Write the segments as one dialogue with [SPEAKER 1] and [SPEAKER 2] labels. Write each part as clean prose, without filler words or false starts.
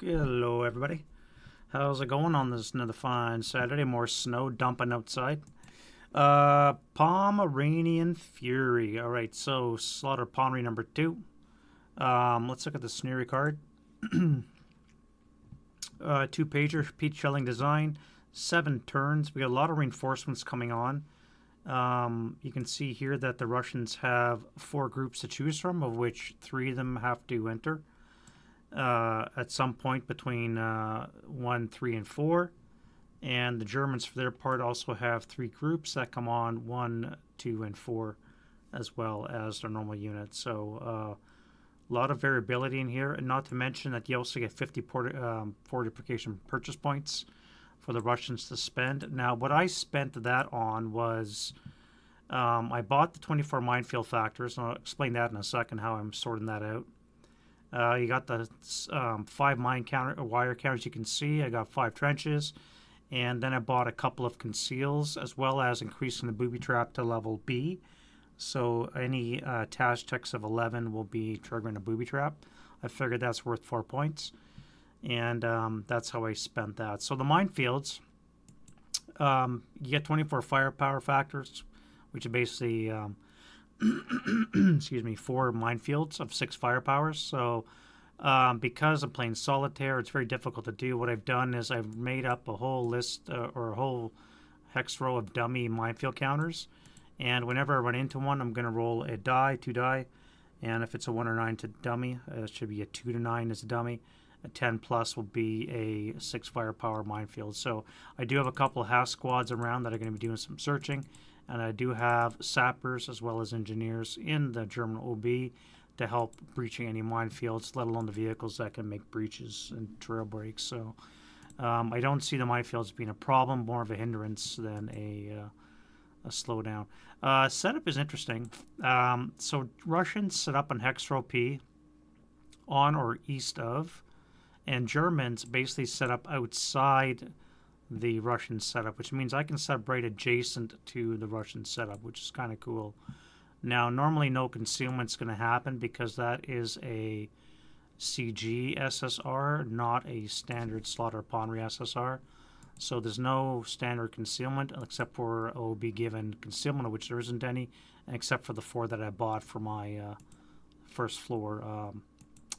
[SPEAKER 1] Hello, everybody. How's it going on this another fine Saturday? More snow dumping outside. Pomeranian Fury. All right, so Slaughter Pomery number 2. Let's look at the scenario card. 2-pager, peach shelling design, 7 turns. We got a lot of reinforcements coming on. You can see here that the Russians have 4 groups to choose from, of which 3 of them have to enter at some point between 1, 3, and 4. And the Germans, for their part, also have 3 groups that come on 1, 2, and 4, as well as their normal units. So a lot of variability in here, and not to mention that you also get 50 fortification purchase points for the Russians to spend. Now, what I spent that on was I bought the 24 minefield factors, and I'll explain that in a second, how I'm sorting that out. You got the 5 wire counters you can see. I got 5 trenches, and then I bought a couple of conceals, as well as increasing the booby trap to level B. So any task checks of 11 will be triggering a booby trap. I figured that's worth 4 points, and that's how I spent that. So the minefields, you get 24 firepower factors, which is basically excuse me, 4 minefields of 6 firepowers. So because I'm playing solitaire, it's very difficult to do. What I've done is I've made up a whole list or a whole hex row of dummy minefield counters, and whenever I run into one, I'm going to roll a die, 2 die, and if it's a 1 or 9 to dummy, it should be a 2 to 9 as a dummy. A 10 plus will be a 6 firepower minefield. So I do have a couple of half squads around that are going to be doing some searching, and I do have sappers as well as engineers in the German OB to help breaching any minefields, let alone the vehicles that can make breaches and trail breaks. So I don't see the minefields being a problem, more of a hindrance than a slowdown. Setup is interesting. So Russians set up on hex row P on or east of, and Germans basically set up outside the Russian setup, which means I can set up right adjacent to the Russian setup, which is kind of cool. Now, normally no concealment's going to happen because that is a CG SSR, not a standard Slaughter Pomery SSR. So there's no standard concealment except for OB given concealment, of which there isn't any, except for the 4 that I bought for my first floor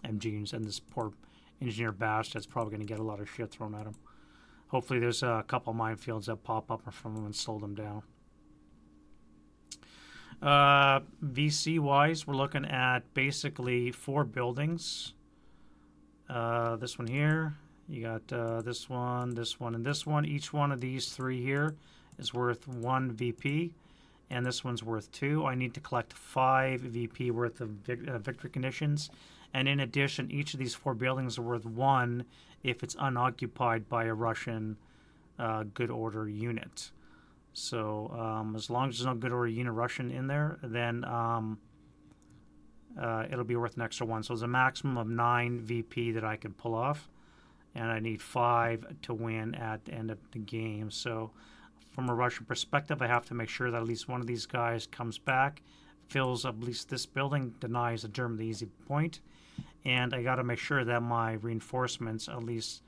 [SPEAKER 1] MGs, and this poor engineer Bash that's probably going to get a lot of shit thrown at him. Hopefully there's a couple minefields that pop up from them and slow them down. VC-wise, we're looking at basically 4 buildings. This one here. You got this one, and this one. Each one of these 3 here is worth 1 VP, and this one's worth 2. I need to collect 5 VP worth of victory conditions. And in addition, each of these 4 buildings are worth 1 if it's unoccupied by a Russian good order unit. So as long as there's no good order unit Russian in there, then it'll be worth an extra 1. So there's a maximum of 9 VP that I can pull off, and I need 5 to win at the end of the game. So from a Russian perspective, I have to make sure that at least one of these guys comes back, fills at least this building, denies the German the easy point, and I got to make sure that my reinforcements at least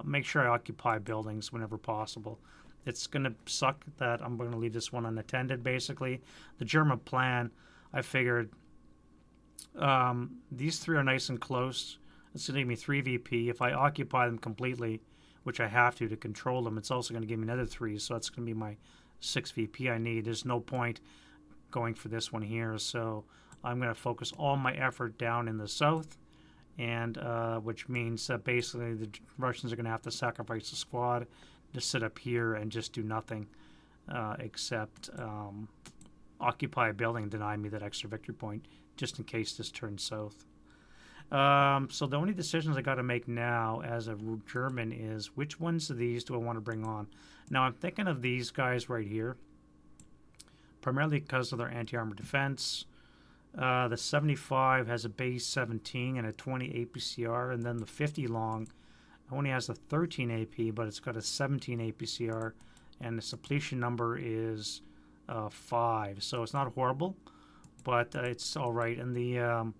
[SPEAKER 1] make sure I occupy buildings whenever possible. It's going to suck that I'm going to leave this one unattended, basically. The German plan, I figured these 3 are nice and close. It's going to give me 3 VP. If I occupy them completely, which I have to control them, it's also going to give me another 3, so that's going to be my 6 VP I need. There's no point going for this one here, so I'm going to focus all my effort down in the south, and which means that basically the Russians are going to have to sacrifice the squad to sit up here and just do nothing except occupy a building and deny me that extra victory point just in case this turns south. So the only decisions I got to make now as a German is which ones of these do I want to bring on. Now I'm thinking of these guys right here, primarily because of their anti-armor defense. The 75 has a base 17 and a 20 APCR, and then the 50 long only has a 13 AP, but it's got a 17 APCR, and the suppletion number is 5. So it's not horrible, but it's all right. And the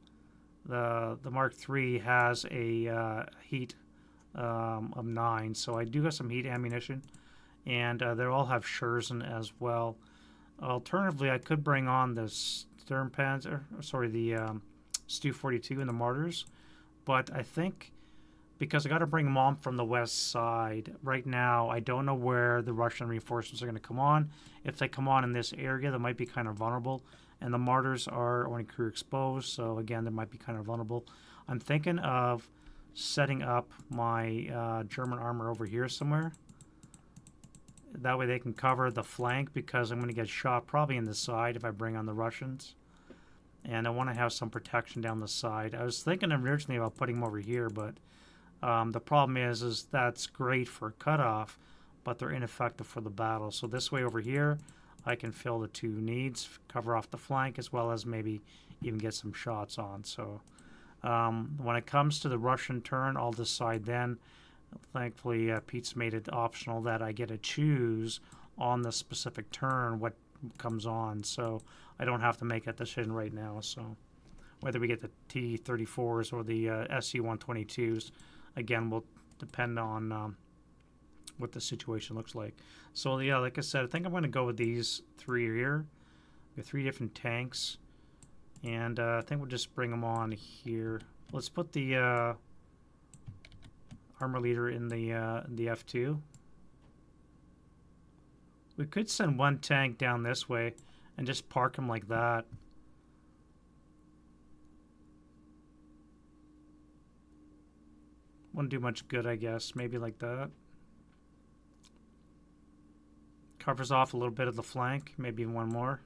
[SPEAKER 1] The Mark III has a heat of 9, so I do have some heat ammunition, and they all have Scherzen as well. Alternatively, I could bring on the Sturmpanzer, sorry, the Stu-42 and the mortars, but I think because I got to bring them on from the west side right now, I don't know where the Russian reinforcements are going to come on. If they come on in this area, they might be kind of vulnerable, and the mortars are only crew exposed, so again, they might be kind of vulnerable. I'm thinking of setting up my German armor over here somewhere. That way they can cover the flank, because I'm going to get shot probably in the side if I bring on the Russians. And I want to have some protection down the side. I was thinking originally about putting them over here, but the problem is that's great for cutoff, but they're ineffective for the battle. So this way over here, I can fill the two needs, cover off the flank, as well as maybe even get some shots on. So when it comes to the Russian turn, I'll decide then. Thankfully, Pete's made it optional that I get to choose on the specific turn what comes on, so I don't have to make that decision right now. So whether we get the T-34s or the SC-122s, again, will depend on what the situation looks like. So yeah, like I said, I think I'm going to go with these three here. We have 3 different tanks, and I think we'll just bring them on here. Let's put the armor leader in the F2. We could send one tank down this way and just park him like that. Wouldn't do much good, I guess. Maybe like that. Covers off a little bit of the flank. Maybe one more.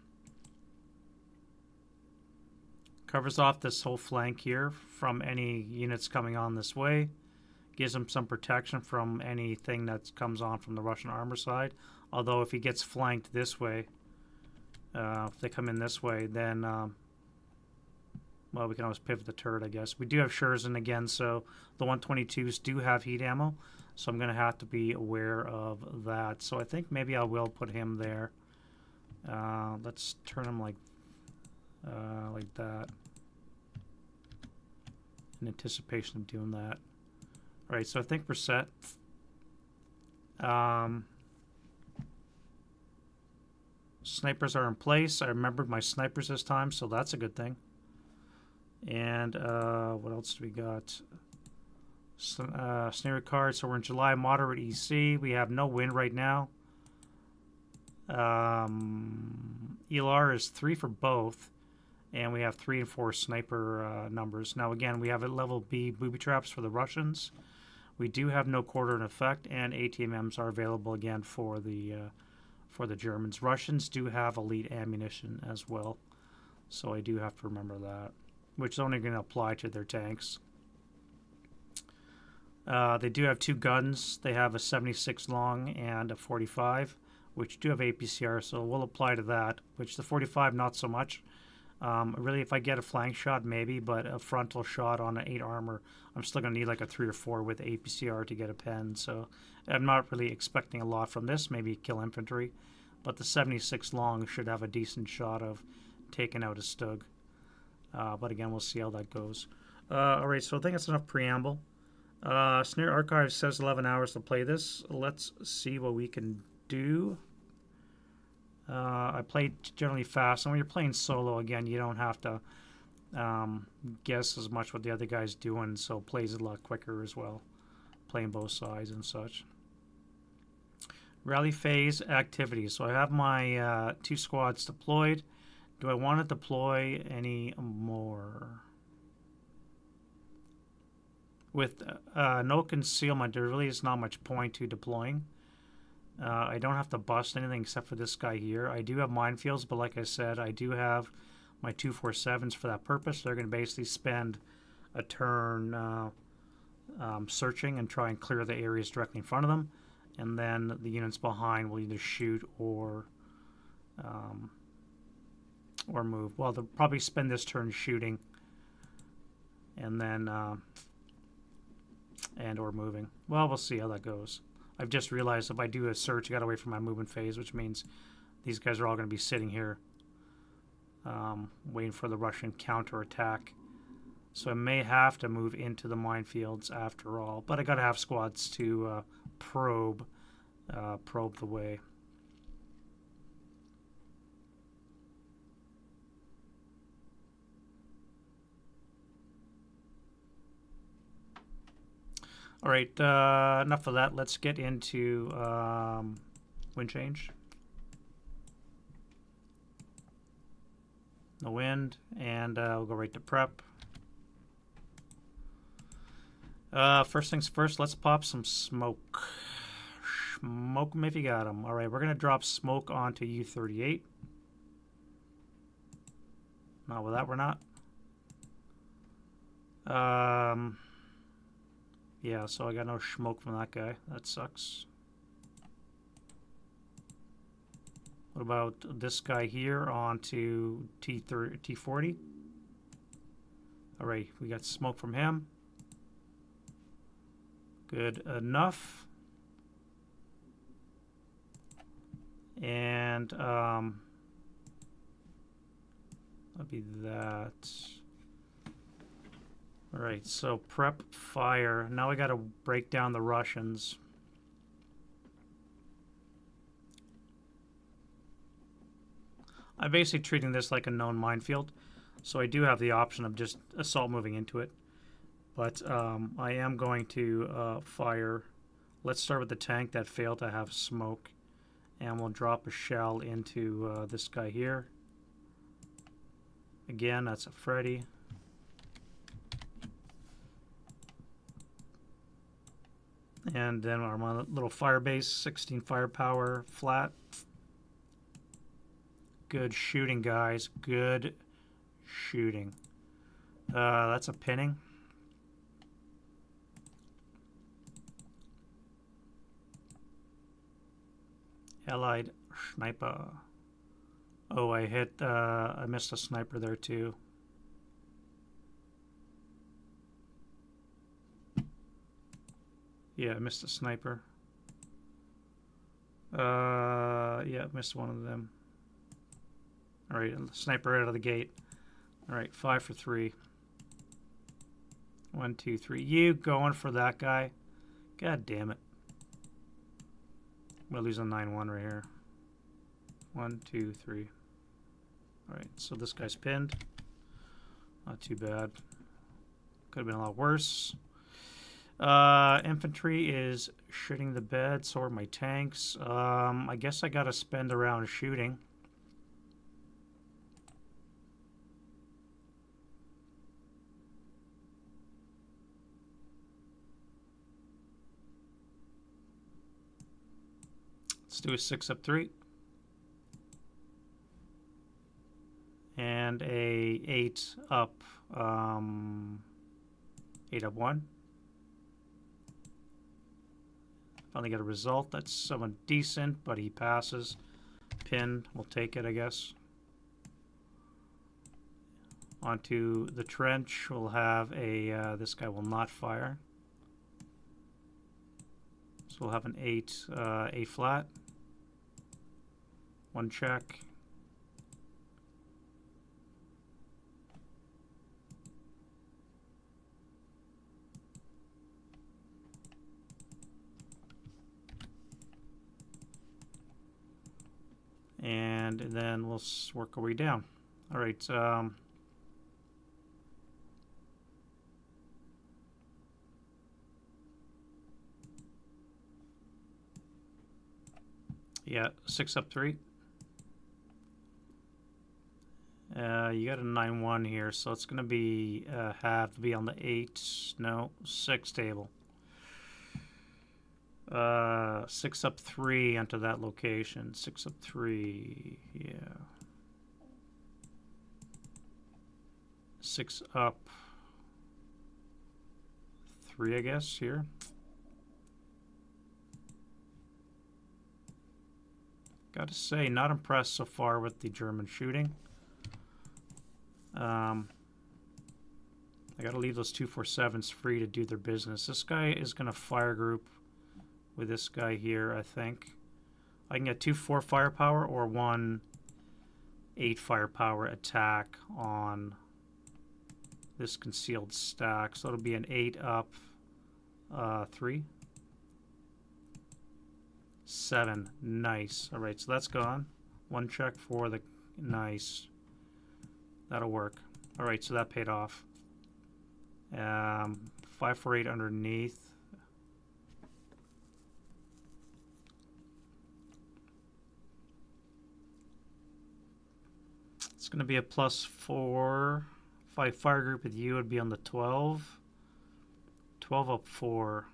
[SPEAKER 1] Covers off this whole flank here from any units coming on this way. Gives him some protection from anything that comes on from the Russian armor side. Although if he gets flanked this way, if they come in this way, then, well, we can always pivot the turret, I guess. We do have Scherzen again, so the 122s do have heat ammo, so I'm going to have to be aware of that. So I think maybe I will put him there. Let's turn him like that, in anticipation of doing that. All right, so I think we're set. Snipers are in place. I remembered my snipers this time, so that's a good thing. And what else do we got? Scenario card. So we're in July, moderate EC. We have no wind right now. ELR is 3 for both, and we have 3 and 4 sniper numbers. Now again, we have a level B booby traps for the Russians. We do have no quarter in effect, and ATMMs are available again for the Germans. Russians do have elite ammunition as well, so I do have to remember that, which is only going to apply to their tanks. They do have 2 guns. They have a 76 long and a 45, which do have APCR, so we'll apply to that, which the 45 not so much. Really, if I get a flank shot, maybe, but a frontal shot on an 8 armor, I'm still going to need like a 3 or 4 with APCR to get a pen. So I'm not really expecting a lot from this, maybe kill infantry. But the 76 long should have a decent shot of taking out a Stug. But again, we'll see how that goes. All right, so I think that's enough preamble. Scenario Archive says 11 hours to play this. Let's see what we can do. I play generally fast, and when you're playing solo, again, you don't have to guess as much what the other guy's doing, so it plays a lot quicker as well, playing both sides and such. Rally phase activities. So I have my 2 squads deployed. Do I want to deploy any more? With no concealment, there really is not much point to deploying. I don't have to bust anything except for this guy here. I do have minefields, but like I said, I do have my 247s for that purpose. They're going to basically spend a turn searching and try and clear the areas directly in front of them. And then the units behind will either shoot or move. Well, they'll probably spend this turn shooting and then or moving. Well, we'll see how that goes. I've just realized if I do a search, I got to wait for my movement phase, which means these guys are all going to be sitting here waiting for the Russian counterattack. So I may have to move into the minefields after all. But I got to have squads to probe the way. All right, enough of that. Let's get into wind change. The wind, and we'll go right to prep. First things first, let's pop some smoke. Smoke them if you got them. All right, we're going to drop smoke onto U38. Not with that, we're not. Yeah, so I got no smoke from that guy. That sucks. What about this guy here onto T40? All right, we got smoke from him. Good enough. And that'll be that. All right, so prep fire. Now we got to break down the Russians. I'm basically treating this like a known minefield, so I do have the option of just assault moving into it. But I am going to fire. Let's start with the tank that failed to have smoke, and we'll drop a shell into this guy here. Again, that's a Freddy. And then our little fire base, 16 firepower, flat. Good shooting, guys. Good shooting. That's a pinning. Allied sniper. Oh, I missed a sniper there too. Yeah, I missed a sniper. Yeah, missed one of them. All right, sniper out of the gate. All right, 5 for 3. 1, 2, 3. You going for that guy? God damn it. We'll lose a 9-1 right here. 1, 2, 3. All right, so this guy's pinned. Not too bad. Could have been a lot worse. Infantry is shitting the bed, so are my tanks. I guess I gotta spend a round shooting. Let's do a 6 up 3. And a 8 up 8 up 1. Finally get a result. That's someone decent, but he passes. Pin, we'll take it, I guess. Onto the trench, we'll have a, this guy will not fire. So we'll have an 8, A flat. 1 check. And then we'll work our way down. All right. Yeah, 6 up 3. You got a 9-1 here, so it's going to be have to be on the 8, no, 6 table. 6 up 3 onto that location. 6 up 3, yeah. 6 up 3, I guess, here. Gotta say, not impressed so far with the German shooting. I gotta leave those 247s free to do their business. This guy is gonna fire group with this guy here, I think. I can get 2 4 firepower or 1 8 firepower attack on this concealed stack. So it'll be an 8 up, 3, 7. Nice. All right, so that's gone. 1 check for the nice. That'll work. All right, so that paid off. 5 for 8 underneath. It's going to be a +4. If I fire group with you, it would be on the 12. 12 up 4.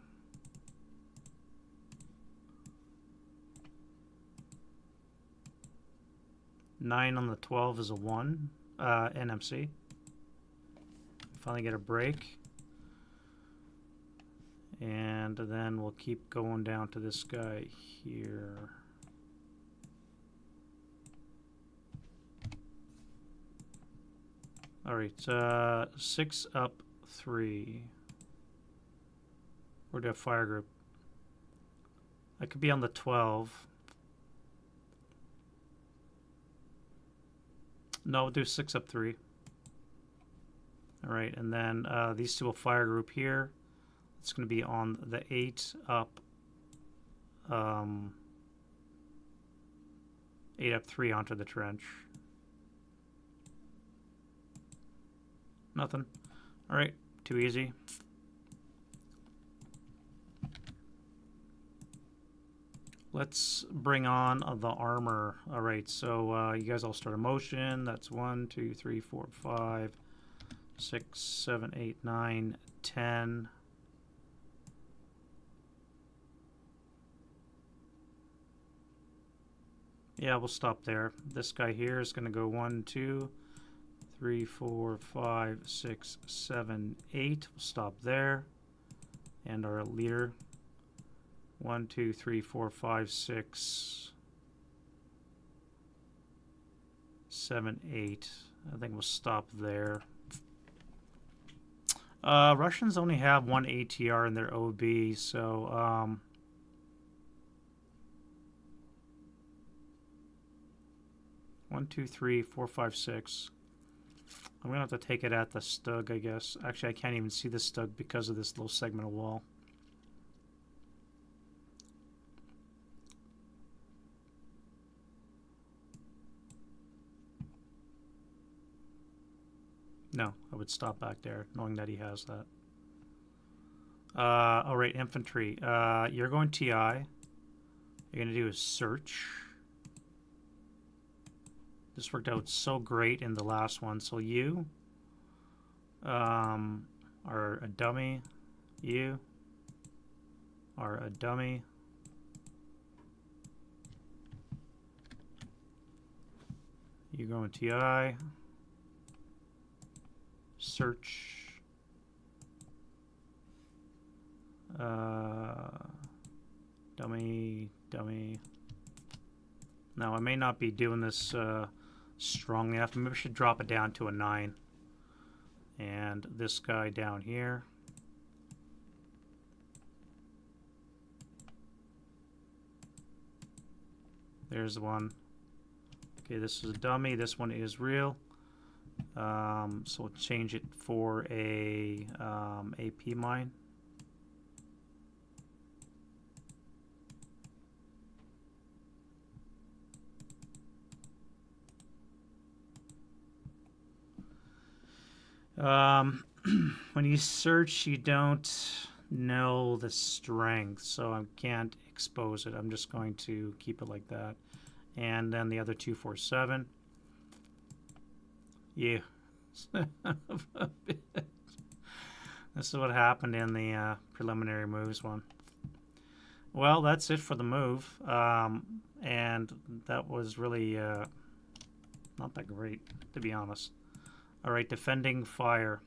[SPEAKER 1] Nine on the 12 is a 1. NMC. Finally get a break. And then we'll keep going down to this guy here. All right, 6 up 3. Where'd that fire group? I could be on the 12. No, we'll do 6 up 3. All right, and then these two will fire group here. It's going to be on the 8 up 8 up 3 onto the trench. Nothing. All right, too easy. Let's bring on the armor. All right, so you guys all start a motion. That's 1, 2, 3, 4, 5, 6, 7, 8, 9, 10. Yeah, we'll stop there. This guy here is going to go 1, 2, 3, 4, 5, 6, 7, 8. We'll stop there. And our leader. 1, 2, 3, 4, 5, 6, 7, 8. I think we'll stop there. Russians only have 1 ATR in their OB, so 1, 2, 3, 4, 5, 6. I'm gonna have to take it at the stug, I guess. Actually, I can't even see the stug because of this little segment of wall. No, I would stop back there, knowing that he has that. All right, infantry. You're going TI. You're going to do a search. This worked out so great in the last one. So you are a dummy. You are a dummy. You go in TI. Search. Dummy, dummy. Now, I may not be doing this strongly enough. Maybe I should drop it down to a 9. And this guy down here. There's one. Okay, this is a dummy. This one is real. So we'll change it for a AP mine. When you search, you don't know the strength, so I can't expose it. I'm just going to keep it like that. And then the other 247. Yeah. This is what happened in the preliminary moves one. Well, that's it for the move. And that was really not that great, to be honest. All right, defending fire.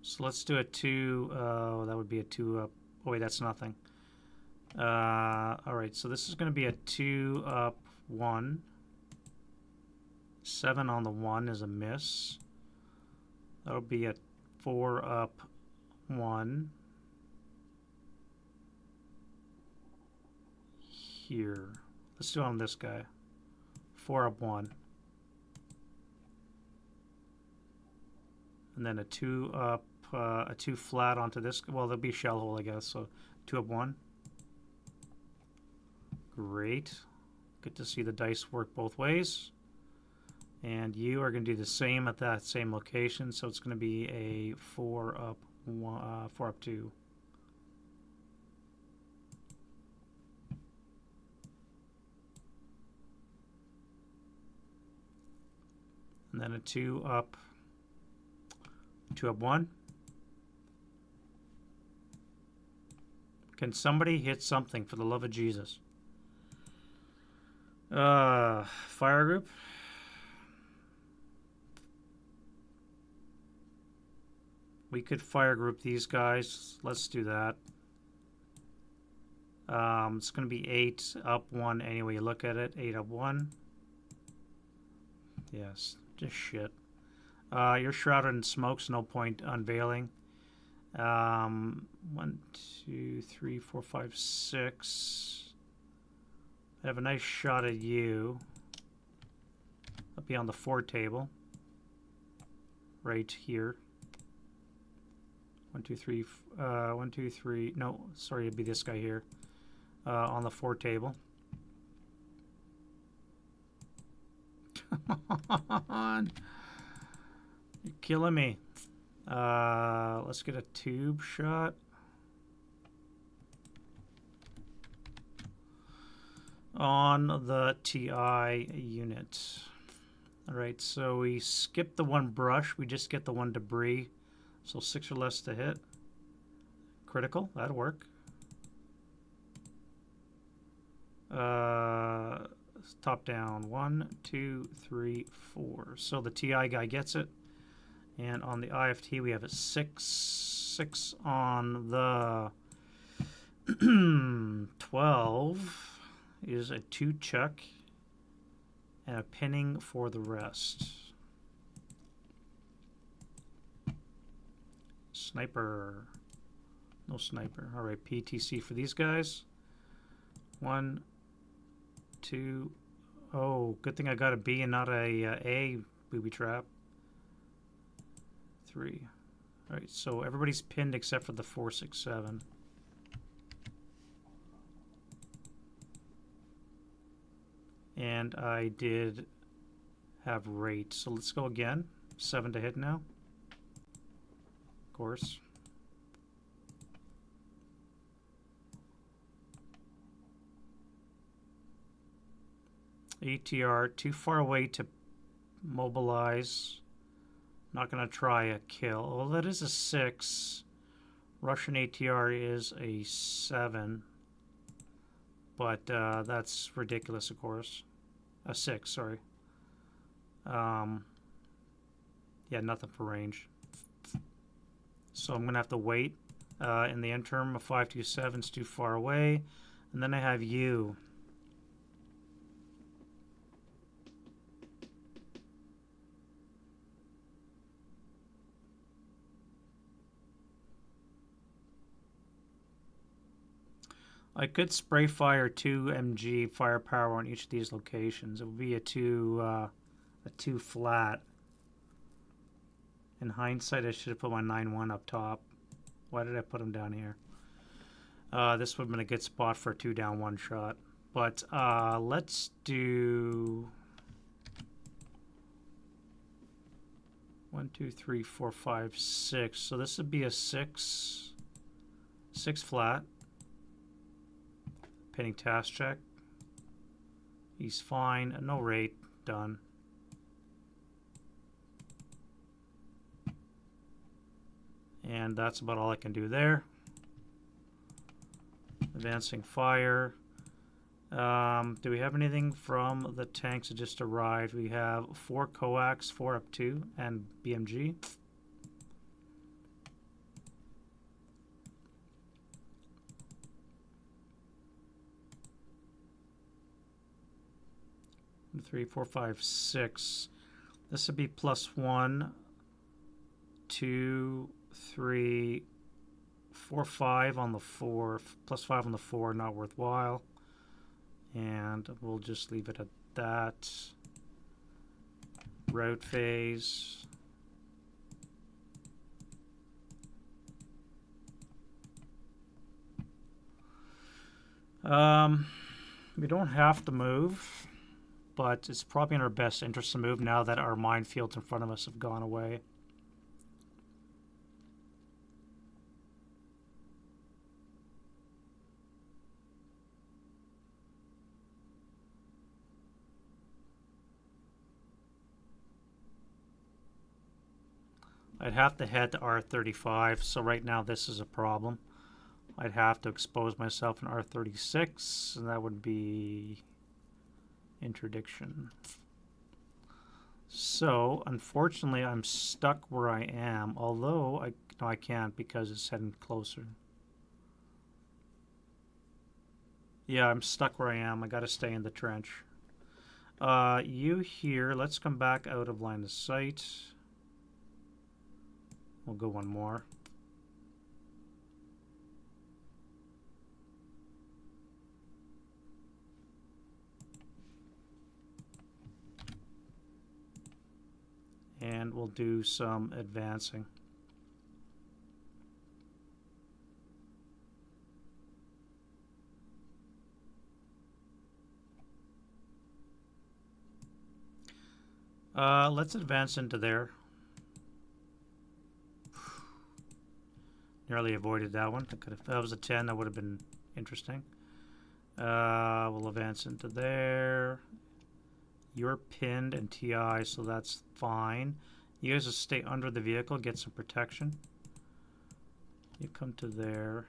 [SPEAKER 1] So let's do a 2. That would be a 2 up. Oh, wait, that's nothing. All right, so this is going to be a 2 up 1. 7 on the 1 is a miss. That'll be a 4 up 1. Here. Let's do it on this guy. 4 up 1. And then a 2 up, a 2 flat onto this. Well, there'll be a shell hole, I guess. So 2 up 1. Great. Good to see the dice work both ways. And you are going to do the same at that same location. So it's going to be a 4 up 1, 4 up 2. And then a 2 up 1. Can somebody hit something for the love of Jesus? Fire group. We could fire group these guys. Let's do that. It's going to be 8 up 1 anyway. You look at it. 8 up 1. Yes, just shit. You're shrouded in smoke, so no point unveiling. 1, 2, 3, 4, 5, 6. I have a nice shot at you. I'll be on the 4 table. Right here. 1, 2, 3. 1, 2, 3. No, sorry, it'd be this guy here. On the 4 table. Come on. You're killing me. Let's get a tube shot. On the TI unit. Alright, so we skip the 1 brush. We just get the 1 debris. So 6 or less to hit. Critical. That'll work. Top down. 1, 2, 3, 4. So the TI guy gets it. And on the IFT we have a 6. 6 on the 12 is a 2 chuck and a pinning for the rest. Sniper. No sniper. All right, PTC for these guys. 1, 2. Oh, good thing I got a B and not a booby trap. 3. All right, so everybody's pinned except for the 4, 6, 7. And I did have rate. So let's go again. 7 to hit now. Of course. ATR, too far away to mobilize. Not going to try a kill. Well, that is a 6. Russian ATR is a 7. But that's ridiculous, of course. A 6, sorry. Yeah, nothing for range. So I'm going to have to wait. In the interim, a 527 is too far away. And then I have you. I could spray fire 2 mg firepower on each of these locations. It would be a 2 flat. In hindsight, I should have put my 9-1 up top. Why did I put him down here? This would have been a good spot for a 2 down 1 shot. But let's do 1, 2, 3, 4, 5, 6. So this would be a 6 flat. Pinning task check. He's fine. No rate. Done. And that's about all I can do there. Advancing fire. Do we have anything from the tanks that just arrived? We have 4 coax, 4 up 2, and BMG. Three, 4, 5, 6. This would be +1, 2, 3, 4, 5 on the 4. +5 on the 4, not worthwhile. And we'll just leave it at that. route phase. We don't have to move, but it's probably in our best interest to move now that our minefields in front of us have gone away. I'd have to head to R35, so right now this is a problem. I'd have to expose myself in R36, and that would be interdiction. So, unfortunately, I'm stuck where I am, although I can't because it's heading closer. Yeah, I'm stuck where I am. I gotta stay in the trench. You here, let's come back out of line of sight. We'll go one more. And we'll do some advancing. Let's advance into there. Nearly avoided that one. If that was a 10, that would have been interesting. We'll advance into there. You're pinned and TI, so that's fine. You guys just stay under the vehicle, get some protection. You come to there.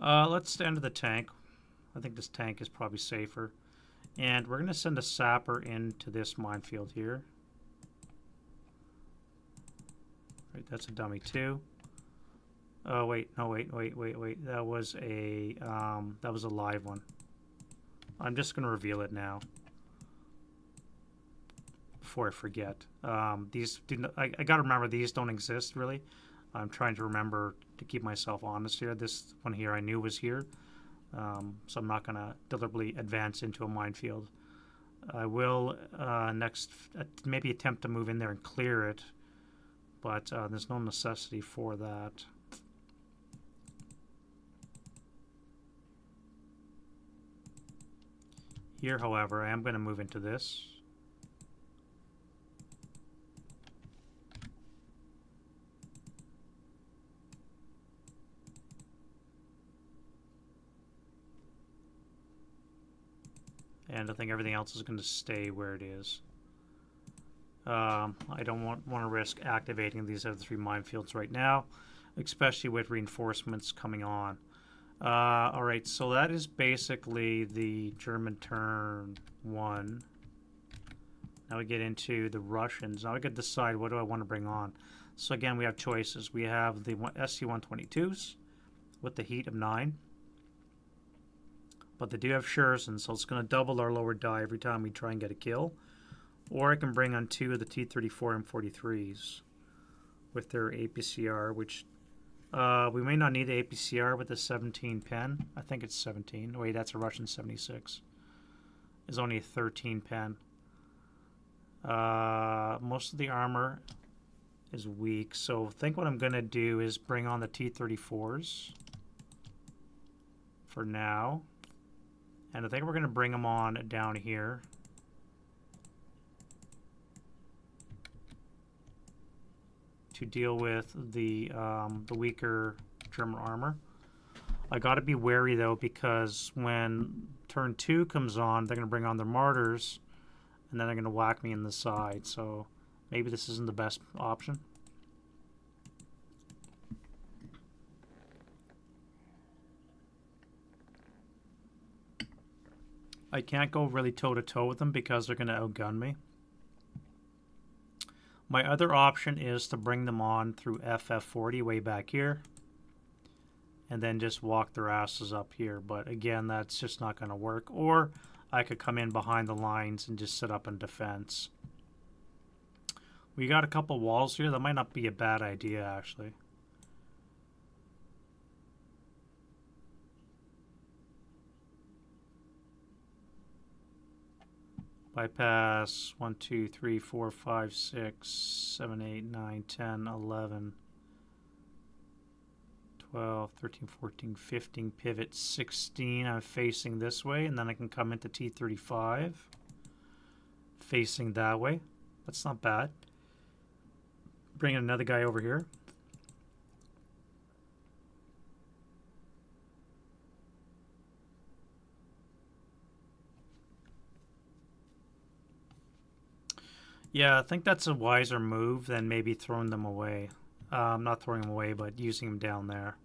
[SPEAKER 1] Let's stand to the tank. I think this tank is probably safer. And we're going to send a sapper into this minefield here. Right, that's a dummy too. Oh wait, no wait. That was a live one. I'm just going to reveal it now before I forget. These I got to remember these don't exist really. I'm trying to remember to keep myself honest here. This one here I knew was here. So I'm not going to deliberately advance into a minefield. I will next maybe attempt to move in there and clear it, but there's no necessity for that. Here, however, I am going to move into this. And I think everything else is going to stay where it is. I don't want to risk activating these other three minefields right now, especially with reinforcements coming on. All right, so that is basically the German turn 1. Now we get into the Russians. Now I got to decide what do I want to bring on. So again, we have choices. We have the SC-122s with the heat of 9. But they do have Shurzen, so it's going to double our lower die every time we try and get a kill. Or I can bring on 2 of the T-34 M43s with their APCR, which we may not need the APCR with the 17 pen. I think it's 17. Wait, that's a Russian 76. It's only a 13 pen. Most of the armor is weak, so I think what I'm going to do is bring on the T-34s for now. And I think we're going to bring them on down here. To deal with the weaker German armor. I got to be wary though, because when turn 2 comes on, they're going to bring on their martyrs, and then they're going to whack me in the side. So maybe this isn't the best option. I can't go really toe-to-toe with them because they're going to outgun me. My other option is to bring them on through FF40 way back here and then just walk their asses up here. But again, that's just not going to work. Or I could come in behind the lines and just set up in defense. We got a couple walls here. That might not be a bad idea, actually. Bypass 1, 2, 3, 4, 5, 6, 7, 8, 9, 10, 11, 12, 13, 14, 15, pivot 16. I'm facing this way, and then I can come into T35, facing that way. That's not bad. Bring another guy over here. Yeah, I think that's a wiser move than maybe throwing them away. Not throwing them away, but using them down there.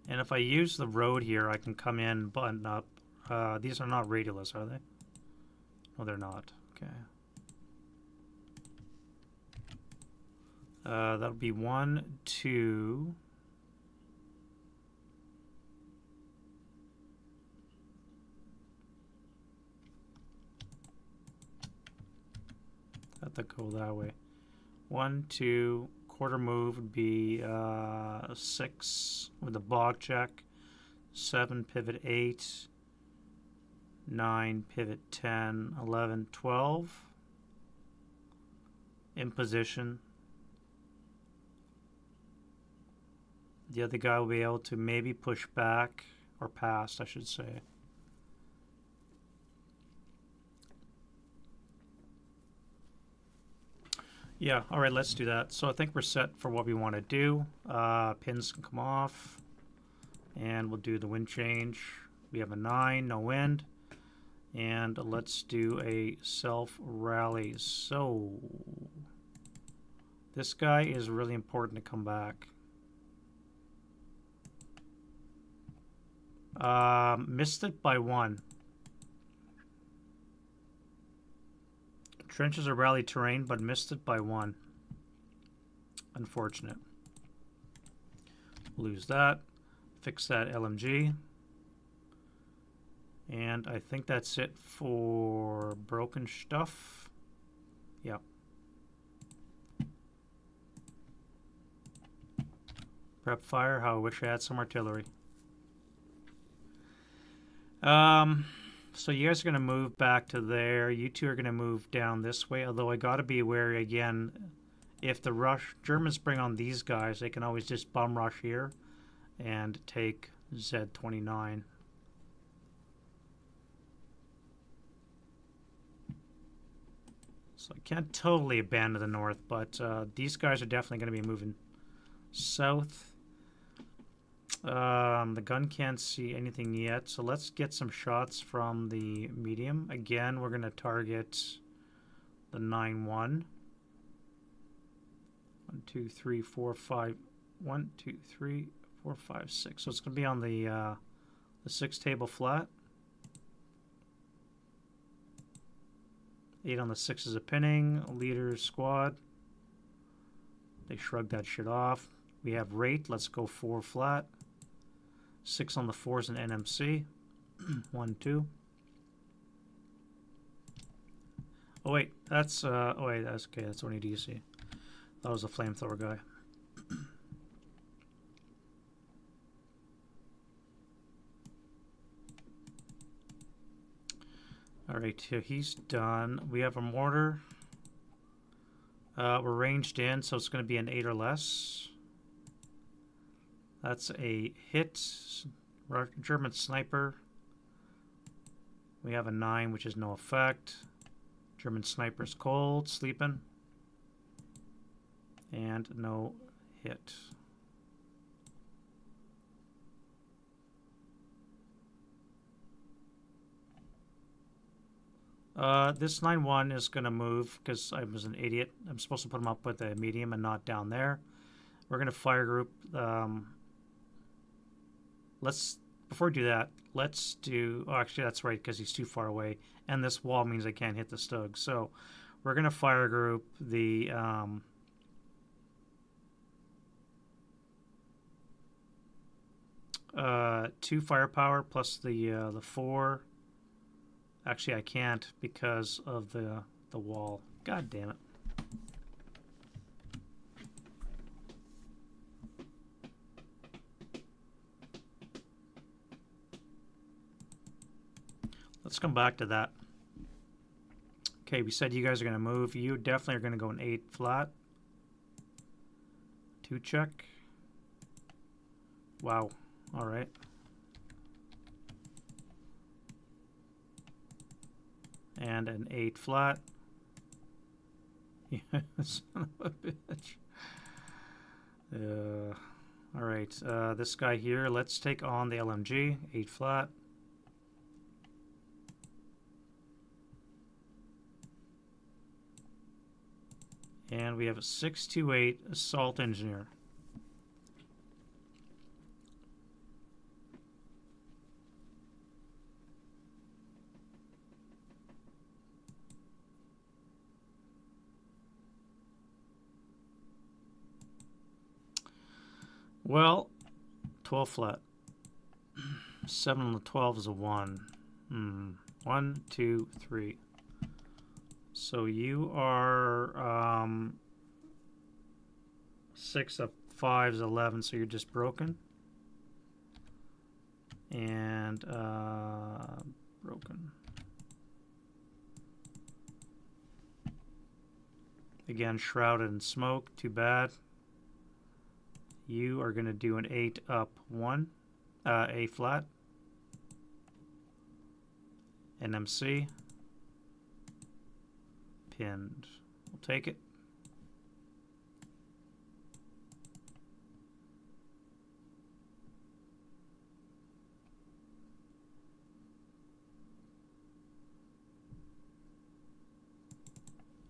[SPEAKER 1] And if I use the road here, I can come in, button up. These are not radialist, are they? No, they're not. Okay. That'll be 1, 2. Have to go that way. 1, 2. Quarter move would be 6 with the bog check. 7, pivot 8. 9, pivot 10. 11, 12. In position. The other guy will be able to maybe push back, or past, I should say. Yeah, all right, let's do that. So I think we're set for what we want to do. Pins can come off, and we'll do the wind change. We have a 9, no wind. And let's do a self-rally. So this guy is really important to come back. Missed it by 1. Trenches are rally terrain, but missed it by 1. Unfortunate. Lose that. Fix that LMG. And I think that's it for broken stuff. Yep. Prep fire. How I wish I had some artillery. So you guys are going to move back to there. You two are going to move down this way, although I got to be wary again. If the Germans bring on these guys, they can always just bum rush here and take Z29. So I can't totally abandon the north, but these guys are definitely going to be moving south. The gun can't see anything yet, so let's get some shots from the medium. Again, we're going to target the 9-1. 1, 2, 3, 4, 5. 1, 2, 3, 4, 5, 6. So it's going to be on the 6 table flat. 8 on the 6 is a pinning. Leader squad. They shrug that shit off. We have rate. Let's go 4 flat. 6 on the 4 is an NMC. 1, 2. Oh wait, that's oh wait, that's okay. That's only DC. That was a flamethrower guy. All right, here he's done. We have a mortar. We're ranged in, so it's going to be an 8 or less. That's a hit. German sniper. We have a 9, which is no effect. German sniper's cold, sleeping. And no hit. This 9-1 is going to move because I was an idiot. I'm supposed to put him up with a medium and not down there. We're going to fire group. Let's before we do that, let's do. Oh, actually, that's right because he's too far away, and this wall means I can't hit the Stug. So we're gonna fire group the. 2 firepower plus the 4. Actually, I can't because of the wall. God damn it. Let's come back to that. Okay, we said you guys are going to move. You definitely are going to go an 8 flat. 2 check. Wow. All right. And an 8 flat. Yeah, son of a bitch. All right. This guy here, let's take on the LMG. 8 flat. And we have a 628 Assault Engineer. Well, 12 flat. 7 on the 12 is a 1. 1, 2, 3. So you are 6 of 5 is 11, so you're just broken. And broken. Again, shrouded in smoke, too bad. You are going to do an 8 up 1, A flat, NMC, pinned. We'll take it.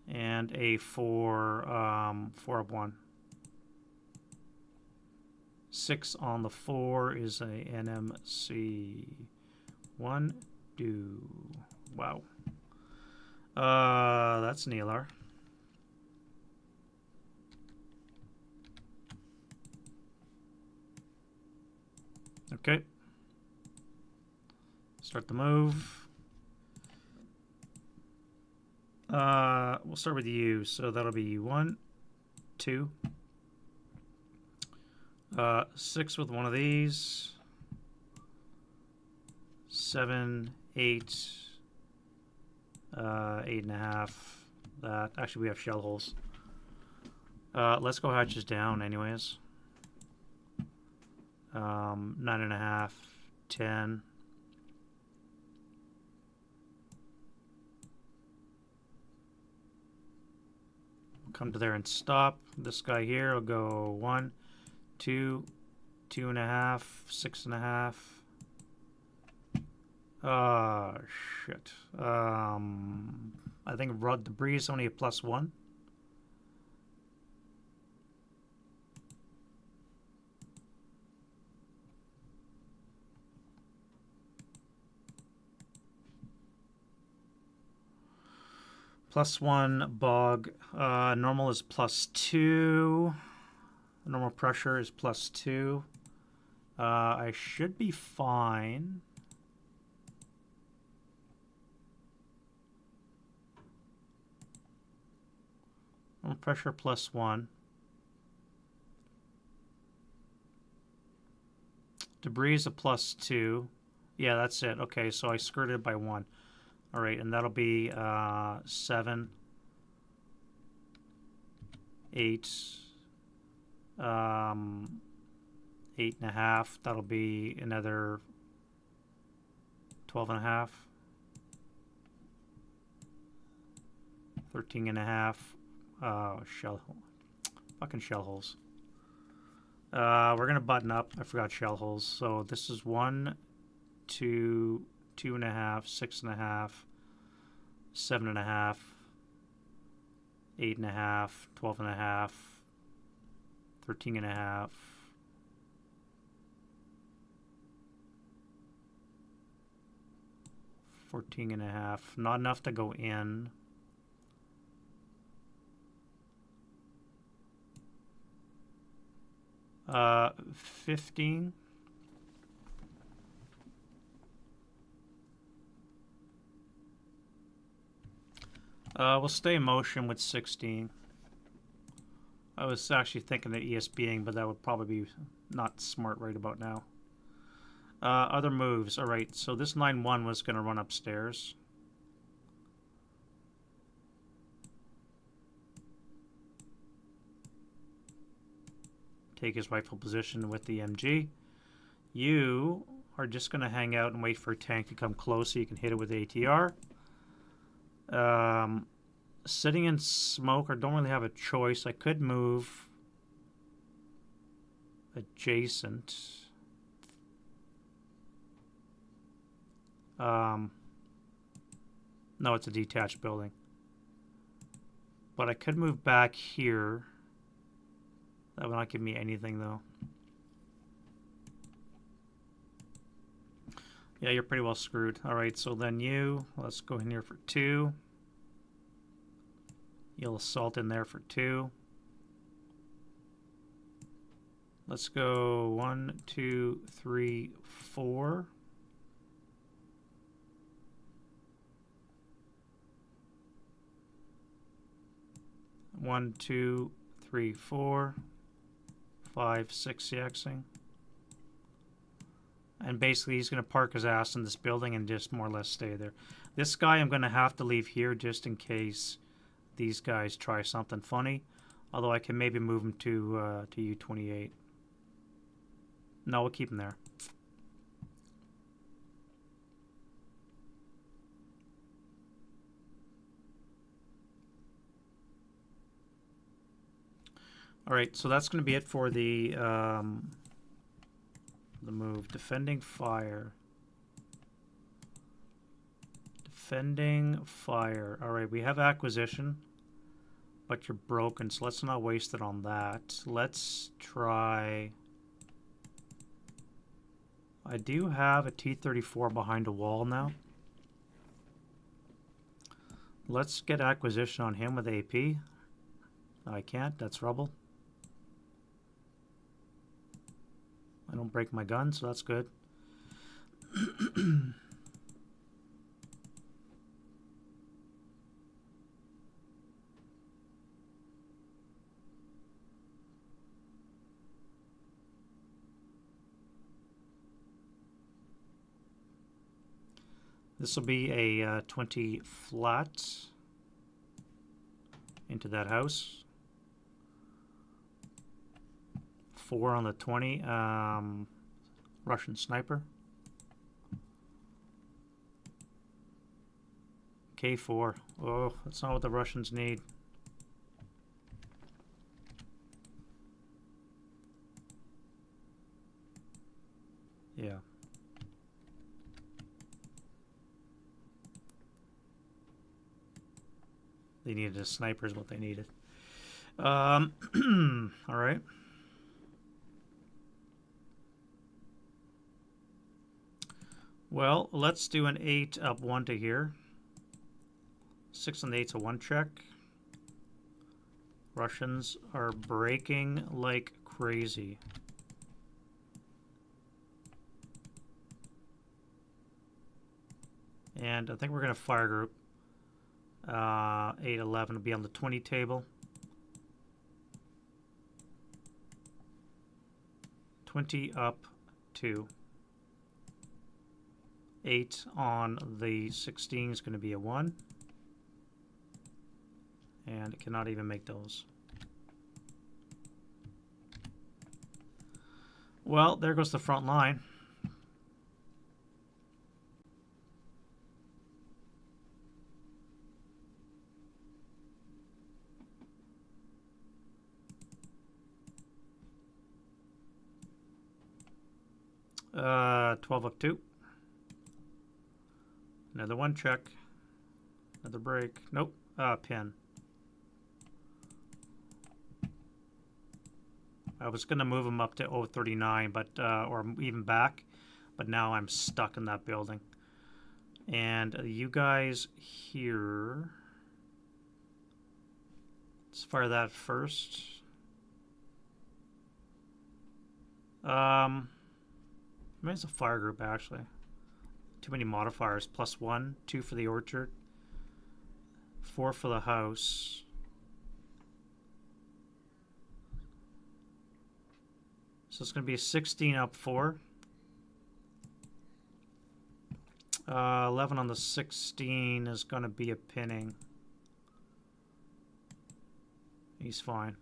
[SPEAKER 1] And a 4, 4 up 1. 6 on the 4 is a NMC. 1, 2. Wow. That's an ELR. Okay. Start the move. We'll start with you. So that'll be 1, 2. 6 with one of these. 7, 8. 8.5. That actually we have shell holes. Let's go hatches down anyways. 9.5, 10. Come to there and stop. This guy here will go 1, 2, 2.5, 6.5. Shit. I think rod debris is only a +1. +1 bog. Normal is +2. Normal pressure is +2. I should be fine. Normal pressure +1. Debris is a +2. Yeah, that's it. Okay, so I skirted by 1. All right, and that'll be 7, 8, 8.5. That'll be another 12.5, 13.5. Shell hole. Fucking shell holes. We're gonna button up. I forgot shell holes. So this is 1, 2, 2.5, 6.5, 7.5, 8.5, 12.5, 13.5, 14.5. Not enough to go in. Uh, 15. We'll stay in motion with 16. I was actually thinking of ESBing, but that would probably be not smart right about now. Other moves. All right, so this 9-1 was going to run upstairs. Take his rightful position with the MG. You are just going to hang out and wait for a tank to come close so you can hit it with ATR. Sitting in smoke, I don't really have a choice. I could move adjacent. No, it's a detached building. But I could move back here. That would not give me anything, though. Yeah, you're pretty well screwed. All right, so then let's go in here for 2. You'll assault in there for 2. Let's go 1, 2, 3, 4. One, 2, 3, 4, 5, 6 yaxing. And basically he's going to park his ass in this building and just more or less stay there. This guy I'm going to have to leave here just in case these guys try something funny. Although I can maybe move him to U28. No, we'll keep him there. All right, so that's going to be it for the move. Defending fire. Defending fire. All right, we have acquisition, but you're broken, so let's not waste it on that. Let's try... I do have a T-34 behind a wall now. Let's get acquisition on him with AP. I can't, that's rubble. I don't break my gun, so that's good. This will be a 20 flat into that house. 4 on the 20. Russian sniper. K4. Oh, that's not what the Russians need. Yeah. They needed a sniper is what they needed. All right. Well, let's do an 8 up 1 to here. 6 and 8's a 1 check. Russians are breaking like crazy. And I think we're going to fire group. 8-11 will be on the 20 table. 20 up 2. 8 on the 16 is going to be a 1. And it cannot even make those. Well, there goes the front line. Uh, 12 up 2. Another 1 check. Another break. Nope. Pin. I was going to move him up to 039, but or even back, but now I'm stuck in that building. And you guys here, let's fire that first. Maybe it's a fire group actually. Too many modifiers. +1, 2 for the orchard, 4 for the house. So it's going to be a 16 up 4. 11 on the 16 is going to be a pinning. He's fine.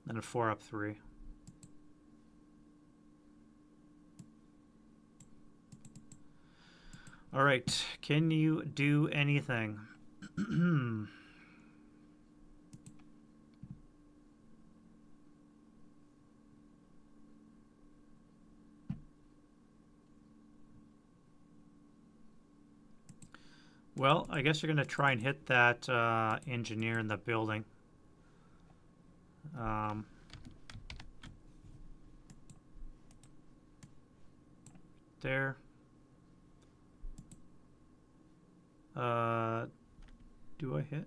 [SPEAKER 1] Then a 4 up 3. All right, can you do anything? Well, I guess you're going to try and hit that engineer in the building. There. Do I hit?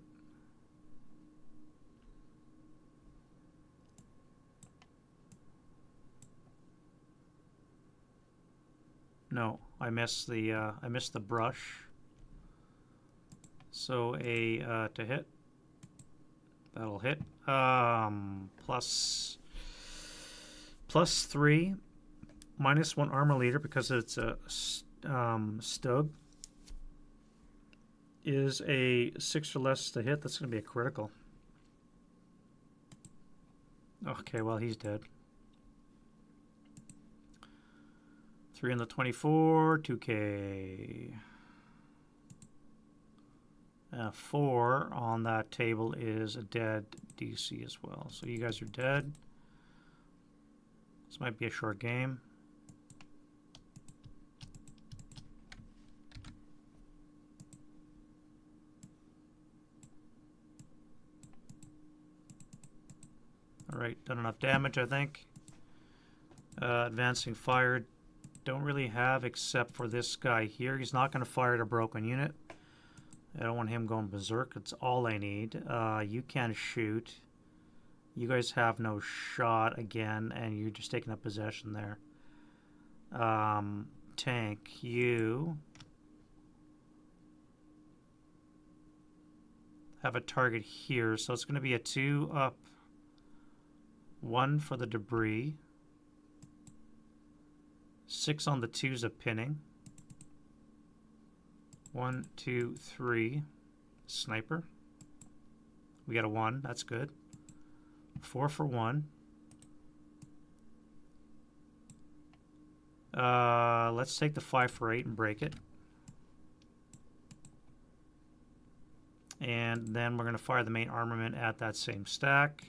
[SPEAKER 1] No, I missed the brush. So a to hit. That'll hit. Plus 3, -1 armor leader because it's a stub. Is a 6 or less to hit. That's going to be a critical. Okay, well, he's dead. 3 on the 24, 2K. 4 on that table is a dead DC as well. So you guys are dead. This might be a short game. Alright, done enough damage, I think. Advancing fire, don't really have except for this guy here. He's not going to fire at a broken unit. I don't want him going berserk. It's all I need. You can shoot. You guys have no shot again, and you're just taking up possession there. Tank, you have a target here, so it's going to be a 2 up, 1 for the debris. 6 on the 2's of pinning. 1, 2, 3. Sniper. We got a 1. That's good. 4 for 1. Let's take the 5 for 8 and break it. And then we're going to fire the main armament at that same stack.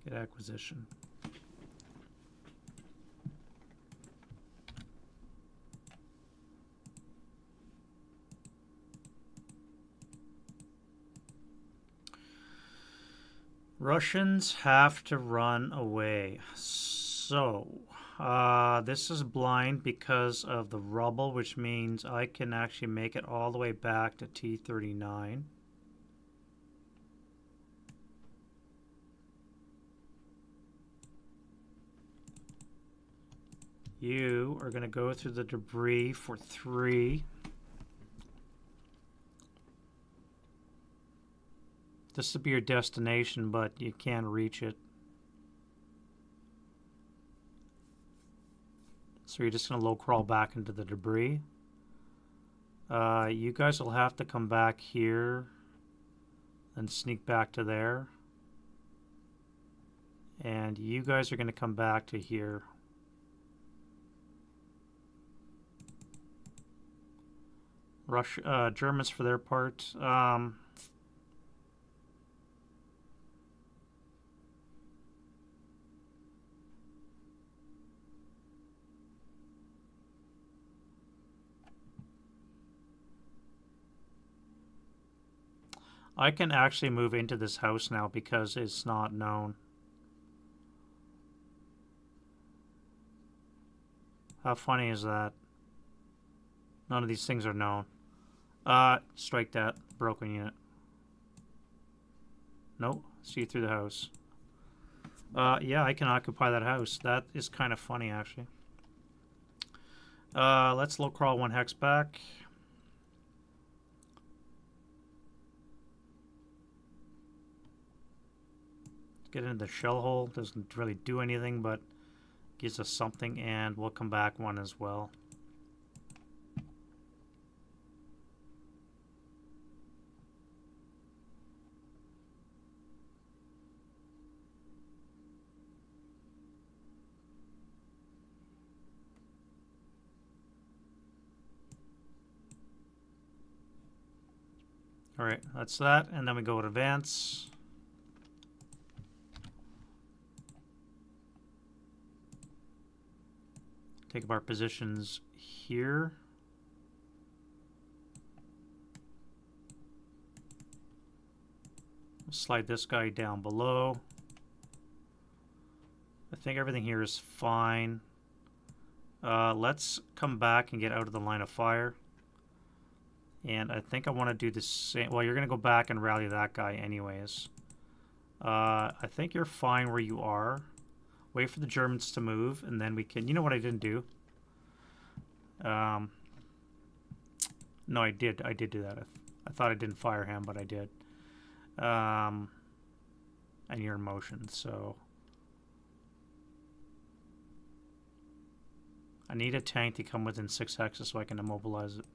[SPEAKER 1] Get acquisition. Russians have to run away. So, this is blind because of the rubble, which means I can actually make it all the way back to T39. You are going to go through the debris for 3. This will be your destination, but you can't reach it. So you're just going to low crawl back into the debris. You guys will have to come back here and sneak back to there. And you guys are going to come back to here. Germans for their part. I can actually move into this house now because it's not known. How funny is that? None of these things are known. Strike that. Broken unit. Nope. See through the house. Yeah, I can occupy that house. That is kind of funny, actually. Let's low crawl 1 hex back. Get into the shell hole. Doesn't really do anything, but gives us something, and we'll come back 1 as well. Alright, that's that, and then we go to advance. Take up our positions here. Slide this guy down below. I think everything here is fine. Let's come back and get out of the line of fire. And I think I want to do the same. Well, you're going to go back and rally that guy anyways. I think you're fine where you are. Wait for the Germans to move, and then we can... You know what I didn't do? No, I did. I did do that. I thought I didn't fire him, but I did. And you're in motion, so... I need a tank to come within 6 hexes so I can immobilize it.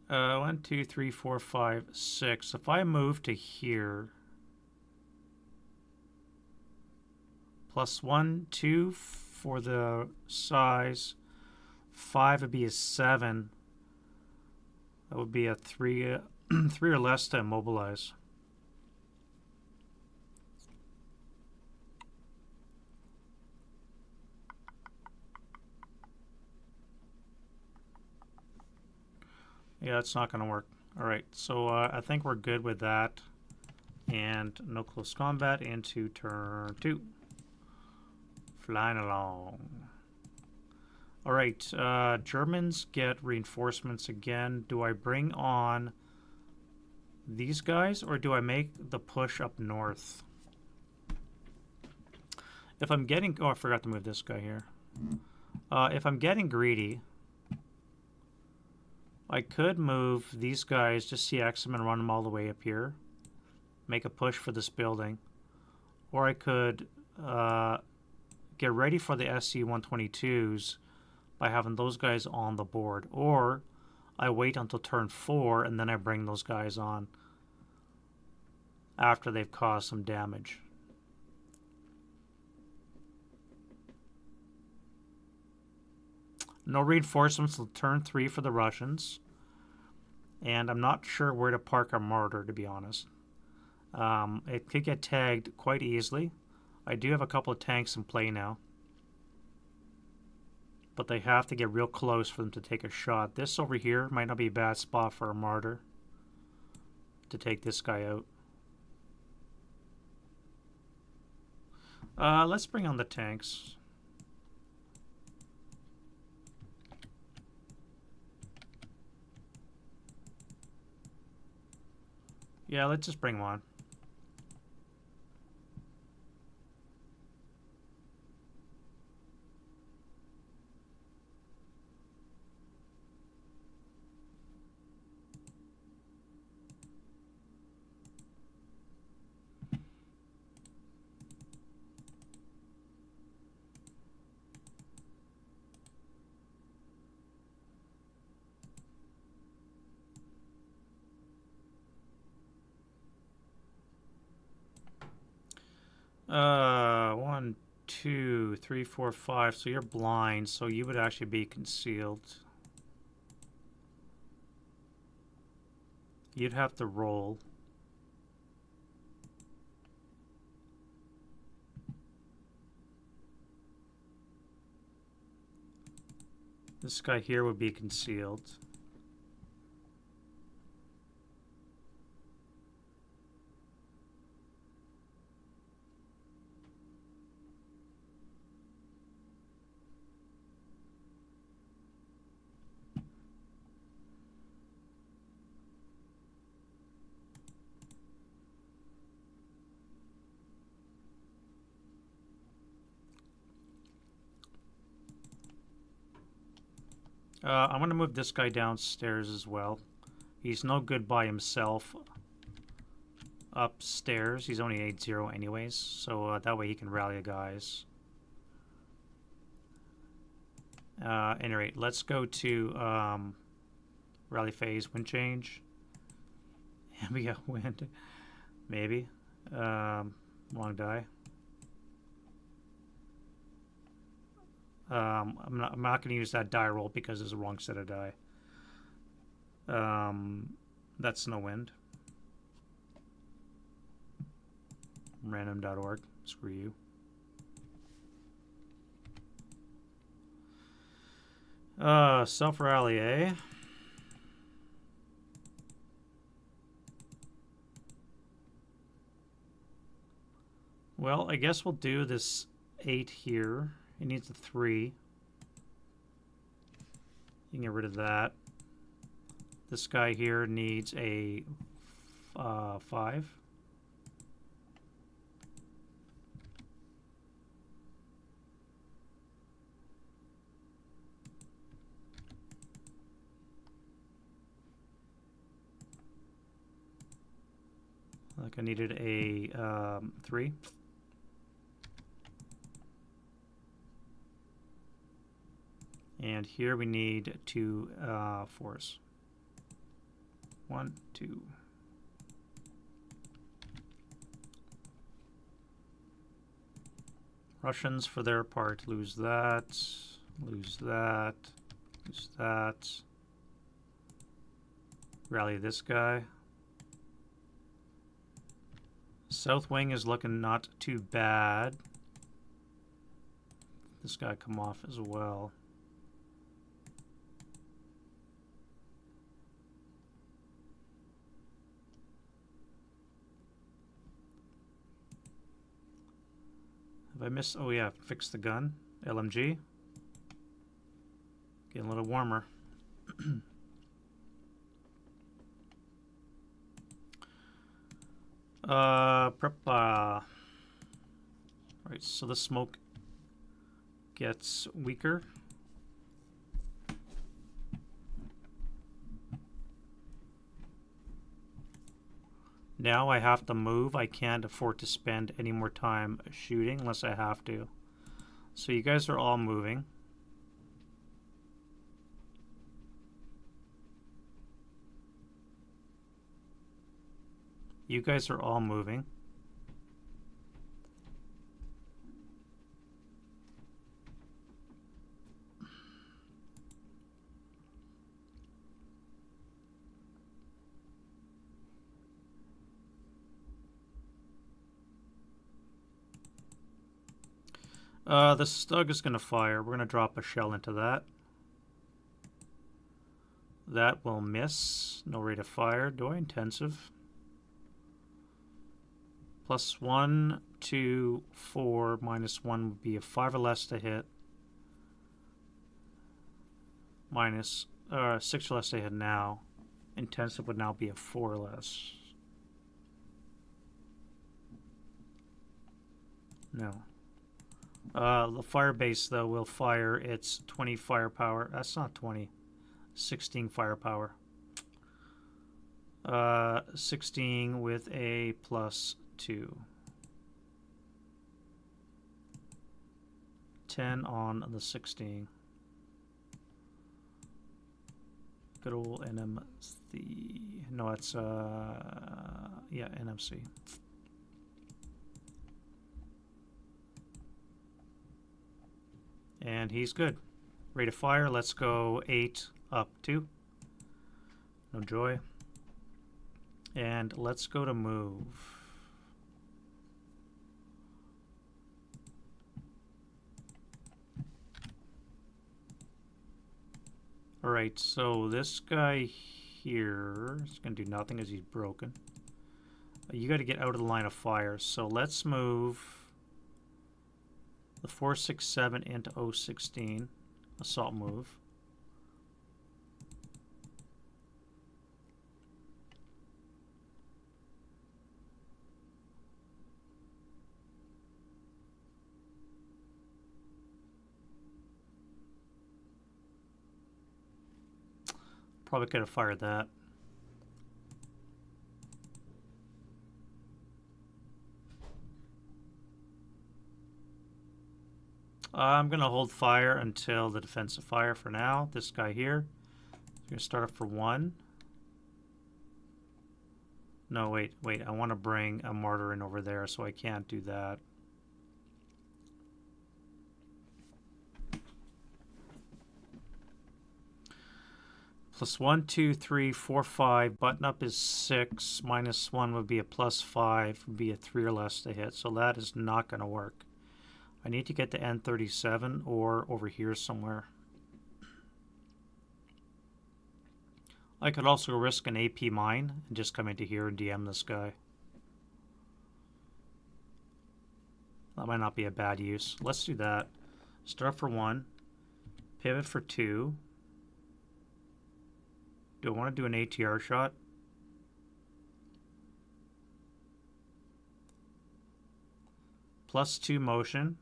[SPEAKER 1] One, two, three, four, five, six. If I move to here, +1, 2 for the size. 5 would be a 7. That would be a 3, 3 or less to immobilize. Yeah, it's not going to work. All right, so I think we're good with that. And no close combat into turn 2. Flying along. All right, Germans get reinforcements again. Do I bring on these guys, or do I make the push up north? If I'm getting... Oh, I forgot to move this guy here. If I'm getting greedy... I could move these guys, just CX them and run them all the way up here. Make a push for this building. Or I could get ready for the SC-122s by having those guys on the board. Or I wait until turn 4 and then I bring those guys on after they've caused some damage. No reinforcements till turn 3 for the Russians. And I'm not sure where to park our mortar, to be honest. It could get tagged quite easily. I do have a couple of tanks in play now. But they have to get real close for them to take a shot. This over here might not be a bad spot for a mortar to take this guy out. Let's bring on the tanks. Yeah, let's just bring one. One, two, three, four, five. So you're blind, so you would actually be concealed. You'd have to roll. This guy here would be concealed. I'm going to move this guy downstairs as well. He's no good by himself upstairs. He's only 8-0 anyways, so that way he can rally the guys. At any rate, let's go to rally phase, wind change. And we got wind. Maybe. Wrong die. I'm not going to use that die roll because there's a wrong set of die. That's no wind. Random.org. Screw you. Self-rally, eh? Well, I guess we'll do this 8 here. It needs a 3. You can get rid of that. This guy here needs a 5. Like I needed a 3. And here we need 2 4s. 1, 2. Russians, for their part, lose that, lose that, lose that. Rally this guy. South wing is looking not too bad. This guy come off as well. Have I missed? Oh yeah, fix the gun. LMG. Getting a little warmer. Prep. Right, so the smoke gets weaker. Now I have to move. I can't afford to spend any more time shooting unless I have to. So you guys are all moving. You guys are all moving. The Stug is going to fire. We're going to drop a shell into that. That will miss. No rate of fire. Doi intensive. +1, 2, 4, -1 would be a 5 or less to hit. Minus 6 or less to hit now. Intensive would now be a 4 or less. No. The fire base, though, will fire its 20 firepower. That's not 20. 16 firepower. 16 with a +2. 10 on the 16. Good old NMC. No, it's, yeah, NMC. And he's good. Rate of fire, let's go 8 up 2. No joy. And let's go to move. Alright, so this guy here is going to do nothing as he's broken. You got to get out of the line of fire. So let's move the 467 into 016. Assault move. Probably could have fired that. I'm going to hold fire until the defensive fire for now. This guy here. I'm going to start up for 1. No, wait. I want to bring a mortar in over there, so I can't do that. Plus 1, 2, 3, 4, 5. Button up is 6. Minus 1 would be a plus 5. Would be a 3 or less to hit. So that is not going to work. I need to get to N37 or over here somewhere. I could also risk an AP mine and just come into here and DM this guy. That might not be a bad use. Let's do that. Start for 1. Pivot for 2. Do I want to do an ATR shot? Plus 2 motion.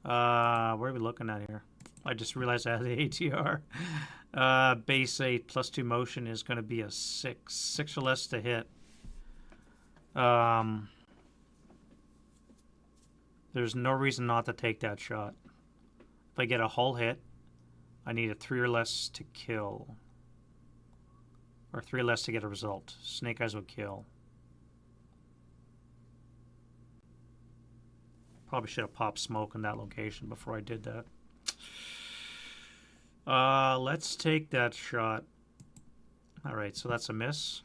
[SPEAKER 1] What are we looking at here? I just realized I had the ATR. Base 8 plus 2 motion is going to be a 6. 6 or less to hit. There's no reason not to take that shot. If I get a hull hit, I need a 3 or less to kill. Or 3 or less to get a result. Snake Eyes would kill. Probably should have popped smoke in that location before I did that. Let's take that shot. Alright, so that's a miss.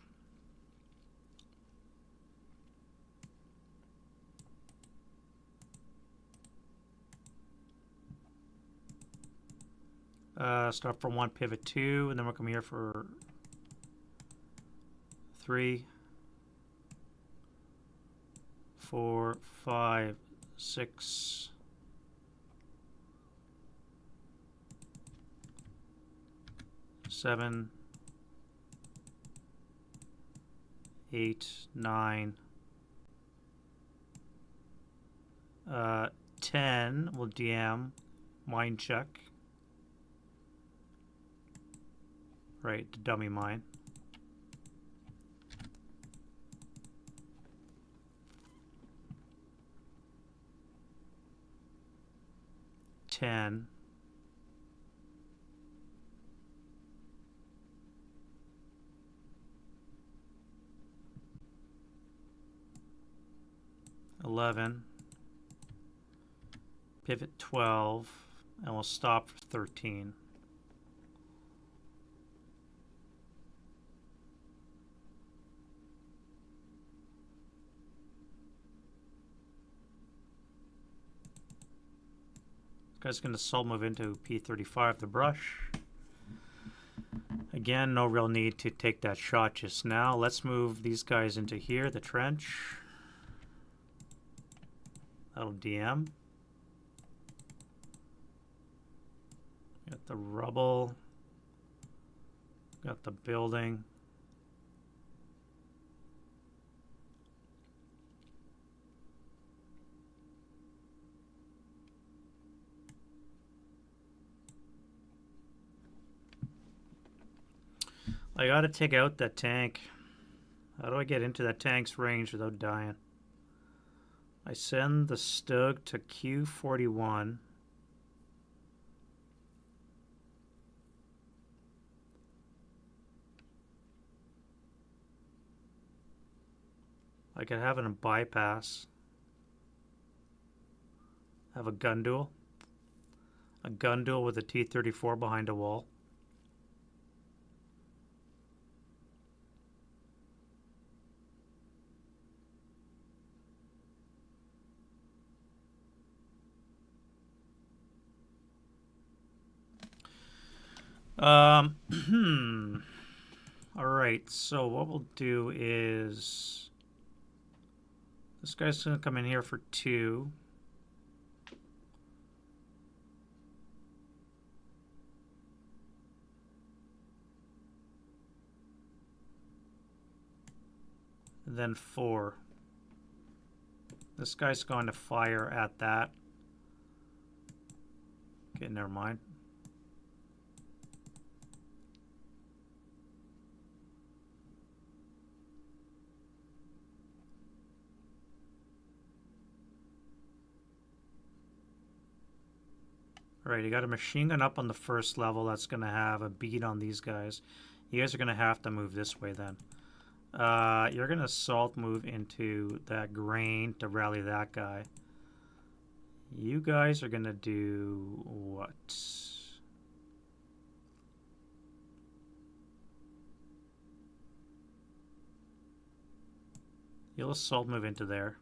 [SPEAKER 1] Start for 1, pivot 2, and then we'll come here for 3, 4, 5, 6, 7, 8, 9, 10. We'll DM, mine check. Right, the dummy mine. $10. $11. Pivot 12, and we'll stop for 13. Guy's going to soul move into P35, the brush. Again, no real need to take that shot just now. Let's move these guys into here, the trench. That'll DM. Got the rubble. Got the building. I gotta take out that tank. How do I get into that tank's range without dying? I send the Stug to Q41. I could have it in bypass. Have a gun duel. A gun duel with a T-34 behind a wall. All right, so what we'll do is this guy's going to come in here for 2. Then 4. This guy's going to fire at that. Okay, never mind. Alright, you got a machine gun up on the first level that's going to have a bead on these guys. You guys are going to have to move this way then. You're going to assault move into that grain to rally that guy. You guys are going to do what? You'll assault move into there.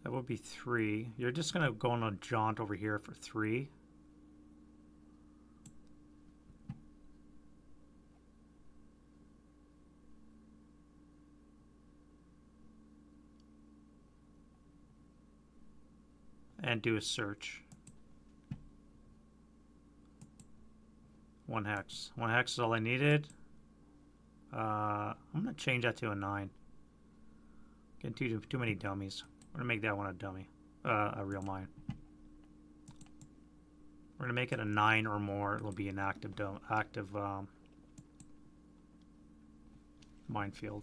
[SPEAKER 1] That would be 3. You're just going to go on a jaunt over here for 3. And do a search. 1 hex. 1 hex is all I needed. I'm going to change that to a 9. Getting too many dummies. We're going to make that one a dummy. A real mine. We're going to make it a 9 or more. It will be an active minefield.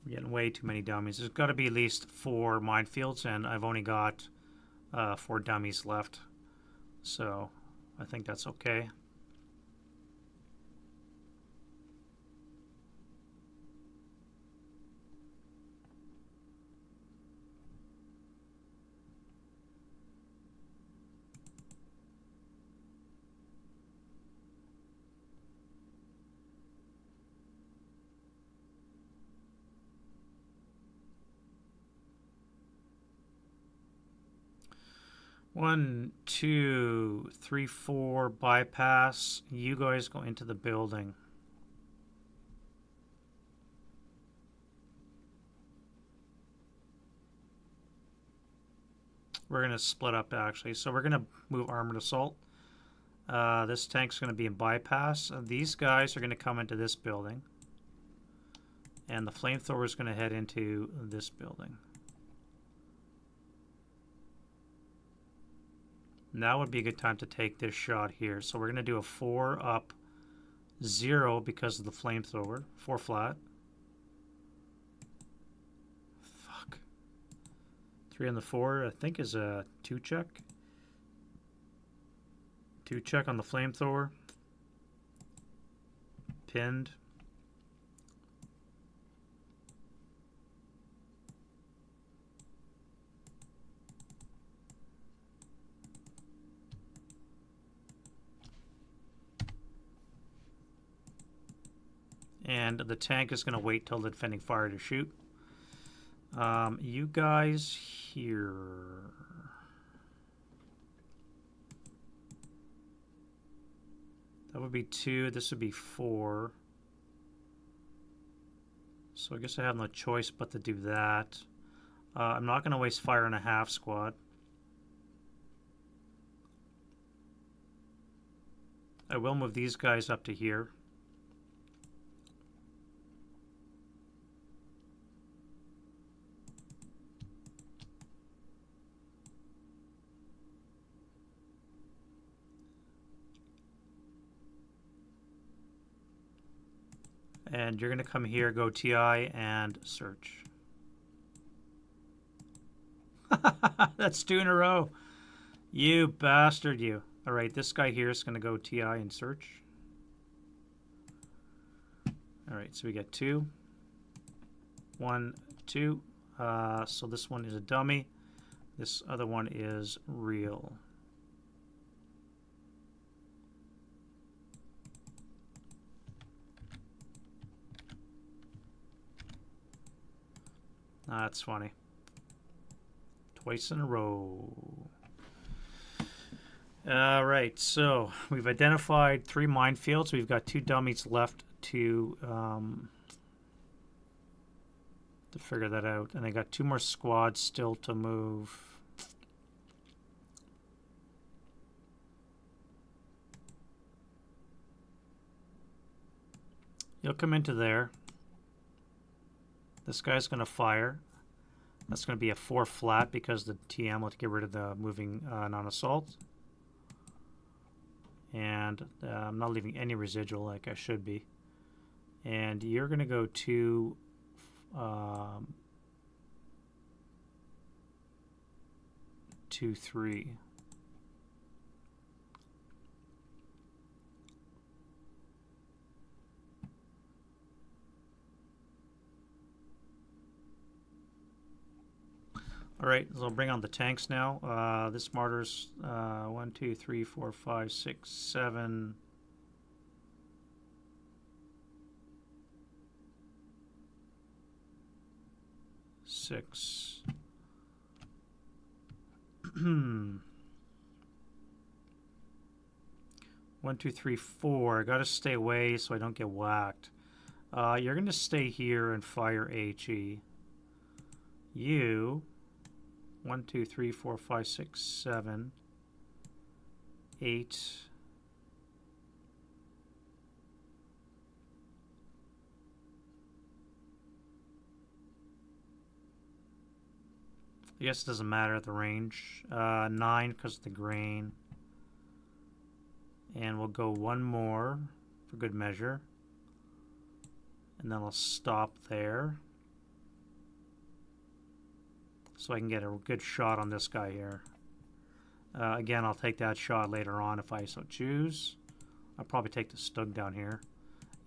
[SPEAKER 1] I'm getting way too many dummies. There's got to be at least 4 minefields, and I've only got 4 dummies left. So I think that's okay. One, 2, 3, 4, bypass. You guys go into the building. We're going to split up, actually. So we're going to move armored assault. This tank's going to be in bypass. These guys are going to come into this building. And the flamethrower is going to head into this building. Now would be a good time to take this shot here. So we're going to do a 4 up, 0 because of the flamethrower. 4 flat. Fuck. 3 on the 4, I think, is a 2 check. 2 check on the flamethrower. Pinned. And the tank is going to wait till the defending fire to shoot. You guys here. That would be 2. This would be 4. So I guess I have no choice but to do that. I'm not going to waste fire on a half squad. I will move these guys up to here. And you're going to come here, go TI, and search. That's 2 in a row. You bastard, you. All right, this guy here is going to go TI and search. All right, so we get 2. 1, 2. So this one is a dummy. This other one is real. That's funny. Twice in a row. All right, so we've identified 3 minefields. We've got 2 dummies left to figure that out, and they got 2 more squads still to move. You'll come into there. This guy's going to fire. That's going to be a 4 flat because the TM will get rid of the moving non-assault. And I'm not leaving any residual like I should be. And you're going to go to 2, 3. All right, so I'll bring on the tanks now. This mortar's 1, 2, 3, 4, 5, 6, 7. 6. 1, 2, 3, 4. I gotta stay away so I don't get whacked. You're gonna stay here and fire HE. You 1, 2, 3, 4, 5, 6, 7, 8. I guess it doesn't matter at the range. 9 because of the grain. And we'll go 1 more for good measure. And then I'll stop there. So I can get a good shot on this guy here. Again, I'll take that shot later on if I so choose. I'll probably take the Stug down here.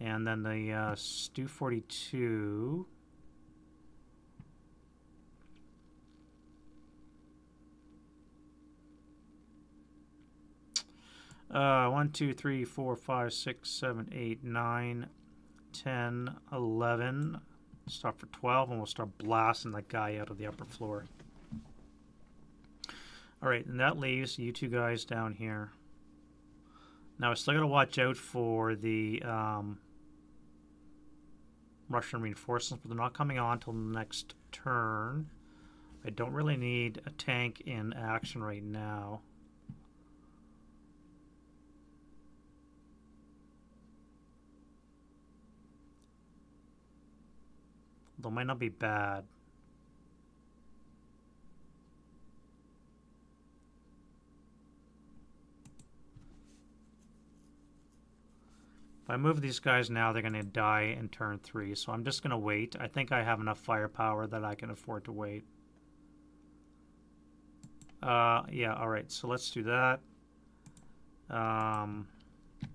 [SPEAKER 1] And then the Stu 42. 1, 2, 3, 4, 5, 6, 7, 8, 9, 10, 11. Stop for 12, and we'll start blasting that guy out of the upper floor. All right, and that leaves you 2 guys down here. Now, I still got to watch out for the Russian reinforcements, but they're not coming on until next turn. I don't really need a tank in action right now. Though might not be bad. If I move these guys now, they're going to die in turn 3. So I'm just going to wait. I think I have enough firepower that I can afford to wait. Yeah, alright. So let's do that.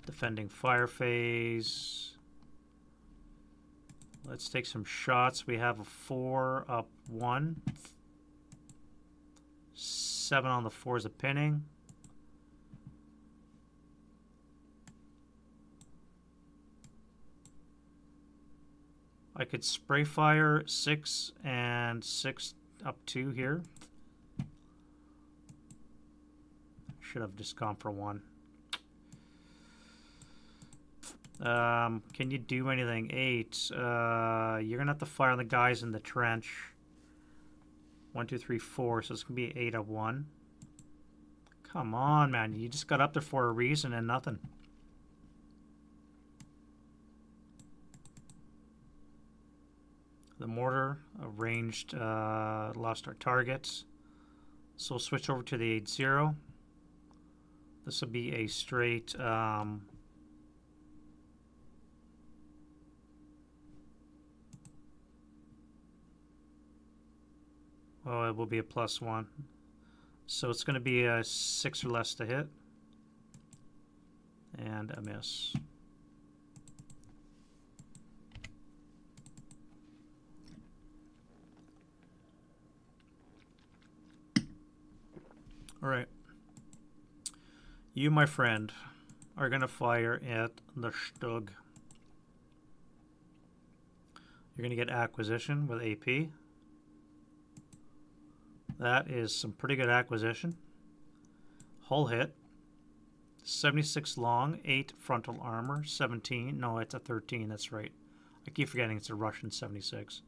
[SPEAKER 1] Defending fire phase. Let's take some shots. We have a 4 up 1. 7 on the 4 is a pinning. I could spray fire 6 and 6 up 2 here. Should have just gone for 1. Can you do anything? 8. You're gonna have to fire on the guys in the trench. 1, 2, 3, 4. So it's gonna be 8 up 1. Come on, man. You just got up there for a reason and nothing. The mortar ranged, lost our targets. So we'll switch over to the 8-0. This will be a straight oh, it will be a +1. So it's going to be a 6 or less to hit. And a miss. All right. You, my friend, are going to fire at the Stug. You're going to get acquisition with AP. That is some pretty good acquisition. Hull hit. 76 long, 8 frontal armor, 17. No, it's a 13, that's right. I keep forgetting it's a Russian 76.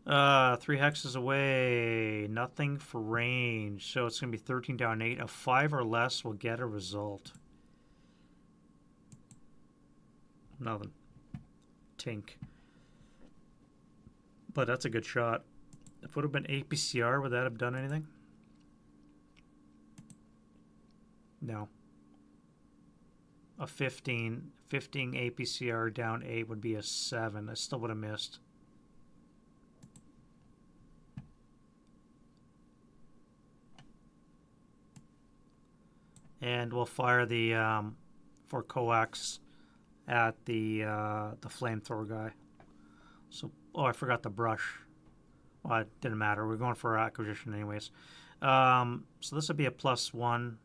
[SPEAKER 1] 3 hexes away. Nothing for range. So it's going to be 13 down 8. A 5 or less will get a result. Nothing. Tink. But that's a good shot. If it would have been APCR, would that have done anything? No. A 15 APCR down 8 would be a 7. I still would have missed. And we'll fire the for coax at the flamethrower guy. So, oh, I forgot the brush. Well, it didn't matter. We're going for acquisition anyways. So this would be a +1,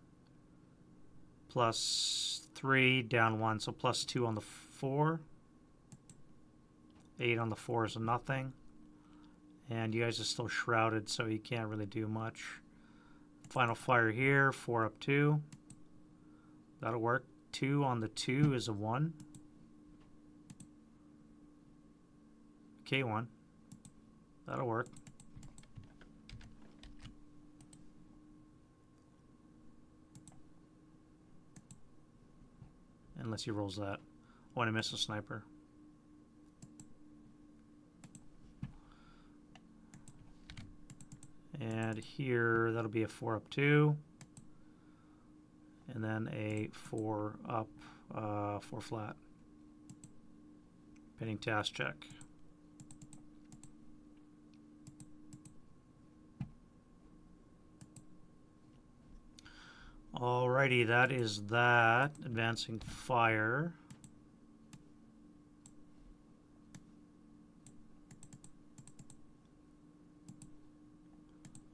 [SPEAKER 1] +3, down 1. So +2 on the 4. 8 on the 4 is nothing. And you guys are still shrouded, so you can't really do much. Final fire here, 4 up 2. That'll work. 2 on the 2 is a 1. K1. That'll work. Unless he rolls that. Oh, and I missed a sniper. And here, that'll be a 4 up 2. And then a 4 up, 4 flat. Pinning task check. Alrighty, that is that. Advancing fire.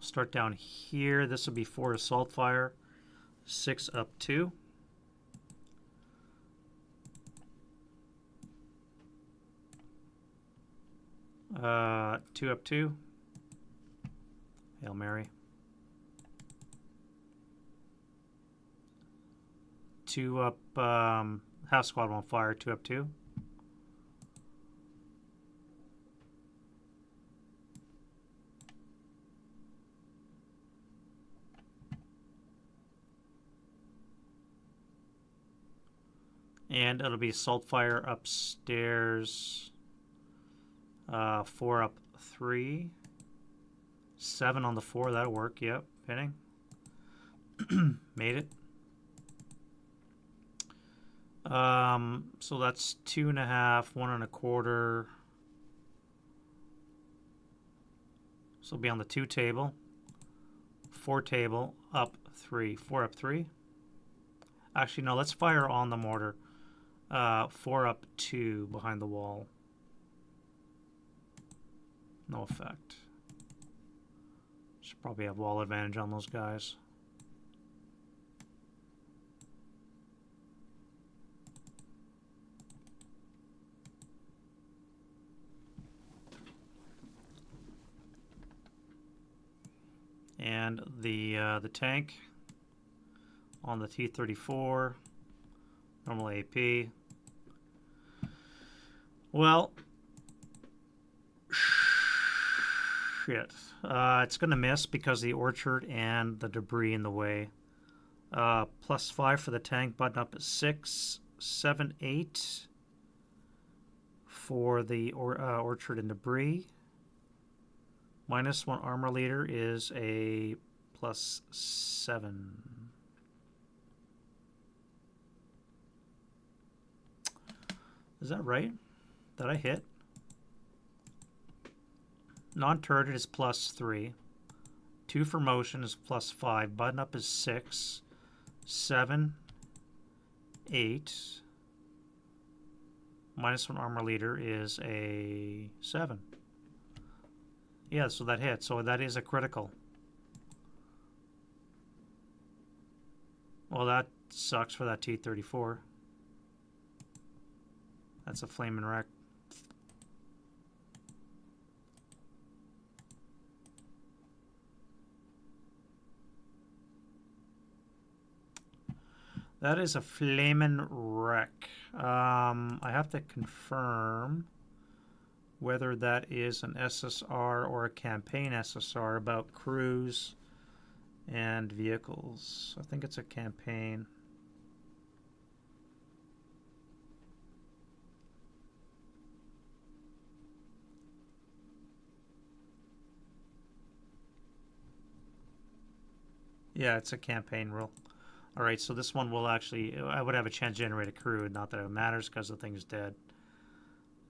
[SPEAKER 1] Start down here. This will be 4 assault fire. 6 up 2. 2 up 2. Hail Mary. 2 up, half squad won't fire, 2 up 2. And it'll be assault fire upstairs, 4 up 3. 7 on the 4, that'll work, yep, pinning. Made it. So that's 2.5, 1 1/4. So it'll be on the 2 table, 4 table, up 3, 4 up 3. Actually, no, let's fire on the mortar. 4 up 2 behind the wall. No effect. Should probably have wall advantage on those guys. And the tank on the T-34, normal AP. Well, shit. It's going to miss because of the orchard and the debris in the way. +5 for the tank, button up at 6, 7, 8 for the orchard and debris. -1 armor leader is a +7. Is that right? Did I hit? Non-turreted is +3. 2 for motion is +5. Button up is 6, 7, 8. -1 armor leader is a 7. Yeah, so that hit. So that is a critical. Well, that sucks for that T-34. That's a flaming wreck. That is a flamin' wreck. I have to confirm whether that is an SSR or a campaign SSR about crews and vehicles. I think it's a campaign. Yeah, it's a campaign rule. All right, so this one will actually, I would have a chance to generate a crew, not that it matters because the thing's dead.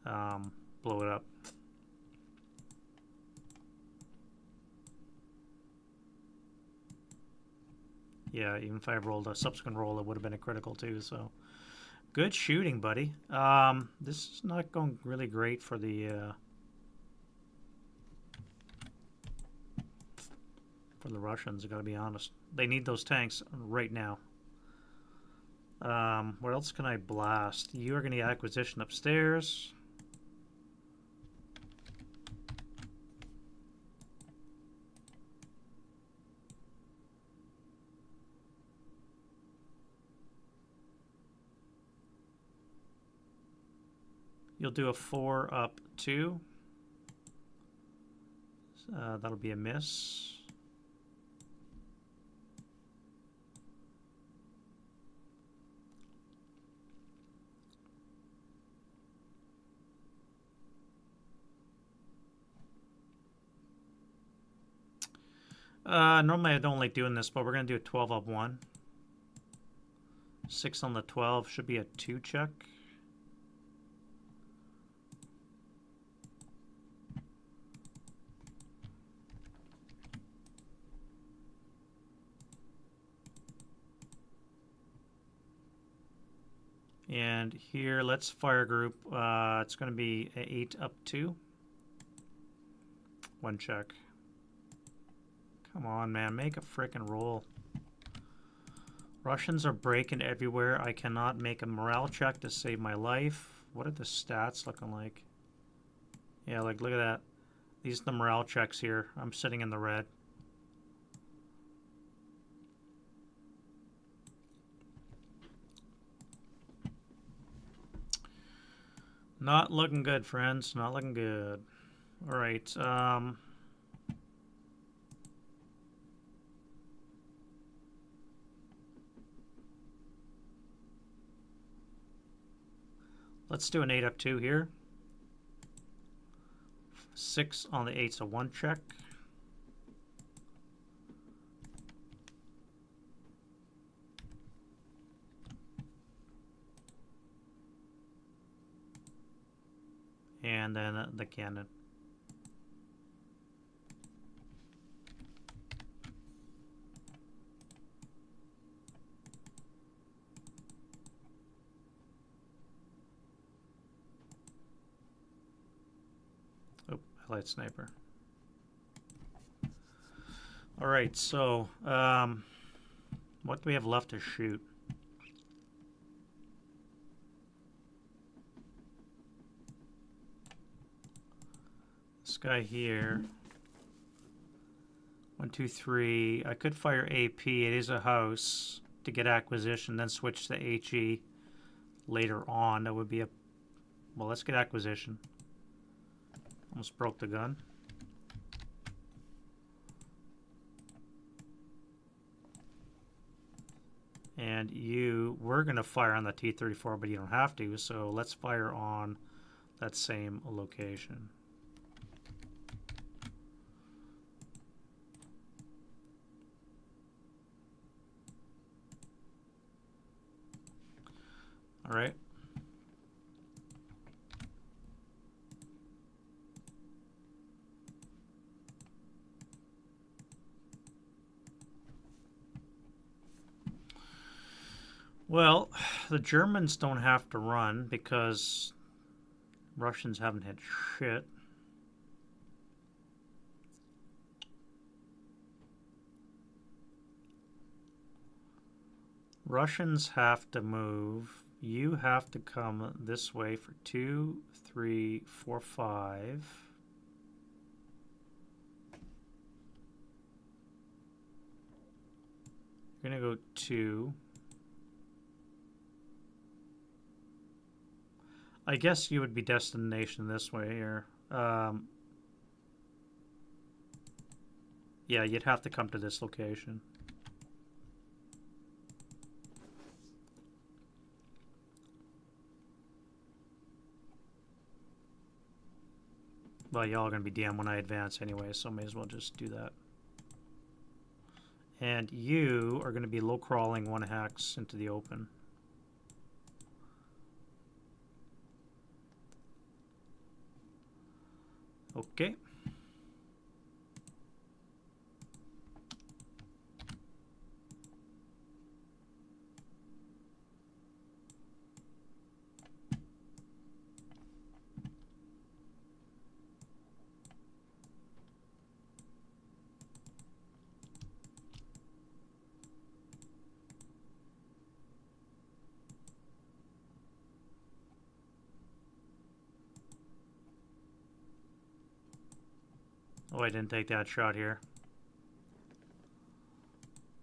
[SPEAKER 1] Blow it up. Yeah, even if I rolled a subsequent roll, it would have been a critical too, so. Good shooting, buddy. This is not going really great for the Russians, I gotta be honest. They need those tanks right now. What else can I blast? You are gonna get acquisition upstairs. You'll do a 4 up 2. That'll be a miss. Normally I don't like doing this, but we're going to do a 12 up 1. 6 on the 12 should be a 2 check. And here, let's fire group. It's going to be an 8 up 2. 1 check. Come on, man. Make a frickin' roll. Russians are breaking everywhere. I cannot make a morale check to save my life. What are the stats looking like? Yeah, like, look at that. These are the morale checks here. I'm sitting in the red. Not looking good, friends. Not looking good. All right. Let's do an 8 up 2 here. 6 on the 8's a 1 check. And then the cannon. Oh, highlight sniper. All right, so what do we have left to shoot? This guy here. 1, 2, 3. I could fire AP. It is a house to get acquisition, then switch to HE later on. That would be a... Well, let's get acquisition. Almost broke the gun. And we're going to fire on the T-34, but you don't have to, so let's fire on that same location. All right. Well, the Germans don't have to run because Russians haven't hit shit. Russians have to move. You have to come this way for 2, 3, 4, 5. You're going to go 2. I guess you would be destination this way here. Yeah, you'd have to come to this location. Well, y'all are going to be DM when I advance anyway, so may as well just do that. And you are going to be low crawling 1 hex into the open. Okay. Oh, I didn't take that shot here.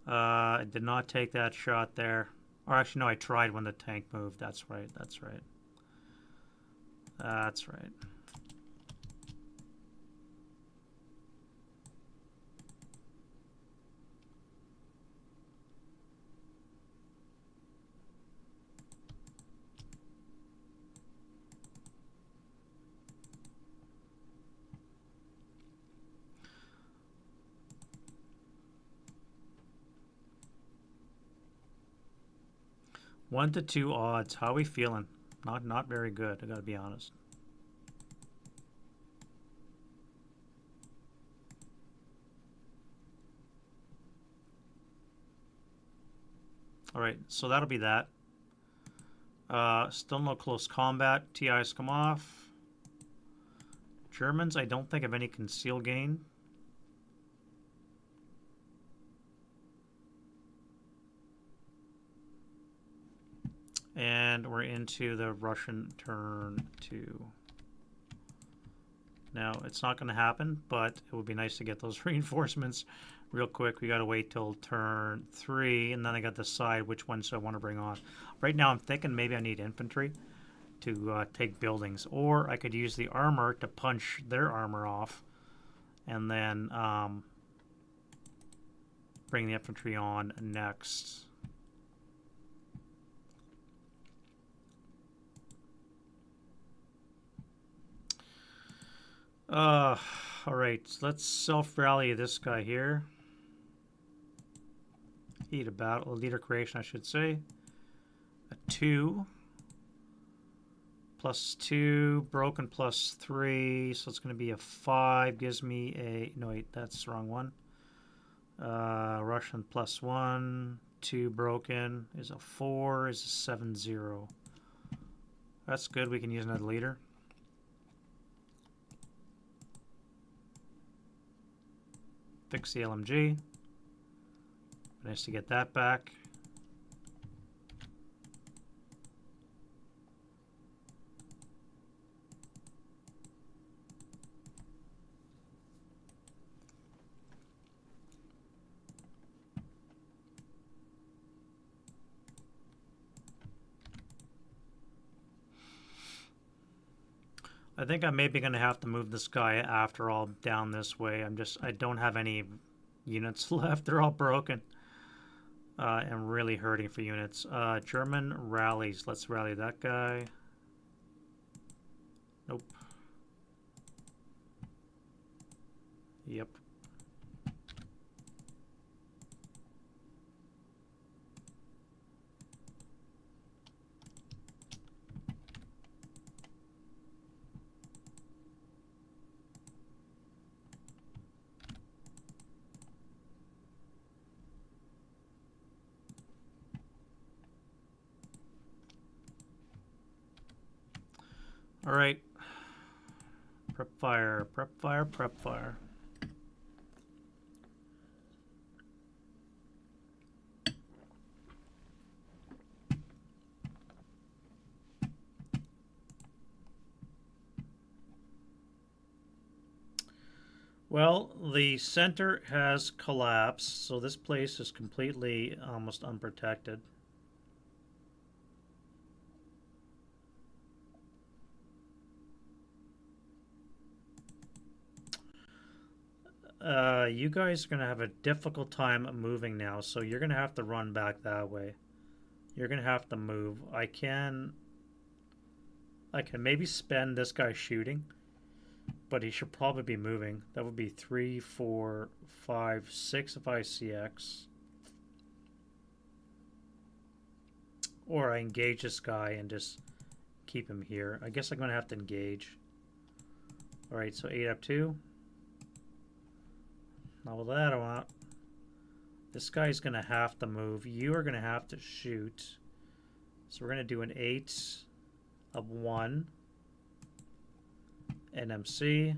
[SPEAKER 1] I did not take that shot there. Or actually, no, I tried when the tank moved. That's right, that's right. That's right. One to 2 odds. How are we feeling? Not very good, I gotta be honest. Alright, so that'll be that. Still no close combat. TIs come off. Germans, I don't think have any conceal gain. And we're into the Russian turn 2. Now, it's not going to happen, but it would be nice to get those reinforcements real quick. We got to wait till turn 3, and then I got to decide which ones I want to bring on. Right now, I'm thinking maybe I need infantry to take buildings, or I could use the armor to punch their armor off, and then bring the infantry on next. Alright, so let's self-rally this guy here. Lead a battle, leader creation, I should say. A 2. +2, broken +3, so it's going to be a 5. Gives me a, no wait, that's the wrong one. Russian +1, 2 broken is a 4, is a 7-0. That's good, we can use another leader. Fix the LMG. Nice to get that back. I think I'm maybe going to have to move this guy after all down this way. I don't have any units left. They're all broken. I'm really hurting for units. German rallies. Let's rally that guy. Nope. Yep. All right. Prep fire, prep fire, prep fire. Well, the center has collapsed, so this place is completely almost unprotected. You guys are going to have a difficult time moving now, so you're going to have to run back that way. You're going to have to move. I can maybe spend this guy shooting, but he should probably be moving. That would be 3, 4, 5, 6 if I CX. Or I engage this guy and just keep him here. I guess I'm going to have to engage. Alright, so 8 up 2. Not with that I want. This guy's going to have to move. You are going to have to shoot. So we're going to do an 8 up 1. NMC.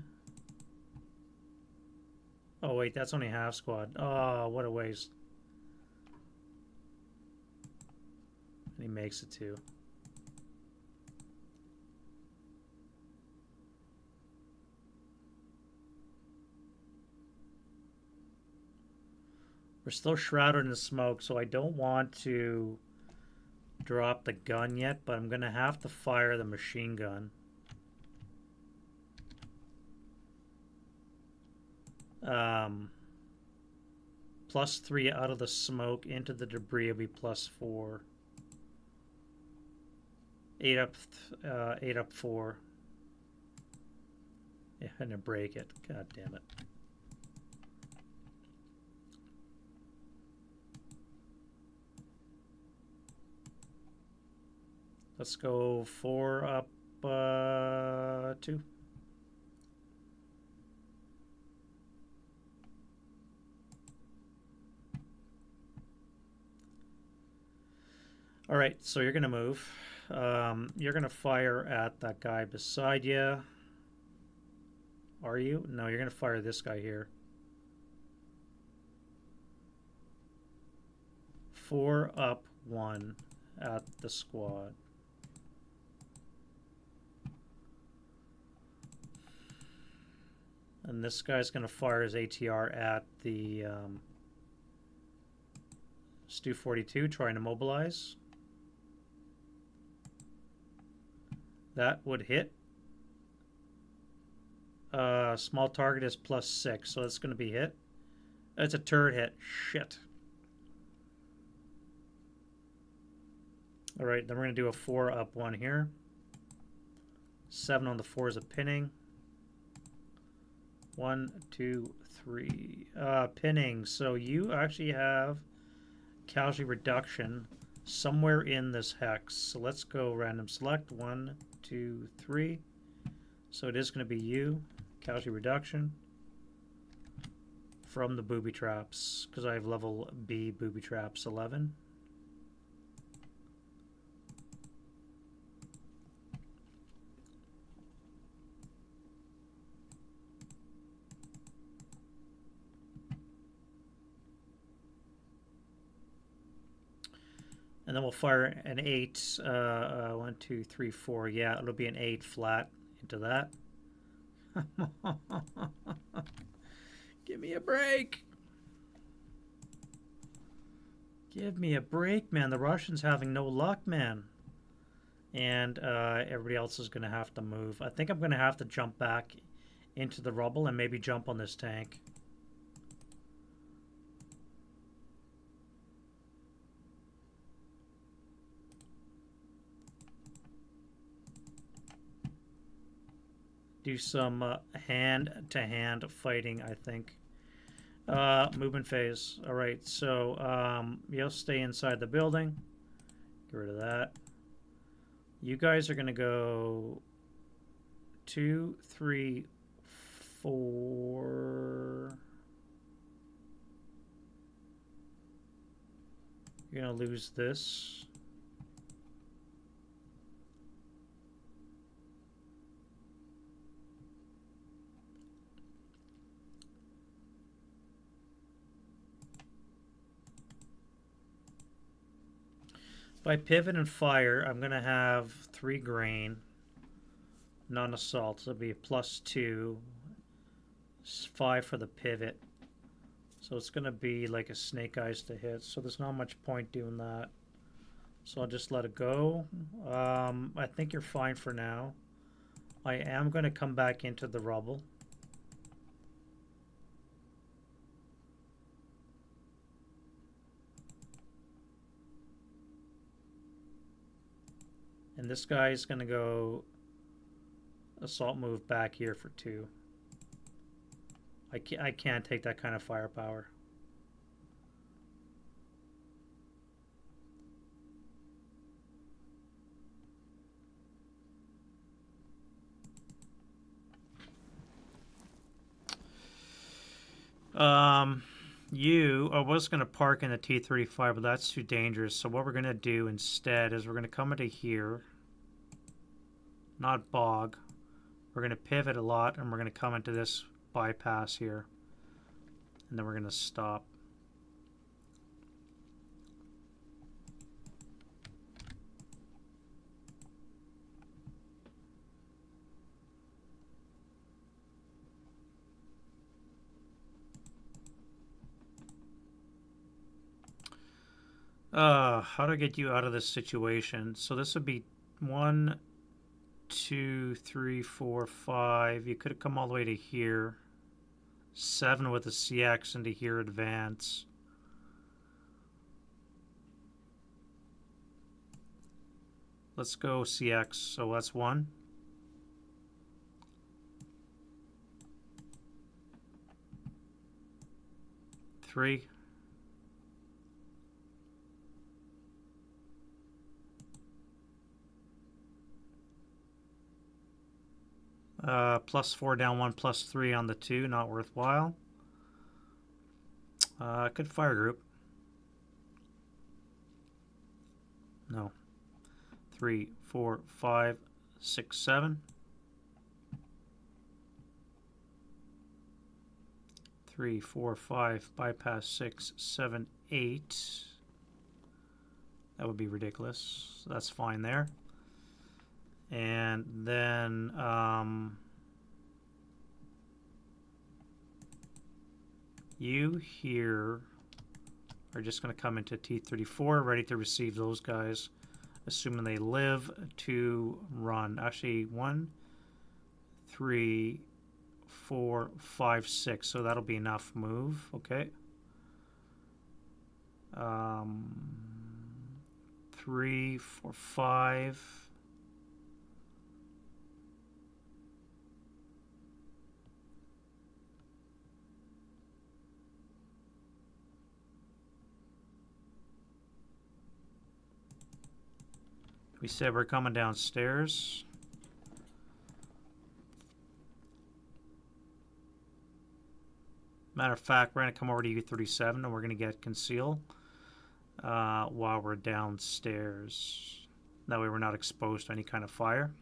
[SPEAKER 1] Oh wait, that's only half squad. Oh, what a waste. And he makes it too. We're still shrouded in smoke, so I don't want to drop the gun yet, but I'm going to have to fire the machine gun. +3 out of the smoke into the debris will be +4. 8 up 4. Yeah, I'm gonna break it. God damn it. Let's go 4 up 2. All right, so you're going to move. You're going to fire at that guy beside you. Are you? No, you're going to fire this guy here. 4 up 1 at the squad. And this guy's going to fire his ATR at the Stu-42, trying to mobilize. That would hit. Small target is +6, so it's going to be hit. It's a turret hit. Shit. All right, then we're going to do a 4 up 1 here. 7 on the 4 is a pinning. 1, 2, 3. Pinning. So you actually have casualty reduction somewhere in this hex. So let's go random select. 1, 2, 3. So it is going to be you. Casualty reduction from the booby traps, because I have level B booby traps 11. And then we'll fire an 8. 1, 2, 3, 4. Yeah, it'll be an 8 flat into that. Give me a break. Give me a break, man. The Russians having no luck, man. And everybody else is going to have to move. I think I'm going to have to jump back into the rubble and maybe jump on this tank. Do some hand-to-hand fighting, I think. Movement phase. All right, so you'll stay inside the building. Get rid of that. You guys are going to go 2, 3, 4. You're going to lose this. If I pivot and fire, I'm going to have 3 grain, non-assault. So it'll be a +2, 5 for the pivot. So it's going to be like a snake eyes to hit. So there's not much point doing that. So I'll just let it go. I think you're fine for now. I am going to come back into the rubble. And this guy's going to go assault move back here for 2. I can't take that kind of firepower. I was going to park in the T-35, but that's too dangerous. So what we're going to do instead is we're going to come into here, not bog. We're going to pivot a lot, and we're going to come into this bypass here. And then we're going to stop. How to get you out of this situation? So this would be 1, 2, 3, 4, 5. You could have come all the way to here. 7 with a CX into here, advance. Let's go CX. So that's 1. Three. +4 down 1, +3 on the 2, not worthwhile. Could fire group. No. 3, 4, 5, 6, 7. 3, 4, 5, bypass 6, 7, 8. That would be ridiculous. That's fine there. And then you here are just going to come into T-34, ready to receive those guys, assuming they live to run. Actually, 1, 3, 4, 5, 6. So that'll be enough move. Okay. 3, 4, 5. We said we're coming downstairs. Matter of fact, we're going to come over to U-37 and we're going to get conceal while we're downstairs. That way we're not exposed to any kind of fire.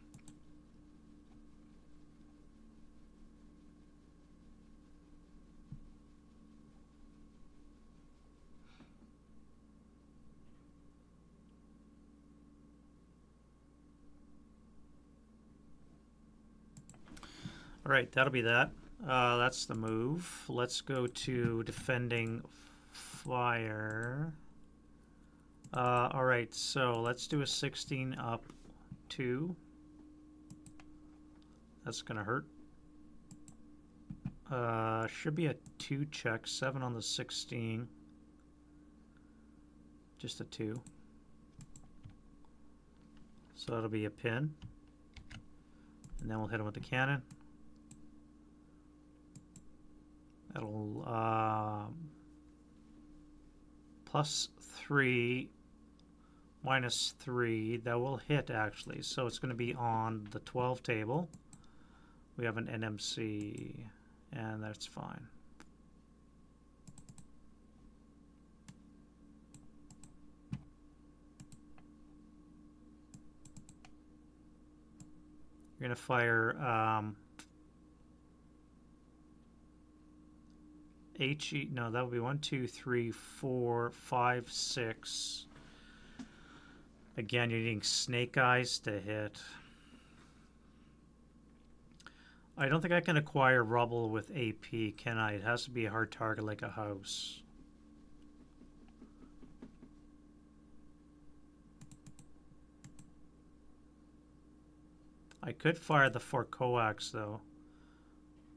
[SPEAKER 1] All right, that'll be that. That's the move. Let's go to defending fire. All right, so let's do a 16 up 2. That's gonna hurt. Should be a 2 check, 7 on the 16. Just a 2. So that'll be a pin. And then we'll hit him with the cannon. That'll +3 -3. That will hit actually. So it's going to be on the 12 table. We have an NMC, and that's fine. You're going to fire HE, no, that would be 1, 2, 3, 4, 5, 6. Again, you're needing snake eyes to hit. I don't think I can acquire rubble with AP, can I? It has to be a hard target like a house. I could fire the 4 coax though,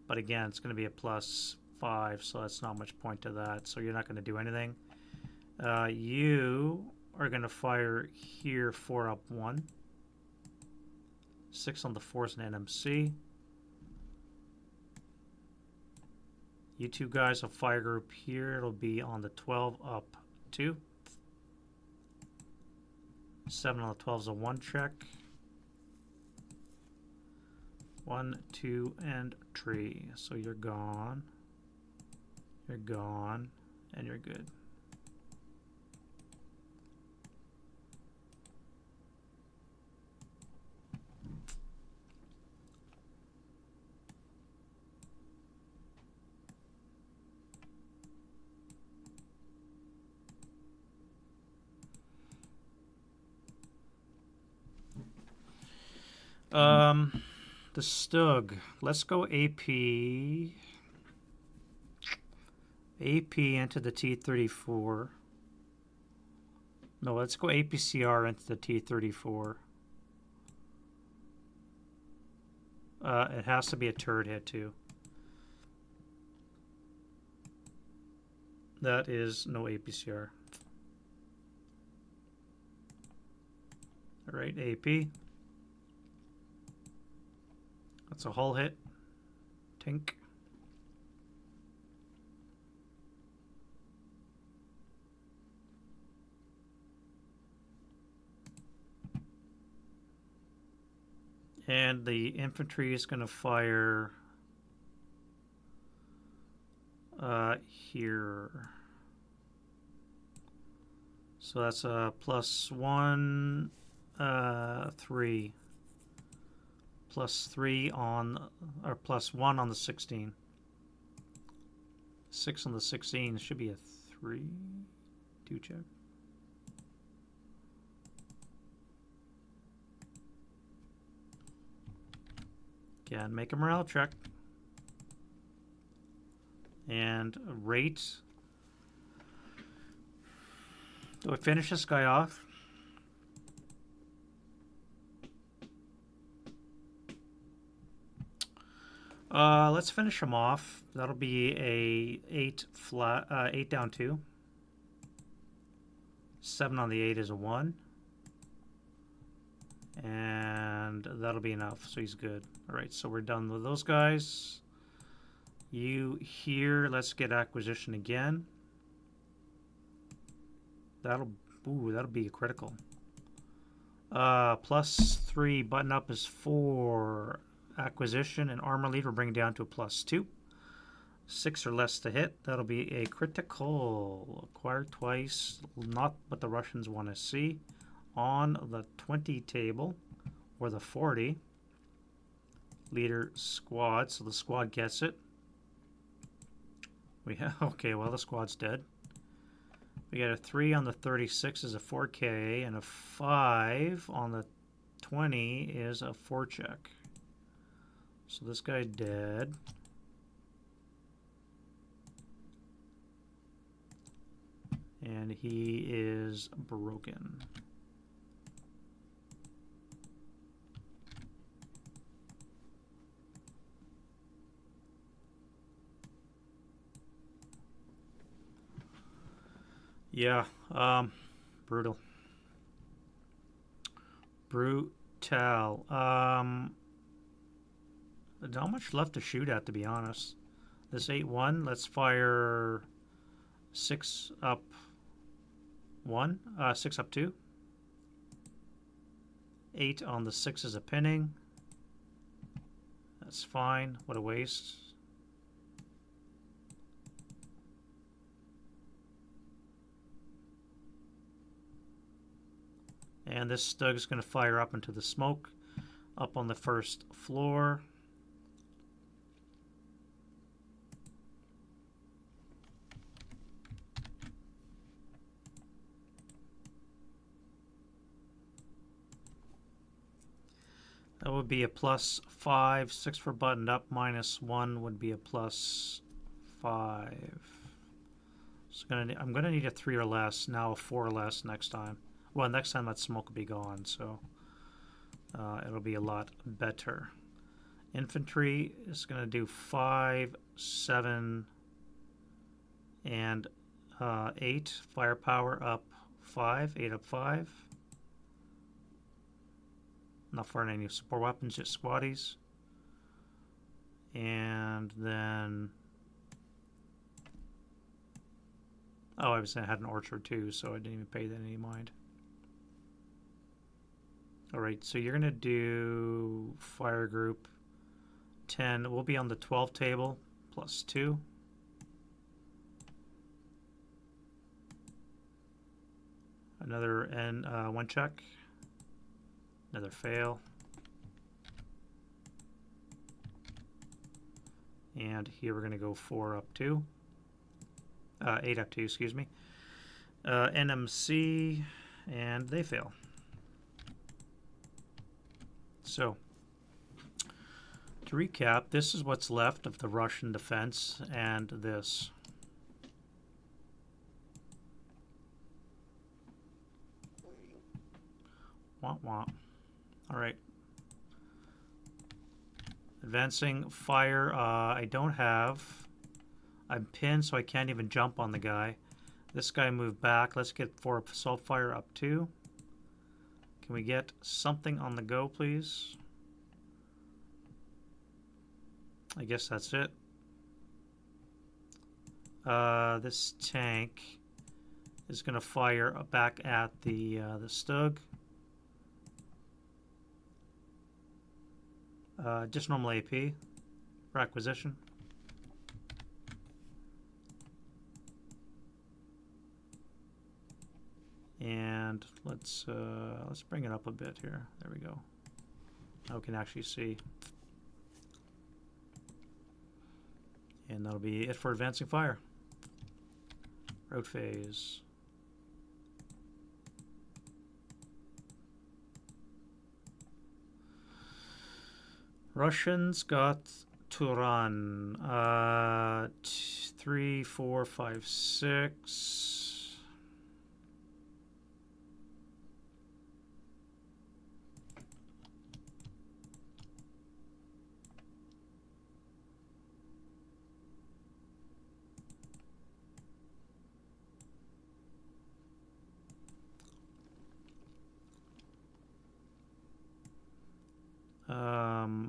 [SPEAKER 1] but again, it's going to be a +5, so that's not much point to that. So you're not going to do anything. You are going to fire here 4 up 1. 6 on the 4 is an NMC. You two guys, a fire group here. It'll be on the 12 up 2. 7 on the 12 is a 1 check. 1, 2, and 3. So you're gone. You're gone. And you're good. The Stug. Let's go AP. AP into the T34. No, let's go APCR into the T34. It has to be a turret hit too. That is no APCR. All right, AP. That's a hull hit. Tink. And the infantry is going to fire here. So that's a +1, 3. +3 on, or +1 on the 16. 6 on the 16 should be a 3. 2 check. Again, make a morale check. And rate. Do I finish this guy off? Let's finish him off. That'll be a 8 flat, 8 down 2. 7 on the 8 is a 1. And that'll be enough, so he's good. All right, so we're done with those guys. You here, let's get acquisition again. That'll be a critical. +3 button up is 4. Acquisition and armor lead will bring down to a +2. 6 or less to hit. That'll be a critical. Acquired twice. Not what the Russians want to see. On the 20 table, or the 40. Leader squad, so the squad gets it. We have, okay, well the squad's dead. We got a 3 on the 36 is a 4K, and a 5 on the 20 is a 4 check. So this guy's dead. And he is broken. Yeah, brutal. Brutal. Not much left to shoot at, to be honest. This 8-1, let's fire 6 up 1, 6 up 2. 8 on the 6 is a pinning. That's fine. What a waste. And this Stug is going to fire up into the smoke, up on the first floor. That would be a +5. 6 for buttoned up, -1 would be a +5. So I'm gonna need a 3 or less, now a 4 or less next time. Well, next time that smoke will be gone, so it'll be a lot better. Infantry is going to do 5, 7, and 8. Firepower up 5, 8 up 5. Not firing any support weapons, just squaddies. And then... Oh, I had an orchard too, so I didn't even pay that any mind. Alright, so you're going to do fire group 10. We'll be on the 12 table, plus 2. Another one check. Another fail. And here we're going to go 4 up 2. 8 up 2, excuse me. NMC, and they fail. So, to recap, this is what's left of the Russian defense and this. Wah, wah. All right. Advancing fire, I don't have. I'm pinned, so I can't even jump on the guy. This guy moved back. Let's get 4 assault fire up 2. Can we get something on the go, please? I guess that's it. This tank is going to fire back at the Stug. Just normal AP for acquisition. And let's bring it up a bit here. There we go. Now we can actually see. And that'll be it for advancing fire. Road phase. Russians got Turan. 3, 4, 5, 6.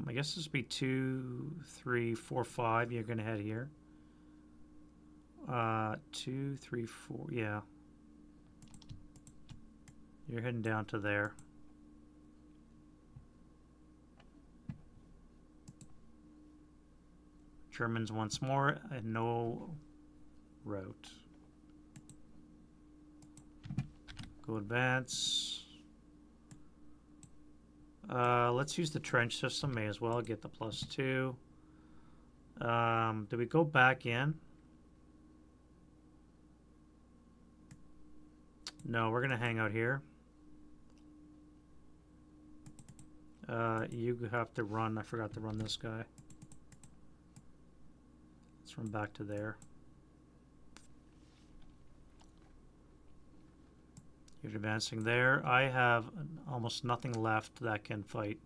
[SPEAKER 1] I guess this would be 2, 3, 4, 5. You're going to head here. 2, 3, 4. Yeah. You're heading down to there. Germans once more, and no route. Go advance. Let's use the trench system. May as well get the +2. Do we go back in? No, we're gonna hang out here. You have to run. I forgot to run this guy. Let's run back to there. You're advancing there. I have almost nothing left that can fight.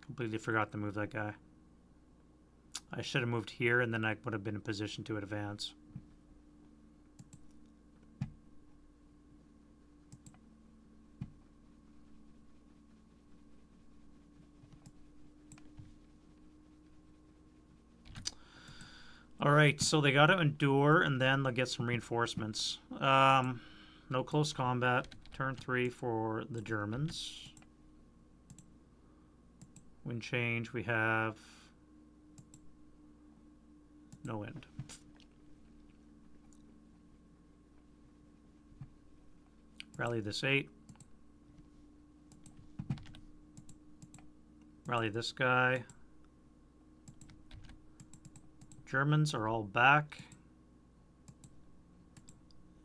[SPEAKER 1] Completely forgot to move that guy. I should have moved here, and then I would have been in position to advance. All right, so they got to endure, and then they'll get some reinforcements. No close combat. Turn 3 for the Germans. Wind change, we have no wind. Rally this 8. Rally this guy. Germans are all back.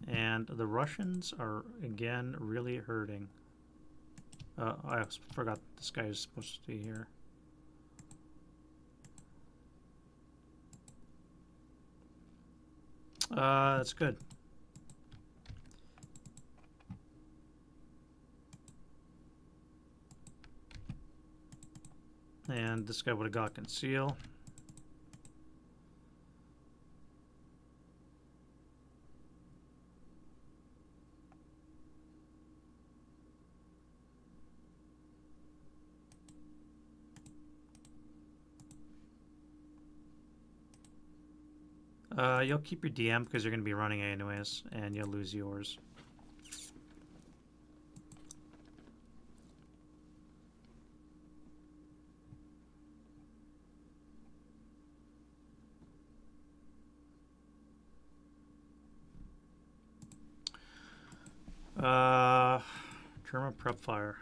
[SPEAKER 1] And the Russians are, again, really hurting. I forgot this guy is supposed to be here. That's good. And this guy would have got conceal. You'll keep your DM because you're going to be running anyways, and you'll lose yours. German prep fire.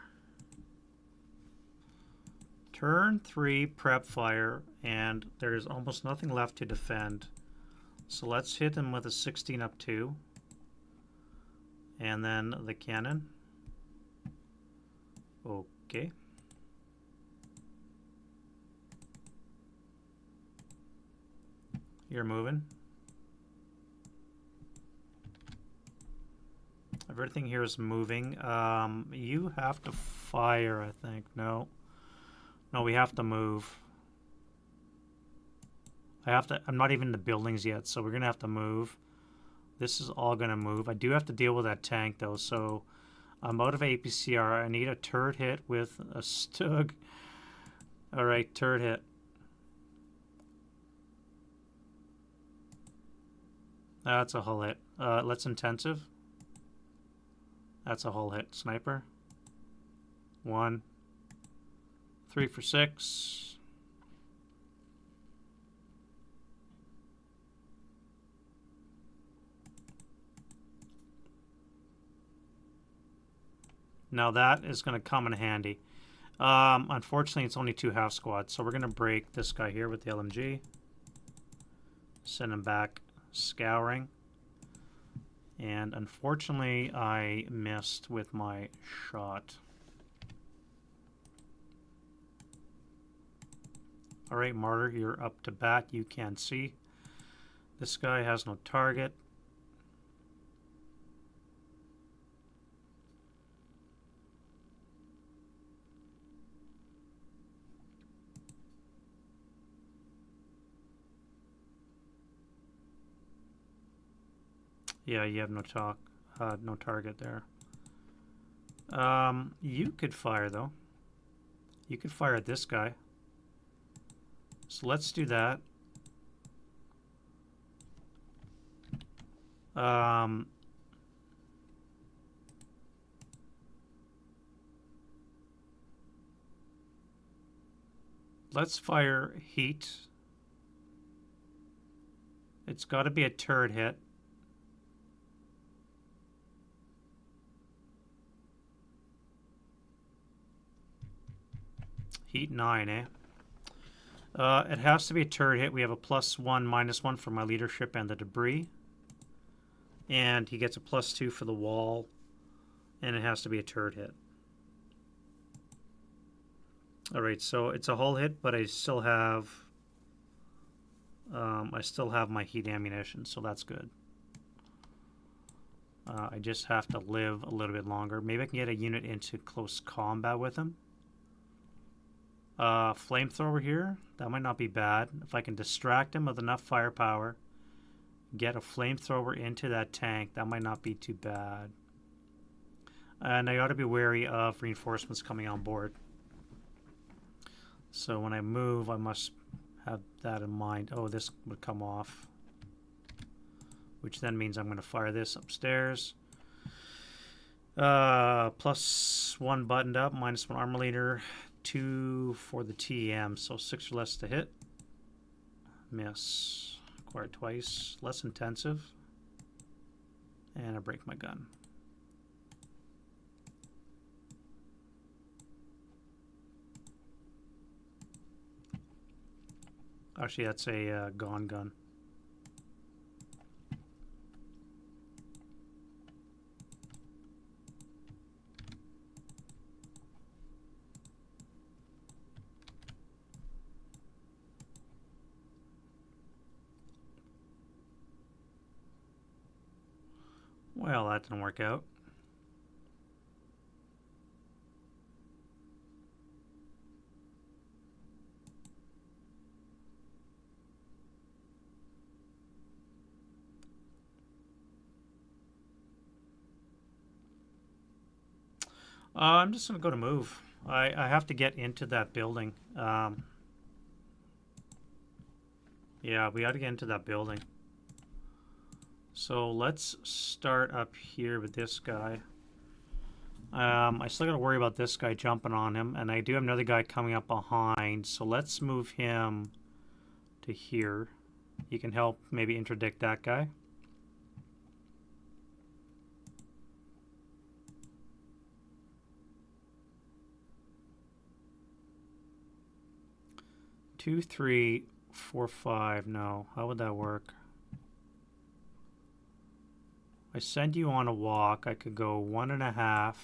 [SPEAKER 1] Turn 3 prep fire, and there's almost nothing left to defend. So let's hit him with a 16 up 2. And then the cannon. Okay. You're moving. Everything here is moving. You have to fire, I think. No. No, we have to move. I'm not even in the buildings yet, so we're going to have to move. This is all going to move. I do have to deal with that tank, though, so I'm out of APCR. I need a turret hit with a Stug. All right, turret hit. That's a hull hit. Let's intensive. That's a hull hit. Sniper. 1. 3 for 6. Now that is going to come in handy. Unfortunately, it's only 2 half squads, so we're going to break this guy here with the LMG. Send him back scouring. And unfortunately, I missed with my shot. All right, Martyr, you're up to bat. You can see. This guy has no target. Yeah, you have no target there. You could fire, though. You could fire at this guy. So let's do that. Let's fire heat. It's got to be a turret hit. Heat 9, eh? It has to be a turret hit. We have a +1, -1 for my leadership and the debris. And he gets a +2 for the wall. And it has to be a turret hit. Alright, so it's a hull hit, but I still have my heat ammunition, so that's good. I just have to live a little bit longer. Maybe I can get a unit into close combat with him. Flamethrower here, that might not be bad. If I can distract him with enough firepower, get a flamethrower into that tank, that might not be too bad. And I ought to be wary of reinforcements coming on board. So when I move, I must have that in mind. Oh, this would come off, which then means I'm going to fire this upstairs. +1 buttoned up, -1 armor leader. 2 for the TM, so 6 or less to hit. Miss. Acquired twice. Less intensive. And I break my gun. Actually, that's a gone gun. Well, that didn't work out. I'm just going to go to move. I have to get into that building. Yeah, we got to get into that building. So let's start up here with this guy. I still got to worry about this guy jumping on him, and I do have another guy coming up behind, so let's move him to here. You can help maybe interdict that guy. Two, 3, 4, 5. No, how would that work? I send you on a walk. I could go 1.5,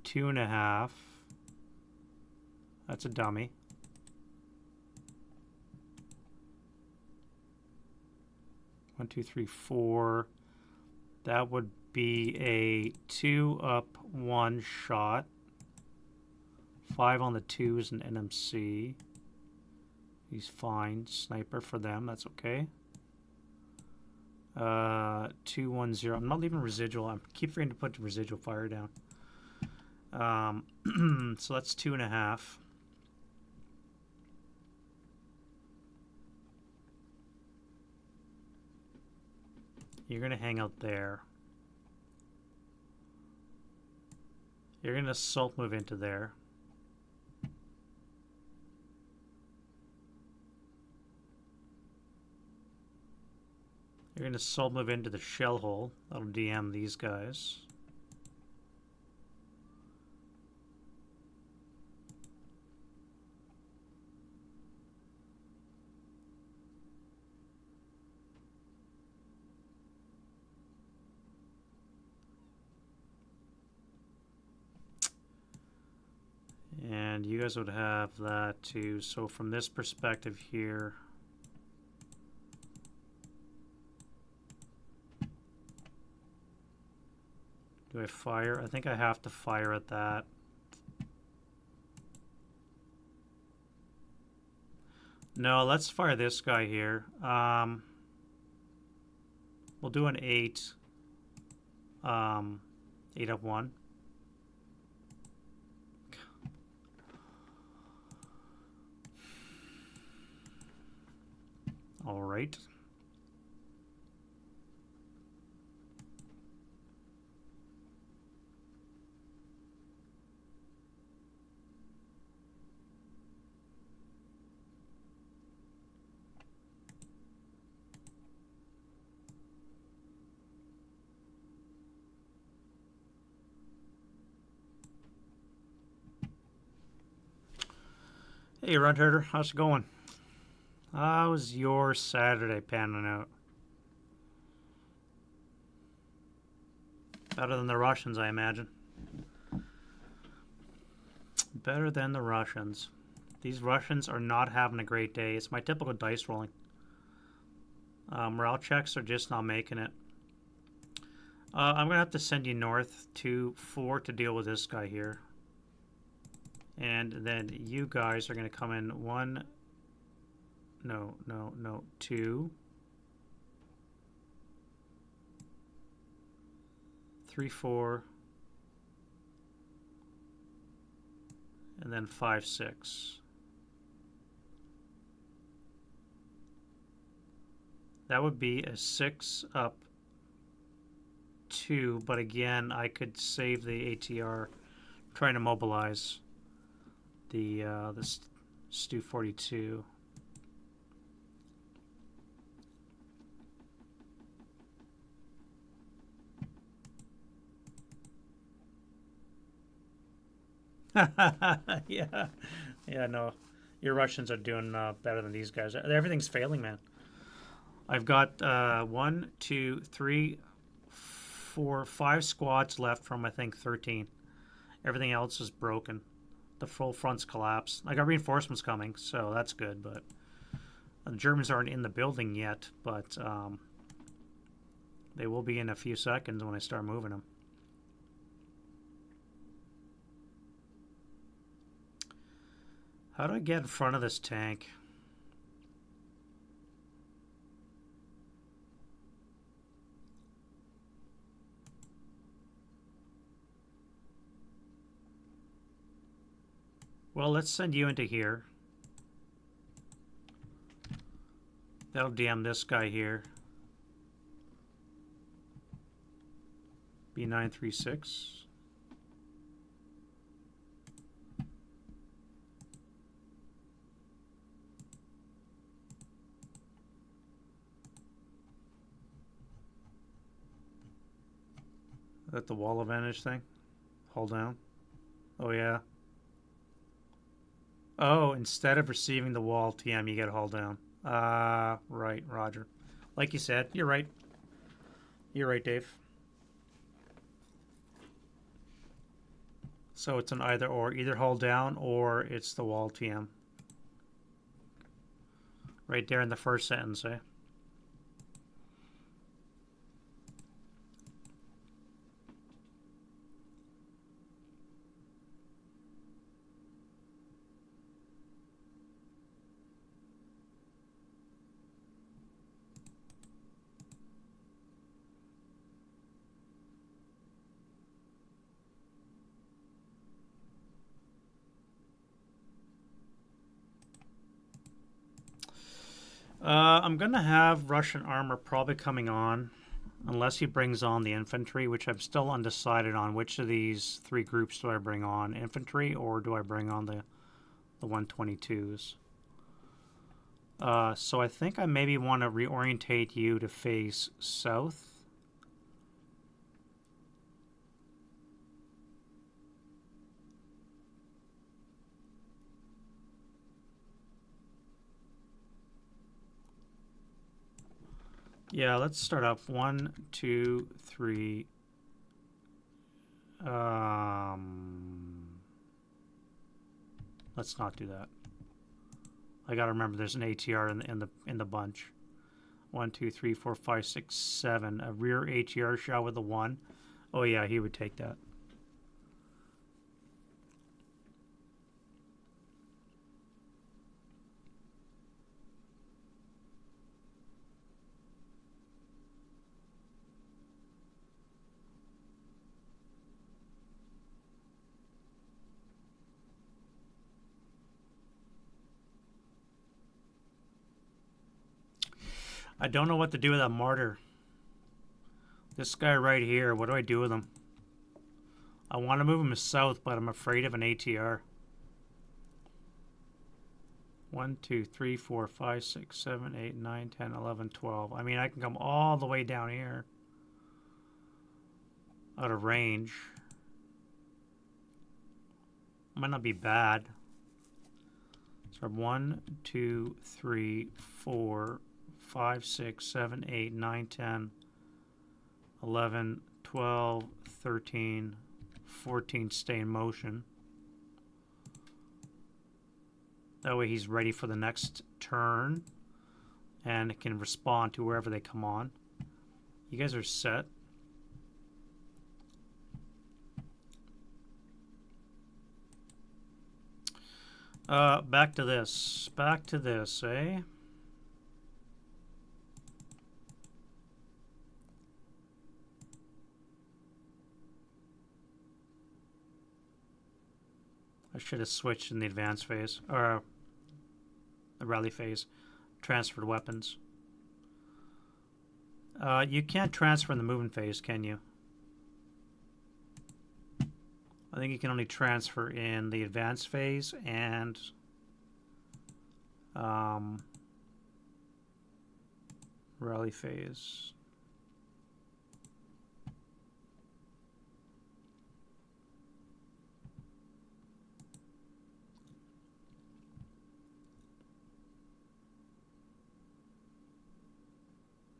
[SPEAKER 1] 2.5. That's a dummy. One, 2, 3, 4. That would be a 2 up 1 shot. 5 on the 2 is an NMC. He's fine. Sniper for them. That's okay. 2, 1, 0. I'm not leaving residual. I keep forgetting to put the residual fire down. So that's 2.5. You're going to hang out there. You're going to assault move into there. You're going to assault move into the shell hole. That'll DM these guys. And you guys would have that too. So from this perspective here, do I fire? I think I have to fire at that. No, let's fire this guy here. We'll do an 8. 8 up 1. All right. Hey, Red Herder, how's it going? How's your Saturday panning out? Better than the Russians, I imagine. Better than the Russians. These Russians are not having a great day. It's my typical dice rolling. Morale checks are just not making it. I'm going to have to send you north to 4 to deal with this guy here. And then you guys are going to come in 1... No, 2, 3, 4, and then 5, 6. That would be a 6 up 2, but again, I could save the ATR trying to mobilize the Stu 42. Yeah, no, your Russians are doing better than these guys. Everything's failing, man. I've got 1, 2, 3, 4, 5 squads left from I think 13. Everything else is broken. The full front's collapsed. I got reinforcements coming, so that's good. But the Germans aren't in the building yet, but they will be in a few seconds when I start moving them. How do I get in front of this tank? Well, let's send you into here. That'll DM this guy here. B936. Is that the wall advantage thing? Hold down. Oh, yeah. Oh, instead of receiving the wall TM, you get hold down. Right, Roger. Like you said, you're right. You're right, Dave. So it's an either or. Either hold down or it's the wall TM. Right there in the first sentence, eh? I'm going to have Russian armor probably coming on, unless he brings on the infantry, which I'm still undecided on. Which of these three groups do I bring on? Infantry, or do I bring on the 122s? So I think I maybe want to reorientate you to face south. Yeah, let's start off 1, 2, 3. Let's not do that. I gotta remember there's an ATR in the bunch. 1, 2, 3, 4, 5, 6, 7. A rear ATR shot with a 1. Oh yeah, he would take that. I don't know what to do with that martyr. This guy right here, what do I do with him? I want to move him south, but I'm afraid of an ATR. 1, 2, 3, 4, 5, 6, 7, 8, 9, 10, 11, 12. I mean, I can come all the way down here. Out of range. Might not be bad. So 1, 2, 3, 4, 5, 6, 7, 8, 9, 10, 11, 12, 13, 14 stay in motion. That way he's ready for the next turn and can respond to wherever they come on. You guys are set. Back to this. Back to this, eh? I should have switched in the advanced phase, or the rally phase. Transferred weapons. You can't transfer in the movement phase, can you? I think you can only transfer in the advanced phase and rally phase.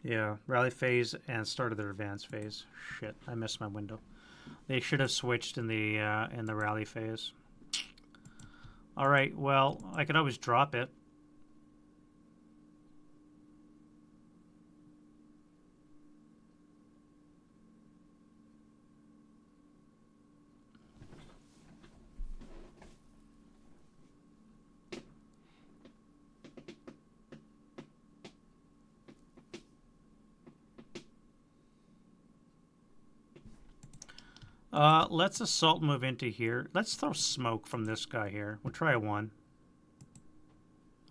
[SPEAKER 1] Yeah, rally phase and start of their advanced phase. Shit, I missed my window. They should have switched in the rally phase. All right, well, I could always drop it. Let's assault move into here. Let's throw smoke from this guy here. We'll try a 1.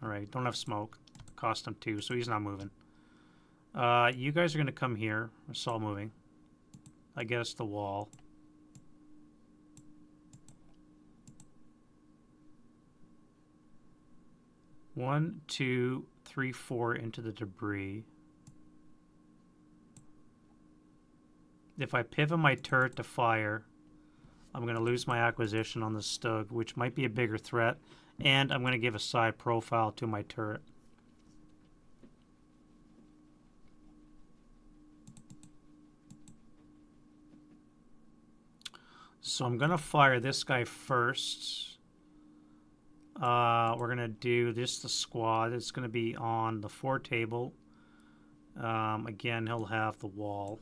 [SPEAKER 1] Alright, don't have smoke. Cost him 2, so he's not moving. You guys are going to come here. Assault moving. I guess the wall. One, two, three, 4 into the debris. If I pivot my turret to fire, I'm going to lose my acquisition on the Stug, which might be a bigger threat, and I'm going to give a side profile to my turret. So I'm going to fire this guy first. We're going to do this, the squad. It's going to be on the 4 table. Again, he'll have the wall.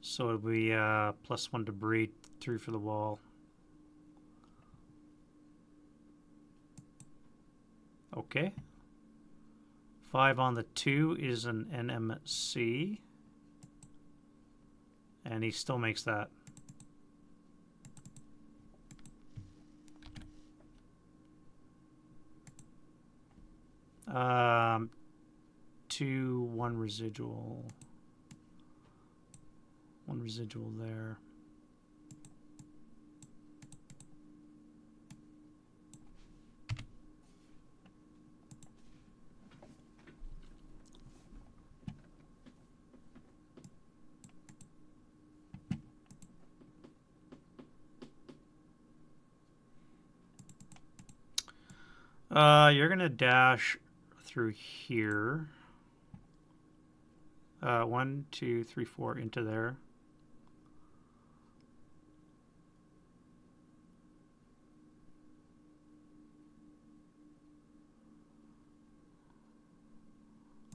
[SPEAKER 1] So it'll be +1 debris, 3 for the wall. Okay. 5 on the 2 is an NMC. And he still makes that. Um, 2, 1 residual. 1 residual there. You're gonna dash through here. 1, 2, 3, 4 into there.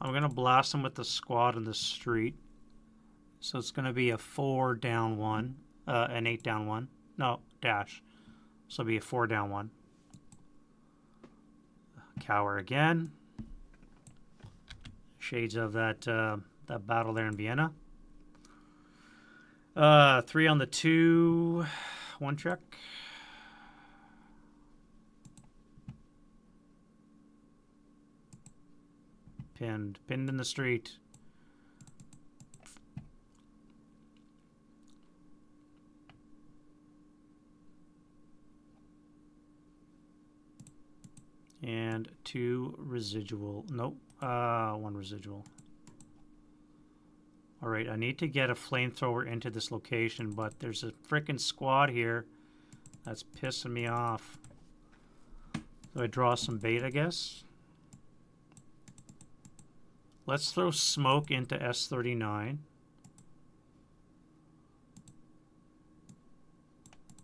[SPEAKER 1] I'm gonna blast him with the squad in the street. So it's gonna be a 4 down 1, an 8 down 1. No, dash. So it'll be a 4 down 1. Cower again. Shades of that that battle there in Vienna. 3 on the 2. 1 check. Pinned in the street. And 2 residual. Nope. 1 residual. Alright, I need to get a flamethrower into this location, but there's a frickin' squad here that's pissing me off. So I draw some bait, I guess. Let's throw smoke into S39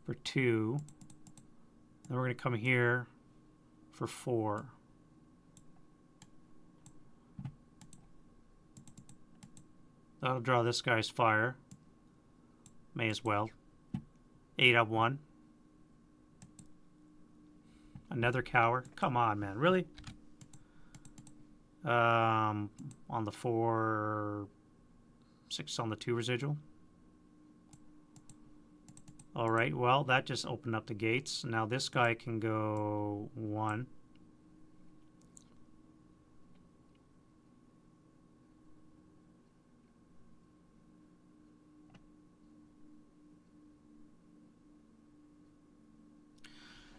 [SPEAKER 1] for 2. Then we're going to come here for 4. That'll draw this guy's fire. May as well. 8 up 1. Another cower. Come on, man. Really? On the 4, 6 on the 2 residual. Alright, well, that just opened up the gates. Now this guy can go 1.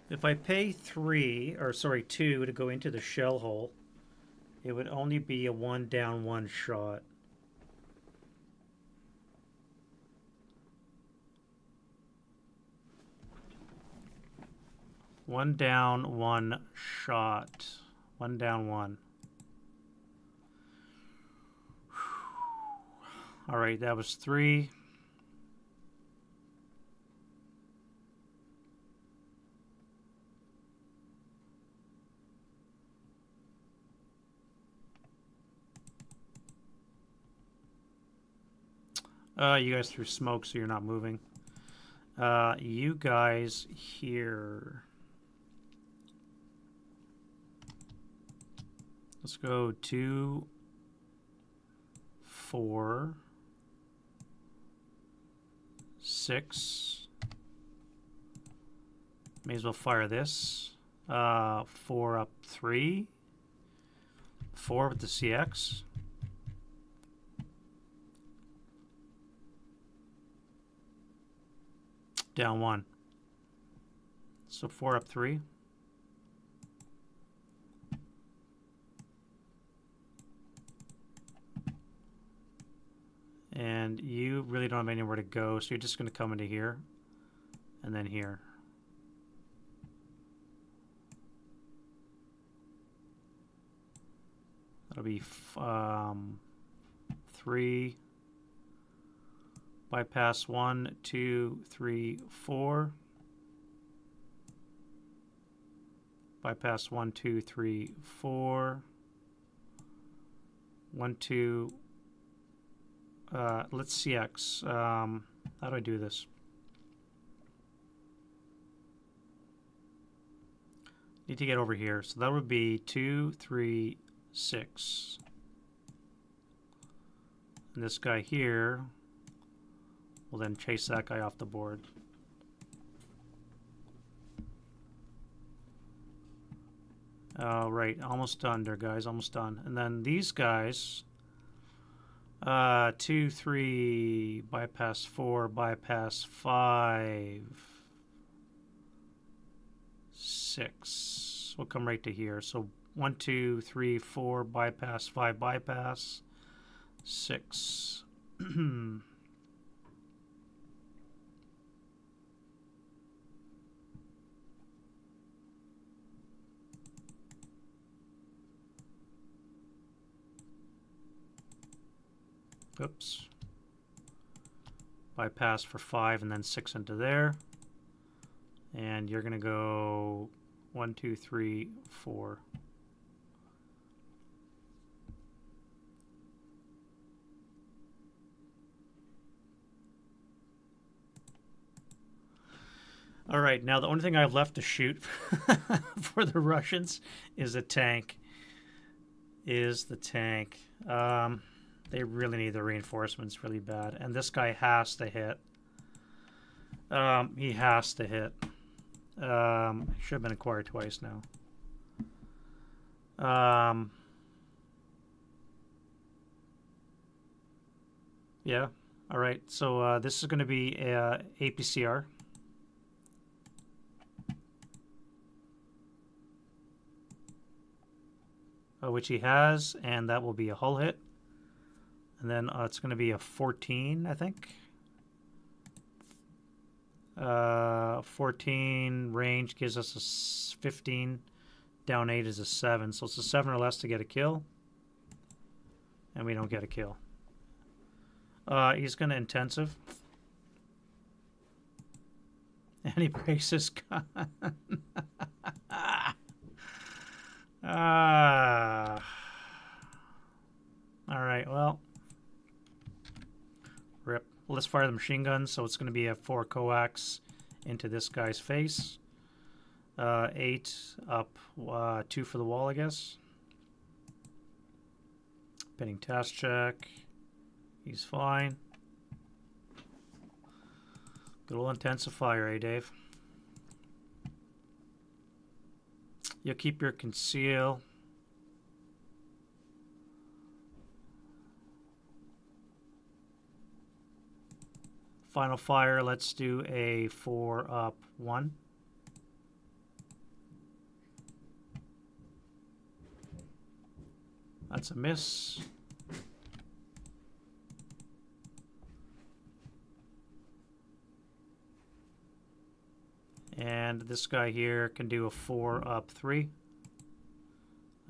[SPEAKER 1] If I pay 2 to go into the shell hole, it would only be a 1 down 1 shot. One down, 1 shot. 1 down, 1. All right, that was 3. You guys threw smoke, so you're not moving. You guys here. Let's go 2, 4. 6. May as well fire this. 4 up 3. 4 with the CX. Down 1. So 4 up 3. And you really don't have anywhere to go, so you're just going to come into here and then here. That'll be 3. Bypass 1, 2, 3, 4. Bypass 1, 2, 3, 4. 1, 2. Let's CX. How do I do this? Need to get over here. So that would be 2, 3, 6. And this guy here will then chase that guy off the board. Right, almost done there, guys. Almost done. And then these guys, 2, 3, bypass 4, bypass 5, 6. We'll come right to here. So 1, 2, 3, 4, bypass 5, bypass 6. Oops. Bypass for 5 and then 6 into there. And you're going to go 1, 2, 3, 4. All right, now the only thing I have left to shoot for the Russians is a tank. They really need the reinforcements really bad. And this guy has to hit. He has to hit. Should have been acquired twice now. Yeah. All right. So this is going to be APCR. Which he has, and that will be a hull hit. And then it's going to be a 14, I think. 14 range gives us a 15. Down 8 is a 7. So it's a 7 or less to get a kill. And we don't get a kill. He's going to intensive. And he breaks his gun. Alright, well. Rip. Well, let's fire the machine guns. So it's going to be a 4 coax into this guy's face. 8 up, 2 for the wall, I guess. Pinning task check. He's fine. Good old intensifier, eh, Dave? You'll keep your conceal. Final fire, let's do a 4 up 1. That's a miss. And this guy here can do a 4 up 3.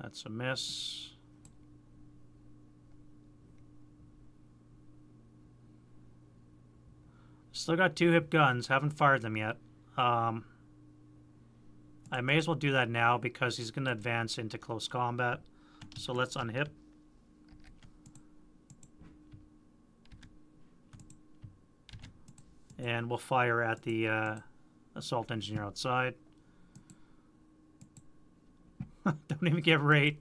[SPEAKER 1] That's a miss. Still got 2 hip guns. Haven't fired them yet. I may as well do that now because he's going to advance into close combat. So let's unhip. And we'll fire at the assault engineer outside. Don't even get rate.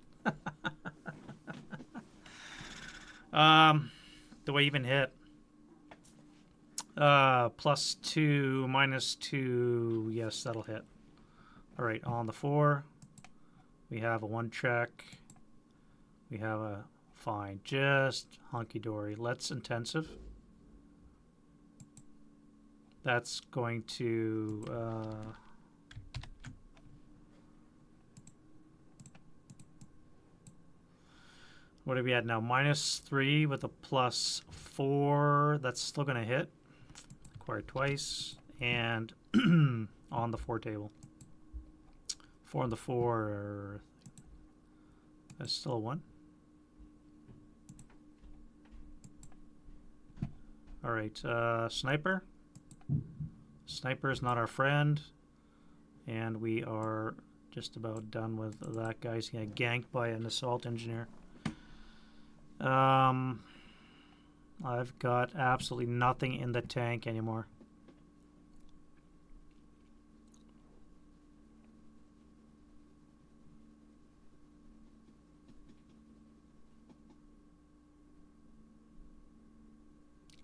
[SPEAKER 1] Do I even hit? +2, -2. Yes, that'll hit. All right, on the 4, we have a 1 check. We have a fine. Just hunky-dory. Let's intensive. That's going to... what are we at now? -3 with a +4. That's still going to hit. Acquired twice. And on the 4 table. 4 on the 4. That's still a 1. Alright, sniper. Sniper is not our friend. And we are just about done with that guy. He's getting ganked by an assault engineer. I've got absolutely nothing in the tank anymore.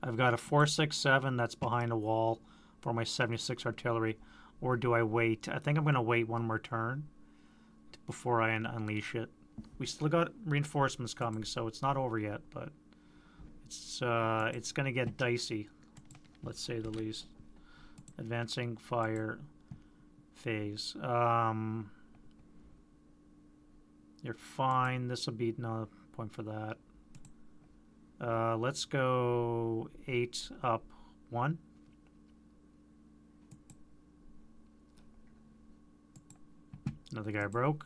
[SPEAKER 1] I've got a 4.67 that's behind a wall for my 76 artillery. Or do I wait? I think I'm going to wait one more turn before I unleash it. We still got reinforcements coming, so it's not over yet, but it's going to get dicey, let's say the least. Advancing fire phase. You're fine. This will be no point for that. Let's go 8 up 1. Another guy broke.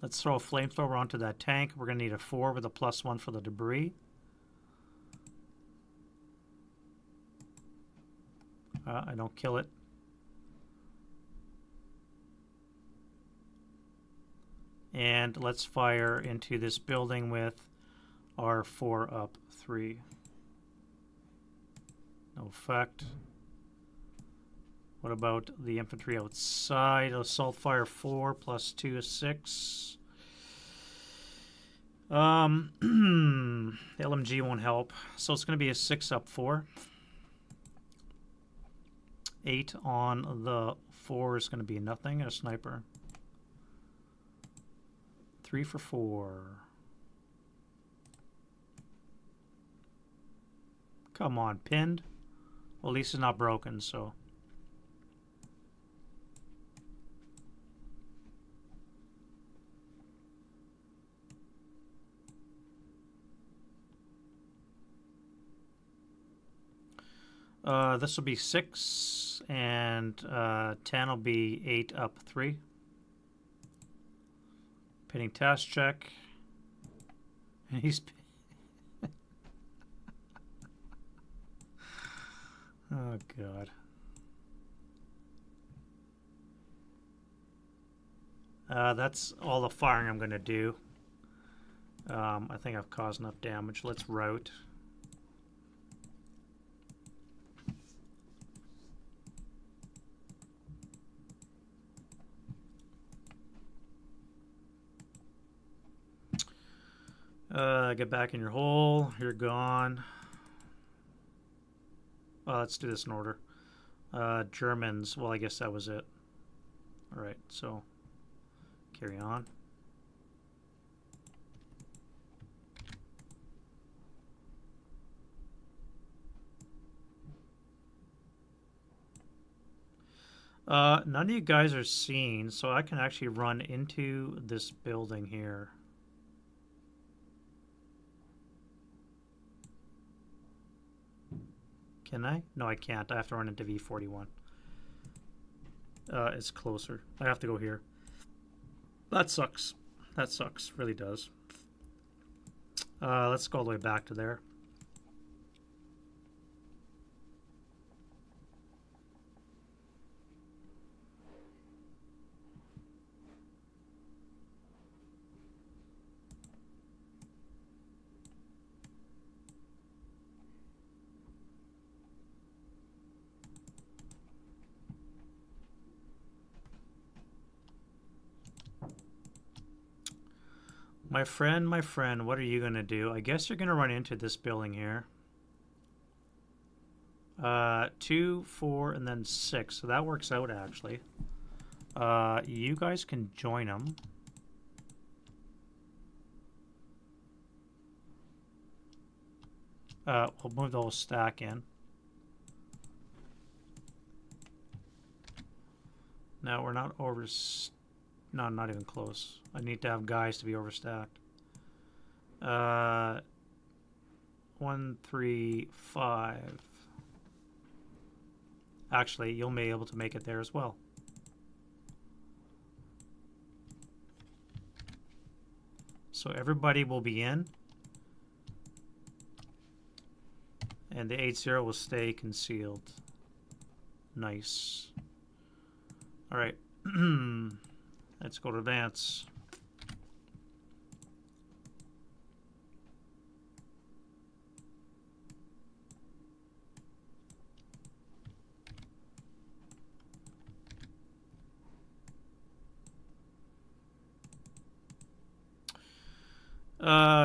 [SPEAKER 1] Let's throw a flamethrower onto that tank. We're going to need a 4 with a +1 for the debris. I don't kill it. And let's fire into this building with our 4 up 3. No effect. What about the infantry outside? Assault fire 4 +2 is 6. The LMG won't help. So it's going to be a 6 up 4. 8 on the 4 is going to be nothing. A sniper. 3 for 4. Come on, pinned. Well, at least it's not broken, so. This will be 6, and 10 will be 8 up 3. Pinning task check. And he's... oh, God. That's all the firing I'm going to do. I think I've caused enough damage. Let's route. Get back in your hole. You're gone. Let's do this in order. Germans. Well, I guess that was it. All right, so carry on. None of you guys are seen, so I can actually run into this building here. Can I? No, I can't. I have to run into V41. It's closer. I have to go here. That sucks. That sucks. Really does. Let's go all the way back to there. my friend, what are you going to do? I guess you're going to run into this building here. 2, 4, and then 6. So that works out, actually. You guys can join them. We'll move the whole stack in. No, we're not over... No, not even close. I need to have guys to be overstacked. 1, 3, 5. Actually, you'll be able to make it there as well. So everybody will be in. And the 80 will stay concealed. Nice. All right. Let's go to advance.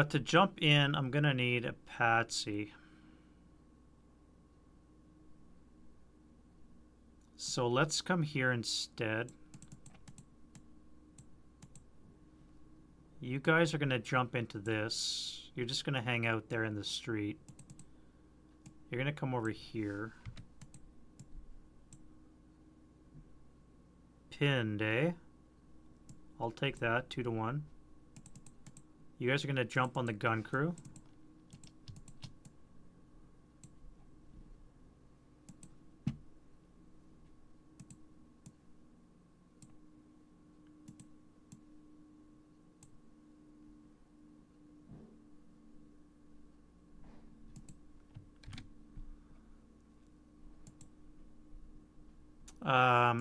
[SPEAKER 1] To jump in, I'm gonna need a patsy. So let's come here instead. You guys are going to jump into this. You're just going to hang out there in the street. You're going to come over here. Pinned, eh? I'll take that, 2 to 1. You guys are going to jump on the gun crew.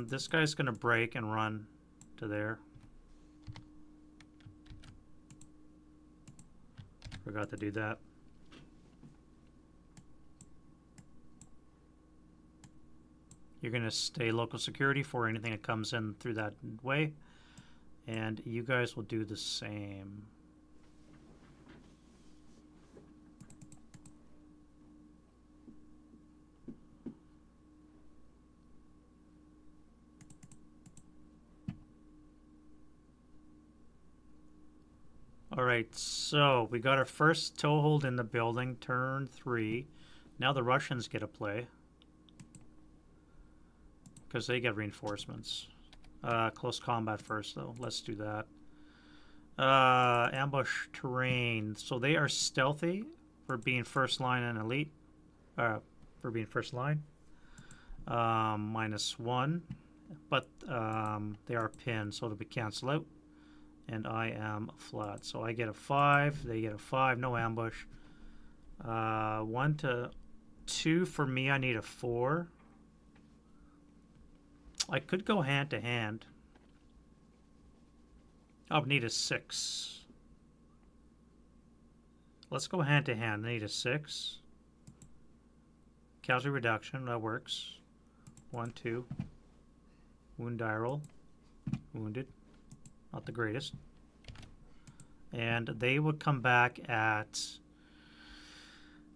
[SPEAKER 1] This guy's going to break and run to there. Forgot to do that. You're going to stay local security for anything that comes in through that way. And you guys will do the same. All right, so we got our first toehold in the building, turn 3. Now the Russians get a play because they get reinforcements. Close combat first, though. Let's do that. Ambush terrain. So they are stealthy for being first line and elite. For being first line. -1. But they are pinned, so it'll be cancel out. And I am flat. So I get a 5. They get a 5. No ambush. 1 to 2 for me. I need a 4. I could go hand to hand. I'll need a 6. Let's go hand to hand. I need a 6. Casualty reduction. That works. 1, 2. Wound die roll. Wounded. Not the greatest. And they would come back at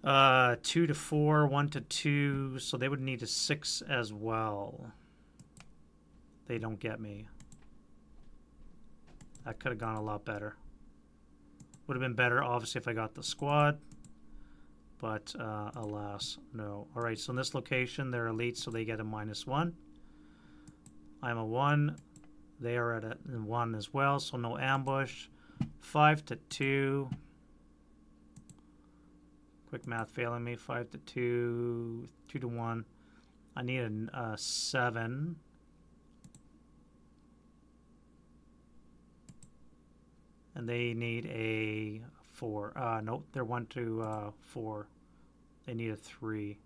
[SPEAKER 1] 2 to 4, 1 to 2. So they would need a 6 as well. They don't get me. That could have gone a lot better. Would have been better, obviously, if I got the squad. But alas, no. All right, so in this location, they're elite, so they get a -1. I'm a 1. They are at a 1 as well, so no ambush. 5 to 2. Quick math failing me. 5 to 2. 2 to 1. I need a 7. And they need a 4. Nope, they're 1 to 4. They need a 3.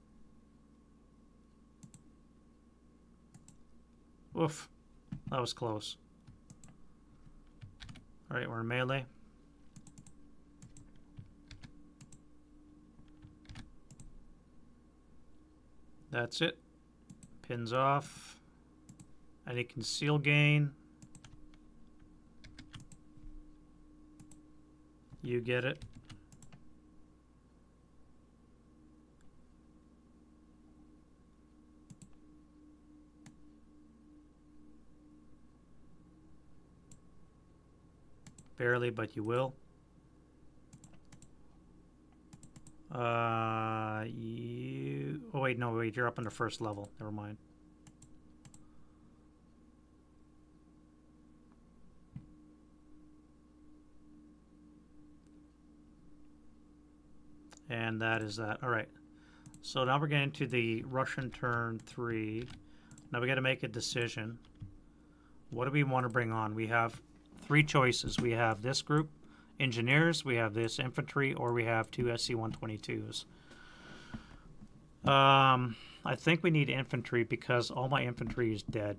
[SPEAKER 1] Oof. That was close. Alright, we're in melee. That's it. Pins off. Any conceal gain. You get it. Barely, but you will. Oh wait, no, wait, you're up on the first level. Never mind. And that is that. All right. So now we're getting to the Russian turn 3. Now we got to make a decision. What do we want to bring on? We have 3 choices. We have this group, engineers, we have this infantry, or we have 2 SC-122s. I think we need infantry because all my infantry is dead.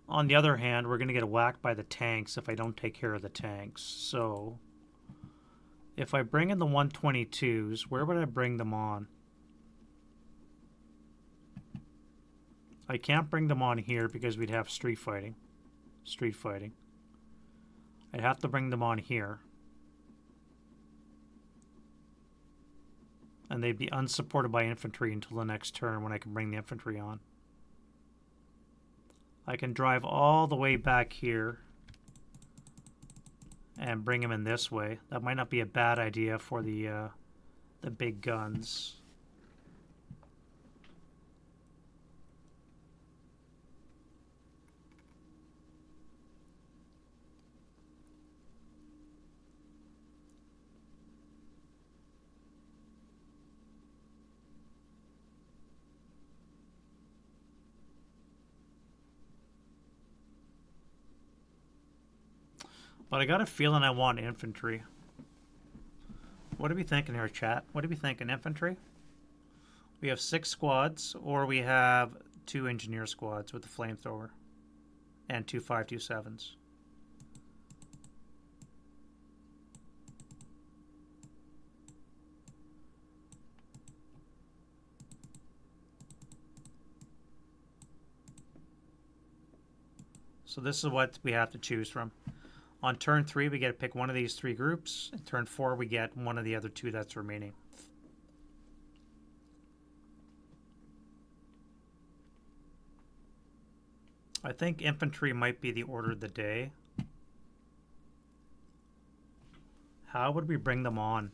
[SPEAKER 1] On the other hand, we're going to get whacked by the tanks if I don't take care of the tanks. So if I bring in the 122s, where would I bring them on? I can't bring them on here because we'd have street fighting. I'd have to bring them on here. And they'd be unsupported by infantry until the next turn when I can bring the infantry on. I can drive all the way back here and bring them in this way. That might not be a bad idea for the big guns. But I got a feeling I want infantry. What are we thinking here, chat? What are we thinking? Infantry? We have 6 squads, or we have 2 engineer squads with the flamethrower. And 2 5.27s. So this is what we have to choose from. On turn 3, we get to pick one of these 3 groups. In turn 4, we get one of the other 2 that's remaining. I think infantry might be the order of the day. How would we bring them on?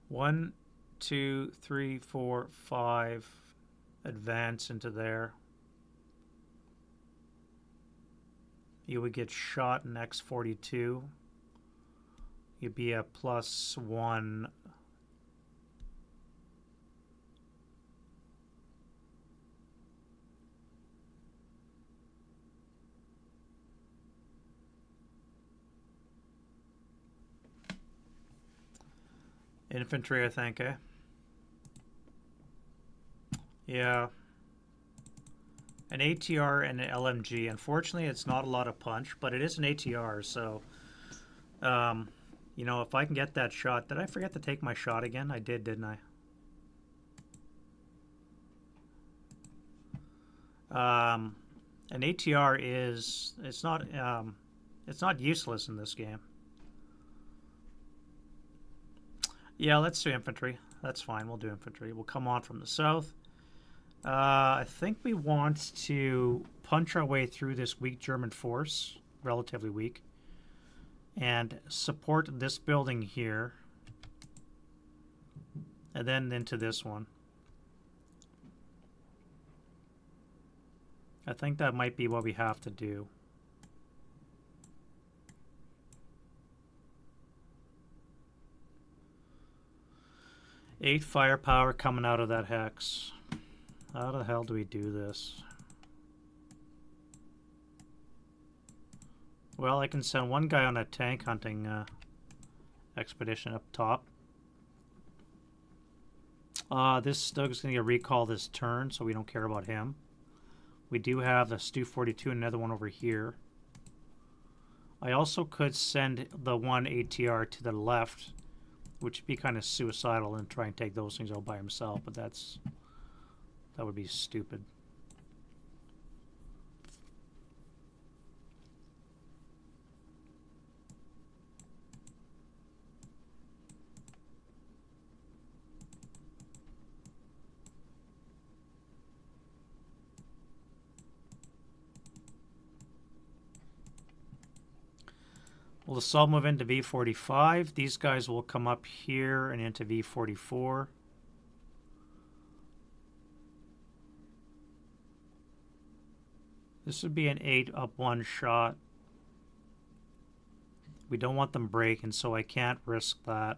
[SPEAKER 1] One, 2, 3, 4, 5. Advance into there. You would get shot in X42. You'd be a +1. Infantry, I think, eh? Yeah. An ATR and an LMG. Unfortunately, it's not a lot of punch, but it is an ATR, so... you know, if I can get that shot... Did I forget to take my shot again? I did, didn't I? An ATR is... It's not useless in this game. Yeah, let's do infantry. That's fine, we'll do infantry. We'll come on from the south. I think we want to punch our way through this weak German force, relatively weak, and support this building here, and then into this one. I think that might be what we have to do. Eight firepower coming out of that hex. How the hell do we do this? Well, I can send one guy on a tank hunting expedition up top. This Stug's going to get recalled this turn, so we don't care about him. We do have the Stu-42, another one over here. I also could send the one ATR to the left, which would be kind of suicidal, and try and take those things out by himself, but that's That would be stupid. Well, the sub move into V45. These guys will come up here and into V44. This would be an 8 up 1 shot. We don't want them breaking, so I can't risk that.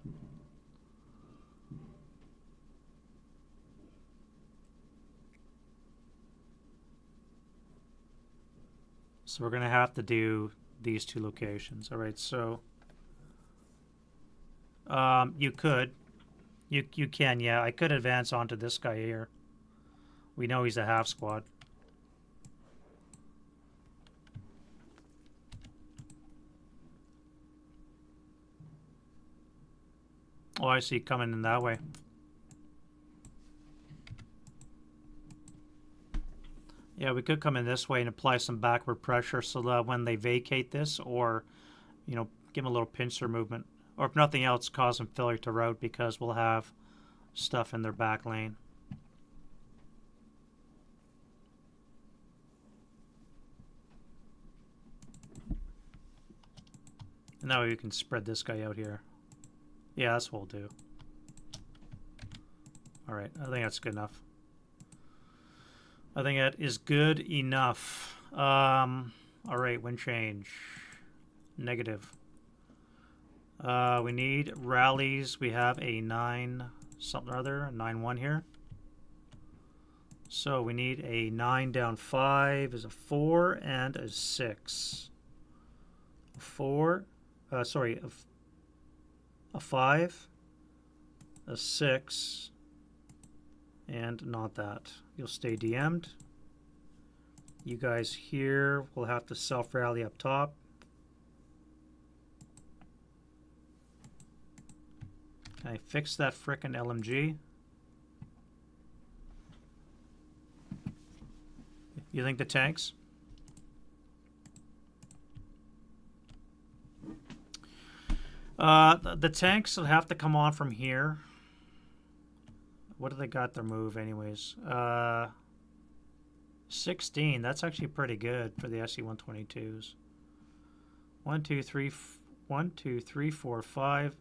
[SPEAKER 1] So we're going to have to do these two locations. All right, so you could. You can, yeah. I could advance onto this guy here. We know he's a half squad. Oh, I see, coming in that way. Yeah, we could come in this way and apply some backward pressure so that when they vacate this, or, you know, give them a little pincer movement. Or if nothing else, cause them failure to route because we'll have stuff in their back lane. And now you can spread this guy out here. Yeah, that's what we'll do. Alright, I think that's good enough. I think that is good enough. Alright, wind change. Negative. We need rallies. We have a 9 something or other, a 9-1 here. So we need a 9 down 5 is a 4 and a 6. A 4, sorry, a 5, a 6, and not that. You'll stay DM'd. You guys here will have to self-rally up top. Can I fix that frickin' LMG? You think the tanks? The tanks will have to come on from here. What do they got their move anyways? 16. That's actually pretty good for the SE-122s. 1, 2, 3, 1, 2, 3, 4, 5,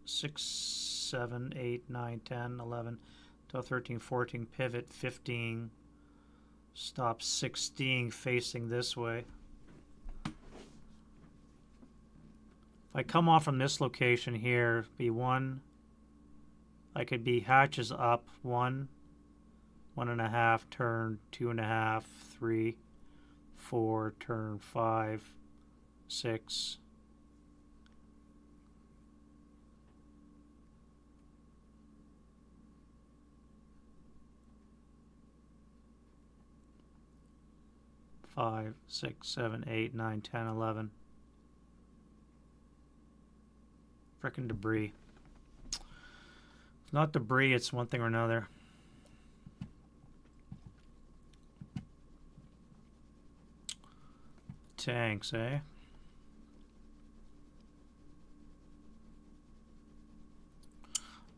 [SPEAKER 1] 6, 7, 8, 9, 10, 11, 12, 13, 14, pivot, 15, stop 16 facing this way. If I come off from this location here, be 1, I could be hatches up 1, 1.5, turn 2.5, 3, 4, turn 5, 6. Five, 6, 7, 8, 9, 10, 11. Frickin' debris. It's not debris, it's one thing or another. Tanks, eh?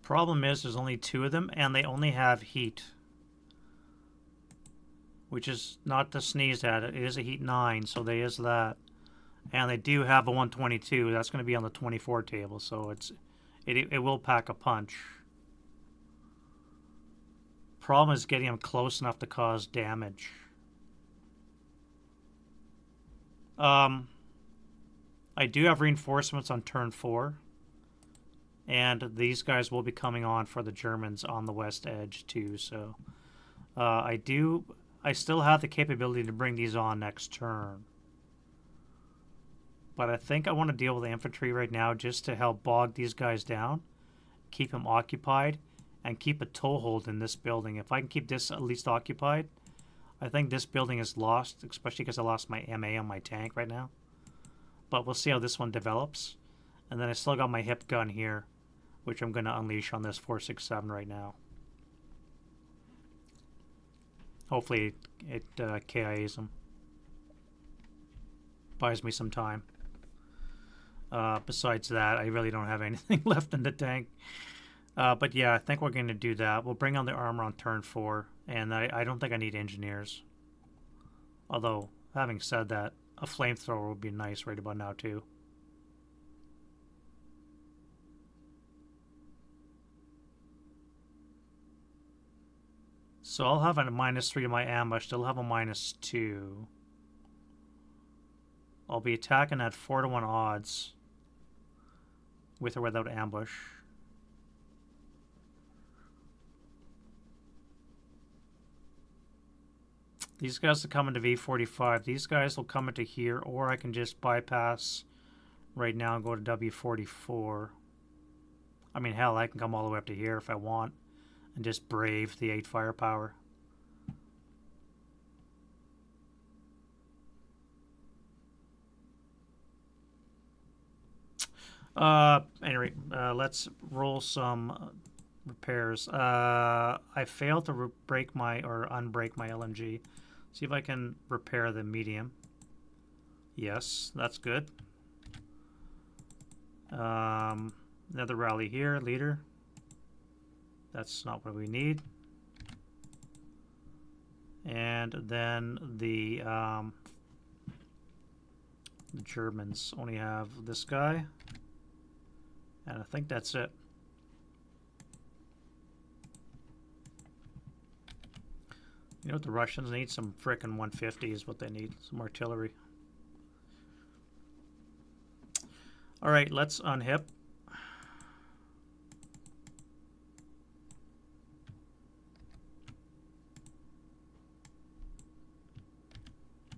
[SPEAKER 1] Problem is there's only 2 of them and they only have heat. Which is not to sneeze at. It is a heat 9, so there is that. And they do have a 122. That's going to be on the 24 table, so it will pack a punch. Problem is getting them close enough to cause damage. I do have reinforcements on turn 4. And these guys will be coming on for the Germans on the west edge too, so I still have the capability to bring these on next turn. But I think I want to deal with the infantry right now just to help bog these guys down, keep them occupied, and keep a toehold in this building. If I can keep this at least occupied, I think this building is lost, especially because I lost my MA on my tank right now. But we'll see how this one develops. And then I still got my hip gun here, which I'm going to unleash on this 467 right now. Hopefully it KIAs them. Buys me some time. Besides that, I really don't have anything left in the tank. But yeah, I think we're going to do that. We'll bring on the armor on turn 4, and I don't think I need engineers. Although, having said that, a flamethrower would be nice right about now too. So I'll have a -3 to my ambush. They'll have a -2. I'll be attacking at 4-to-1 odds, with or without ambush. These guys will come into V45. These guys will come into here, or I can just bypass right now and go to W44. I mean, hell, I can come all the way up to here if I want and just brave the 8 firepower. Anyway, let's roll some repairs. I failed to break my or unbreak my LMG. See if I can repair the medium. Yes, that's good. Another rally here, leader. That's not what we need. And then the Germans only have this guy. And I think that's it. You know what the Russians need? Some frickin' 150 is what they need. Some artillery. Alright, let's unhip.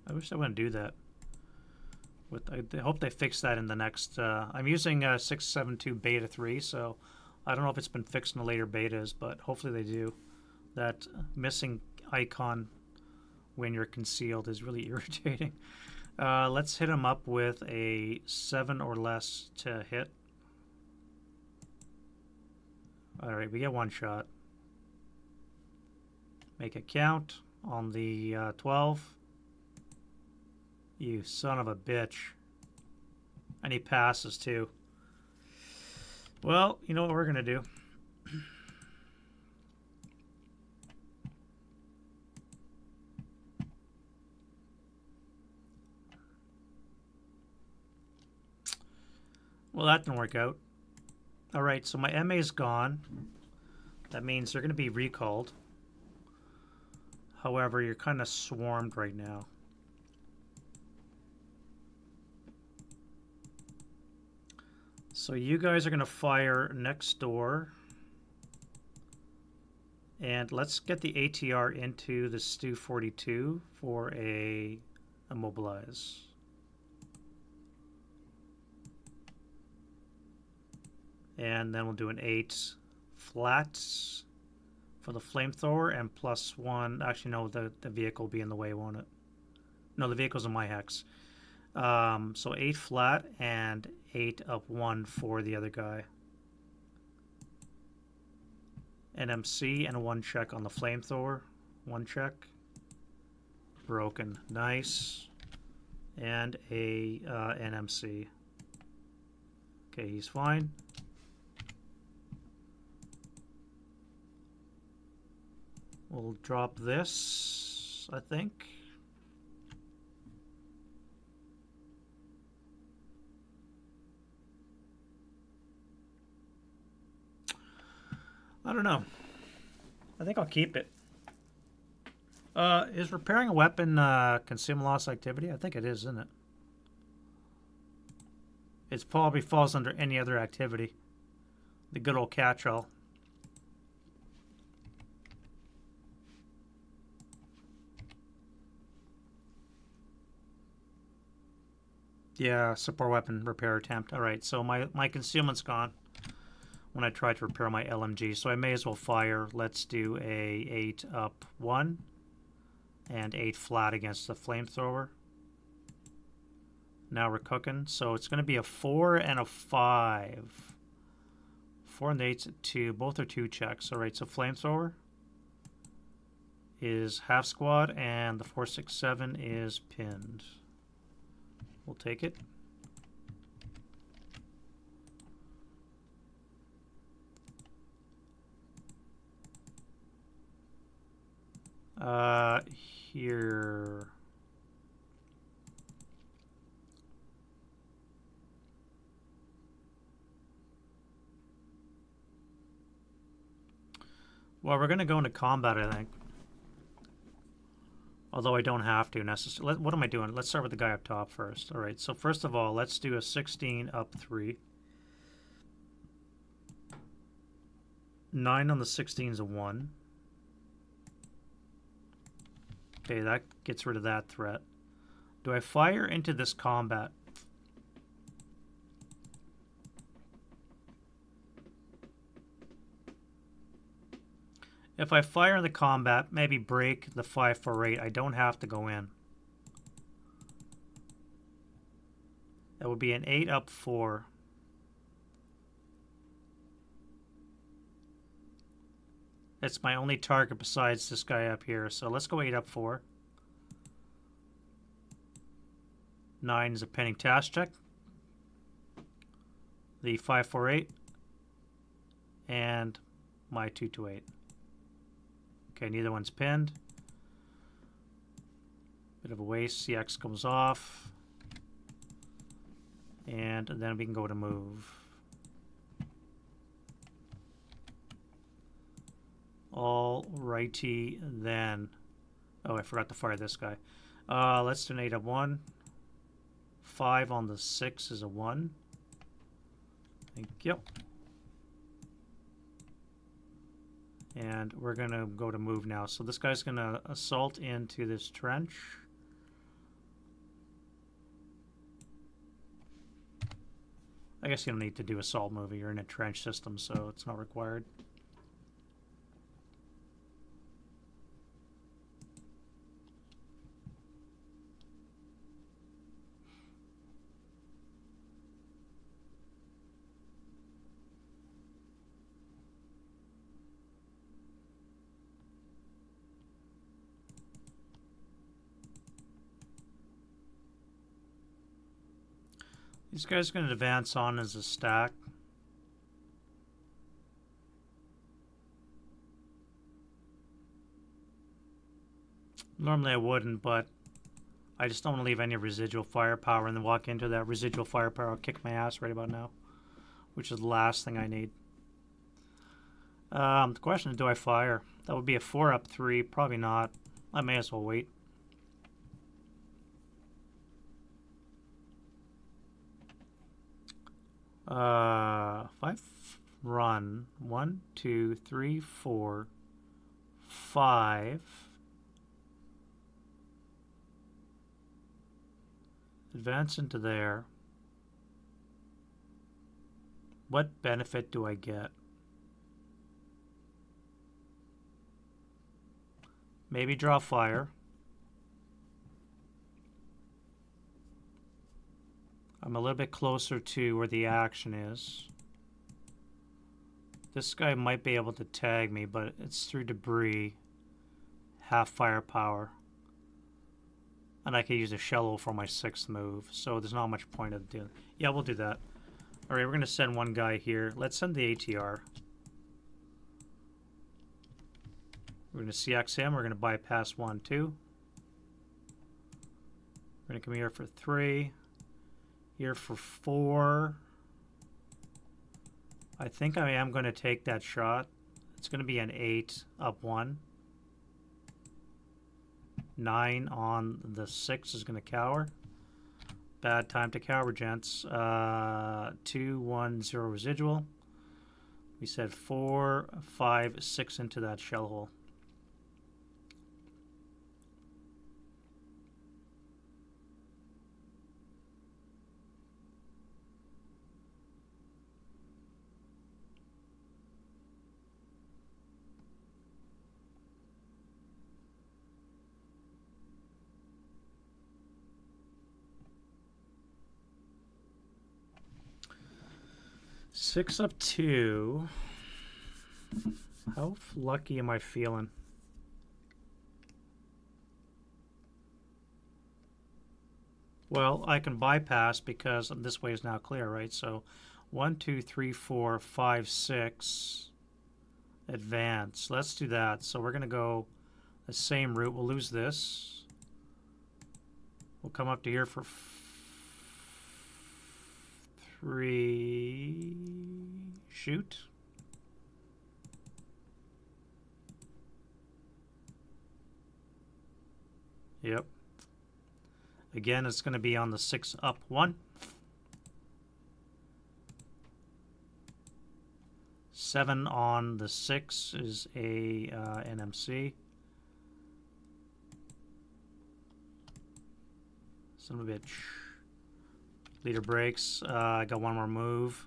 [SPEAKER 1] I wish I wouldn't do that. I hope they fix that in the next... I'm using 672 beta 3, so I don't know if it's been fixed in the later betas, but hopefully they do. That missing icon when you're concealed is really irritating. Let's hit them up with a 7 or less to hit. Alright, we get one shot. Make it count on the 12. You son of a bitch. And he passes too. Well, you know what we're going to do. Well, that didn't work out. Alright, so my MA is gone. That means they're going to be recalled. However, you're kind of swarmed right now. So you guys are going to fire next door. And let's get the ATR into the Stu-42 for a immobilize. And then we'll do an 8 flat for the flamethrower and +1. Actually, no, the vehicle will be in the way, won't it? No, the vehicle's in my hex. So 8 flat and 8 up 1 for the other guy. NMC and 1 check on the flamethrower. 1 check. Broken. Nice. And a NMC. Okay, he's fine. We'll drop this, I think. I don't know. I think I'll keep it. Is repairing a weapon consume loss activity? I think it is, isn't it? It probably falls under any other activity. The good old catch-all. Yeah, support weapon repair attempt. Alright, so my concealment's gone when I try to repair my LMG, so I may as well fire. Let's do a 8 up 1 and 8 flat against the flamethrower. Now we're cooking. So it's going to be a 4 and a 5. 4 and 8's a 2. Both are 2 checks. Alright, so flamethrower. is half squad, and the 467 is pinned. We'll take it. Here. Well, we're going to go into combat, I think. Although I don't have to necessarily. What am I doing? Let's start with the guy up top first. All right, so first of all, let's do a 16 up 3. 9 on the 16 is a 1. Okay, that gets rid of that threat. Do I fire into this combat? If I fire in the combat, maybe break the 548, I don't have to go in. That would be an 8 up 4. It's my only target besides this guy up here, so let's go 8 up 4. 9 is a pending task check. The 548 and my 228. Okay, neither one's pinned. Bit of a waste. CX comes off. And then we can go to move. Alrighty then. Oh, I forgot to fire this guy. Let's do an 8 up 1. 5 on the 6 is a 1. Thank you. And we're going to go to move now. So this guy's going to assault into this trench. I guess you don't need to do assault move. You're in a trench system, so it's not required. These guys are going to advance on as a stack. Normally I wouldn't, but I just don't want to leave any residual firepower and then walk into that residual firepower. I'll kick my ass right about now, which is the last thing I need. The question is, do I fire? That would be a 4 up 3. Probably not. I may as well wait. If I run 1, 2, 3, 4, 5, advance into there, what benefit do I get? Maybe draw fire. I'm a little bit closer to where the action is. This guy might be able to tag me, but it's through debris. Half firepower. And I could use a shallow for my 6th move, so there's not much point of doing. Yeah, we'll do that. Alright, we're going to send one guy here. Let's send the ATR. We're going to CX him. We're going to bypass 1, 2. We're going to come here for 3. Here for 4. I think I am going to take that shot. It's going to be an 8 up 1. 9 on the 6 is going to cower. Bad time to cower, gents. 2, 1, 0 residual. We said 4, 5, 6 into that shell hole. Six up 2. How lucky am I feeling? Well, I can bypass because this way is now clear, right? So 1, 2, 3, 4, 5, 6, advance. Let's do that. So we're going to go the same route. We'll lose this. We'll come up to here for 3. Shoot. Yep. Again, it's going to be on the 6 up 1. 7 on the 6 is a NMC. Son of a bitch. Leader breaks. I got one more move.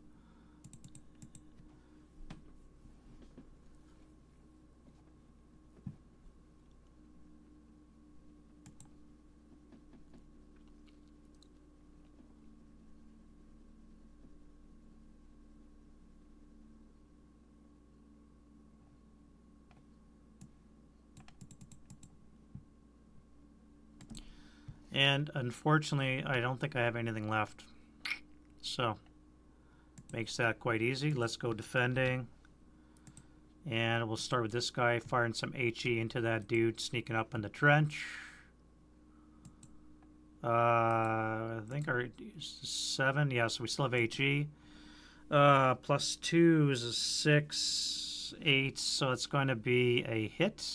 [SPEAKER 1] And unfortunately, I don't think I have anything left. So, makes that quite easy. Let's go defending. And we'll start with this guy, firing some HE into that dude, sneaking up in the trench. I think our 7. Yeah, so we still have HE. Plus 2 is a 6, 8. So it's going to be a hit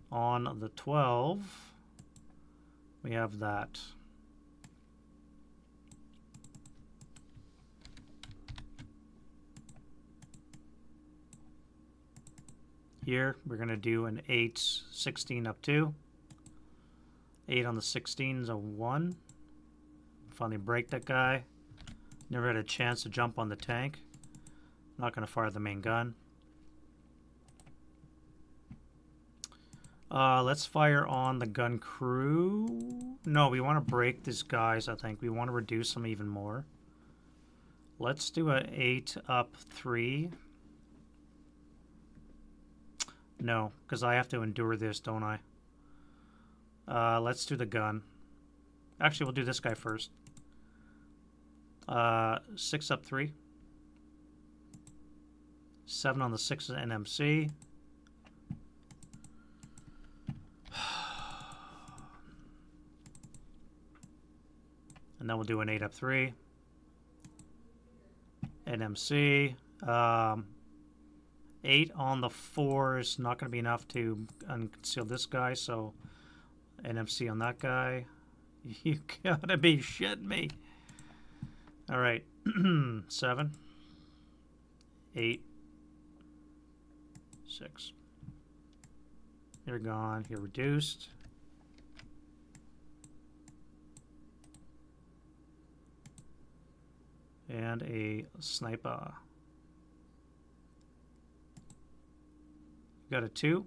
[SPEAKER 1] on the 12. We have that. Here, we're going to do an 8, 16 up 2. 8 on the 16 is a 1. Finally break that guy. Never had a chance to jump on the tank. Not going to fire the main gun. Let's fire on the gun crew. No, we want to break these guys, I think. We want to reduce them even more. Let's do an 8 up 3. No, because I have to endure this, don't I? Let's do the gun. Actually, we'll do this guy first. 6 up 3. 7 on the 6 is NMC. And then we'll do an 8 up 3. NMC. 8 on the 4 is not going to be enough to unconceal this guy, so NMC on that guy. You gotta be shitting me. Alright. 7. 8. 6. You're gone. You're reduced. And a sniper. Got a 2.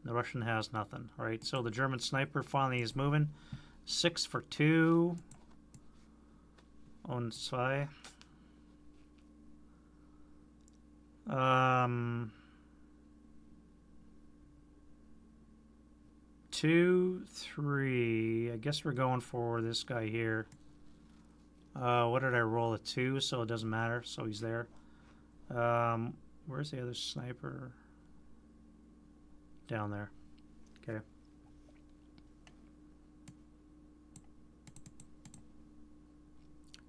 [SPEAKER 1] The Russian has nothing. Alright, so the German sniper finally is moving. 6 for 2. On 2. 2, 3. I guess we're going for this guy here. What did I roll? A 2, so it doesn't matter. So he's there. Where's the other sniper? Down there. Okay.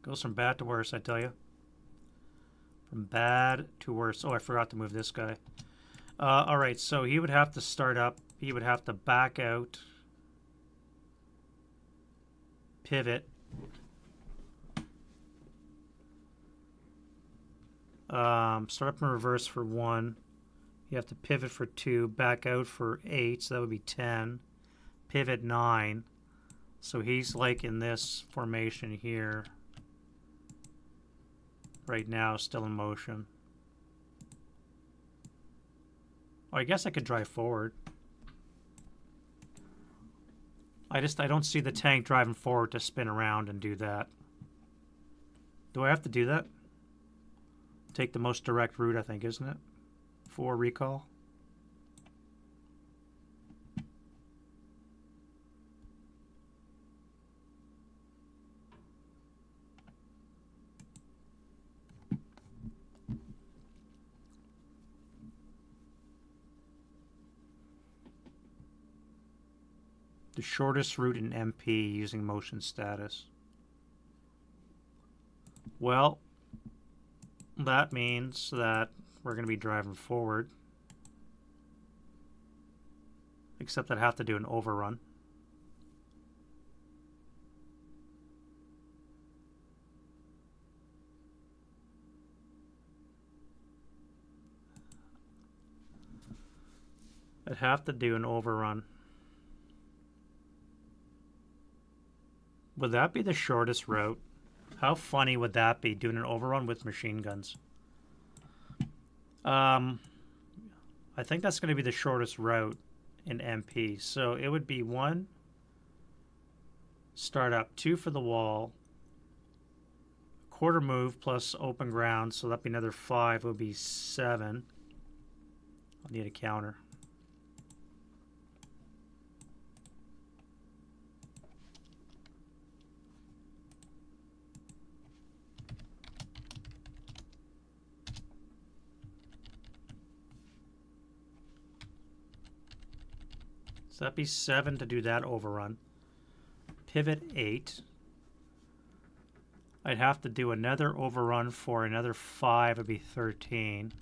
[SPEAKER 1] Goes from bad to worse, I tell you. From bad to worse. Oh, I forgot to move this guy. Alright, so he would have to start up. He would have to back out. Pivot. Start up in reverse for 1. You have to pivot for 2. Back out for 8, so that would be 10. Pivot 9. So he's like in this formation here. Right now, still in motion. Oh, I guess I could drive forward. I don't see the tank driving forward to spin around and do that. Do I have to do that? Take the most direct route, I think, isn't it? For recall. The shortest route in MP using motion status. Well, that means that we're going to be driving forward. Except I'd have to do an overrun. I'd have to do an overrun. Would that be the shortest route? How funny would that be, doing an overrun with machine guns? I think that's going to be the shortest route in MP. So it would be 1, start up, 2 for the wall, quarter move plus open ground, so that'd be another 5, would be 7. I'll need a counter. So that'd be 7 to do that overrun. Pivot 8. I'd have to do another overrun for another 5, would be 13.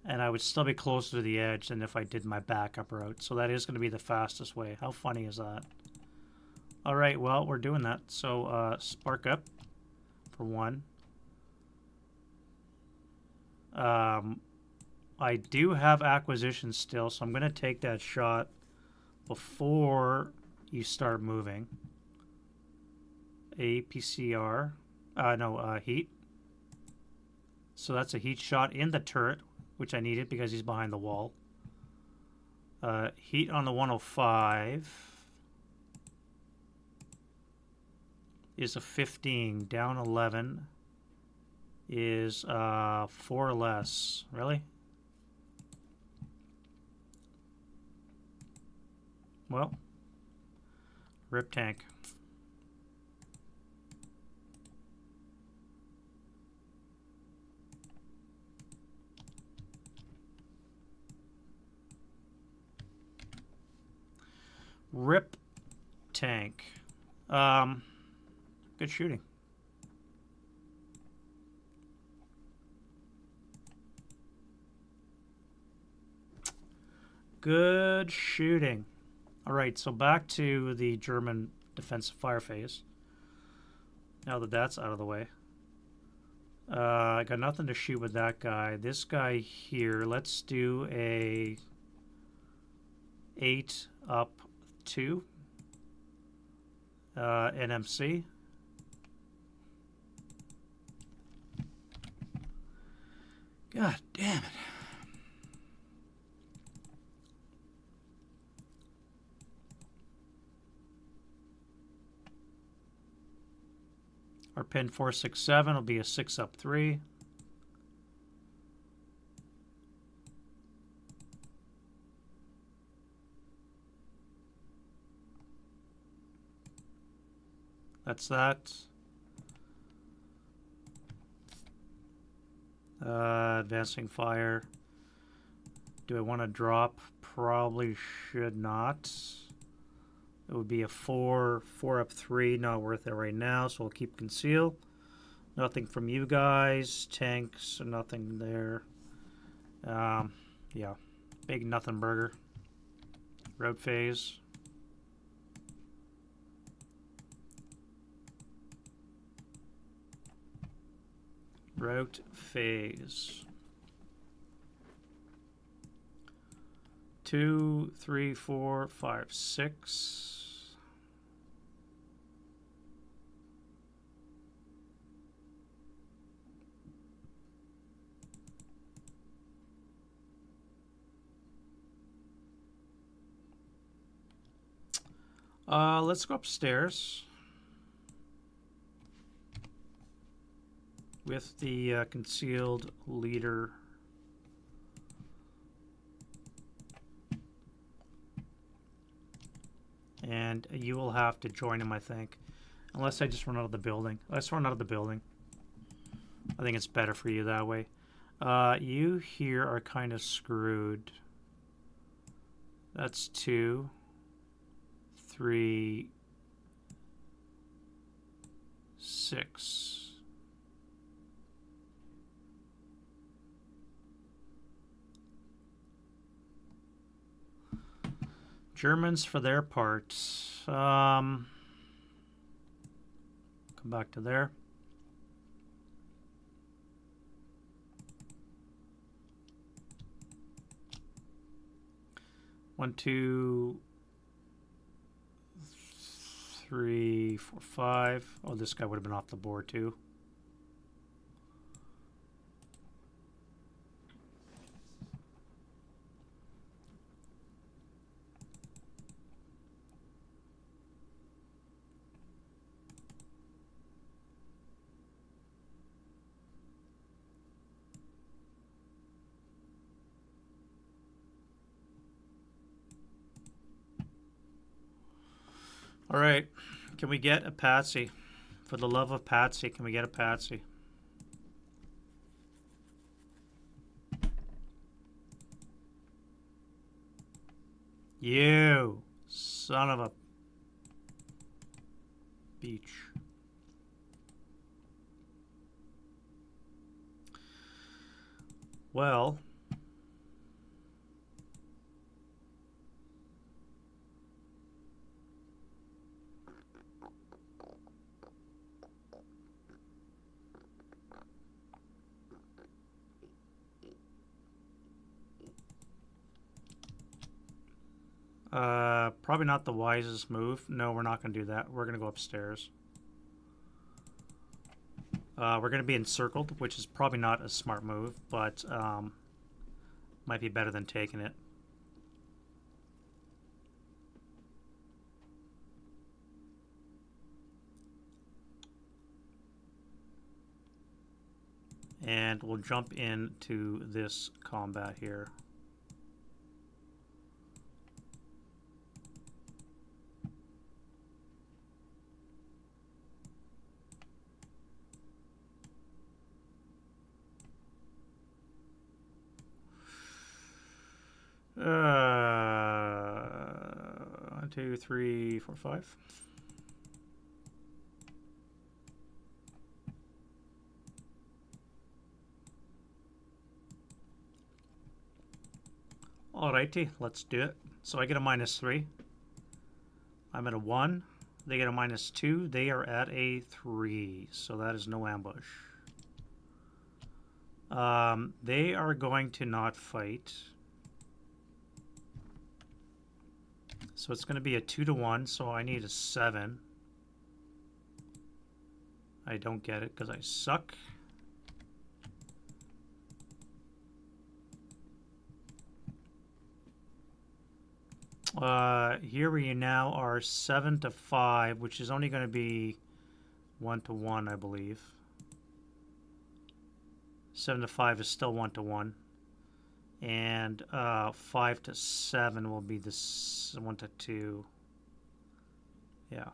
[SPEAKER 1] And I would still be closer to the edge than if I did my backup route. So that is going to be the fastest way. How funny is that? All right, well, we're doing that. So spark up for 1. I do have acquisition still, so I'm going to take that shot before you start moving. APCR. Heat. So that's a heat shot in the turret, which I needed because he's behind the wall. Heat on the 105 is a 15. Down 11 is 4 or less. Really? Well, rip tank. Rip tank. Good shooting. Good shooting. All right, so back to the German defensive fire phase. Now that that's out of the way. I got nothing to shoot with that guy. This guy here, let's do a 8 up 2 NMC. God damn it. Our pin 467 will be a 6 up 3. That's that. Advancing fire. Do I want to drop? Probably should not. It would be a 4 up 3, not worth it right now, so I'll keep conceal. Nothing from you guys. Tanks, nothing there. Yeah, big nothing burger. Road phase. Route phase. 2, 3, 4, 5, 6. Let's go upstairs with the concealed leader. And you will have to join him, I think. Unless I just run out of the building. Let's run out of the building. I think it's better for you that way. You here are kind of screwed. That's 2, 3, 6. Germans, for their part, come back to there. One, 2, 3, 4, 5. Oh, this guy would have been off the board too. All right, can we get a Patsy? For the love of Patsy, can we get a Patsy? You son of a beach. Well, probably not the wisest move. No, we're not going to do that. We're going to go upstairs. We're going to be encircled, which is probably not a smart move, but might be better than taking it. And we'll jump into this combat here. One, 2, 3, 4, 5. Alrighty, let's do it. So I get a -3. I'm at a 1. They get a -2. They are at a 3. So that is no ambush. They are going to not fight. So it's going to be a 2-to-1, so I need a 7. I don't get it because I suck. Here we now are 7-to-5, which is only going to be 1-to-1, I believe. 7-to-5 is still 1-to-1. And 5-to-7 will be this 1-to-2. Yeah.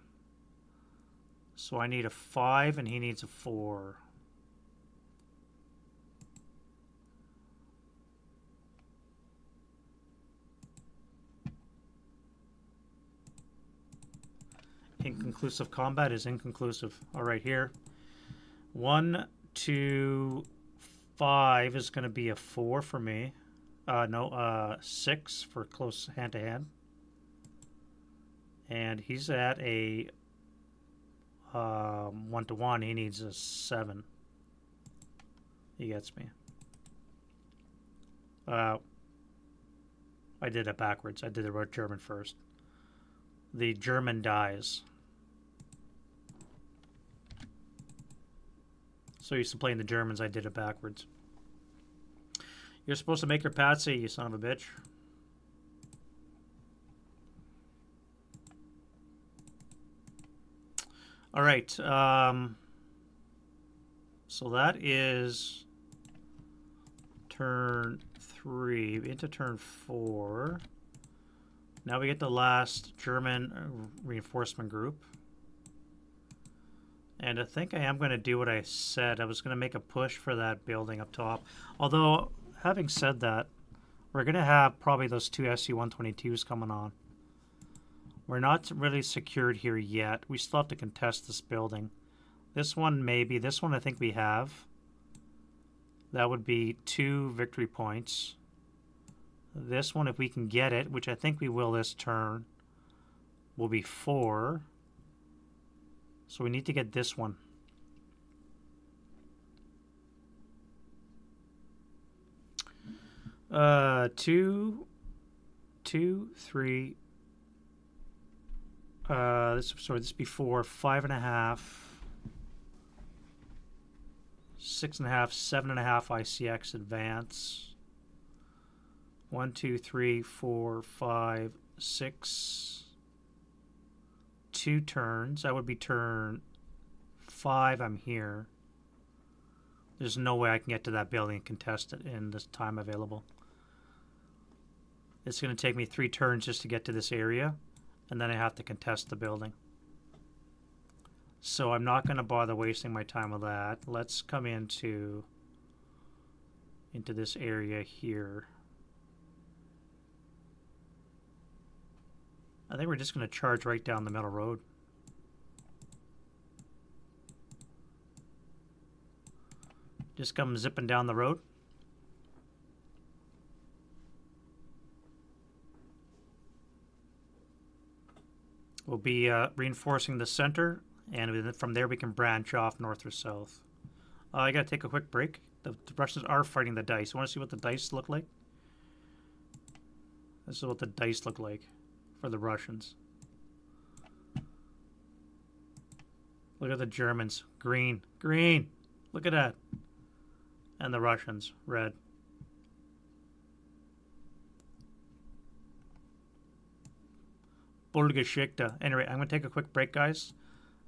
[SPEAKER 1] So I need a 5 and he needs a 4. Inconclusive combat is inconclusive. All right, here. 1, 2, 5 is going to be a 4 for me. No, 6 for close hand-to-hand. And he's at a 1-to-1. He needs a 7. He gets me. I did it backwards. I did the German first. The German dies. So used to playing the Germans, I did it backwards. You're supposed to make your Patsy, you son of a bitch. All right. So that is turn 3 into turn 4. Now we get the last German reinforcement group. And I think I am going to do what I said. I was going to make a push for that building up top. Although, having said that, We're going to have probably those two SC-122s coming on. We're not really secured here yet. We still have to contest this building. This one, maybe. This one, I think we have. That would be 2 victory points. This one, if we can get it, which I think we will this turn, will be 4. So we need to get this one. Two, 3. This before 5.5, 6.5, 7.5 ICX advance. 1, 2, 3, 4, 5, 6. 2 turns. That would be turn 5. I'm here. There's no way I can get to that building and contest it in this time available. It's going to take me 3 turns just to get to this area, and then I have to contest the building. So I'm not going to bother wasting my time with that. Let's come into this area here. I think we're just going to charge right down the middle road. Just come zipping down the road. We'll be reinforcing the center, and from there we can branch off north or south. I got to take a quick break. The Russians are fighting the dice. You want to see what the dice look like? This is what the dice look like for the Russians. Look at the Germans. Green. Green. Look at that. And the Russians. Red. Bulgeschichte. Anyway, I'm going to take a quick break, guys.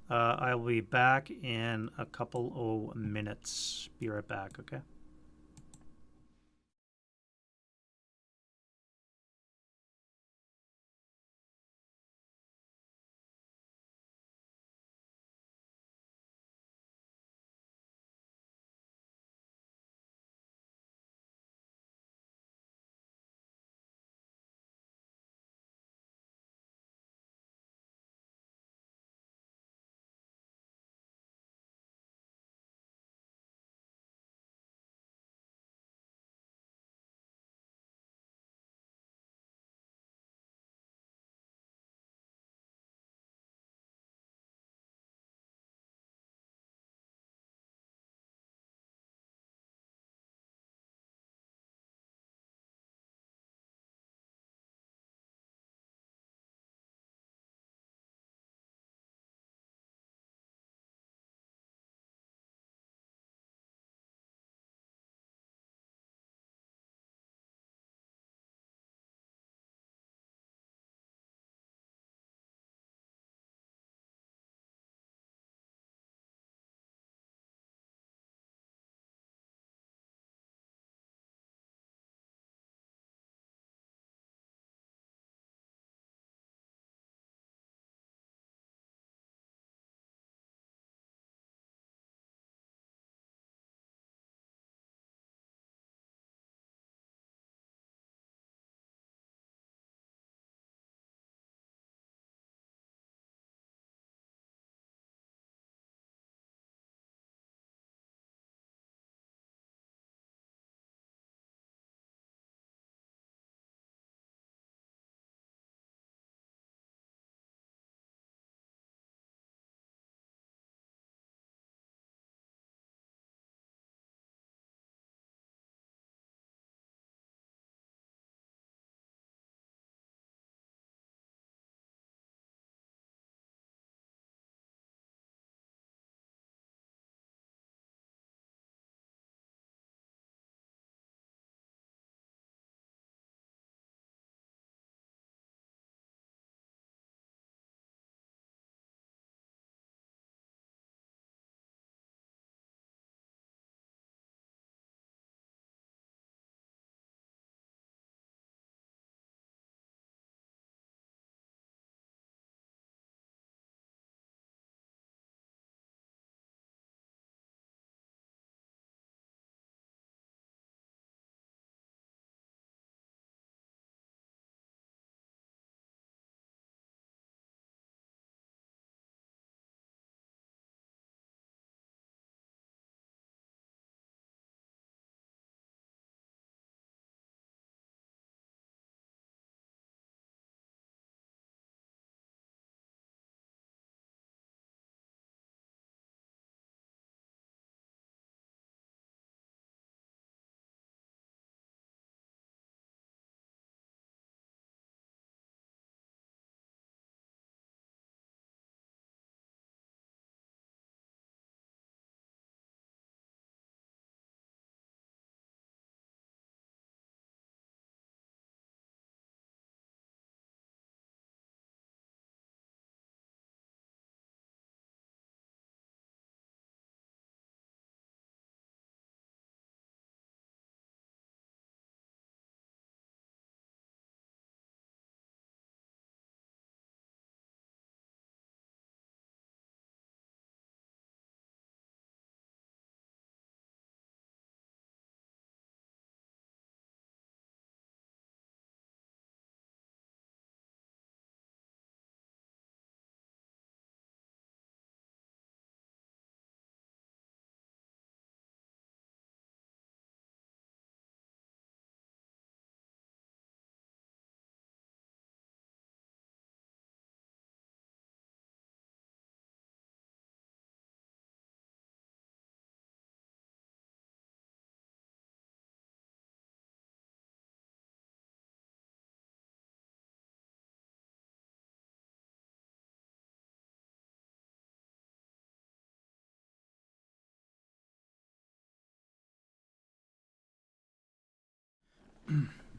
[SPEAKER 1] I will be back in a couple of minutes. Be right back, okay?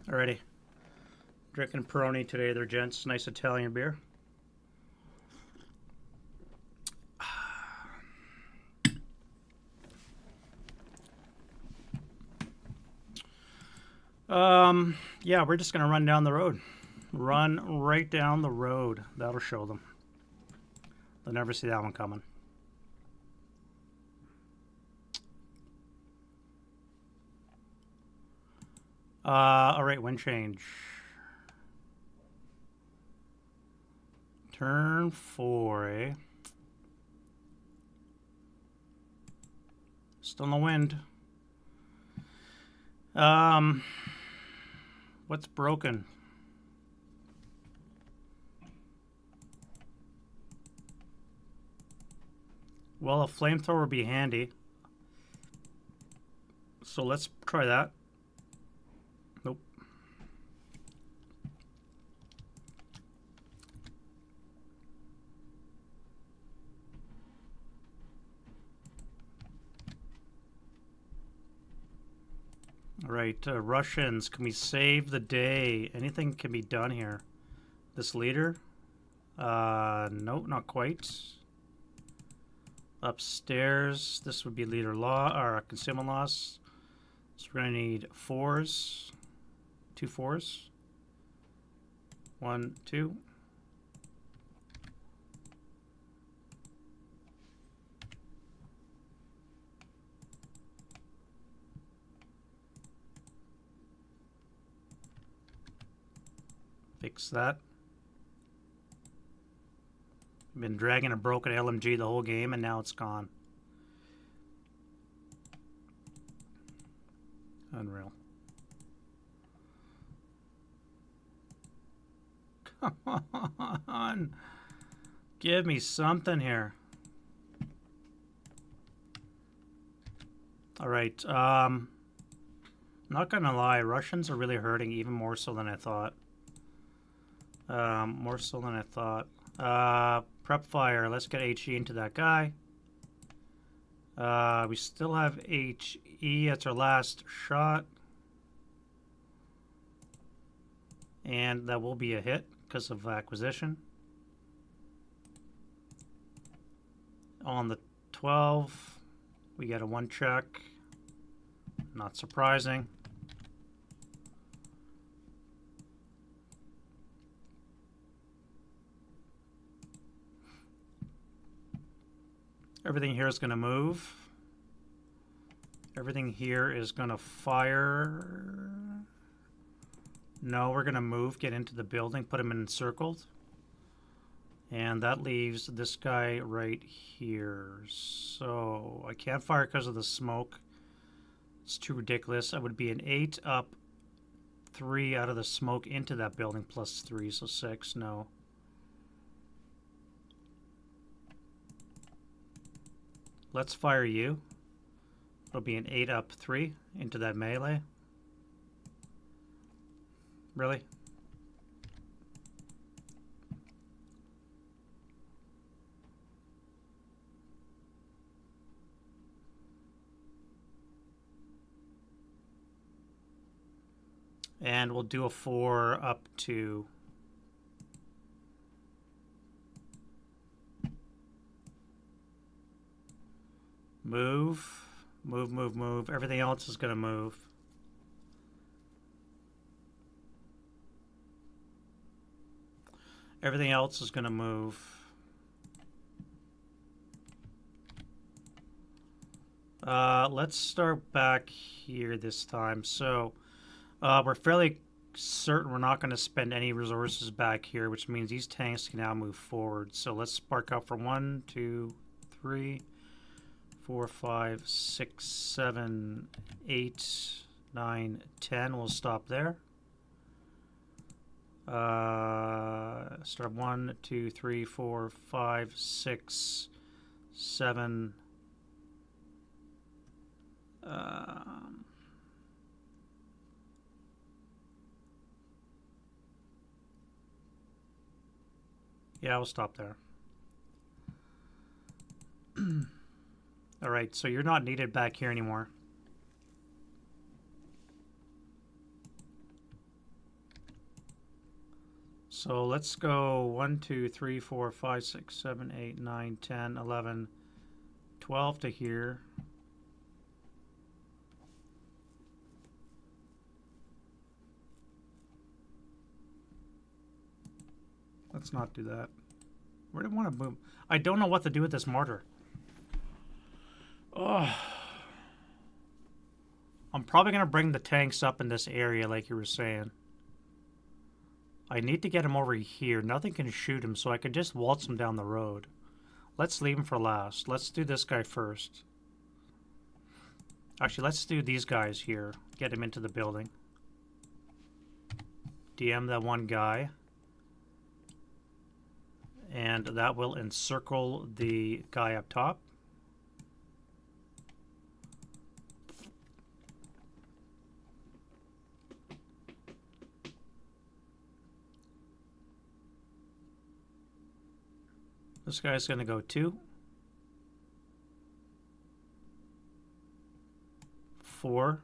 [SPEAKER 1] Alrighty. Drinking Peroni today, there, gents. Nice Italian beer. Yeah, we're just gonna run down the road. Run right down the road. That'll show them. They'll never see that one coming. Alright, wind change. Turn 4, eh? Still no wind. What's broken? Well, a flamethrower would be handy. So let's try that. Nope. All right, Russians, can we save the day? Anything can be done here. This leader? Nope, not quite. Upstairs, this would be leader law, or concealment loss. So we're going to need 4s. 2 4s. 1, 2. Fix that. Been dragging a broken LMG the whole game, and now it's gone. Unreal. Come on. Give me something here. Alright, not gonna lie, Russians are really hurting even more so than I thought. More so than I thought. Prep fire. Let's get HE into that guy. We still have HE. That's our last shot. And that will be a hit because of acquisition. On the 12, we get a 1 check. Not surprising. Everything here is going to move. Everything here is going to fire. No, we're going to move, get into the building, put him encircled. And that leaves this guy right here. So I can't fire because of the smoke. It's too ridiculous. I would be an 8 up, 3 out of the smoke into that building, plus 3, so 6. No. Let's fire you. It'll be an 8 up 3 into that melee. Really? And we'll do a 4 up 2. Move, move, move, move. Everything else is going to move. Everything else is going to move. Let's start back here this time. So we're fairly certain we're not going to spend any resources back here, which means these tanks can now move forward. So let's spark up from 1, 2, 3, 4, 5, 6, 7, 8, 9, 10. We'll stop there. Start 1, 2, 3, 4, 5, 6, 7. Yeah, we'll stop there. All right, so you're not needed back here anymore. So let's go 1, 2, 3, 4, 5, 6, 7, 8, 9, 10, 11, 12 to here. Let's not do that. Where do I want to move? I don't know what to do with this mortar. Oh. I'm probably going to bring the tanks up in this area like you were saying. I need to get him over here. Nothing can shoot him, so I can just waltz him down the road. Let's leave him for last. Let's do this guy first. Actually, let's do these guys here. Get him into the building. DM that one guy. And that will encircle the guy up top. This guy's going to go 2, 4,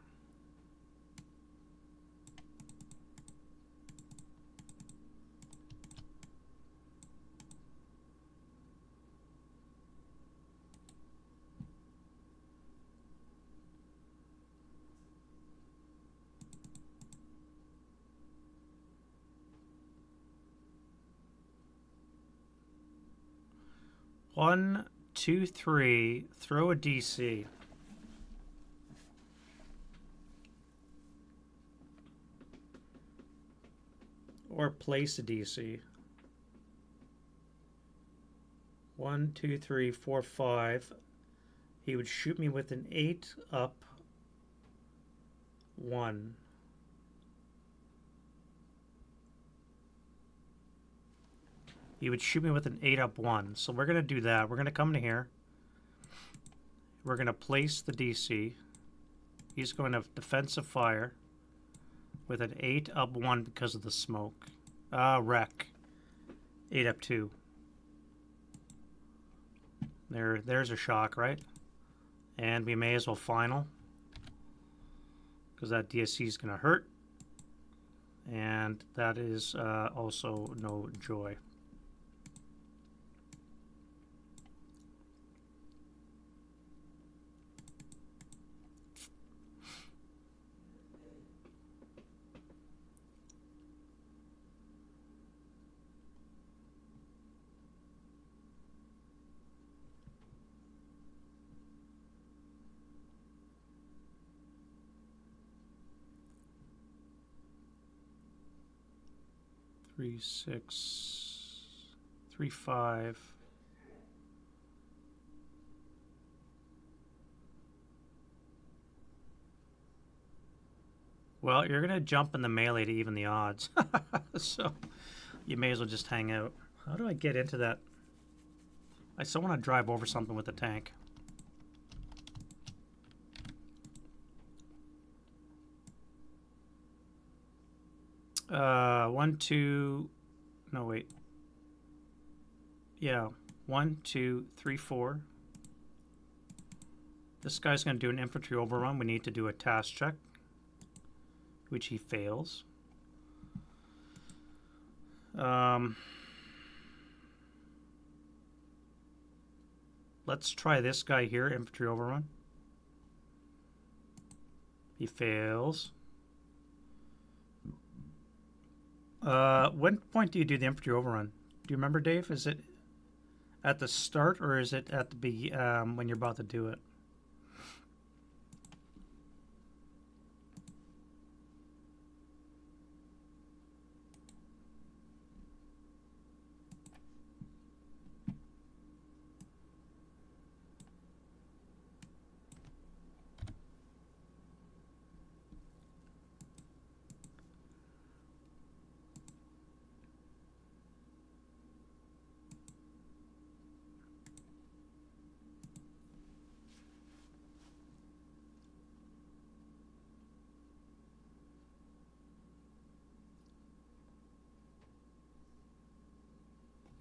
[SPEAKER 1] 1, 2, 3, throw a DC. Or place a DC. 1, 2, 3, 4, 5. He would shoot me with an 8 up 1. He would shoot me with an 8 up 1. So we're going to do that. We're going to come to here. We're going to place the DC. He's going to defensive fire with an 8 up 1 because of the smoke. Wreck. 8 up 2. There's a shock, right? And we may as well final. Because that DSC is going to hurt. And that is also no joy. Three, 6, 3, 5. Well, you're going to jump in the melee to even the odds. So you may as well just hang out. How do I get into that? I still want to drive over something with the tank. One, two, no wait. Yeah, 1, 2, 3, 4. This guy's going to do an infantry overrun. We need to do a task check, which he fails. Let's try this guy here, infantry overrun. He fails. When point do you do the infantry overrun? Do you remember, Dave? Is it at the start or is it at the when you're about to do it?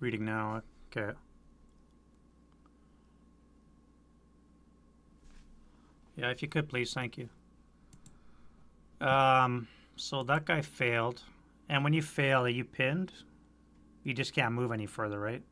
[SPEAKER 1] Reading now. Okay. Yeah, if you could, please. Thank you. So that guy failed. And when you fail, are you pinned? You just can't move any further, right?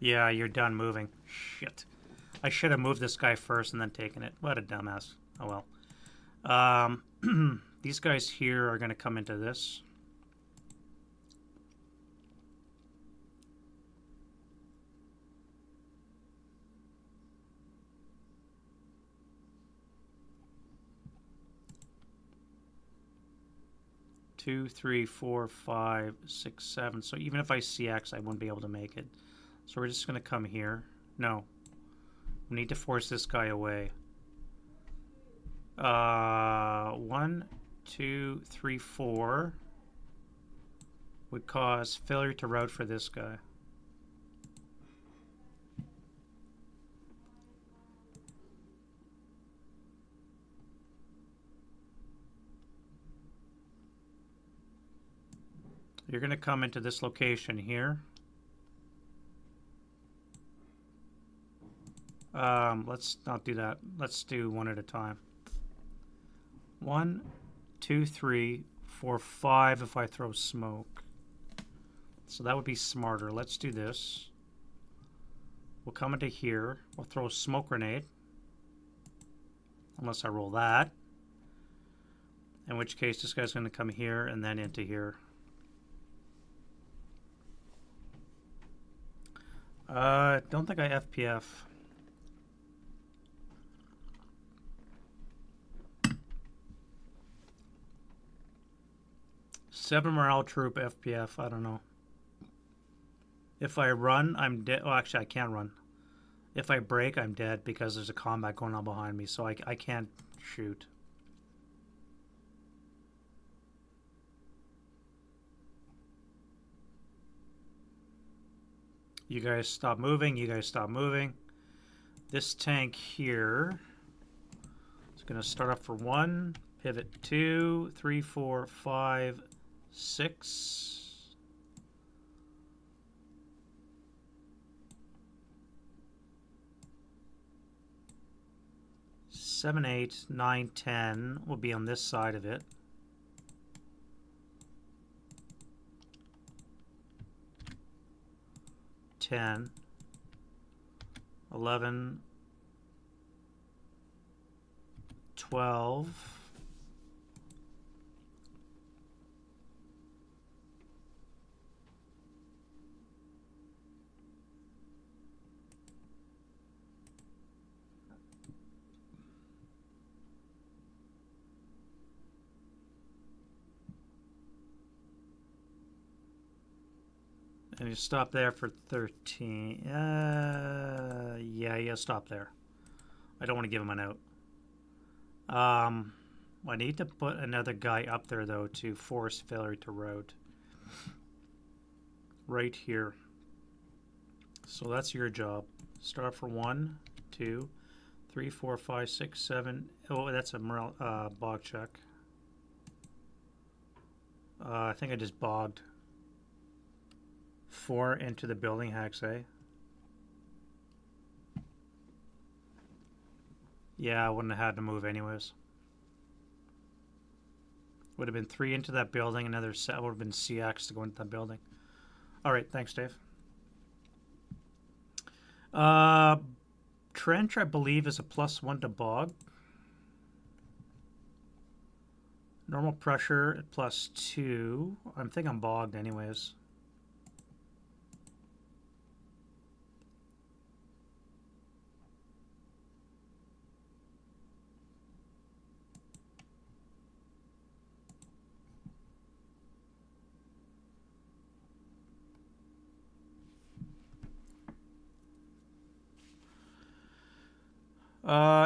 [SPEAKER 1] Yeah, you're done moving. Shit. I should have moved this guy first and then taken it. What a dumbass. Oh well. These guys here are going to come into this. Two, three, four, five, six, seven. So even if I CX, I wouldn't be able to make it. So we're just going to come here. No. We need to force this guy away. 1, 2, 3, 4 would cause failure to route for this guy. You're going to come into this location here. Let's not do that. Let's do one at a time. 1, 2, 3, 4, 5 if I throw smoke. So that would be smarter. Let's do this. We'll come into here. We'll throw a smoke grenade. Unless I roll that. In which case this guy's going to come here and then into here. Don't think I FPF. Seven morale troop FPF. I don't know. If I run, I'm dead. Oh, actually, I can't run. If I break, I'm dead because there's a combat going on behind me, so I can't shoot. You guys stop moving. You guys stop moving. This tank here is going to start up for 1, pivot 2, 3, 4, 5, 6. 7, 8, 9, 10 will be on this side of it. Ten, 11, 12, and you stop there for 13. Yeah, stop there. I don't want to give him an out. I need to put another guy up there, though, to force failure to route. Right here. So that's your job. Start for 1, 2, 3, 4, 5, 6, 7. Oh, that's a bog check. I think I just bogged. 4 into the building hacks, eh? Yeah, I wouldn't have had to move anyways. Would have been 3 into that building, another set would have been CX to go into that building. Alright, thanks, Dave. Trench, I believe, is a +1 to bog. Normal pressure at +2. I think I'm bogged anyways.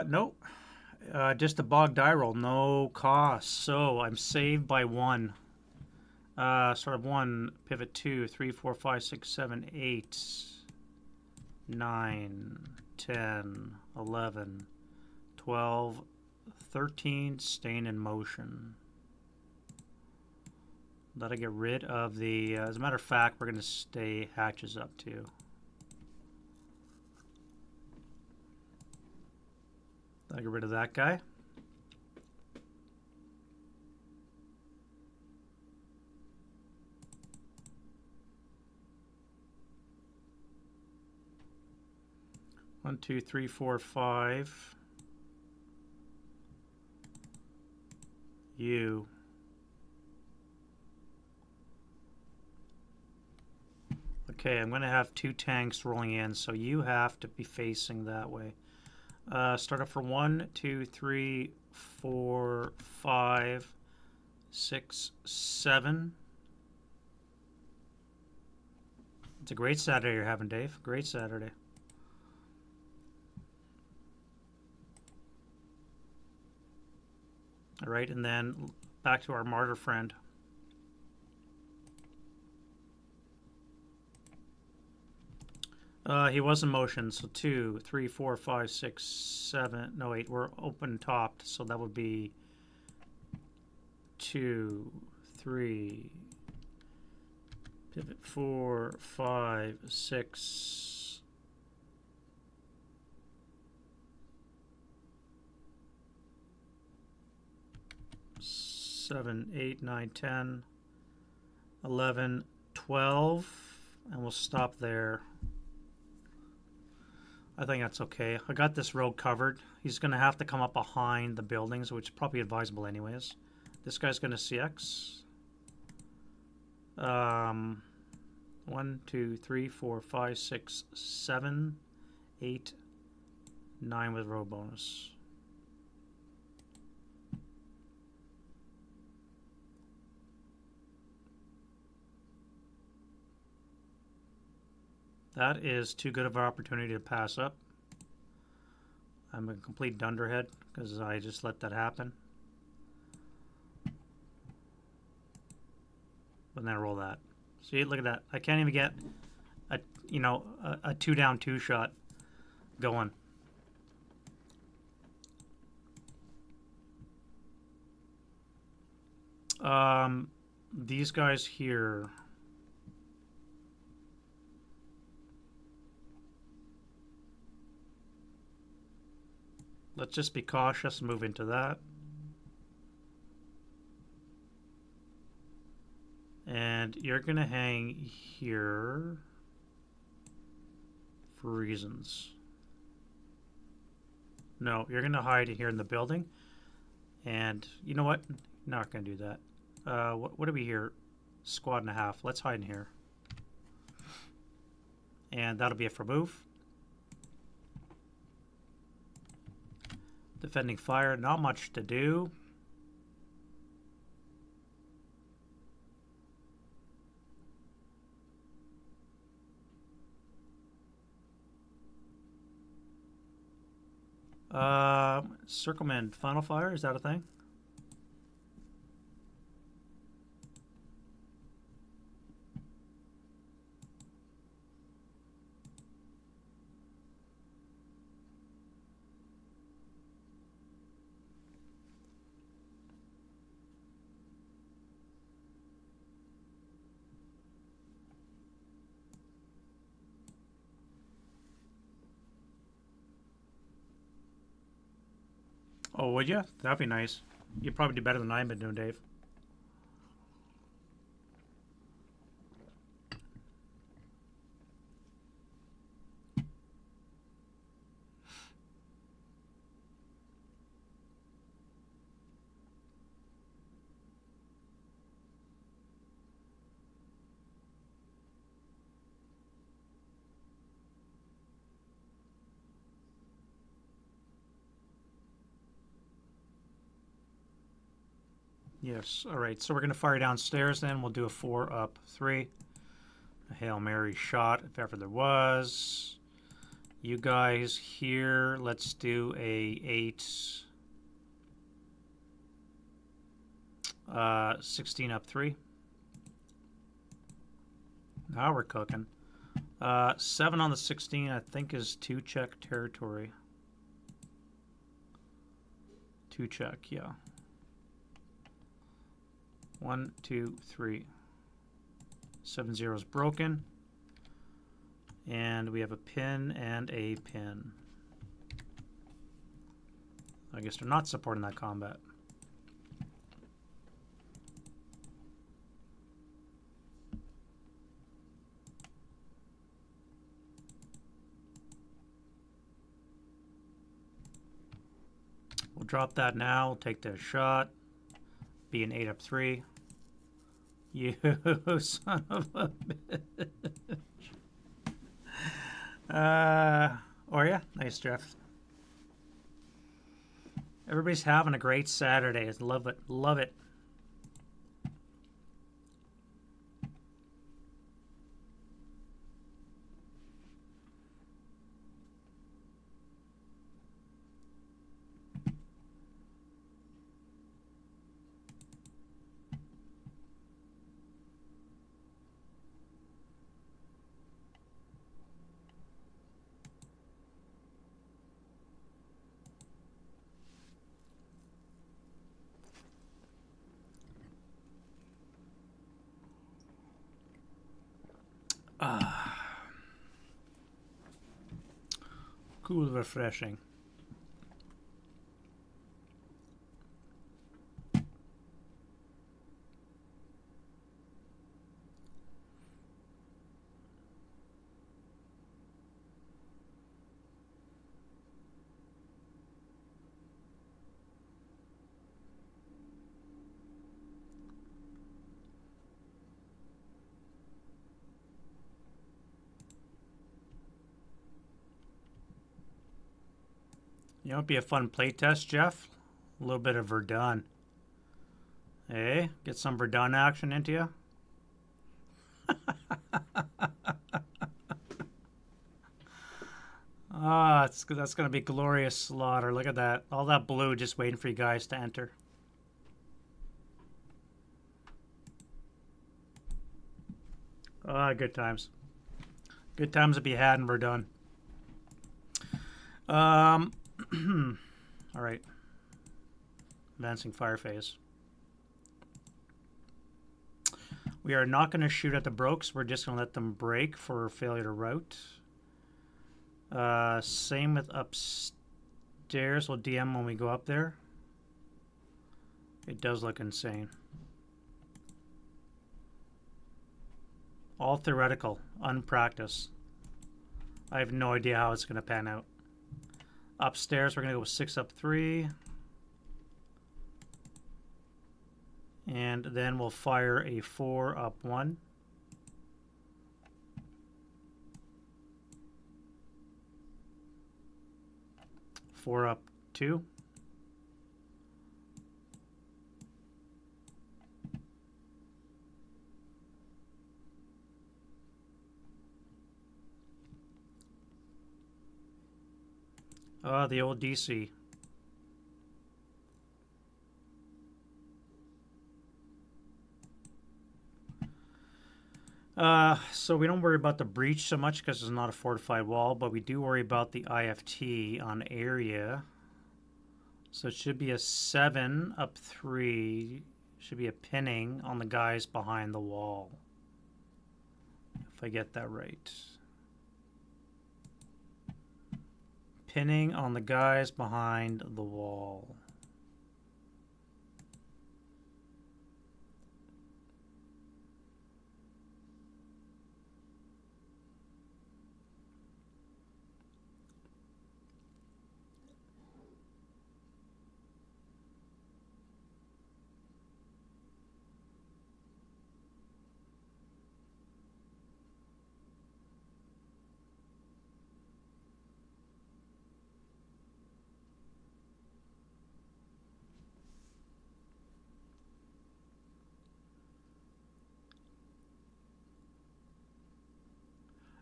[SPEAKER 1] Nope. Just a bog die roll, no cost. So I'm saved by 1. Start of 1, pivot 2, 3, 4, 5, 6, 7, 8, 9, 10, 11, 12, 13, staying in motion. That'll get rid of the, as a matter of fact, we're going to stay hatches up too. That'll get rid of that guy. One, two, three, four, five. You. Okay, I'm going to have 2 tanks rolling in, so you have to be facing that way. Start up for 1, 2, 3, 4, 5, 6, 7. It's a great Saturday you're having, Dave. Great Saturday. All right, and then back to our martyr friend. He was in motion, so 2, 3, 4, 5, 6, 7. No, wait, we're open topped, so that would be 2, 3, pivot 4, 5, 6. Seven, 8, 9, 10, 11, 12, and we'll stop there. I think that's okay. I got this road covered. He's going to have to come up behind the buildings, which is probably advisable anyways. This guy's going to CX. 1, 2, 3, 4, 5, 6, 7, 8, 9 with road bonus. That is too good of an opportunity to pass up. I'm a complete dunderhead because I just let that happen. But then I roll that. See, look at that. I can't even get a, you know, a 2 down 2 shot going. These guys here. Let's just be cautious and move into that. And you're going to hang here for reasons. No, you're going to hide here in the building. And you know what? Not going to do that. What are we here? Squad and a half. Let's hide in here. And that'll be it for move. Defending fire, not much to do. Circleman, final fire, is that a thing? Oh, would you? That'd be nice. You'd probably do better than I've been doing, Dave. Yes, all right, so we're going to fire downstairs then. We'll do a 4 up 3. A Hail Mary shot, if ever there was. You guys here, let's do a 8. 16 up 3. Now we're cooking. 7 on the 16, I think, is 2 check territory. 2 check, yeah. 1, 2, 3. 7-0 is broken. And we have a pin and a pin. I guess they're not supporting that combat. We'll drop that now. We'll take the shot. Be an 8 up 3. You son of a bitch. Or yeah, nice, Jeff. Everybody's having a great Saturday. Love it. Love it. Cool, refreshing. You know, it'd be a fun play test, Jeff. A little bit of Verdun. Hey, get some Verdun action into you. That's going to be glorious slaughter. Look at that. All that blue just waiting for you guys to enter. Good times. Good times to be had and we're done. All right. Advancing fire phase. We are not going to shoot at the brokes. We're just going to let them break for failure to route. Same with upstairs. We'll DM when we go up there. It does look insane. All theoretical, unpracticed. I have no idea how it's going to pan out. Upstairs, we're going to go 6 up 3. And then we'll fire a 4 up 1. Four up 2. The old DC. So we don't worry about the breach so much because it's not a fortified wall, but we do worry about the IFT on area. So it should be a 7 up 3. Should be a pinning on the guys behind the wall. If I get that right. Pinning on the guys behind the wall.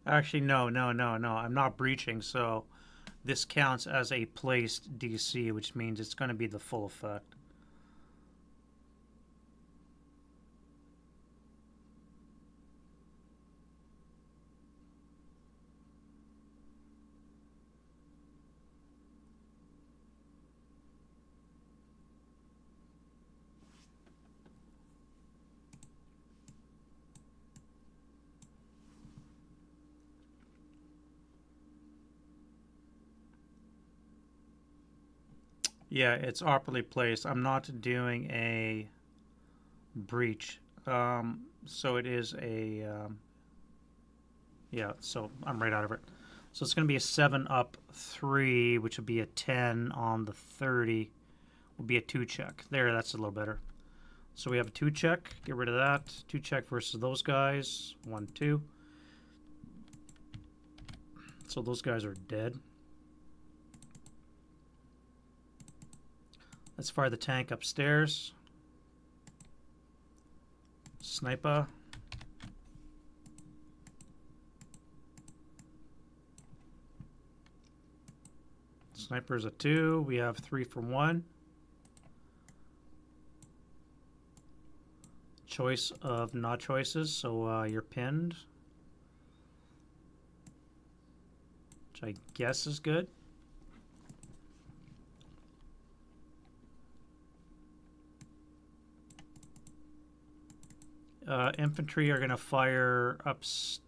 [SPEAKER 1] Actually, no. I'm not breaching, so this counts as a placed DC, which means it's going to be the full effect. Yeah, it's awkwardly placed. I'm not doing a breach. So it is a yeah. So I'm right out of it. So it's going to be a 7 up 3, which would be a 10 on the 30. Will be a 2 check. There, that's a little better. So we have a 2 check. Get rid of that. 2 check versus those guys. 1, 2. So those guys are dead. Let's fire the tank upstairs. Sniper. Sniper's a 2. We have 3 for 1. Choice of not choices, so you're pinned. Which I guess is good. Infantry are going to fire upstairs.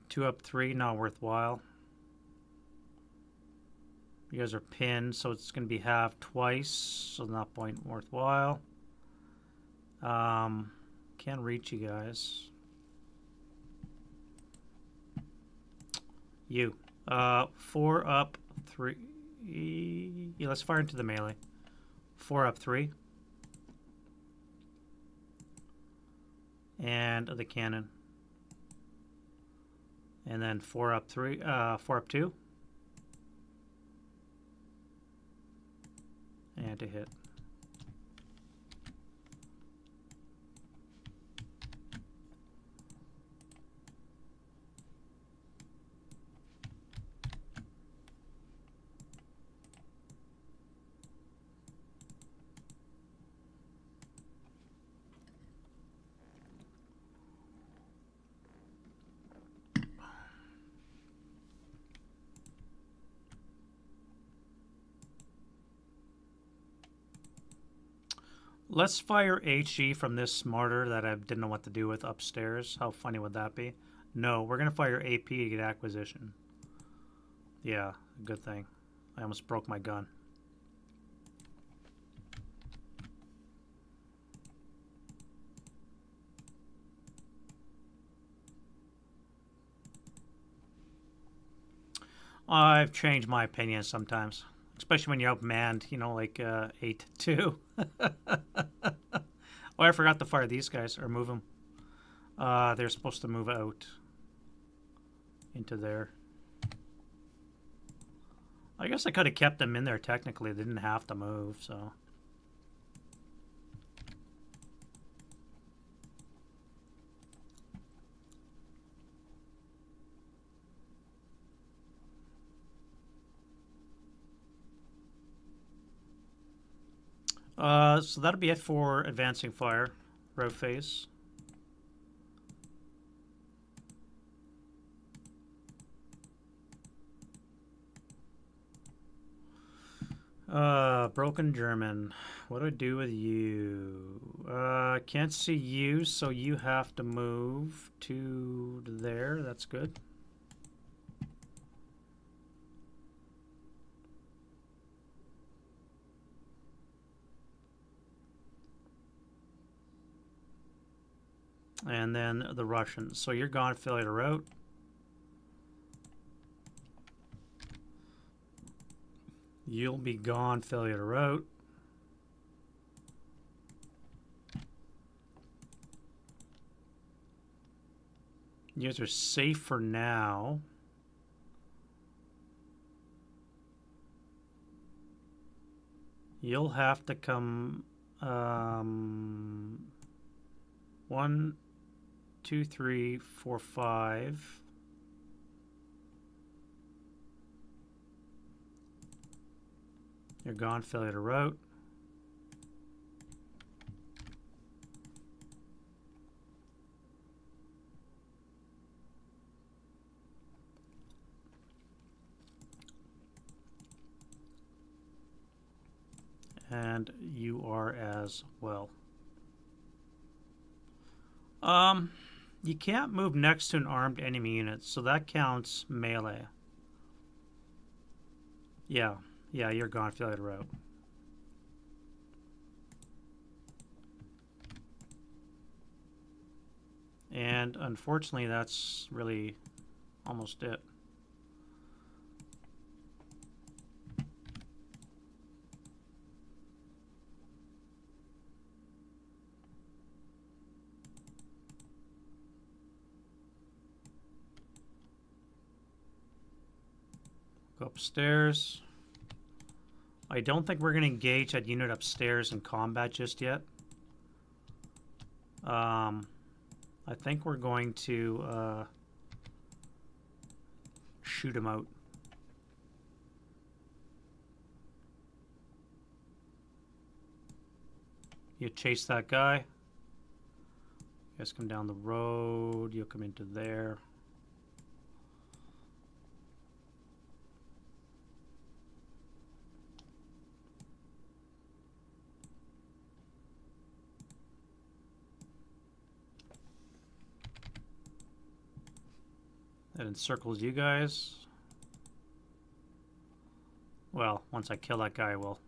[SPEAKER 1] 2 up 3, not worthwhile. You guys are pinned, so it's going to be half twice, so not point worthwhile. Can't reach you guys. You. 4 up 3. Yeah, let's fire into the melee. 4 up 3. And the cannon. And then 4 up 3. 4 up 2. And to hit. Let's fire HE from this mortar that I didn't know what to do with upstairs. How funny would that be? No, we're going to fire AP to get acquisition. Yeah, good thing. I almost broke my gun. I've changed my opinion sometimes. Especially when you're outmanned, you know, like 8-2. Oh, I forgot to fire these guys, or move them. They're supposed to move out into there. I guess I could have kept them in there technically. They didn't have to move, so... So that'll be it for advancing fire, row phase. Broken German. What do I do with you? Can't see you, so you have to move to there. That's good. And then the Russians. So you're gone, failure to route. You'll be gone, failure to route. You guys are safe for now. You'll have to come 1, 2, 3, 4, 5. You're gone, failure to route. And you are as well. You can't move next to an armed enemy unit, so that counts melee. Yeah. Yeah, you're gone. Failure to route. And unfortunately, that's really almost it. Go upstairs. I don't think we're going to engage that unit upstairs in combat just yet. I think we're going to shoot him out. You chase that guy. You guys come down the road. You'll come into there. That encircles you guys. Well, once I kill that guy, I will.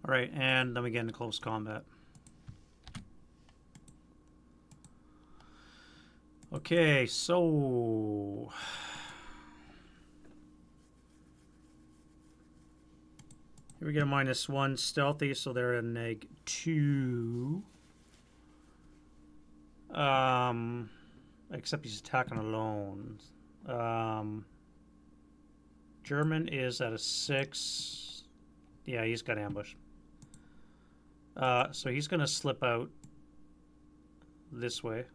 [SPEAKER 1] All right, and then we get into close combat. Okay, so here we get a -1 stealthy, so they're a -2. Except he's attacking alone. German is at a 6. Yeah, he's got ambush. So he's going to slip out this way.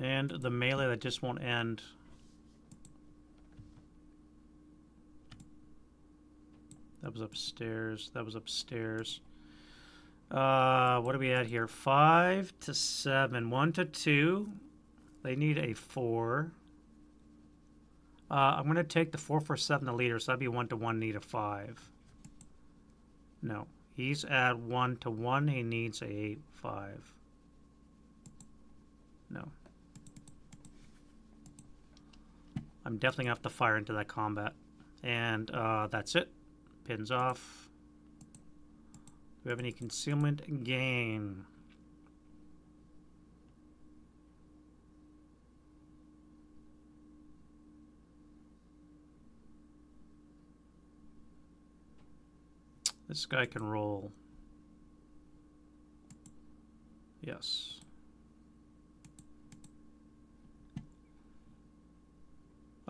[SPEAKER 1] And the melee that just won't end. That was upstairs. That was upstairs. What are we at here? 5 to 7. 1 to 2. They need a 4. I'm going to take the 4 for 7 the leader, so that'd be 1 to 1, need a 5. No. He's at 1 to 1. He needs a 5. No. I'm definitely going to have to fire into that combat. And that's it. Pins off. Do we have any concealment gain? This guy can roll. Yes.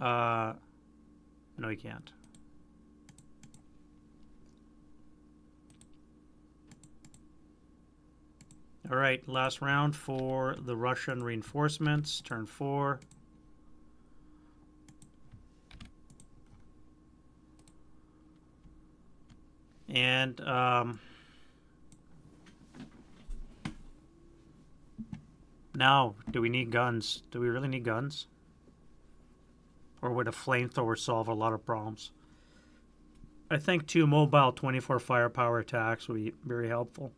[SPEAKER 1] No, he can't. All right, last round for the Russian reinforcements. Turn 4. And now, do we need guns? Do we really need guns? Or would a flamethrower solve a lot of problems? I think 2 mobile 24 firepower attacks would be very helpful.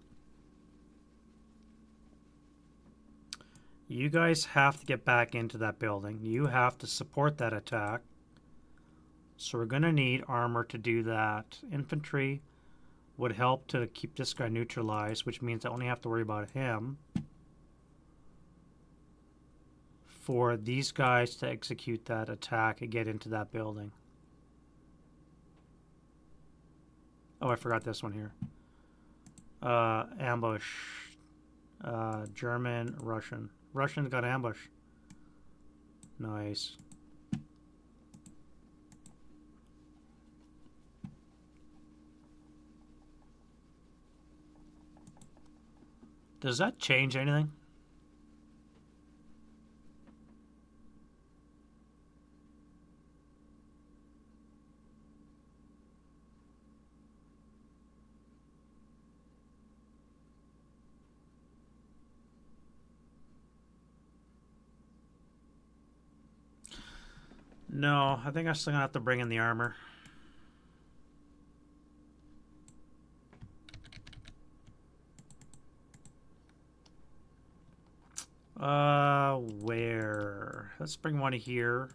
[SPEAKER 1] You guys have to get back into that building. You have to support that attack. So we're going to need armor to do that. Infantry would help to keep this guy neutralized, which means I only have to worry about him. For these guys to execute that attack and get into that building. Oh, I forgot this one here. Ambush. German, Russian. Russian's got ambush. Nice. Does that change anything? No, I think I'm still gonna have to bring in the armor. Where? Let's bring one here.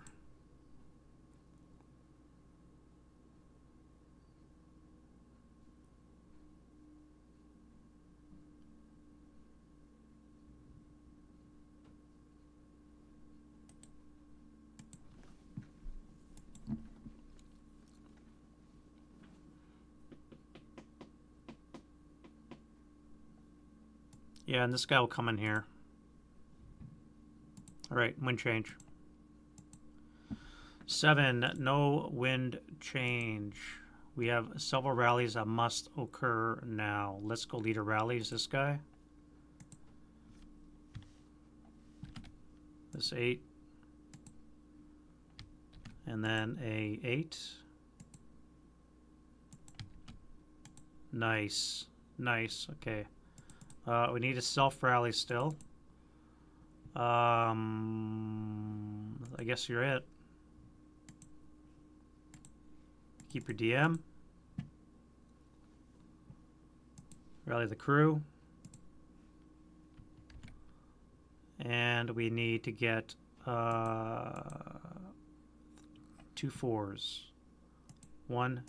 [SPEAKER 1] Yeah, and this guy will come in here. All right, wind change. 7, no wind change. We have several rallies that must occur now. Let's go lead a rally. Is this guy? This 8. And then a 8. Nice. Nice. Okay. We need a self-rally still. I guess you're it. Keep your DM. Rally the crew. And we need to get 2 4s. 1,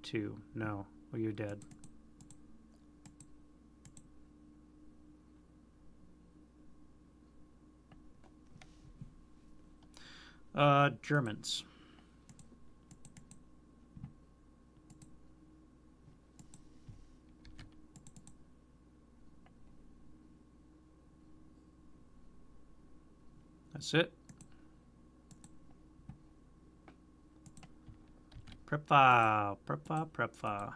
[SPEAKER 1] 2. No. Well, you're dead. Germans. That's it. Prep file, prep file, prep file.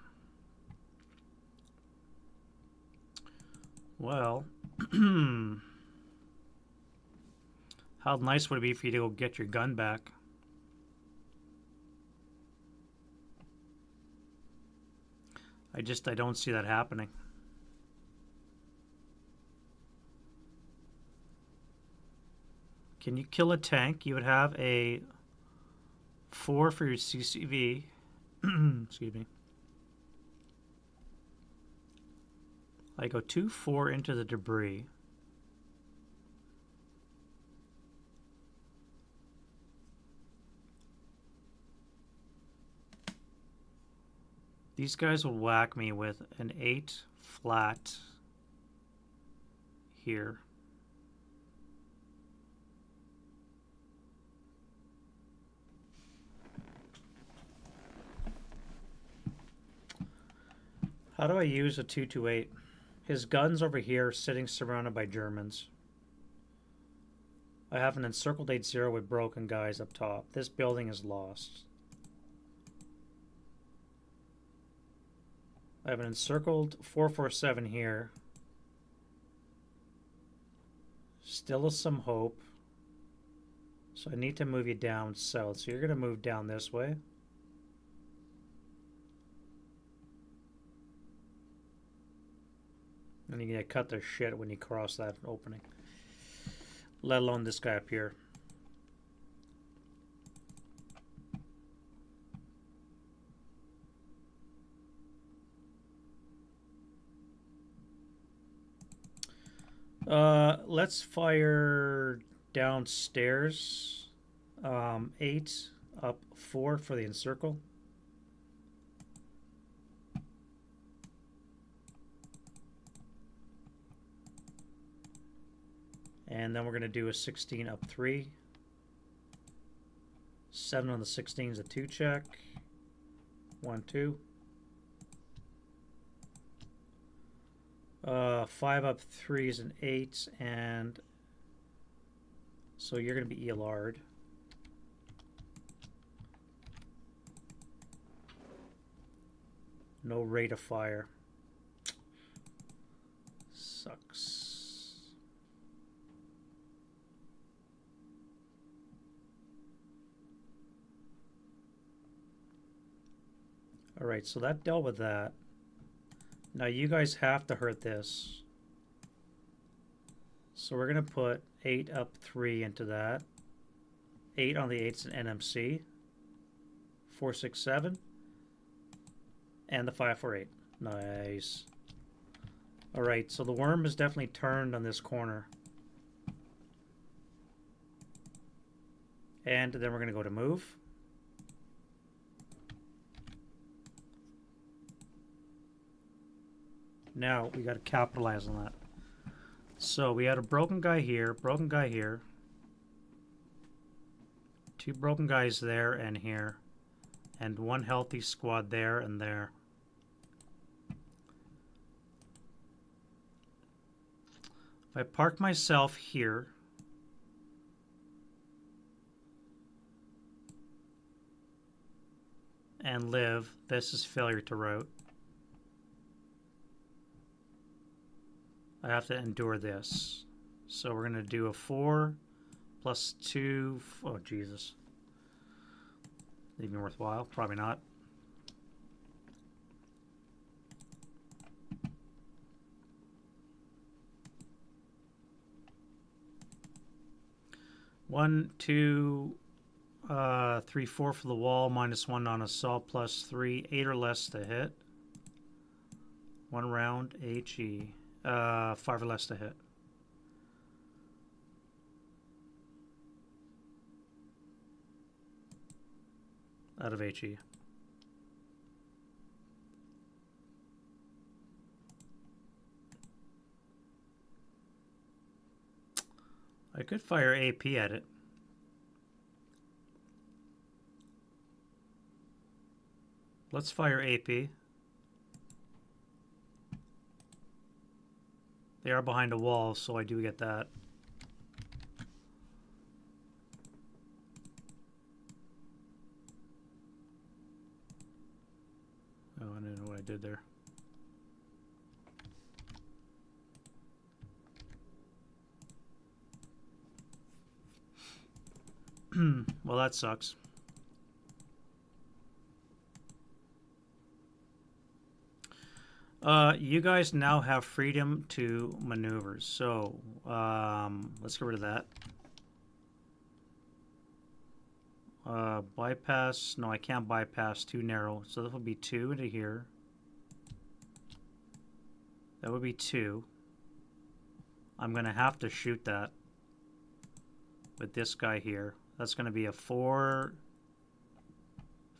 [SPEAKER 1] Well, how nice would it be for you to go get your gun back? I don't see that happening. Can you kill a tank? You would have a 4 for your CCV. Excuse me. I go 2, 4 into the debris. These guys will whack me with an 8 flat here. How do I use a 228? His gun's over here, sitting surrounded by Germans. I have an encircled 8-0 with broken guys up top. This building is lost. I have an encircled 447 here. Still is some hope. So I need to move you down south. So you're going to move down this way. And you're going to cut their shit when you cross that opening. Let alone this guy up here. Let's fire downstairs. 8 up 4 for the encircle. And then we're going to do a 16 up 3. 7 on the 16 is a 2 check. 1, 2. 5 up 3 is an 8, and so you're going to be ELR'd. No rate of fire. Sucks. Alright, so that dealt with that. Now you guys have to hurt this. So we're going to put 8 up 3 into that. 8 on the 8's an NMC. 4, 6, 7. And the 5, 4, 8. Nice. Alright, so the worm is definitely turned on this corner. And then we're going to go to move. Now we got to capitalize on that. So we had a broken guy here, 2 broken guys there and here, and 1 healthy squad there and there. If I park myself here, and live, this is failure to route. I have to endure this. So we're going to do a 4 plus 2. Oh, Jesus. Even worthwhile? Probably not. One, 2, 3, 4 for the wall, -1 on assault, +3, 8 or less to hit. 1 round, HE. 5 or less to hit. Out of HE. I could fire AP at it. Let's fire AP. They are behind a wall, so I do get that. Oh, I didn't know what I did there. Well, that sucks. You guys now have freedom to maneuver. So, let's get rid of that. Bypass. No, I can't bypass. Too narrow. So this will be 2 into here. That would be 2. I'm going to have to shoot that with this guy here. That's going to be a 4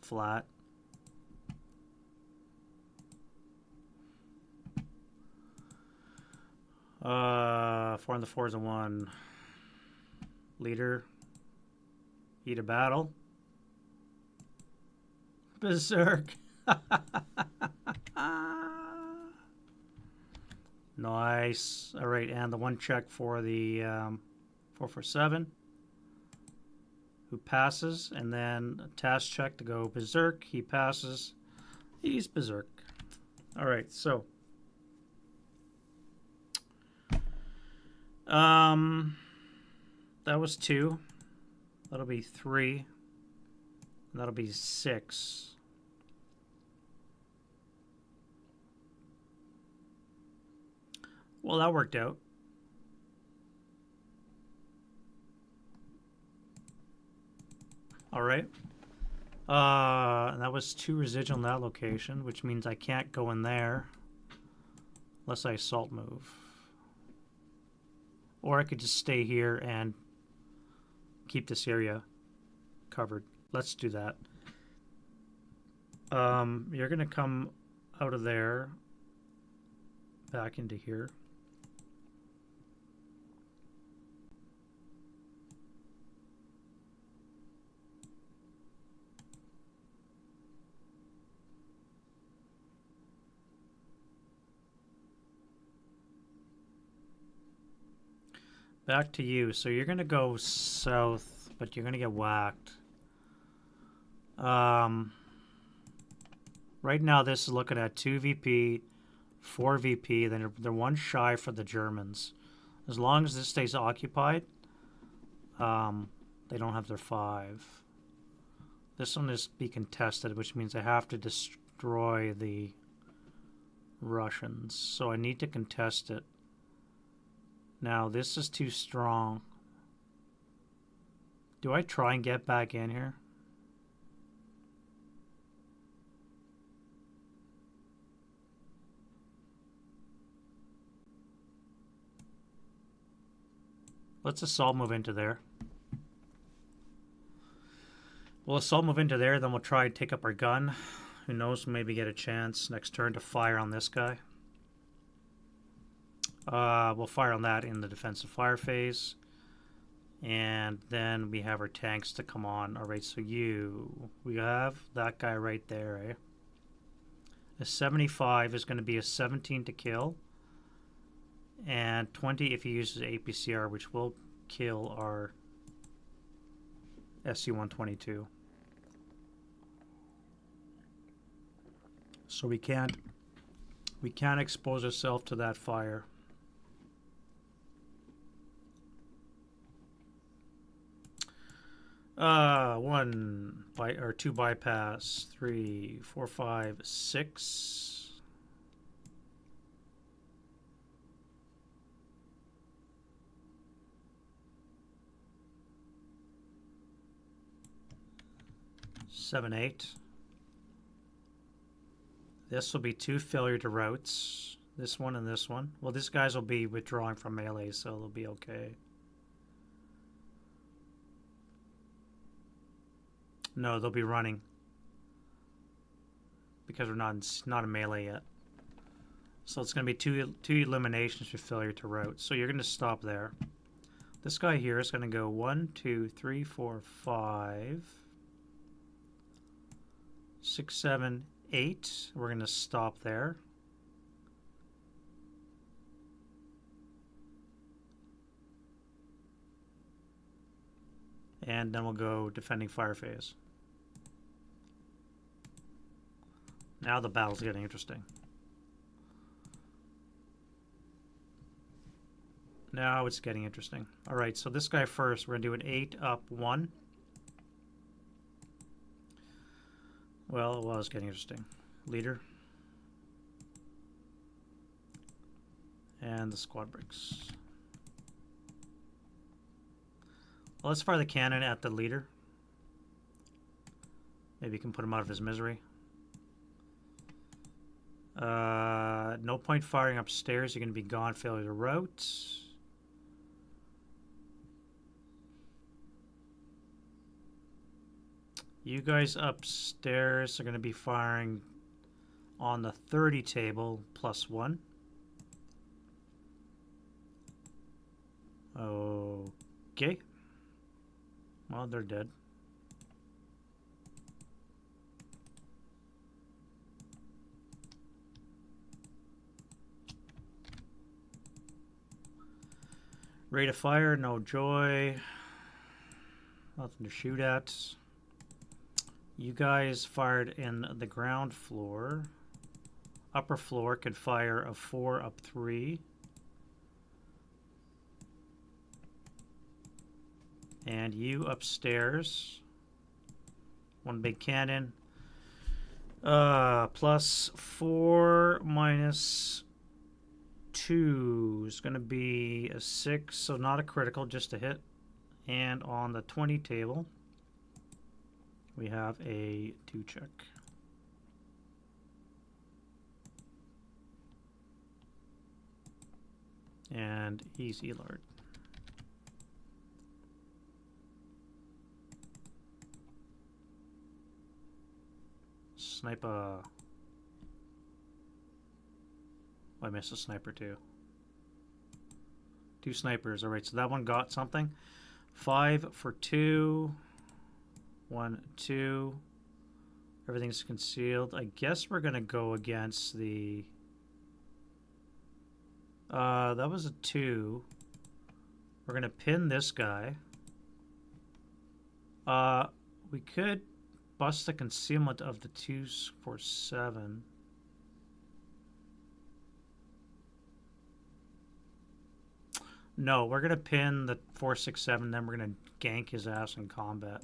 [SPEAKER 1] flat. Four on the 4 is a 1. Leader. Heat of battle. Berserk. Nice. All right, and the 1 check for the 447, who passes, and then a task check to go berserk. He passes. He's berserk. All right, so that was 2. That'll be 3. And that'll be 6. Well, that worked out. All right. And that was 2 residual in that location, which means I can't go in there unless I assault move. Or I could just stay here and keep this area covered. Let's do that. You're going to come out of there back into here. Back to you. So you're going to go south, but you're going to get whacked. Right now, this is looking at 2 VP, 4 VP. Then they're 1 shy for the Germans. As long as this stays occupied, they don't have their 5. This one is be contested, which means I have to destroy the Russians. So I need to contest it. Now, this is too strong. Do I try and get back in here? Let's assault move into there. We'll assault move into there, then we'll try and take up our gun. Who knows, maybe get a chance next turn to fire on this guy. We'll fire on that in the defensive fire phase. And then we have our tanks to come on. Alright, so we have that guy right there, eh? A 75 is going to be a 17 to kill. And 20 if he uses APCR, which will kill our SU-122. So we can't expose ourselves to that fire. Two bypass, 3, 4, 5, 6. Seven, 8. This will be 2 failure to routes. This one and this one. Well, these guys will be withdrawing from melee, so they'll be okay. No, they'll be running because we're not in melee yet. So it's going to be two eliminations for failure to route. So you're going to stop there. This guy here is going to go 1, 2, 3, 4, 5, 6, 7, 8. We're going to stop there. And then we'll go defending fire phase. Now the battle's getting interesting. Now it's getting interesting. All right, so this guy first, we're going to do an 8 up 1. Well, it was getting interesting. Leader. And the squad breaks. Well, let's fire the cannon at the leader. Maybe you can put him out of his misery. No point firing upstairs. You're going to be gone. Failure to route. You guys upstairs are going to be firing on the 30 table +1. Okay. Well, they're dead. Rate of fire, no joy. Nothing to shoot at. You guys fired in the ground floor. Upper floor could fire a 4 up 3. And you upstairs. One big cannon. +4 -2 is going to be a 6, so not a critical, just a hit. And on the 20 table, we have a 2 check. And he's Elard. Sniper. Oh, I missed a sniper too. 2 snipers. Alright, so that one got something. 5 for 2. 1, 2. Everything's concealed. I guess we're going to go against the... that was a 2. We're going to pin this guy. We could bust the concealment of the 247. No, we're going to pin the 467, then we're going to gank his ass in combat.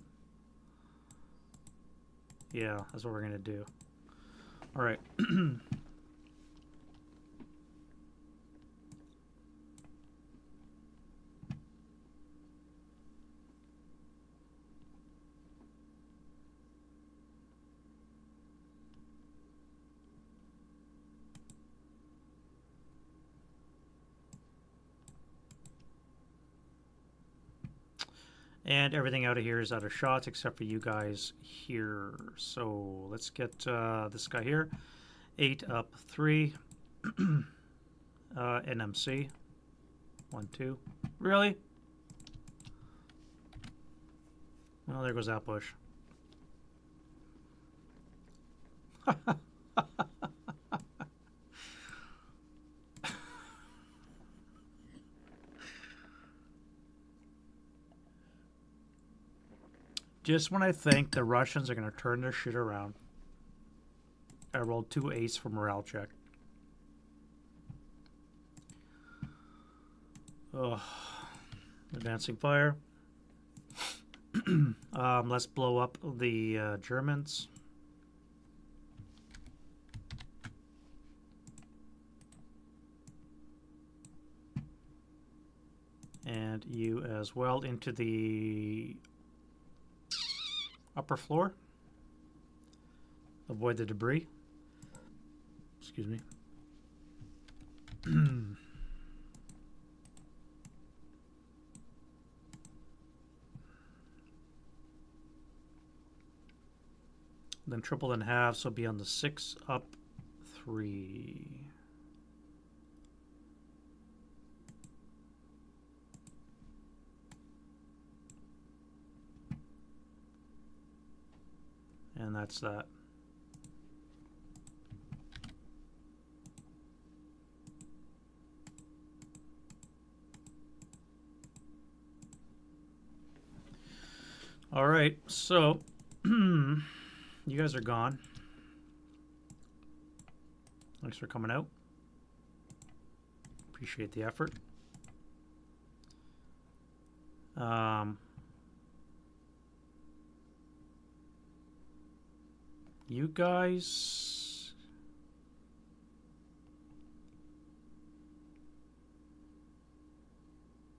[SPEAKER 1] Yeah, that's what we're going to do. All right. And everything out of here is out of shots except for you guys here. So let's get this guy here. 8 up 3. NMC. 1, 2. Really? Well, there goes that bush. Just when I think the Russians are going to turn their shit around, I rolled 2 ace for morale check. Ugh. Advancing fire. Let's blow up the Germans. And you as well into the upper floor. Avoid the debris. Excuse me. Then triple and half, so be on the 6 up 3. And that's that. All right, so you guys are gone. Thanks for coming out. Appreciate the effort. You guys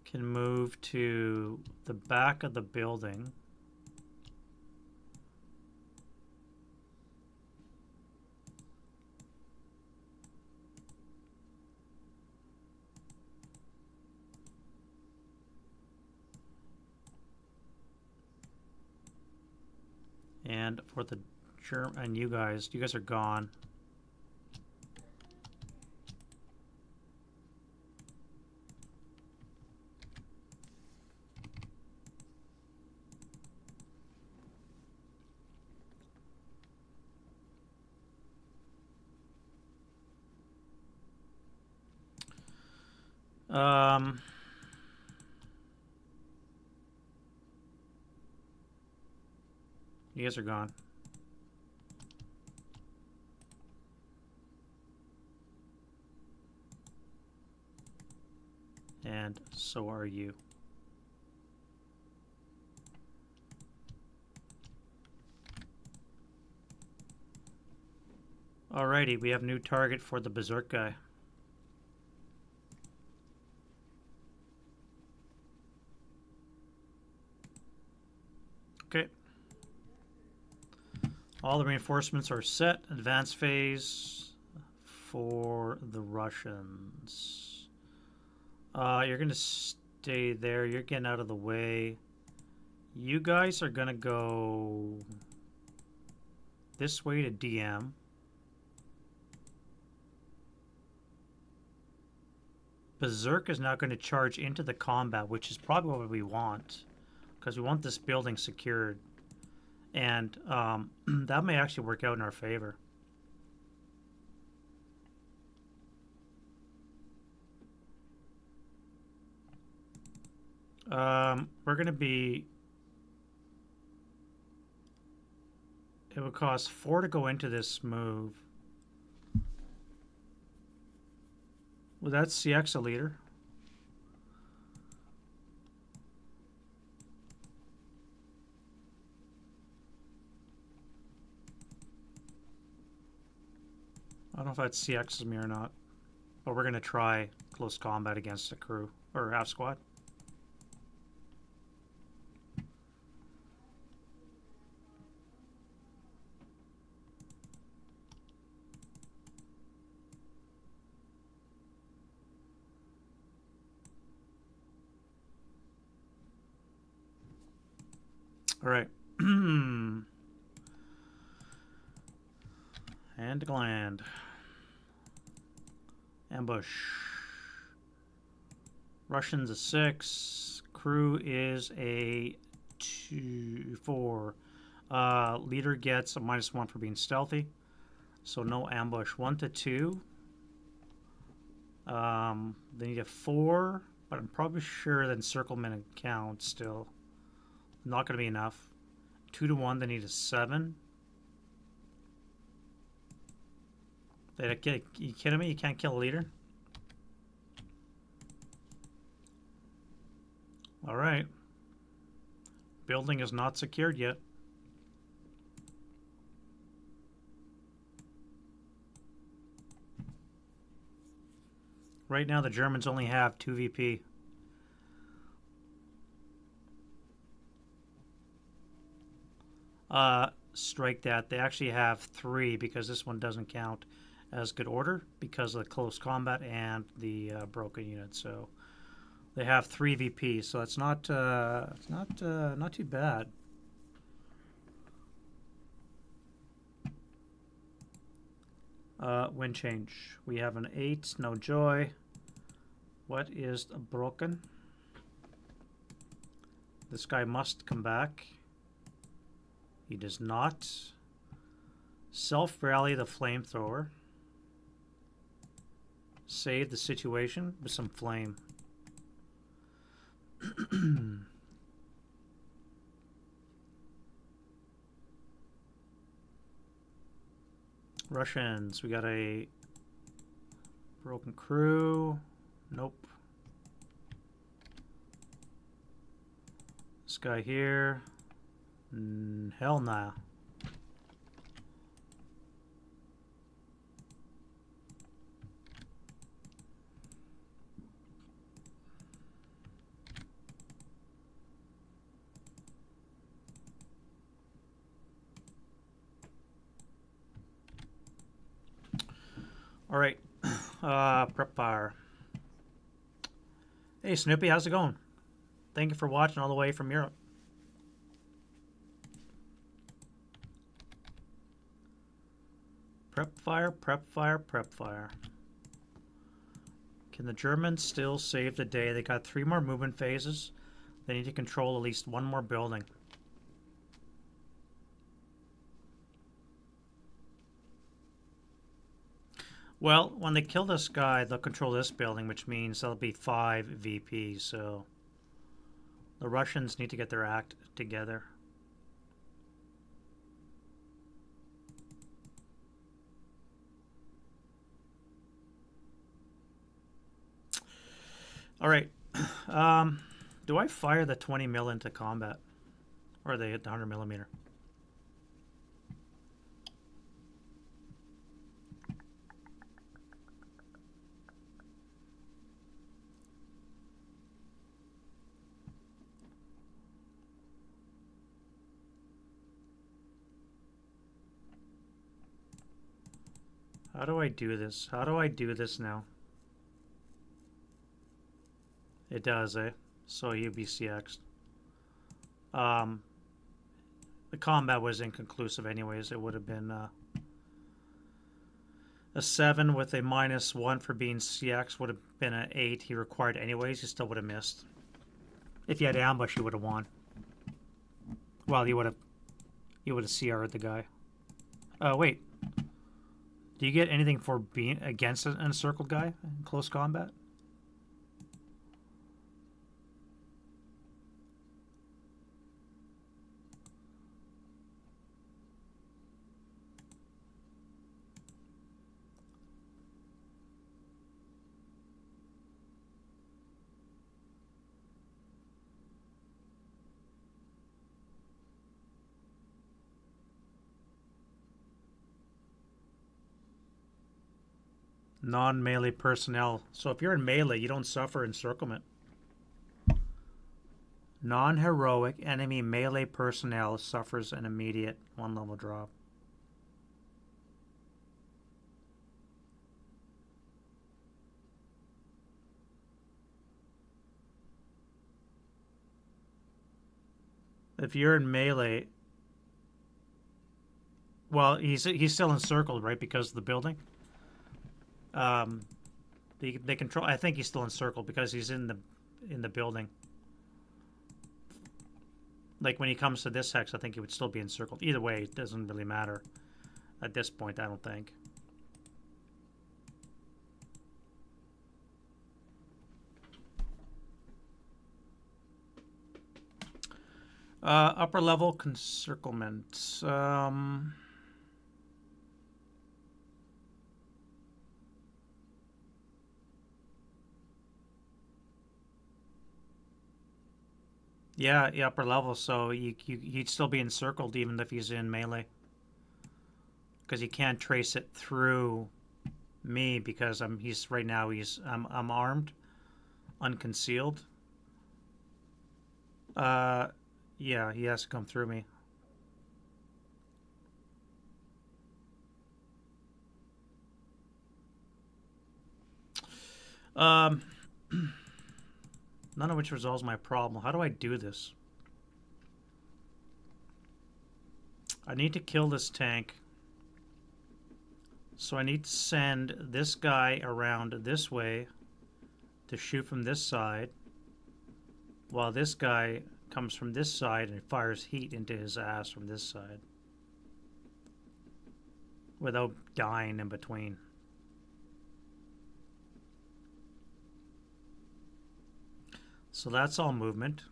[SPEAKER 1] can move to the back of the building. And for the and you guys are gone. You guys are gone. And so are you. Alrighty, we have new target for the Berserk guy. Okay. All the reinforcements are set. Advanced phase for the Russians. You're going to stay there. You're getting out of the way. You guys are going to go this way to DM. Berserk is not going to charge into the combat, which is probably what we want, because we want this building secured. And that may actually work out in our favor. We're going to be... It would cost 4 to go into this move. Well, that's CX a leader. don't know if that CXs me or not. But we're going to try close combat against a crew. Or half squad. All right. And gland. Ambush. Russians a 6. Crew is a 4. Leader gets a -1 for being stealthy. So no ambush. 1 to 2. They need a 4, but I'm probably sure that encirclement counts still. Not going to be enough. 2 to 1, they need a 7. You kidding me? You can't kill a leader? Alright. Building is not secured yet. Right now the Germans only have 2 VP. Strike that. They actually have 3 because this one doesn't count as good order because of the close combat and the broken unit. So they have 3 VP. So it's not too bad. Wind change. We have an 8. No joy. What is broken? This guy must come back. He does not. Self-rally the flamethrower. Save the situation with some flame. Russians, we got a broken crew. Nope. This guy here. Hell nah. All right, prep fire. Hey Snoopy, how's it going? Thank you for watching all the way from Europe. Prep fire, prep fire, prep fire. Can the Germans still save the day? They got 3 more movement phases. They need to control at least 1 more building. Well, when they kill this guy, they'll control this building, which means there'll be 5 VP, so the Russians need to get their act together. All right. Do I fire the 20 mil into combat? Or they hit the 100 millimeter? How do I do this? How do I do this now? It does, eh? So UBCX. The combat was inconclusive anyways. It would have been a 7 with a -1 for being CX would have been an 8. He required anyways. He still would have missed. If you had ambush, you would have won. Well, you would have CR'd the guy. Wait. Do you get anything for being against an encircled guy in close combat? Non-melee personnel. So if you're in melee, you don't suffer encirclement. Non-heroic enemy melee personnel suffers an immediate 1-level drop. If you're in melee, well, he's still encircled, right, because of the building. They control. I think he's still encircled because he's in the building. Like when he comes to this hex, I think he would still be encircled. Either way, it doesn't really matter at this point, I don't think. Upper level encirclement. Yeah, upper level, so he'd still be encircled even if he's in melee. Because he can't trace it through me because I'm armed, unconcealed. Yeah, he has to come through me. None of which resolves my problem. How do I do this? I need to kill this tank. So I need to send this guy around this way to shoot from this side, while this guy comes from this side and fires heat into his ass from this side without dying in between. So that's all movement.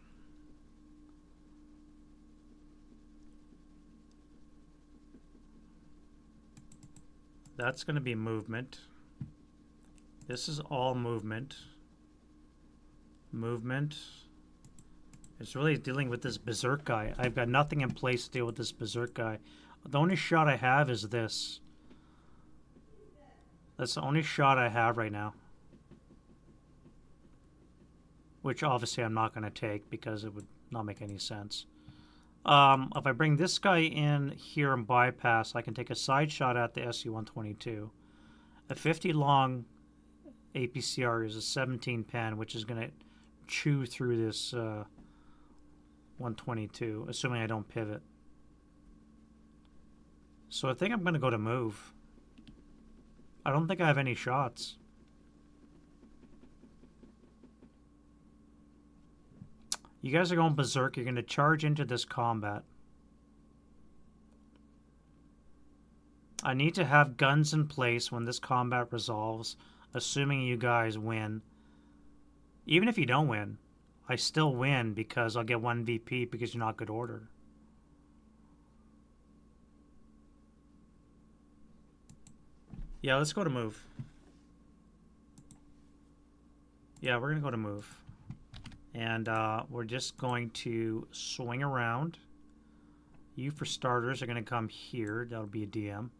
[SPEAKER 1] That's going to be movement. This is all movement. Movement. It's really dealing with this berserk guy. I've got nothing in place to deal with this berserk guy. The only shot I have is this. That's the only shot I have right now. Which obviously I'm not going to take because it would not make any sense. If I bring this guy in here and bypass, I can take a side shot at the SU-122. A 50 long APCR is a 17 pen, which is going to chew through this 122, assuming I don't pivot. So I think I'm going to go to move. I don't think I have any shots. You guys are going berserk. You're going to charge into this combat. I need to have guns in place when this combat resolves, assuming you guys win. Even if you don't win, I still win because I'll get 1 VP because you're not good order. Yeah, let's go to move. Yeah, we're going to go to move. And we're just going to swing around. You, for starters, are going to come here. That'll be a DM.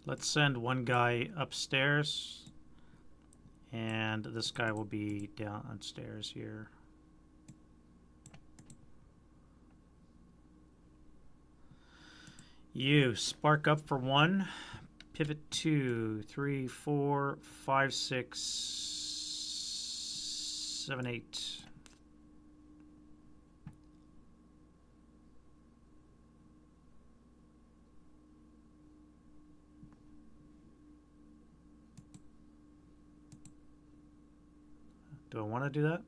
[SPEAKER 1] Let's send one guy upstairs, and this guy will be downstairs here. You spark up for 1, pivot 2, 3, 4, 5, 6, 7, 8. Do I want to do that?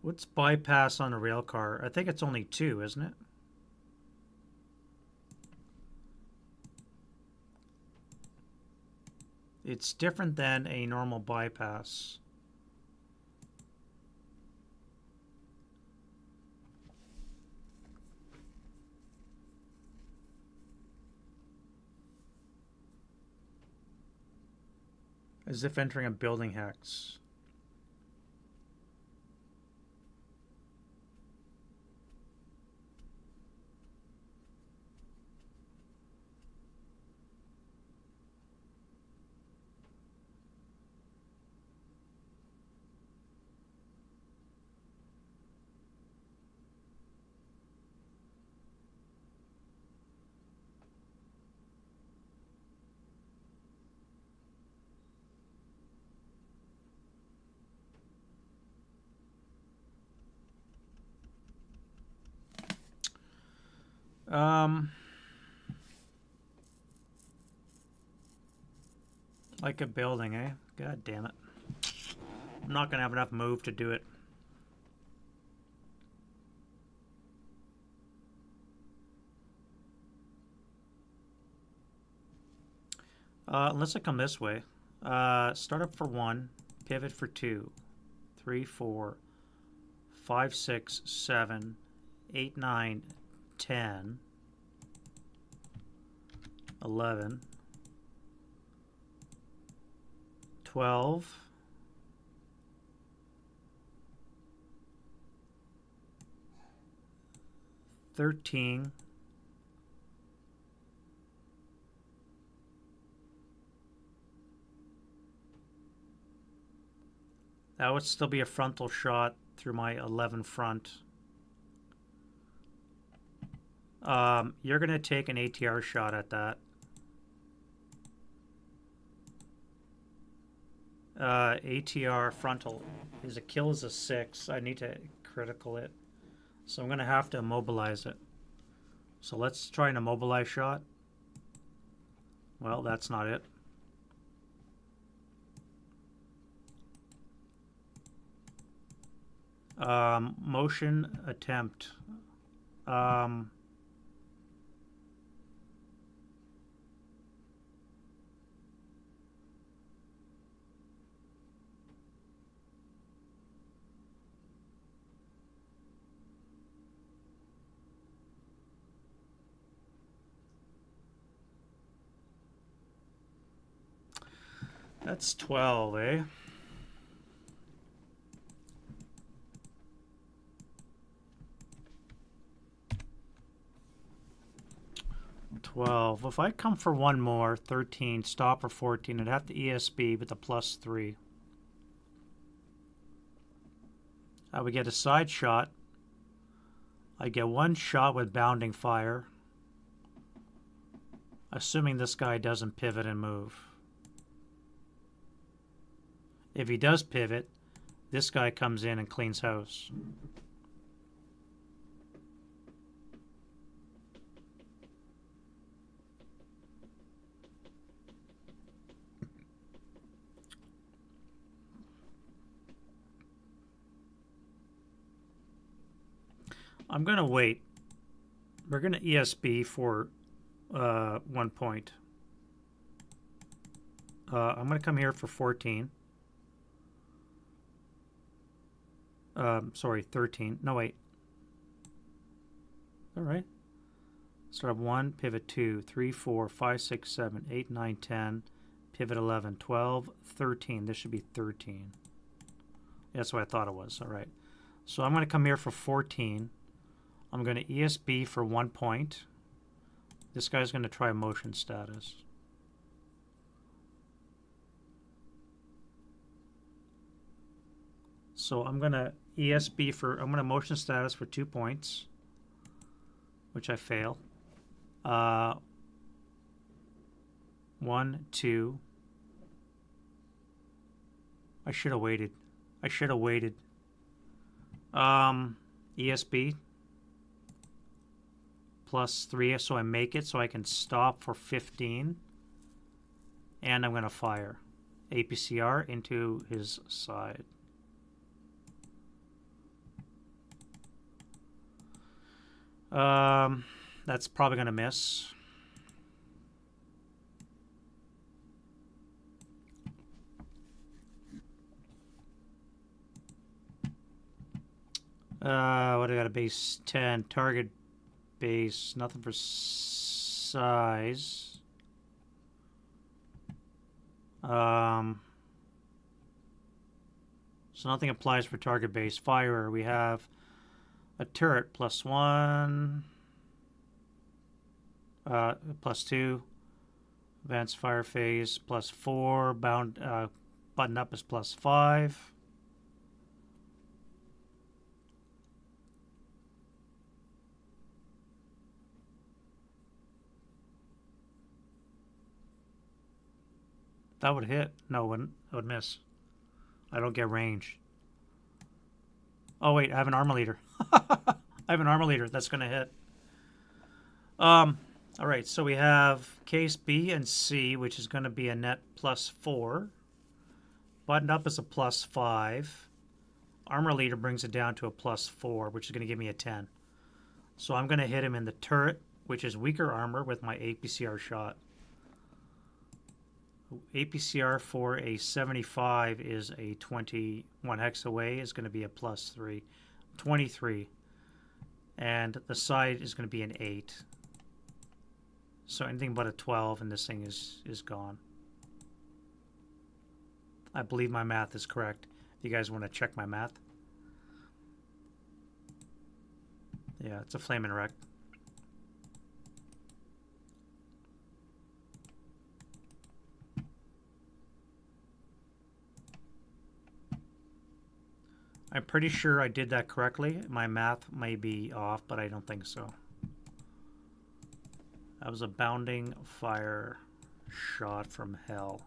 [SPEAKER 1] What's bypass on a rail car? I think it's only 2, isn't it? It's different than a normal bypass. As if entering a building hex. Like a building, eh? God damn it. I'm not gonna have enough move to do it. Unless I come this way. Start up for 1, pivot for 2, 3, 4, 5, 6, 7, 8, 9, 10, 11, 12, 13, 14. That would still be a frontal shot through my 11 front. You're going to take an ATR shot at that. ATR frontal. His kill is a 6. I need to critical it. So I'm going to have to immobilize it. So let's try an immobilize shot. Well, that's not it. Motion attempt. That's 12, eh? If I come for one more, 13, stop for 14, I'd have to ESB with the +3. I would get a side shot. I get one shot with bounding fire, assuming this guy doesn't pivot and move. If he does pivot, this guy comes in and cleans house. I'm going to wait. We're going to ESB for 1 point. I'm going to come here for 14. Sorry, 13. No, wait. All right. Start up 1, pivot 2, 3, 4, 5, 6, 7, 8, 9, 10, pivot 11, 12, 13. This should be 13. That's what I thought it was. All right. So I'm going to come here for 14. I'm going to ESB for 1 point. This guy's going to try motion status. So I'm going to ESB for, I'm going to motion status for 2 points, which I fail. 1, 2. I should have waited. ESB. +3, so I make it so I can stop for 15. And I'm going to fire APCR into his side. That's probably going to miss. What I got? A base 10. Target base. Nothing for size. So nothing applies for target base. Fire. We have a turret +1. +2. Advanced fire phase +4. Bound button up is +5. That would hit. No, it wouldn't. It would miss. I don't get range. Oh wait, I have an armor leader. I have an armor leader. That's gonna hit. All right, so we have case B and C, which is going to be a net +4. Button up is a +5. Armor leader brings it down to a +4, which is going to give me a 10. So I'm going to hit him in the turret, which is weaker armor, with my APCR shot. APCR for a 75 is a 21 hex away, is going to be a +3. 23. And the side is going to be an 8. So anything but a 12 and this thing is gone. I believe my math is correct. If you guys want to check my math. Yeah, it's a flaming wreck. I'm pretty sure I did that correctly. My math may be off, but I don't think so. That was a bounding fire shot from hell.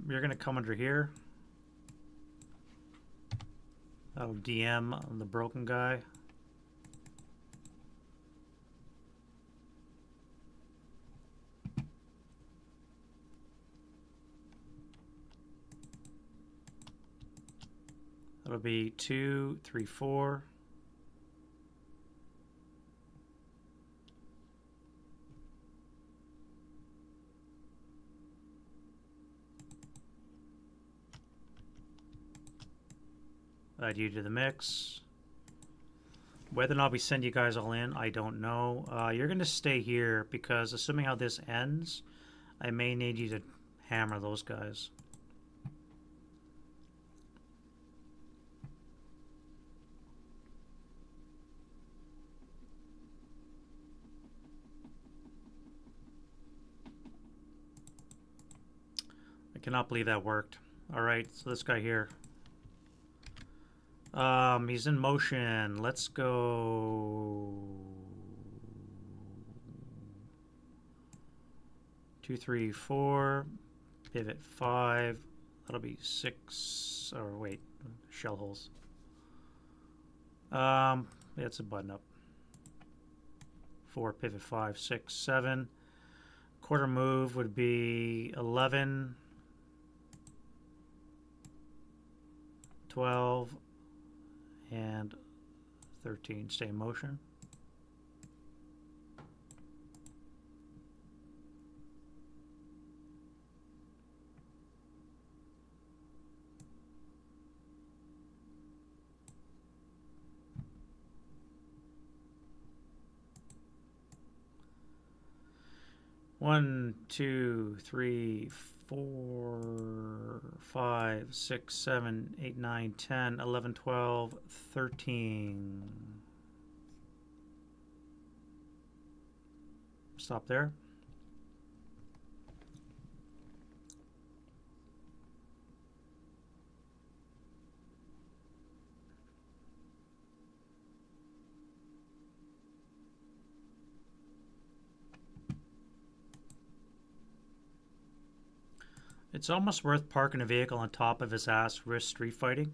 [SPEAKER 1] You're going to come under here. That'll DM on the broken guy. That'll be 2, 3, 4. Add you to the mix. Whether or not we send you guys all in, I don't know. You're going to stay here because assuming how this ends, I may need you to hammer those guys. I cannot believe that worked. Alright, so this guy here. He's in motion. Let's go 2, 3, 4. Pivot 5. That'll be 6. Or wait, shell holes. Yeah, it's a button up. 4, pivot 5, 6, 7. Quarter move would be 11, 12, and 13. Stay in motion. One, 2, 3, 4, 5, 6, 7, 8, 9, 10, 11, 12, 13. Stop there. It's almost worth parking a vehicle on top of his ass, risk street fighting,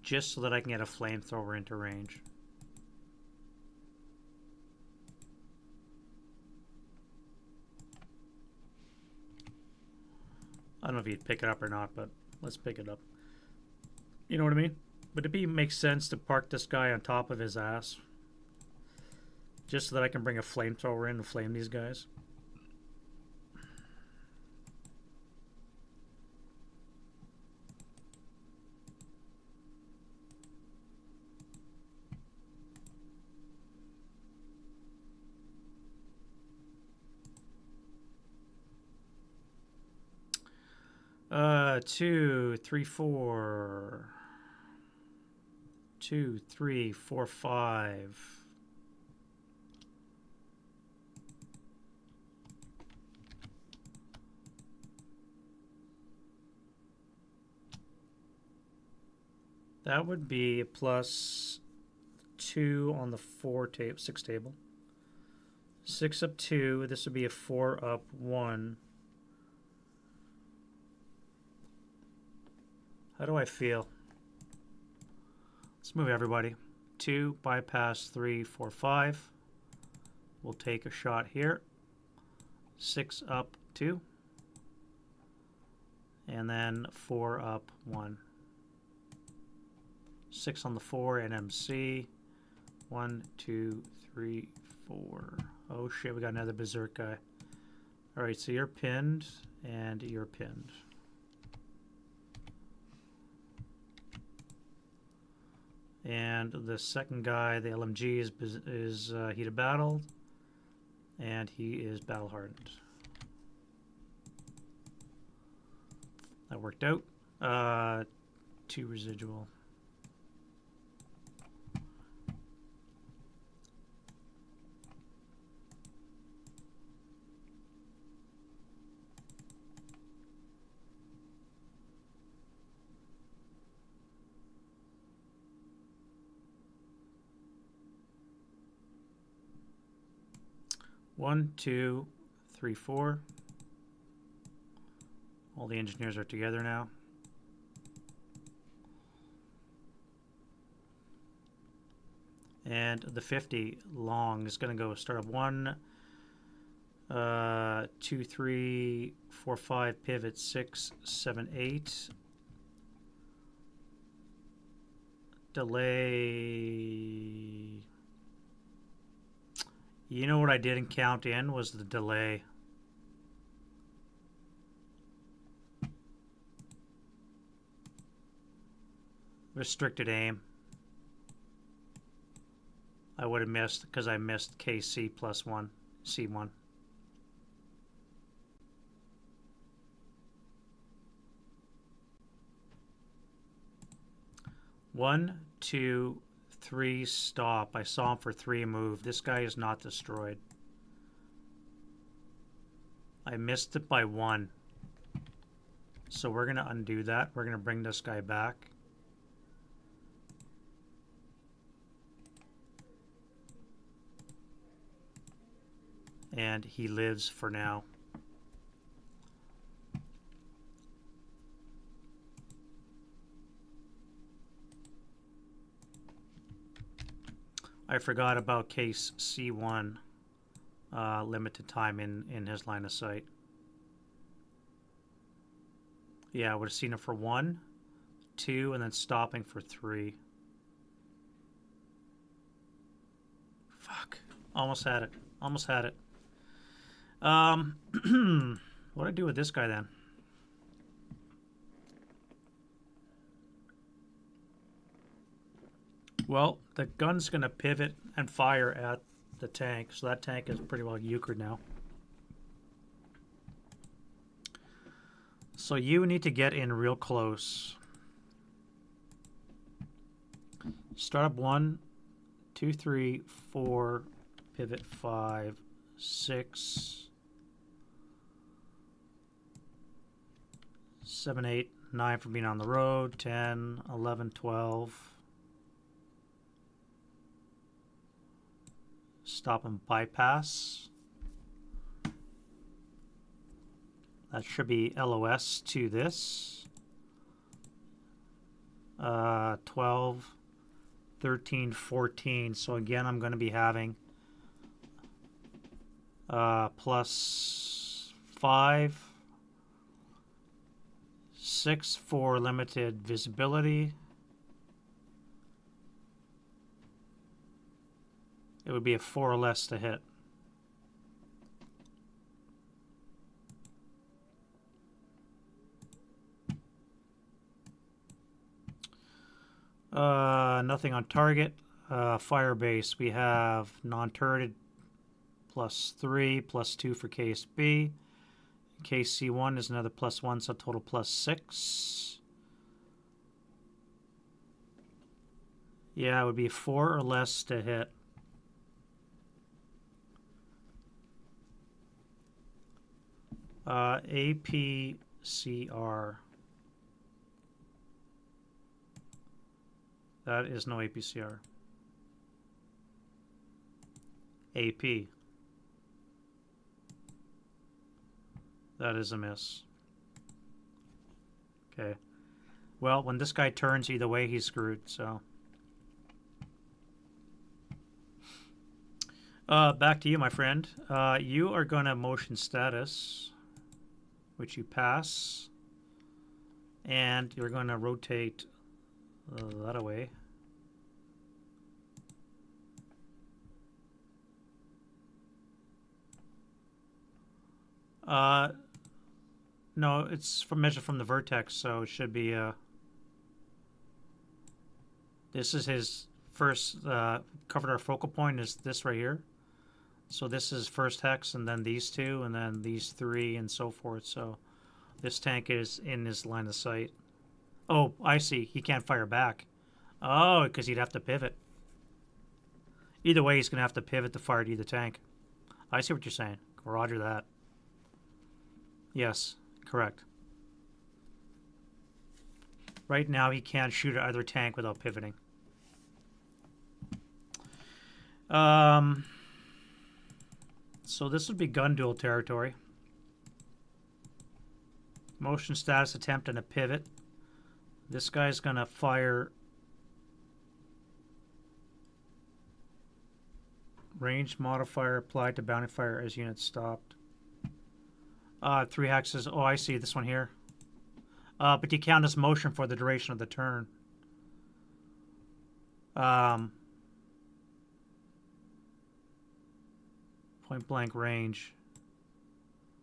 [SPEAKER 1] just so that I can get a flamethrower into range. I don't know if he'd pick it up or not, but let's pick it up. You know what I mean? But it makes sense to park this guy on top of his ass. Just so that I can bring a flamethrower in and flame these guys. Two, three, four. 2, 3, 4, 5. That would be a +2 on the 6 table. 6 up 2. This would be a 4 up 1. How do I feel? Let's move everybody. 2, bypass 3, 4, 5. We'll take a shot here. 6 up 2. And then 4 up 1. 6 on the 4 and MC. 1, 2, 3, 4. Oh shit, we got another berserk guy. Alright, so you're pinned and you're pinned. And the second guy, the LMG, is heat of battle, and he is battle hardened. That worked out. 2 residual. One, 2, 3, 4. All the engineers are together now. And the 50 long is going to go start up 1, 2, 3, 4, 5, pivot 6, 7, 8. Delay. You know what I didn't count in was the delay. Restricted aim. I would have missed because I missed KC +1, C1. One, 2, 3, stop. I saw him for 3 move. This guy is not destroyed. I missed it by 1. So we're going to undo that. We're going to bring this guy back. And he lives for now. I forgot about case C1, limited time in his line of sight. Yeah, I would have seen it for 1, 2, and then stopping for 3. Fuck. Almost had it. Almost had it. What do I do with this guy then? Well, the gun's going to pivot and fire at the tank, so that tank is pretty well euchred now. So you need to get in real close. Start up 1, 2, 3, 4, pivot 5, 6, 7, 8, 9 for being on the road, 10, 11, 12. Stop and bypass. That should be LOS to this. 12, 13, 14. So again, I'm going to be having +5, 6 for limited visibility. It would be a 4 or less to hit. Nothing on target. Fire base, we have non-turreted +3, +2 for KSB. KC1 is another +1, so total +6. Yeah, it would be 4 or less to hit. APCR. That is no APCR. AP. That is a miss. Okay. Well, when this guy turns either way, he's screwed, so. Back to you, my friend. You are going to motion status, which you pass. And you're going to rotate that away. No, it's measured from the vertex, so it should be. This is his first covered our focal point is this right here. So this is first hex, and then these two, and then these three, and so forth. So this tank is in his line of sight. Oh, I see. He can't fire back. Oh, because he'd have to pivot. Either way, he's going to have to pivot to fire to either tank. I see what you're saying. Roger that. Yes, correct. Right now, he can't shoot at either tank without pivoting. So this would be gun duel territory. Motion status attempt and a pivot. This guy's going to fire range modifier applied to bounty fire as unit stopped. 3 hexes. Oh, I see this one here. But you count as motion for the duration of the turn. Point blank range.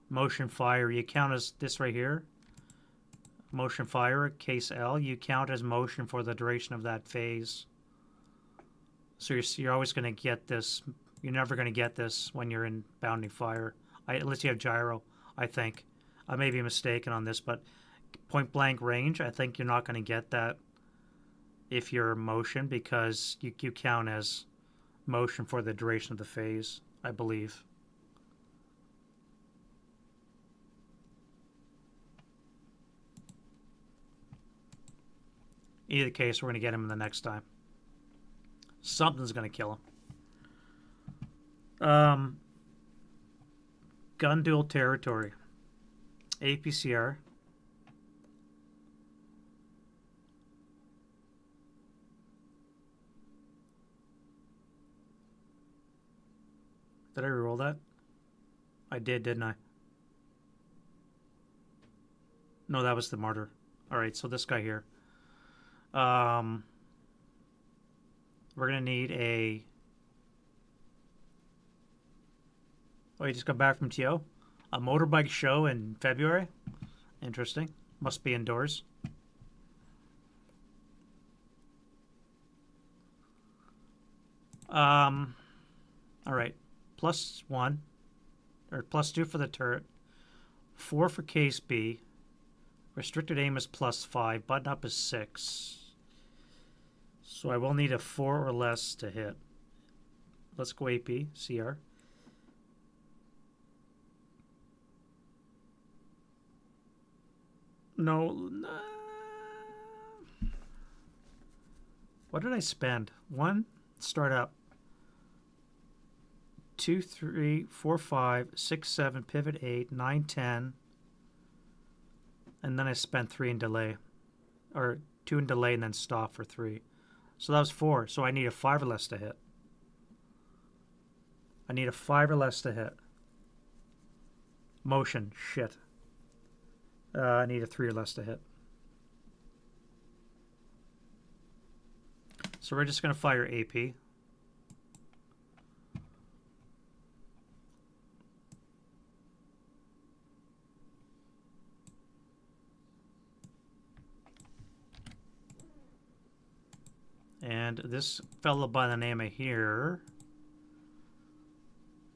[SPEAKER 1] Motion fire. You count as this right here. Motion fire, case L. You count as motion for the duration of that phase. So you're always going to get this. You're never going to get this when you're in bounding fire. Unless you have gyro, I think. I may be mistaken on this, but point blank range, I think you're not going to get that if you're motion, because you count as motion for the duration of the phase, I believe. Either case, we're going to get him in the next time. Something's going to kill him. Gun duel territory. APCR. Did I reroll that? I did, didn't I? No, that was the martyr. All right, so this guy here. We're going to need a... Oh, you just got back from TO? A motorbike show in February? Interesting. Must be indoors. All right. +1, or +2 for the turret. 4 for case B. Restricted aim is +5. Button up is 6. So I will need a 4 or less to hit. Let's go AP, CR. No. What did I spend? 1, start up. 2, 3, 4, 5, 6, 7, pivot 8, 9, 10. And then I spent 3 in delay. Or 2 in delay and then stop for 3. So that was 4. So I need a 5 or less to hit. I need a 5 or less to hit. Motion. Shit. I need a 3 or less to hit. So we're just going to fire AP. And this fellow by the name of here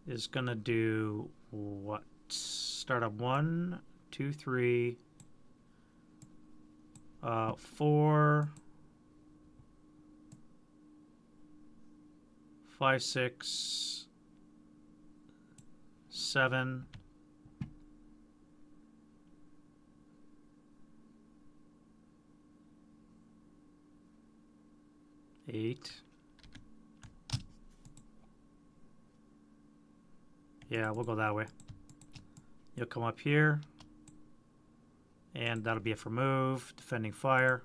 [SPEAKER 1] is going to do what? Start up 1, 2, 3, 4, 5, 6, 7, 8. Yeah, we'll go that way. You'll come up here, and that'll be it for move, defending fire.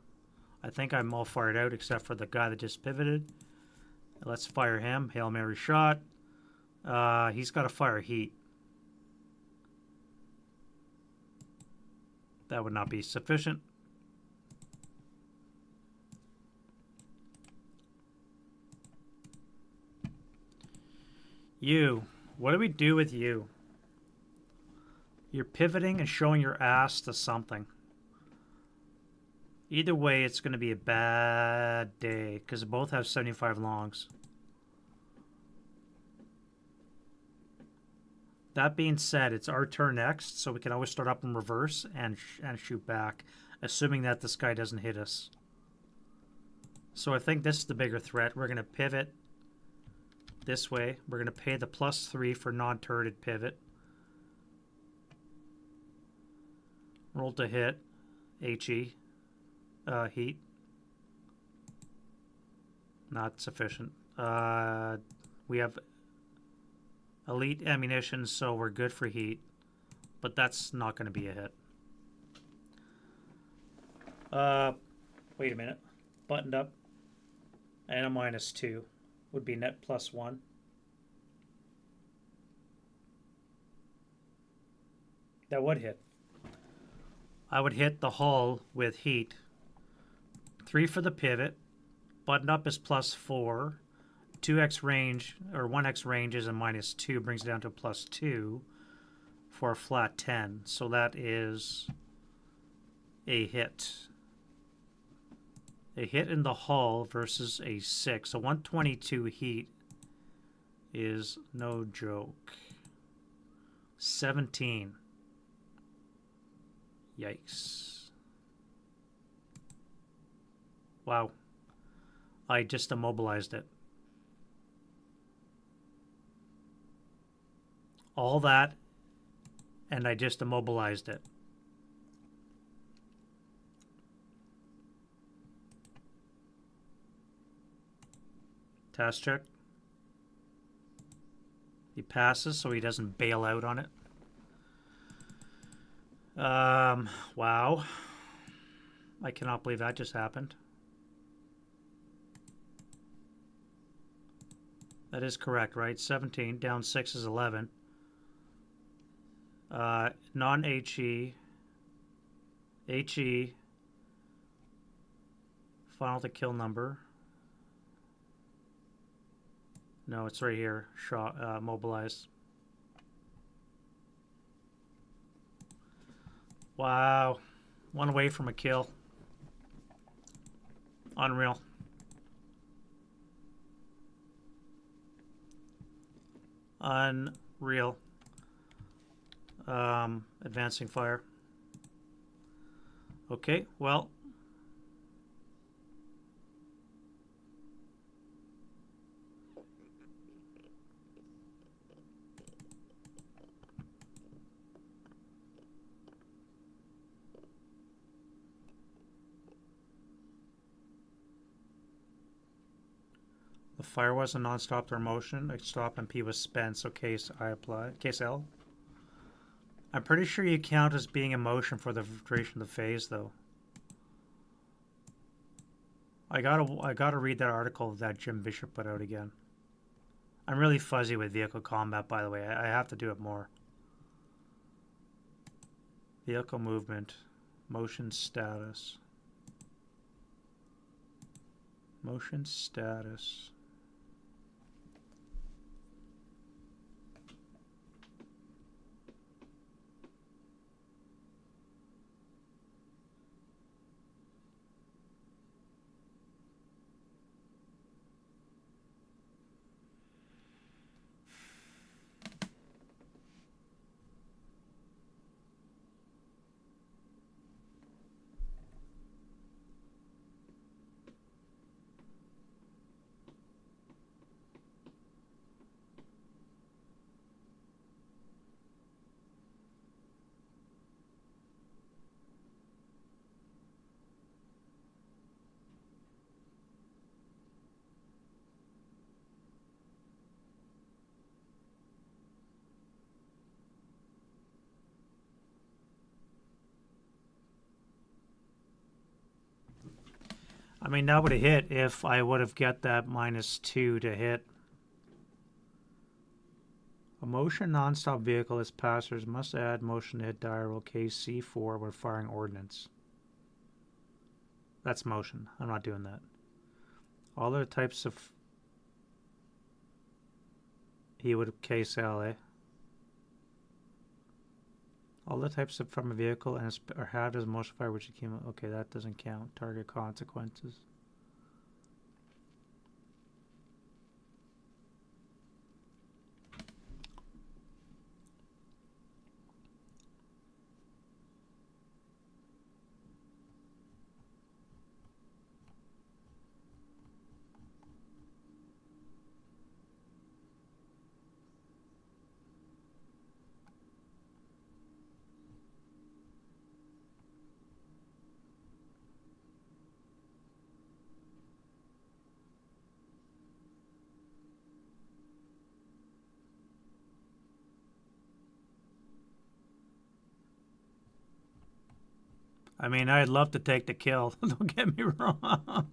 [SPEAKER 1] I think I'm all fired out except for the guy that just pivoted. Let's fire him. Hail Mary shot. He's got to fire heat. That would not be sufficient. You. What do we do with you? You're pivoting and showing your ass to something. Either way, it's going to be a bad day because both have 75 longs. That being said, it's our turn next, so we can always start up in reverse and shoot back, assuming that this guy doesn't hit us. So I think this is the bigger threat. We're going to pivot this way. We're going to pay the +3 for non-turreted pivot. Roll to hit. HE. Heat. Not sufficient. We have elite ammunition, so we're good for heat. But that's not going to be a hit. Wait a minute. Buttoned up. And a -2 would be net +1. That would hit. I would hit the hull with heat. 3 for the pivot. Button up is +4. 2x range, or 1x range is a -2, brings it down to +2 for a flat 10. So that is a hit. A hit in the hull versus a 6. So 122 heat is no joke. 17. Yikes. Wow. I just immobilized it. All that, and I just immobilized it. Task check. He passes, so he doesn't bail out on it. Wow. I cannot believe that just happened. That is correct, right? 17, down 6 is 11. Non-HE. HE. Final to kill number. No, it's right here. Shot, mobilized. Wow. One away from a kill. Unreal. Unreal. Advancing fire. Okay, well. The fire wasn't non-stop or motion. Like stop and P was spent, so case I apply. Case L. I'm pretty sure you count as being in motion for the duration of the phase, though. I gotta read that article that Jim Bishop put out again. I'm really fuzzy with vehicle combat, by the way. I have to do it more. Vehicle movement, motion status, motion status. I mean, that would have hit if I would have got that -2 to hit. A motion non-stop vehicle as passers must add motion to hit die roll case C4 when firing ordnance. That's motion. I'm not doing that. All other types of... He would case L, eh? All the types of from a vehicle and or had as motion fire which came out. Okay, that doesn't count. Target consequences. I mean, I'd love to take the kill. Don't get me wrong.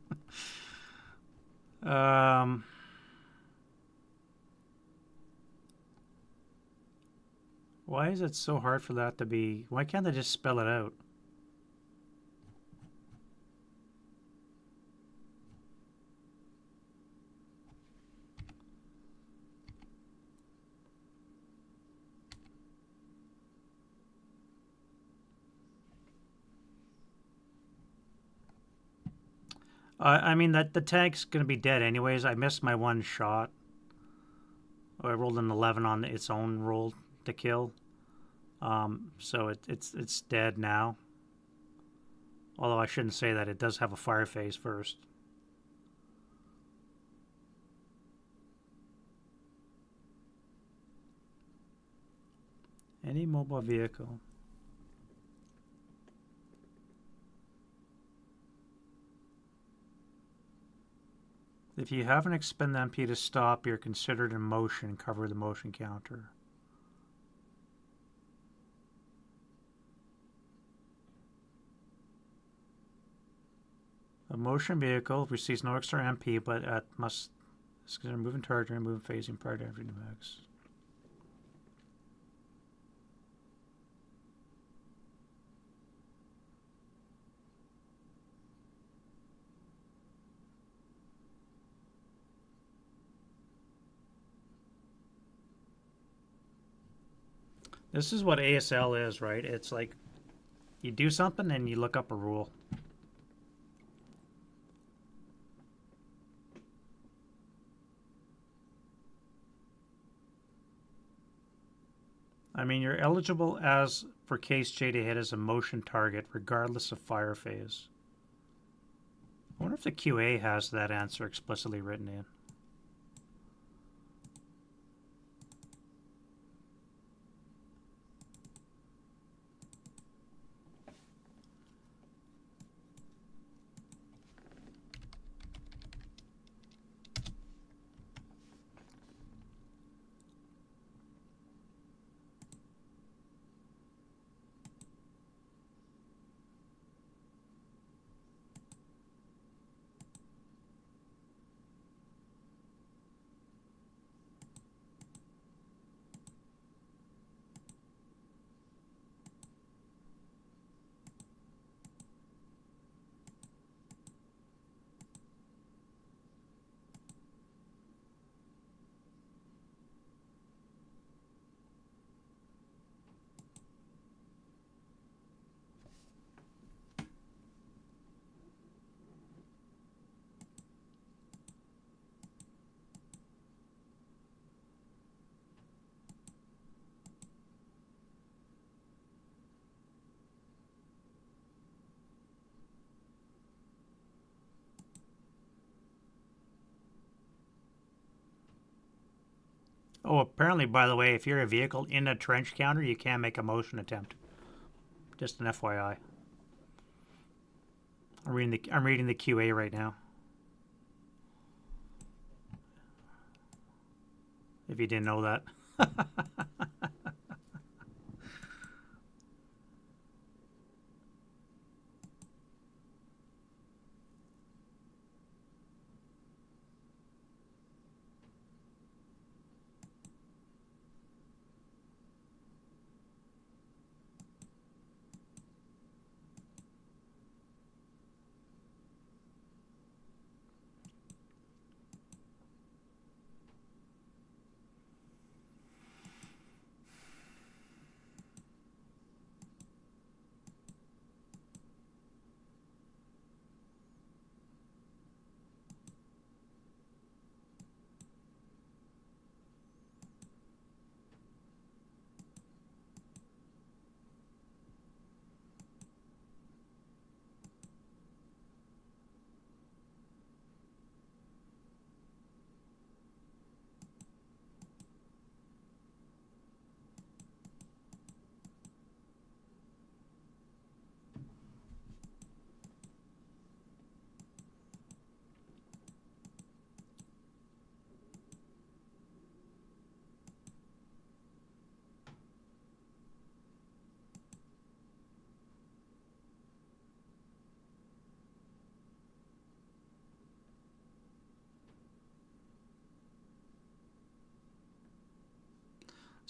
[SPEAKER 1] Why is it so hard for that to be... Why can't they just spell it out? I mean, that the tank's going to be dead anyways. I missed my one shot. I rolled an 11 on its own roll to kill. So it's dead now. Although I shouldn't say that. It does have a fire phase first. Any mobile vehicle. If you haven't expended MP to stop, you're considered in motion and cover the motion counter. A motion vehicle receives no extra MP, but must consider moving target and moving phasing prior to entering the max. This is what ASL is, right? It's like you do something and you look up a rule. I mean, you're eligible as for case J to hit as a motion target regardless of fire phase. I wonder if the QA has that answer explicitly written in. Oh, apparently, by the way, if you're a vehicle in a trench counter, you can't make a motion attempt. Just an FYI. I'm reading the QA right now. If you didn't know that.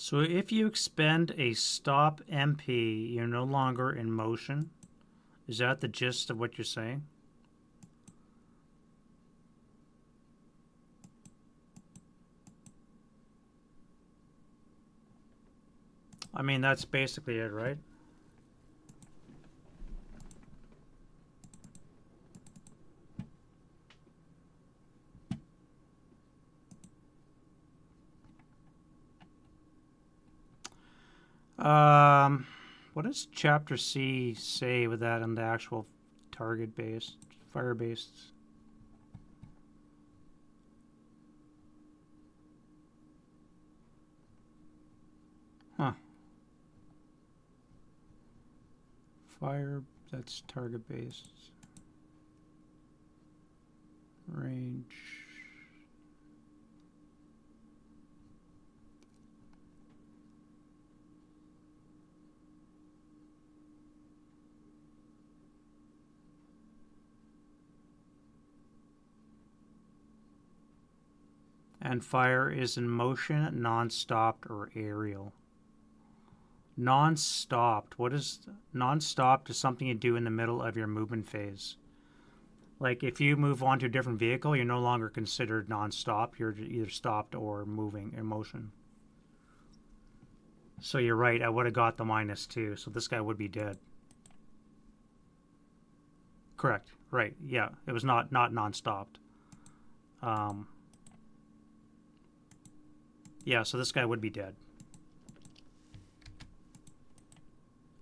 [SPEAKER 1] So if you expend a stop MP, you're no longer in motion. Is that the gist of what you're saying? I mean, that's basically it, right? What does Chapter C say with that in the actual target-based, fire-based? Huh. Fire, that's target-based. Range. And fire is in motion, non-stopped, or aerial. Non-stopped. What is non-stopped? Is something you do in the middle of your movement phase. Like if you move on to a different vehicle, you're no longer considered non-stop. You're either stopped or moving in motion. So you're right. I would have got the -2. So this guy would be dead. Correct. Right. Yeah. It was not non-stopped. Yeah. So this guy would be dead.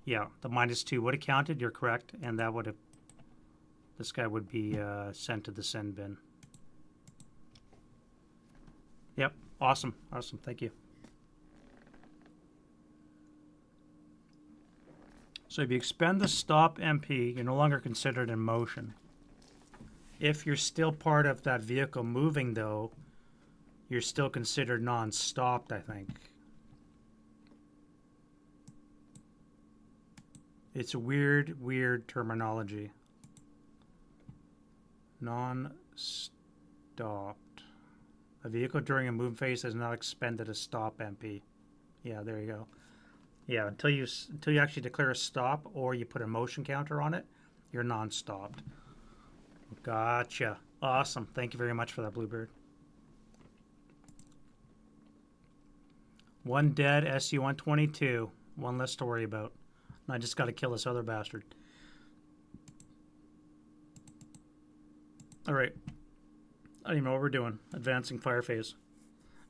[SPEAKER 1] Yeah. The -2 would have counted. You're correct, and that would have. This guy would be sent to the send bin. Yep. Awesome. Awesome. Thank you. So if you expend the stop MP, you're no longer considered in motion. If you're still part of that vehicle moving, though, you're still considered non-stopped, I think. It's weird terminology. Non-stopped. A vehicle during a move phase has not expended a stop MP. Yeah, there you go. Yeah, until you actually declare a stop or you put a motion counter on it, you're non-stopped. Gotcha. Awesome. Thank you very much for that, Bluebird. One dead, SU-122. One less to worry about. I just got to kill this other bastard. All right. I don't even know what we're doing. Advancing fire phase.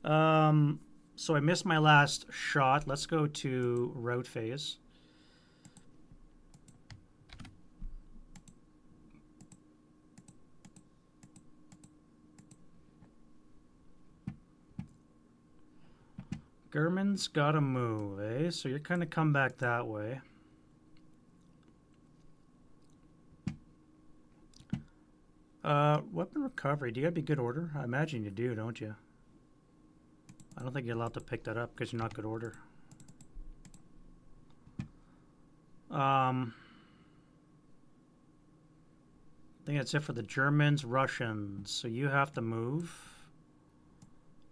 [SPEAKER 1] So I missed my last shot. Let's go to route phase. German's gotta move, eh? So you're kind of come back that way. Weapon recovery. Do you gotta be good order? I imagine you do, don't you? I don't think you're allowed to pick that up because you're not good order. I think that's it for the Germans, Russians. So you have to move.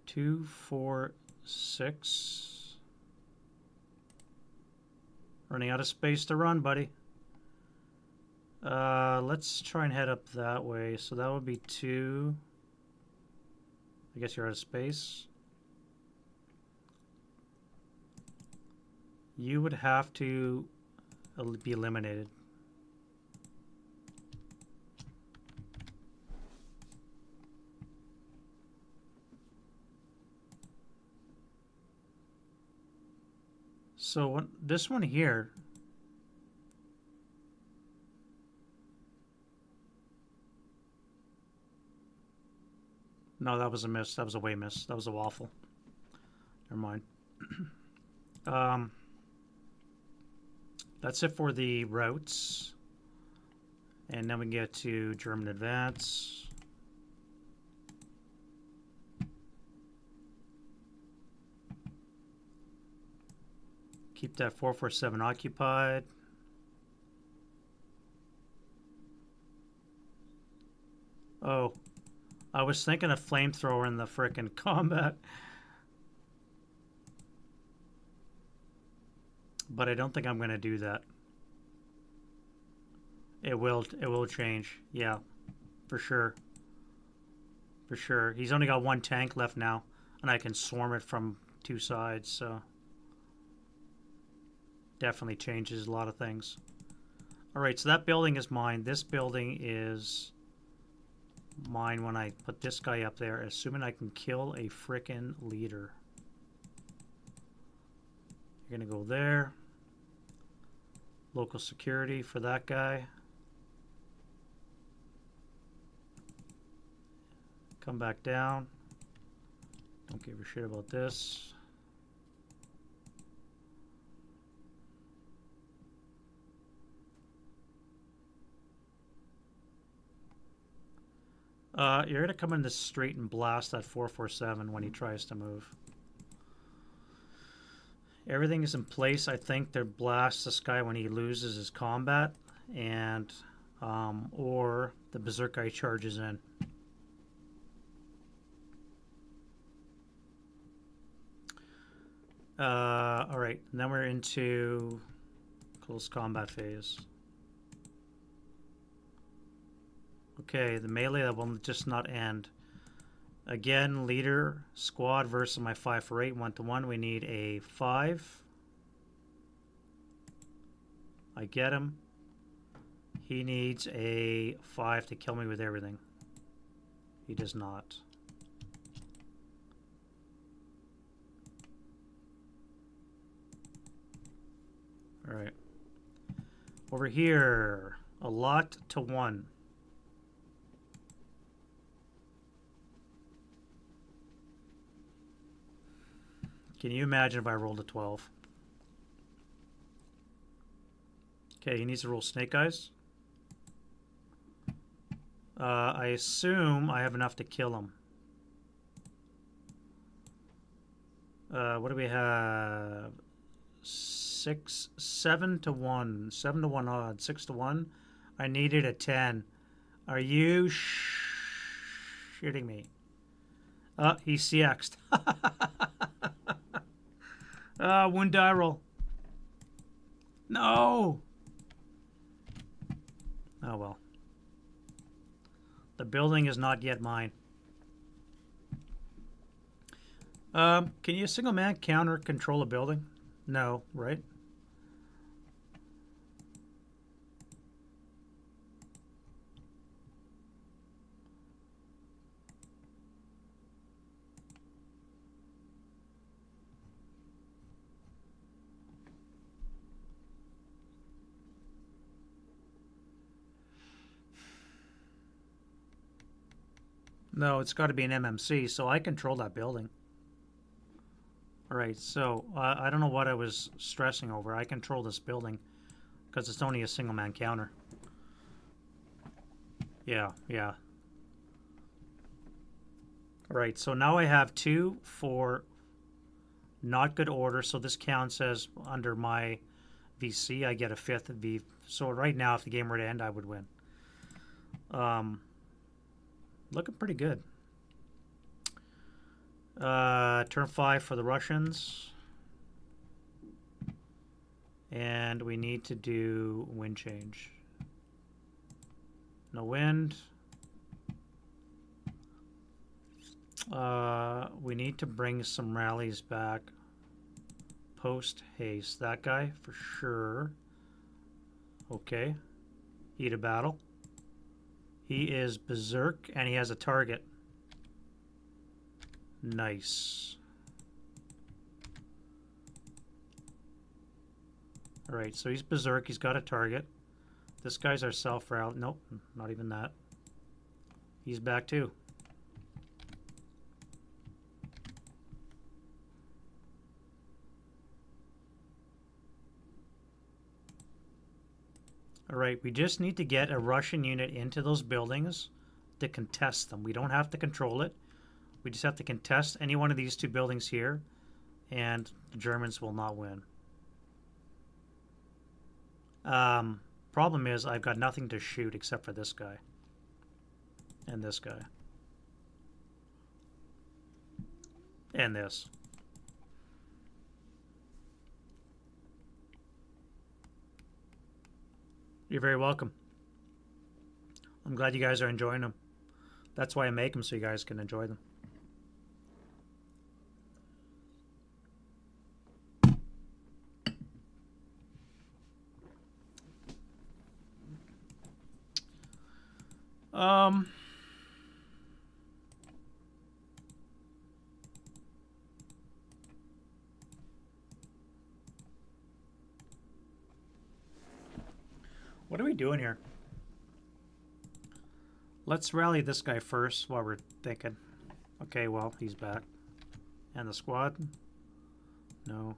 [SPEAKER 1] 2, 4, 6. Running out of space to run, buddy. Let's try and head up that way. So that would be 2. I guess you're out of space. You would have to be eliminated. So this one here. No, that was a miss. That was a way miss. That was a waffle. Never mind. That's it for the routes. And then we get to German advance. Keep that 447 occupied. Oh, I was thinking of flamethrower in the frickin' combat. but I don't think I'm going to do that. It will change. Yeah, for sure. For sure. He's only got one tank left now, and I can swarm it from two sides, so definitely changes a lot of things. All right, so that building is mine. This building is mine when I put this guy up there, assuming I can kill a frickin' leader. You're gonna go there. Local security for that guy. Come back down. Don't give a shit about this. You're gonna come in this straight and blast that 447 when he tries to move. Everything is in place, I think, to blast this guy when he loses his combat, and or the berserk guy charges in. All right, and then we're into close combat phase. Okay, the melee that will just not end. Again, leader squad versus my 5 for 8 1-to-1. We need a 5. I get him. He needs a 5 to kill me with everything. He does not. All right. Over here, a lot to 1. Can you imagine if I rolled a 12? Okay, he needs to roll snake eyes. I assume I have enough to kill him. What do we have? 7 to 1. 7 to 1 odd. 6 to 1. I needed a 10. Are you shitting me? He CX'd. Wound die roll. No! Oh well. The building is not yet mine. Can you single man counter control a building? No, right? No, it's got to be an MMC, so I control that building. All right, so I don't know what I was stressing over. I control this building because it's only a single man counter. Yeah, yeah. All right, so now I have 2 for not good order, so this counts as under my VC. I get a 5th V. So right now, if the game were to end, I would win. Looking pretty good. Turn 5 for the Russians. And we need to do wind change. No wind. We need to bring some rallies back. Post haste. That guy for sure. Okay. Heat of battle. He is berserk and he has a target. Nice. Alright, so he's berserk. He's got a target. This guy's our self-rally. Nope, not even that. He's back too. Alright, we just need to get a Russian unit into those buildings to contest them. We don't have to control it. We just have to contest any one of these 2 buildings here, and the Germans will not win. Problem is, I've got nothing to shoot except for this guy. And this guy. And this. You're very welcome. I'm glad you guys are enjoying them. That's why I make them, so you guys can enjoy them. What are we doing here? Let's rally this guy first while we're thinking. Okay, well, he's back. And the squad? No.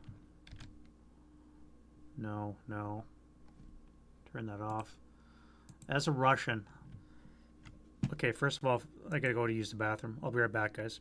[SPEAKER 1] No, no. Turn that off. As a Russian. Okay, first of all, I gotta go to use the bathroom. I'll be right back, guys.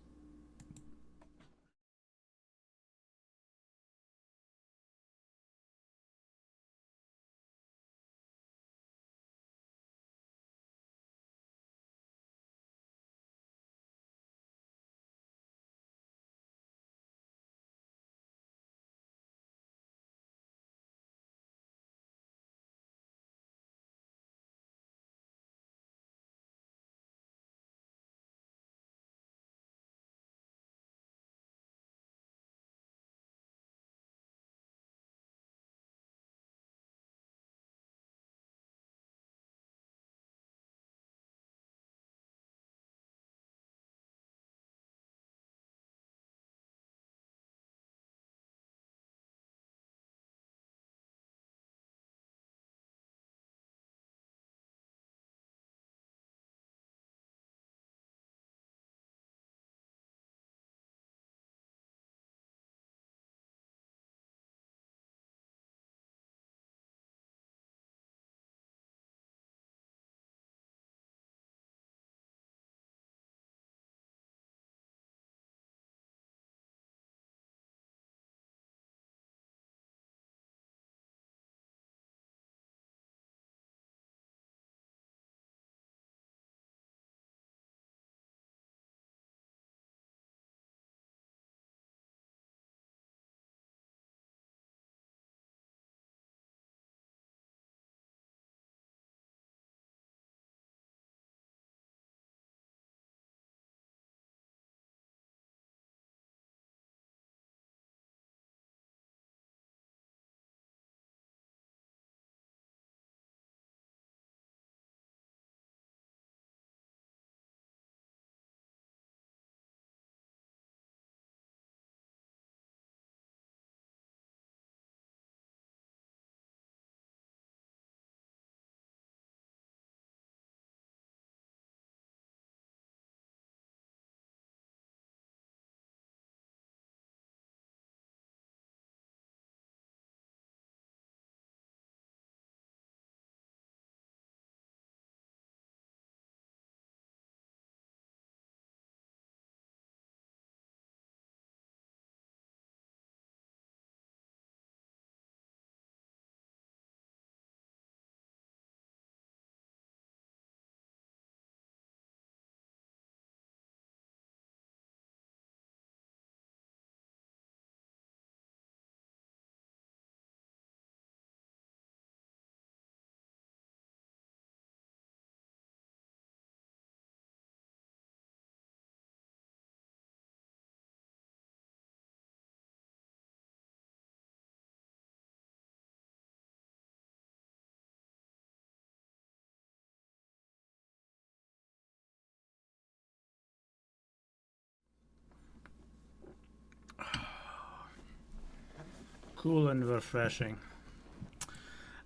[SPEAKER 1] Cool and refreshing.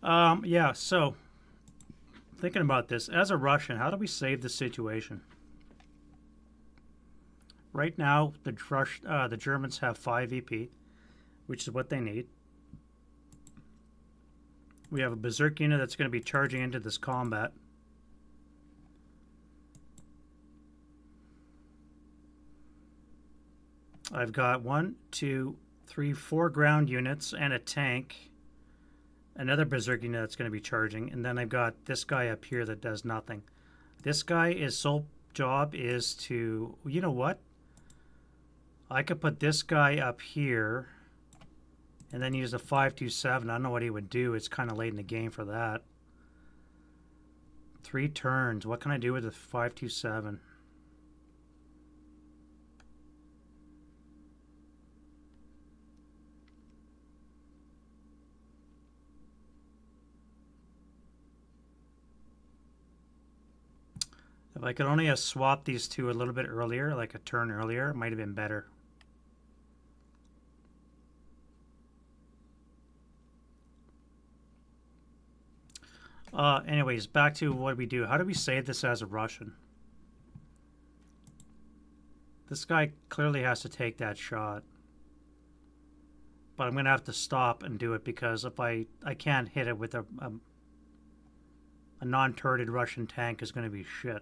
[SPEAKER 1] Yeah, so thinking about this, as a Russian, how do we save the situation? Right now, the Germans have 5 EP, which is what they need. We have a Berserk unit that's going to be charging into this combat. I've got 1, 2, 3, 4 ground units and a tank. Another Berserk unit that's going to be charging. And then I've got this guy up here that does nothing. This guy, his sole job is to... You know what? I could put this guy up here and then use a 527. I don't know what he would do. It's kind of late in the game for that. 3 turns. What can I do with the 527? If I could only have swapped these two a little bit earlier, like a turn earlier, it might have been better. Anyways, back to what we do. How do we save this as a Russian? This guy clearly has to take that shot. But I'm going to have to stop and do it because if I can't hit it with a non-turreted Russian tank is going to be shit.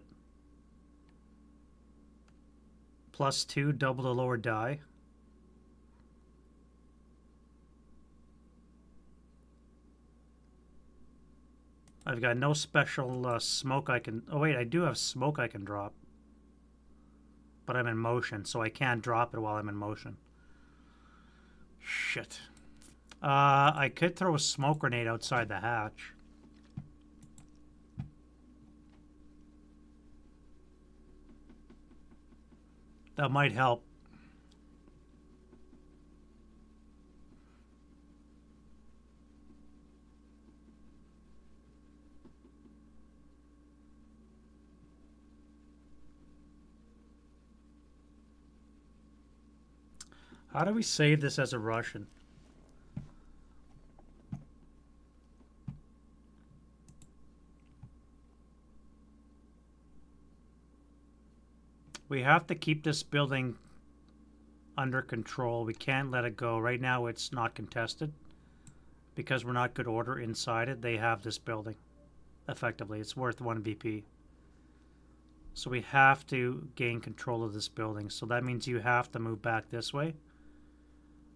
[SPEAKER 1] +2, double the lower die. I've got no special smoke I can... Oh wait, I do have smoke I can drop. But I'm in motion, so I can't drop it while I'm in motion. Shit. I could throw a smoke grenade outside the hatch. That might help. How do we save this as a Russian? We have to keep this building under control. We can't let it go. Right now it's not contested because we're not good order inside it. They have this building effectively. It's worth 1 VP. So we have to gain control of this building. So that means you have to move back this way.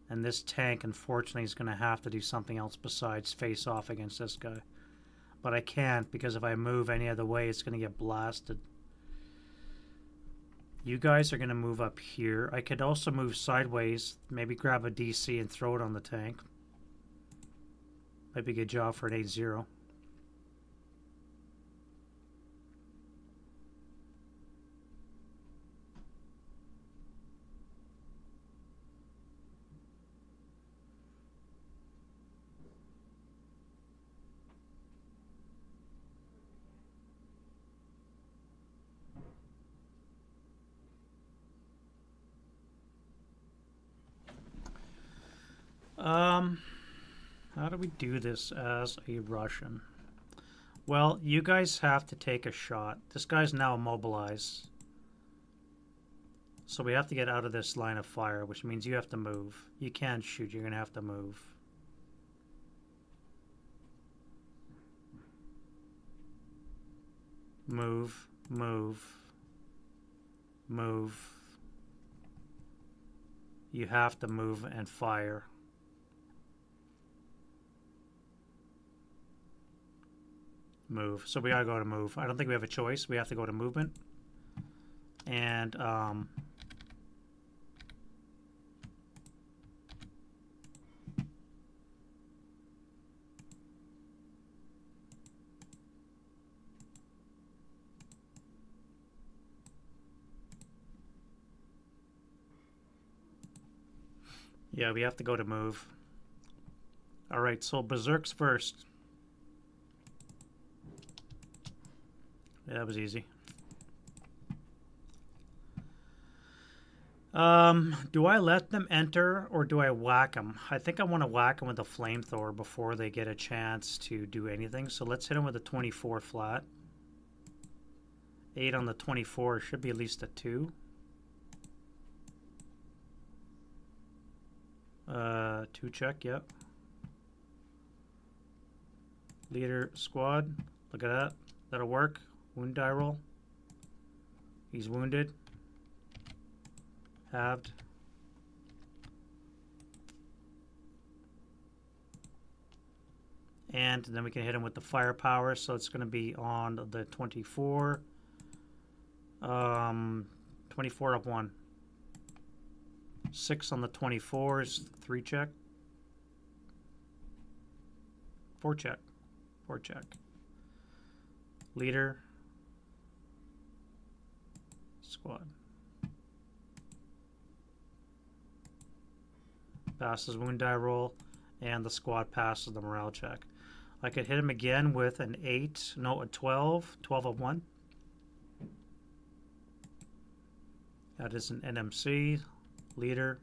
[SPEAKER 1] And this tank, unfortunately, is going to have to do something else besides face off against this guy. But I can't because if I move any other way, it's going to get blasted. You guys are going to move up here. I could also move sideways, maybe grab a DC and throw it on the tank. Might be a good job for an 8-0. How do we do this as a Russian? Well, you guys have to take a shot. This guy's now immobilized. So we have to get out of this line of fire, which means you have to move. You can't shoot, you're going to have to move. Move, move, move. You have to move and fire. Move. So we gotta go to move. I don't think we have a choice. We have to go to movement. And yeah, we have to go to move. All right, so Berserk's first. Yeah, that was easy. Do I let them enter or do I whack them? I think I want to whack them with a flamethrower before they get a chance to do anything. So let's hit them with a 24 flat. 8 on the 24 should be at least a 2. 2 check, yep. Leader squad, look at that. That'll work. Wound die roll. He's wounded. Halved. And then we can hit him with the firepower. So it's going to be on the 24. 24 up 1. 6 on the 24s. 3 check. 4 check. 4 check. leader, squad. Passes wound die roll, and the squad passes the morale check. I could hit him again with an 8, no, a 12 of 1. That is an NMC, leader,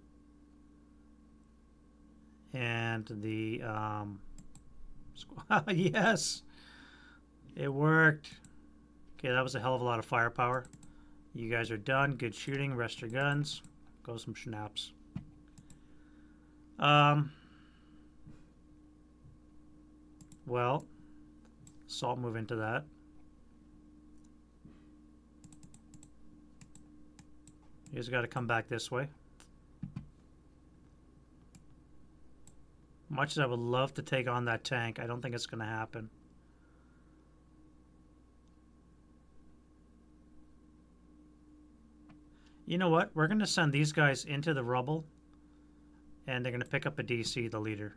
[SPEAKER 1] and the squad. Yes, it worked. Okay, that was a hell of a lot of firepower. You guys are done. Good shooting. Rest your guns. Go some schnapps. Well, salt move into that. You just got to come back this way. Much as I would love to take on that tank, I don't think it's going to happen. You know what? We're going to send these guys into the rubble, and they're going to pick up a DC, the leader.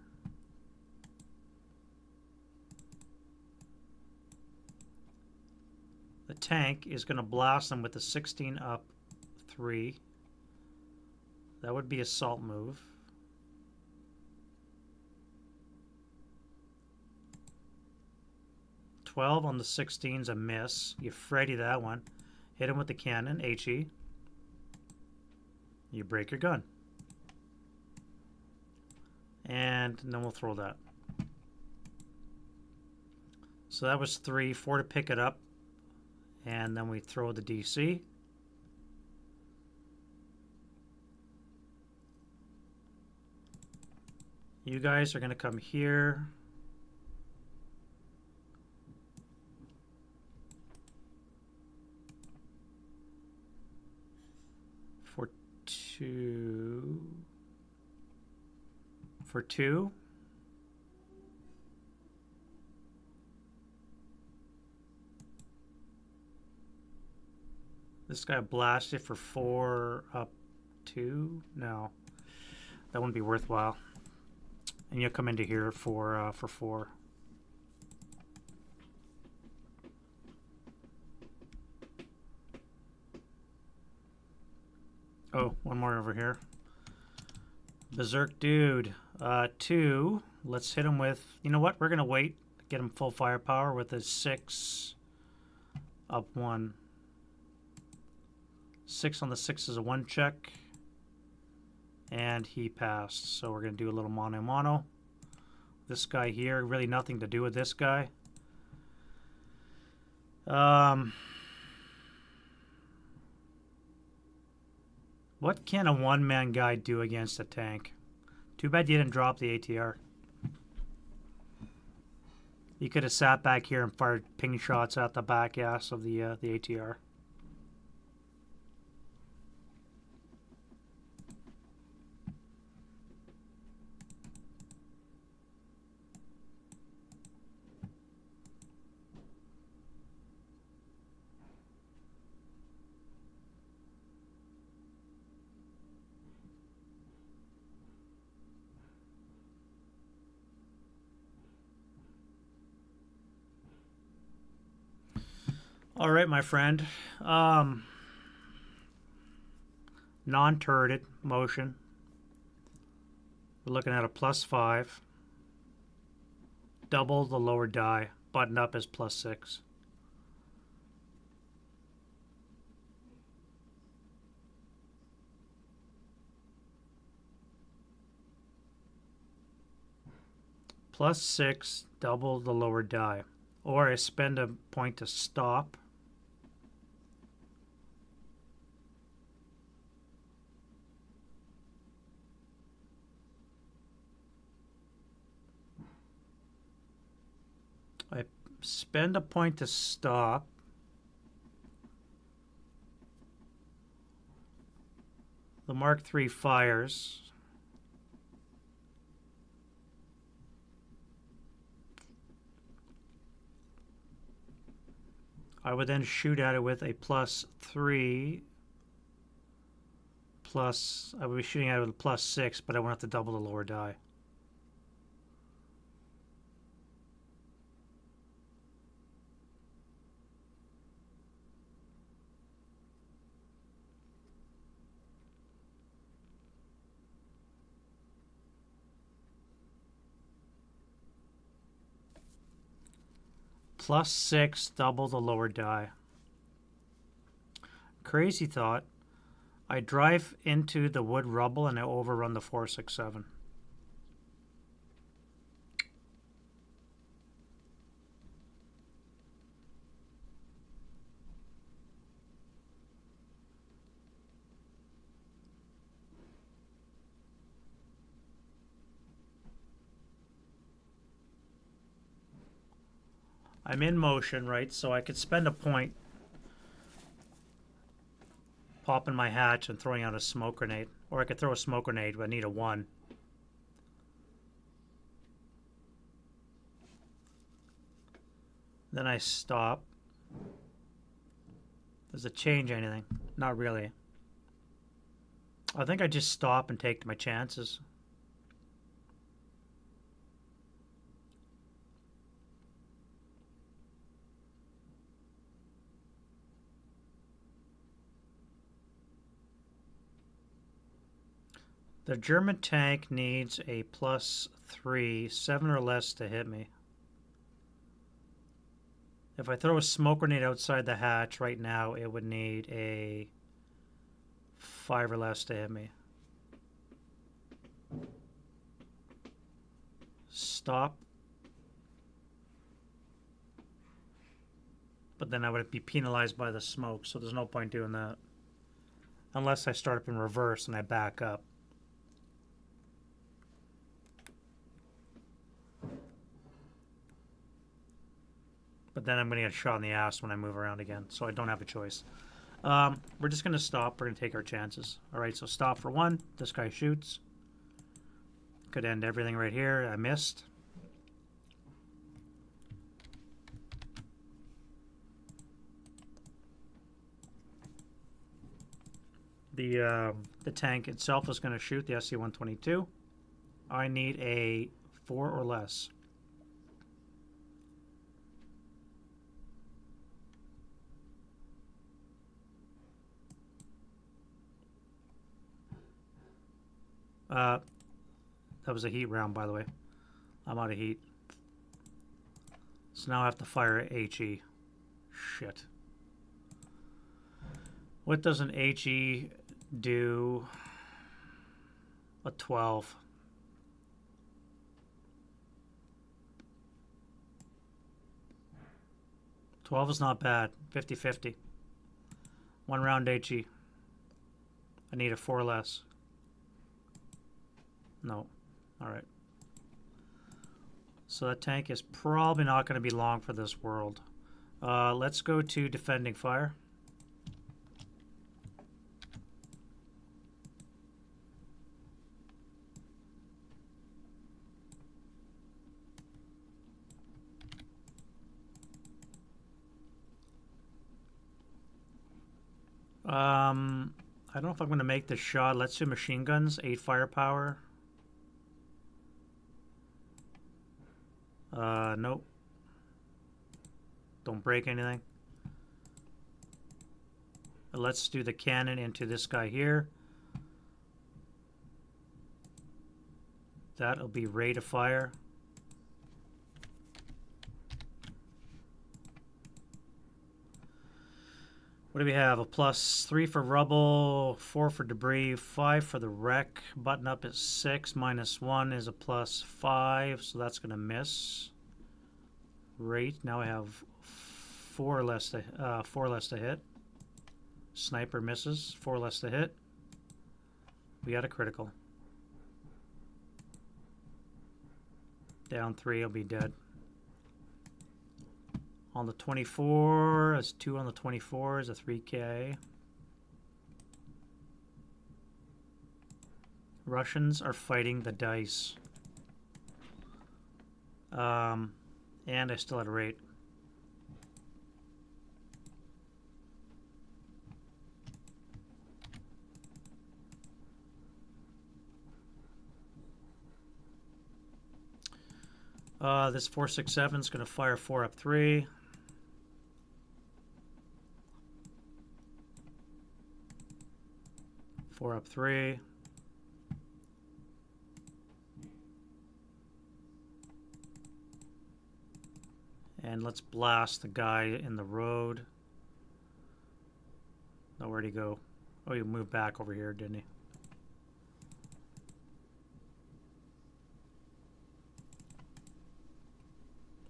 [SPEAKER 1] The tank is going to blast them with the 16 up 3. That would be a salt move. $12 on the 16's a miss. You Freddy that one. Hit him with the cannon, HE. You break your gun. And then we'll throw that. So that was 3, 4 to pick it up. And then we throw the DC. You guys are going to come here. For 2. For 2. This guy blasted for 4 up 2. No, that wouldn't be worthwhile. And you'll come into here for 4. Oh, one more over here. Berserk dude. 2. Let's hit him with. You know what? We're gonna wait. Get him full firepower with a 6 up 1. 6 on the 6 is a 1 check. And he passed. So we're going to do a little mono. This guy here, really nothing to do with this guy. What can a one-man guy do against a tank? Too bad you didn't drop the ATR. You could have sat back here and fired ping shots at the back ass of the ATR. All right, my friend. Non-turreted motion. We're looking at a +5. Double the lower die. Button up is +6. +6, double the lower die. Or I spend a point to stop. I spend a point to stop. The Mark III fires. I would then shoot at it with a +3. Plus, I would be shooting at it with a +6, but I won't have to double the lower die. +6, double the lower die. Crazy thought. I drive into the wood rubble and I overrun the 467. I'm in motion, right? So I could spend a point popping my hatch and throwing out a smoke grenade. Or I could throw a smoke grenade, but I need a 1. Then I stop. Does it change anything? Not really. I think I just stop and take my chances. The German tank needs a +3, 7 or less to hit me. If I throw a smoke grenade outside the hatch right now, it would need a 5 or less to hit me. Stop. But then I would be penalized by the smoke, so there's no point doing that. Unless I start up in reverse and I back up. But then I'm going to get shot in the ass when I move around again, so I don't have a choice. We're just going to stop. We're going to take our chances. All right, so stop for 1. This guy shoots. Could end everything right here. I missed. The tank itself is going to shoot the SC-122. I need a 4 or less. That was a heat round, by the way. I'm out of heat. So now I have to fire HE. Shit. What does an HE do? A 12. $12 is not bad. 50-50. 1 round HE. I need a 4 less. No. All right. So that tank is probably not going to be long for this world. Let's go to defending fire. I don't know if I'm going to make this shot. Let's do machine guns. 8 firepower. Nope. Don't break anything. Let's do the cannon into this guy here. That'll be rate of fire. What do we have? A +3 for rubble, 4 for debris, 5 for the wreck. Button up is 6, -1 is a +5, so that's going to miss. Rate. Now I have 4 less to hit. Sniper misses. 4 less to hit. We got a critical. Down 3, he'll be dead. On the 24, as 2 on the 24 is a 3K. Russians are fighting the dice. And I still had a rate. This 467 is going to fire 4 up 3. Four up 3. And let's blast the guy in the road. Oh, where'd he go? Oh, he moved back over here, didn't he?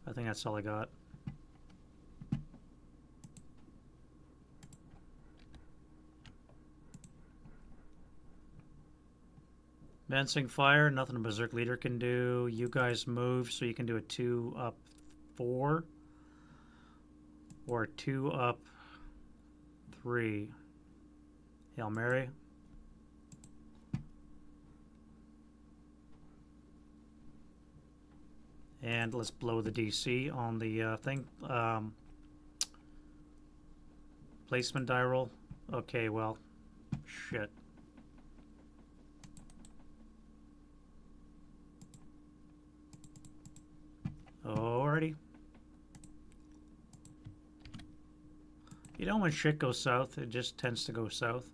[SPEAKER 1] I think that's all I got. Advancing fire, nothing a berserk leader can do. You guys move, so you can do a 2 up 4 or a 2 up 3. Hail Mary. And let's blow the DC on the thing. Placement die roll. Okay, well, shit. Alrighty. You know when shit goes south, it just tends to go south.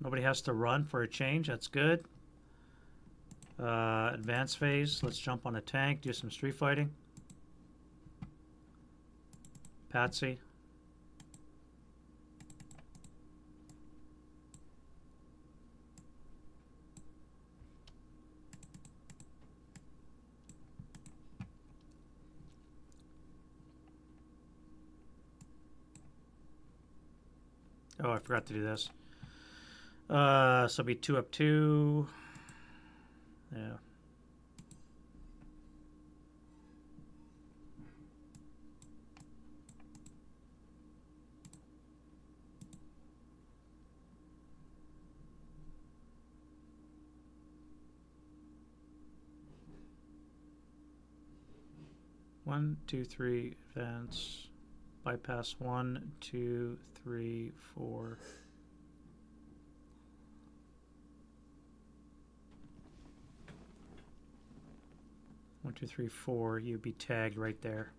[SPEAKER 1] Nobody has to run for a change. That's good. Advanced phase. Let's jump on a tank. Do some street fighting. Patsy. Oh, I forgot to do this. So it'll be 2 up 2. Yeah. One, two, three, advance. Bypass 1, 2, 3, 4. One, two, three, 4. You'd be tagged right there.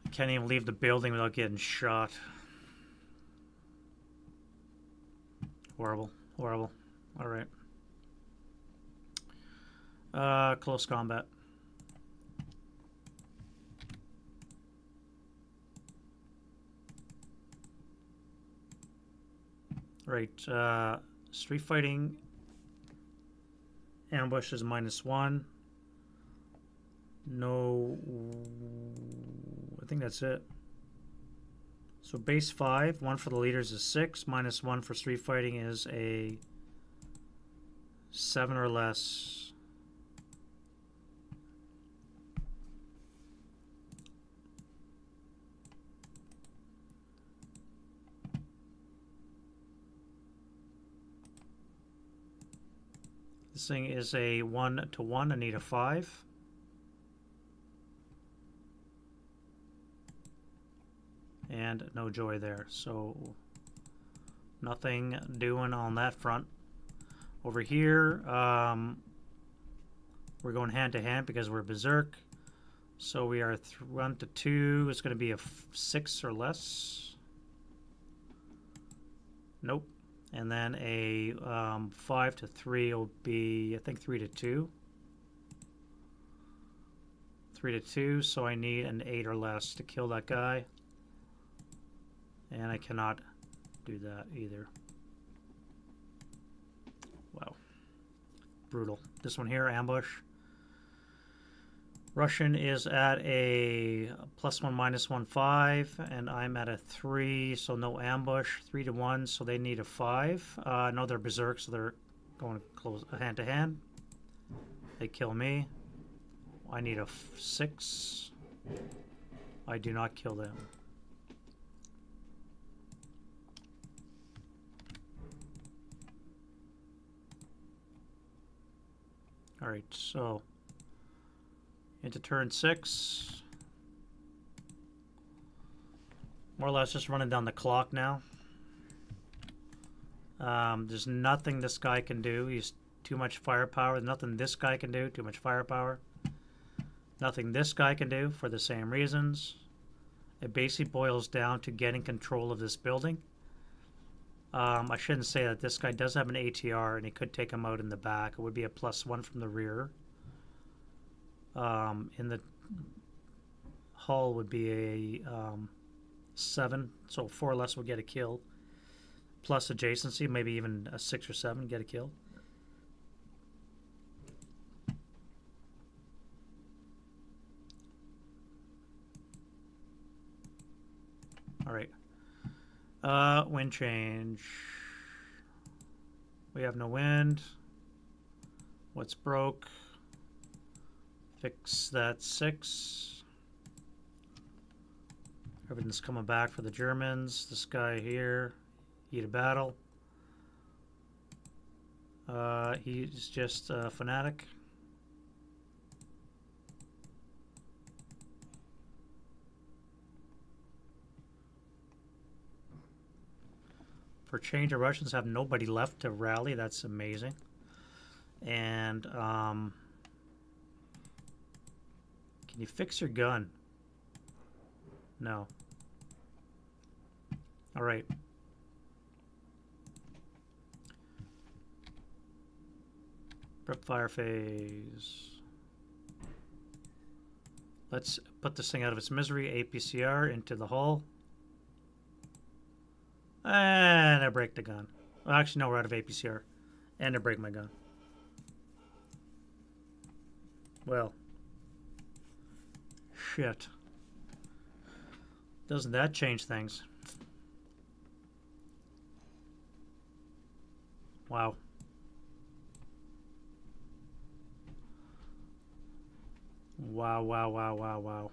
[SPEAKER 1] I can't even leave the building without getting shot. Horrible. Horrible. Alright. Close combat. Right. Street fighting. Ambush is -1. No. I think that's it. So base 5. 1 for the leaders is 6. -1 for street fighting is a 7 or less. This thing is a 1 to 1. I need a 5. And no joy there. So nothing doing on that front. Over here, we're going hand to hand because we're berserk. So we are 1 to 2. It's going to be a 6 or less. Nope. And then a 5 to 3 will be, I think, 3 to 2. 3 to 2, so I need an 8 or less to kill that guy. And I cannot do that either. Wow. Brutal. This one here, ambush. Russian is at a +1, -1, 5, and I'm at a 3, so no ambush. 3 to 1, so they need a 5. No, they're berserk, so they're going close hand to hand. They kill me. I need a 6. I do not kill them. All right, so into turn 6. More or less just running down the clock now. There's nothing this guy can do. He's too much firepower. There's nothing this guy can do. Too much firepower. Nothing this guy can do for the same reasons. It basically boils down to getting control of this building. I shouldn't say that this guy does have an ATR and he could take him out in the back. It would be a +1 from the rear. In the hull would be a 7, so 4 or less will get a kill. Plus adjacency, maybe even a 6 or 7 get a kill. All right. Wind change. We have no wind. What's broke? Fix that 6. Everything's coming back for the Germans. This guy here, heat of battle. He's just a fanatic. For change, the Russians have nobody left to rally. That's amazing. And can you fix your gun? No. All right. Prep fire phase. Let's put this thing out of its misery. APCR into the hull. And I break the gun. Well, actually, no, we're out of APCR. And I break my gun. Well. Shit. Doesn't that change things? Wow. Wow, wow, wow, wow, wow.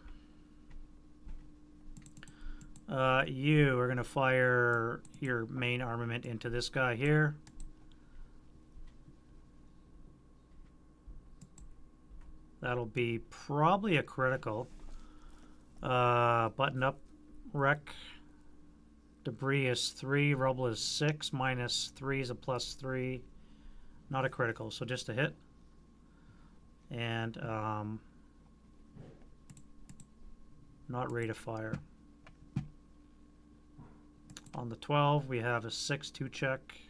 [SPEAKER 1] You are going to fire your main armament into this guy here. That'll be probably a critical. Button up, wreck. Debris is 3, rubble is 6, -3 is a +3. Not a critical, so just a hit. And not rate of fire. On the 12, we have a 6-2 check.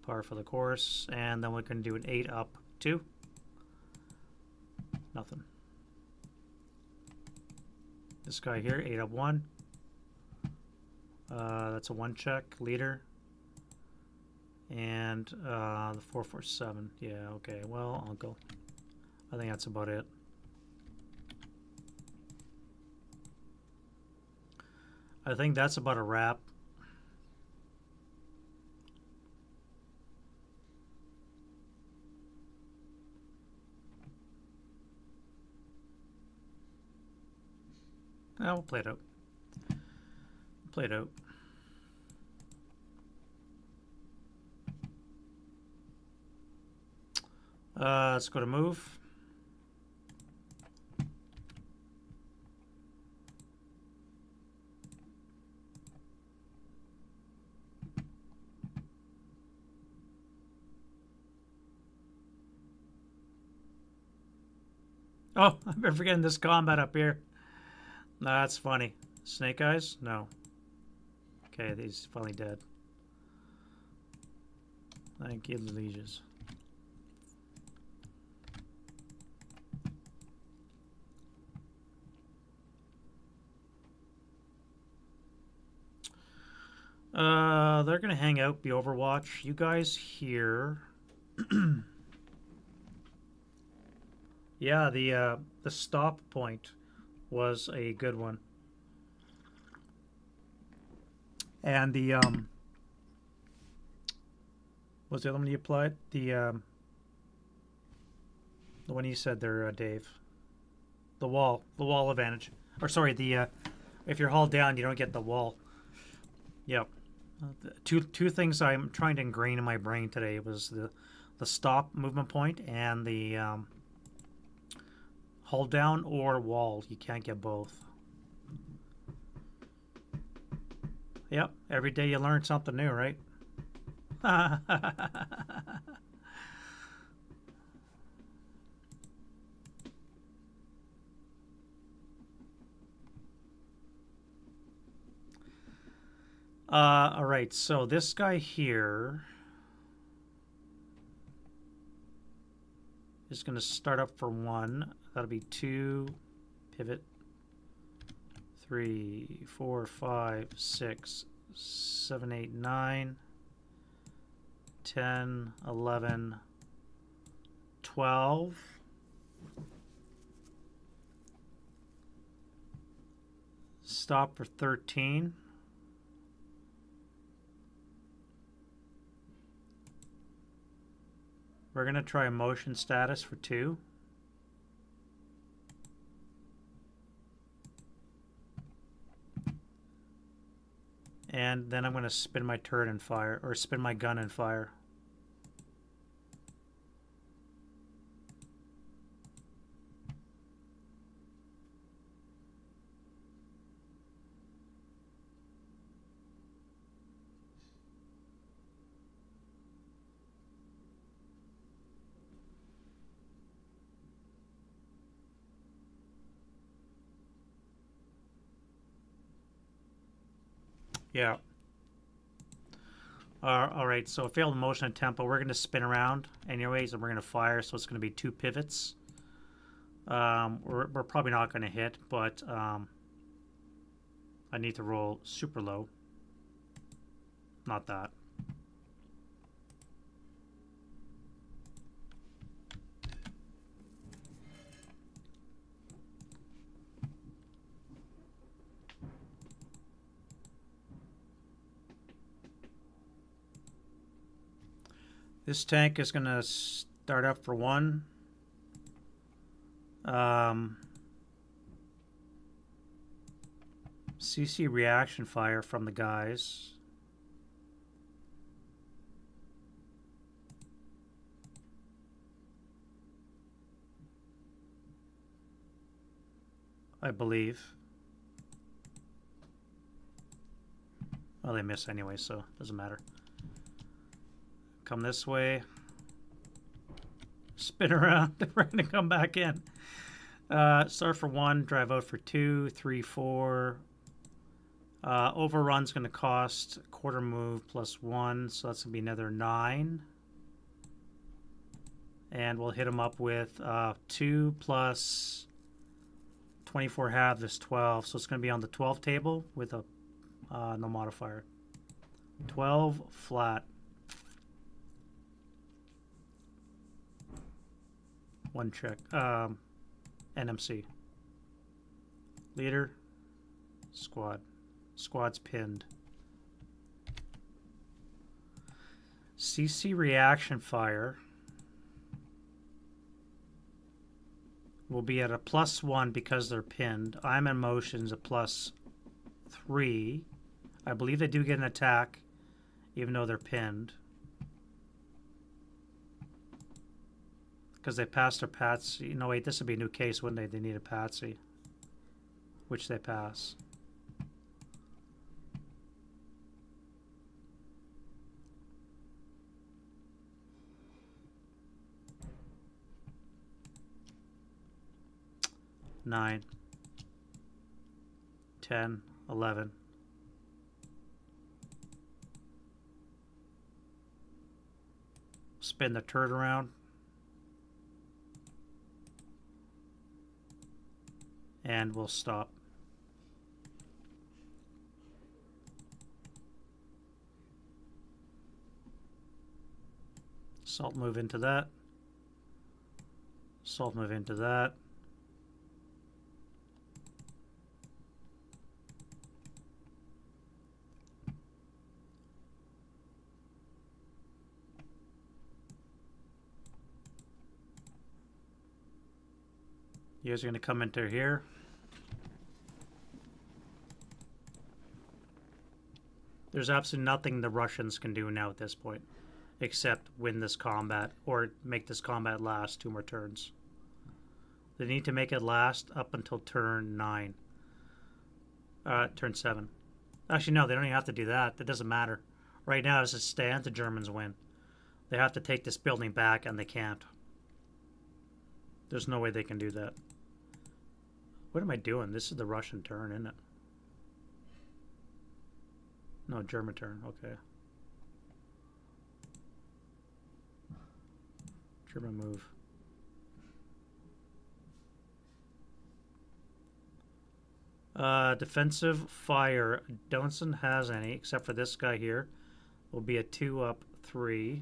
[SPEAKER 1] Par for the course. And then we can do an 8 up 2. Nothing. This guy here, 8 up 1. That's a 1 check, leader. And the 447. Yeah, okay. Well, Uncle. I think that's about it. I think that's about a wrap. We'll play it out. Play it out. Let's go to move. Oh, I've been forgetting this combat up here. That's funny. Snake Eyes? No. Okay, he's finally dead. Thank you, lieges. They're gonna hang out, be Overwatch. You guys here. Yeah, the stop point was a good one. And the what's the other one you applied? The one you said there, Dave. The wall advantage. Or sorry, the if you're hauled down, you don't get the wall. Yep. Two things I'm trying to ingrain in my brain today was the stop movement point and the hold down or wall. You can't get both. Yep. Every day you learn something new, right? All right, so this guy here is going to start up for 1. That'll be 2, pivot, 3, 4, 5, 6, 7, 8, 9, 10, 11, 12. Stop for 13. We're going to try a motion status for 2. And then I'm going to spin my turret and fire, or spin my gun and fire. Yeah. All right, so a failed motion and tempo. We're going to spin around anyways, and we're going to fire, so it's going to be 2 pivots. We're probably not going to hit, but I need to roll super low. Not that. This tank is going to start up for 1. CC reaction fire from the guys. I believe. Well, they miss anyway, so it doesn't matter. Come this way. Spin around. We're going to come back in. Start for 1, drive out for 2, 3, 4. Overrun's going to cost quarter move plus 1, so that's going to be another 9. And we'll hit him up with 2 plus 24 halves is 12, so it's going to be on the 12 table with a no modifier. 12 flat. 1 check. NMC. Leader. Squad. Squad's pinned. CC reaction fire will be at a +1 because they're pinned. I'm in motion's a +3. I believe they do get an attack even though they're pinned. Because they passed their patsy. No, wait, this would be a new case, wouldn't they? They need a patsy. Which they pass. Nine, 10, 11. Spin the turret around. And we'll stop. Salt move into that. Salt move into that. You guys are going to come into here. There's absolutely nothing the Russians can do now at this point, except win this combat or make this combat last 2 more turns. They need to make it last up until turn 9. Turn 7. Actually, no, they don't even have to do that. That doesn't matter. Right now, as it stands, the Germans win. They have to take this building back, and they can't. There's no way they can do that. What am I doing? This is the Russian turn, isn't it? No, German turn. Okay. German move. Defensive fire. Donson has any, except for this guy here. Will be a 2-up 3.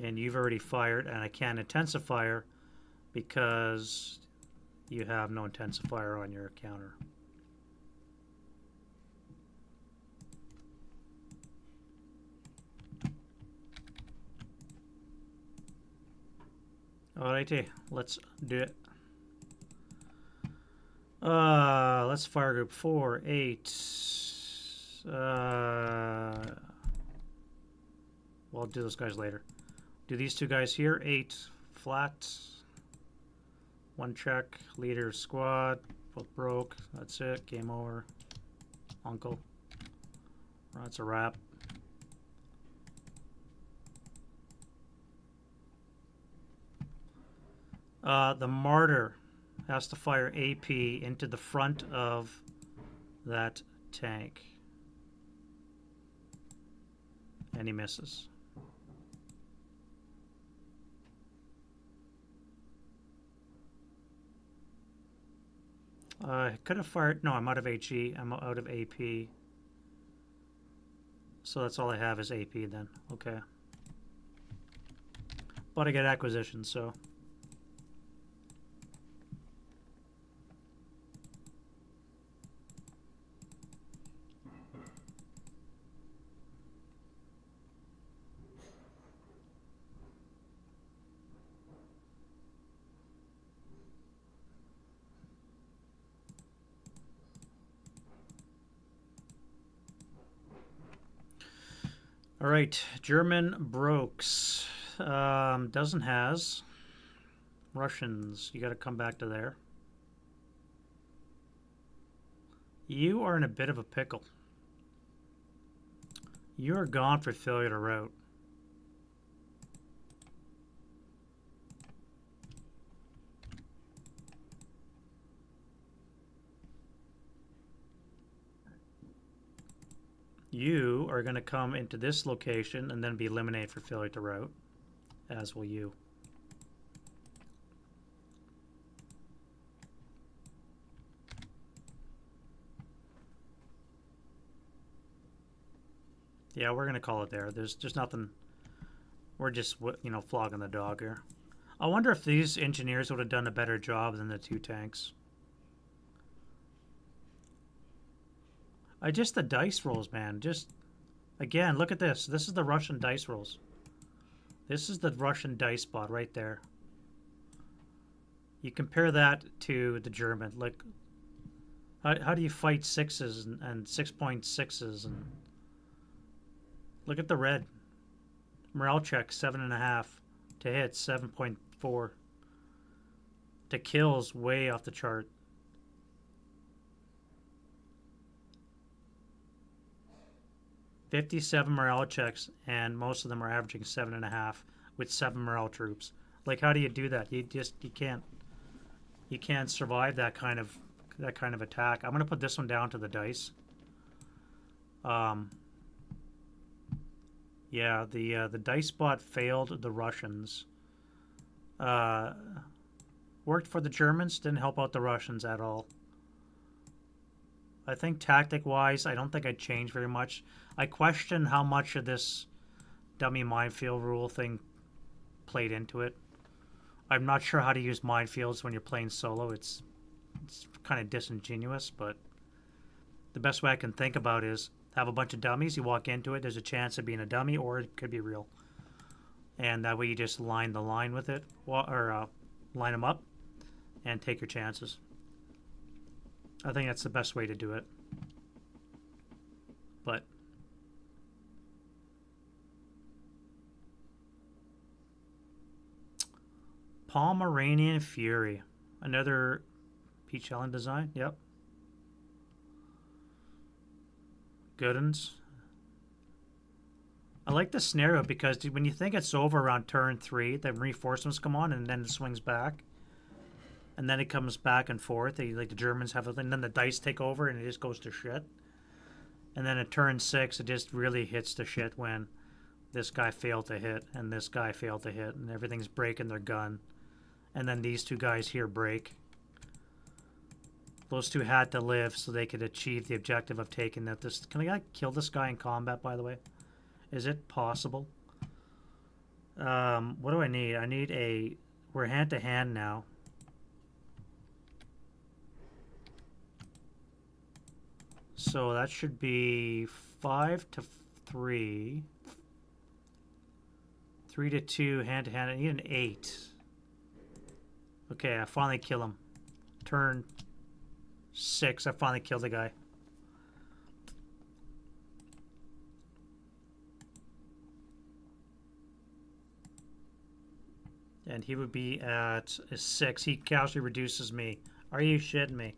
[SPEAKER 1] And you've already fired, and I can't intensifier because you have no intensifier on your counter. Alrighty, let's do it. Let's fire group 4, 8. Well, I'll do those guys later. Do these two guys here. 8 flat. 1 check. Leader squad. Both broke. That's it. Game over. Uncle. That's a wrap. The martyr has to fire AP into the front of that tank. And he misses. I could have fired... No, I'm out of HE. I'm out of AP. So that's all I have is AP then. Okay. But I get acquisition, so... All right, German Brokes. Doesn't has. Russians, you got to come back to there. You are in a bit of a pickle. You are gone for failure to route. You are going to come into this location and then be eliminated for failure to route, as will you. Yeah, we're going to call it there. There's just nothing. We're just, you know, flogging the dog here. I wonder if these engineers would have done a better job than the 2 tanks. Just the dice rolls, man. Just, again, look at this. This is the Russian dice rolls. This is the Russian dice spot right there. You compare that to the German. Like, how do you fight 6s and 6.6s? And look at the red. Morale check, 7.5. To hit, 7.4. To kills, way off the chart. "57 morale checks, and most of them are averaging 7.5 with 7 morale troops." Like, how do you do that? You can't survive that kind of attack. I'm gonna put this one down to the dice. Yeah, the dice spot failed the Russians. Worked for the Germans, didn't help out the Russians at all. I think tactic-wise, I don't think I'd change very much. I question how much of this dummy minefield rule thing played into it. I'm not sure how to use minefields when you're playing solo. It's kind of disingenuous, but the best way I can think about is have a bunch of dummies. You walk into it, there's a chance of being a dummy, or it could be real. And that way you just line the line with it, or line them up, and take your chances. I think that's the best way to do it. But Pomeranian Fury, another Peach Ellen design. Yep. Good uns. I like the scenario because when you think it's over around turn 3, the reinforcements come on and then it swings back. and then it comes back and forth. Like the Germans have it, and then the dice take over, and it just goes to shit. And then at turn 6, it just really hits to shit when this guy failed to hit, and this guy failed to hit, and everything's breaking their gun. And then these two guys here break. Those two had to live so they could achieve the objective of taking that. Can I kill this guy in combat, by the way? Is it possible? What do I need? I need a... We're hand-to-hand now. So that should be 5 to 3. 3 to 2, hand-to-hand. I need an 8. Okay, I finally kill him. Turn 6, I finally killed the guy. And he would be at a 6. He casually reduces me. Are you shitting me?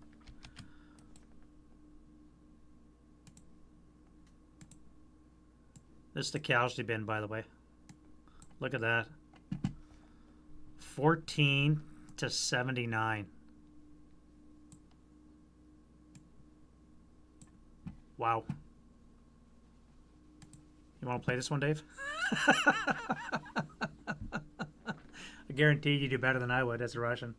[SPEAKER 1] This is the casualty bin, by the way. Look at that. 14 to 79. Wow. You want to play this one, Dave? I guarantee you do better than I would as a Russian.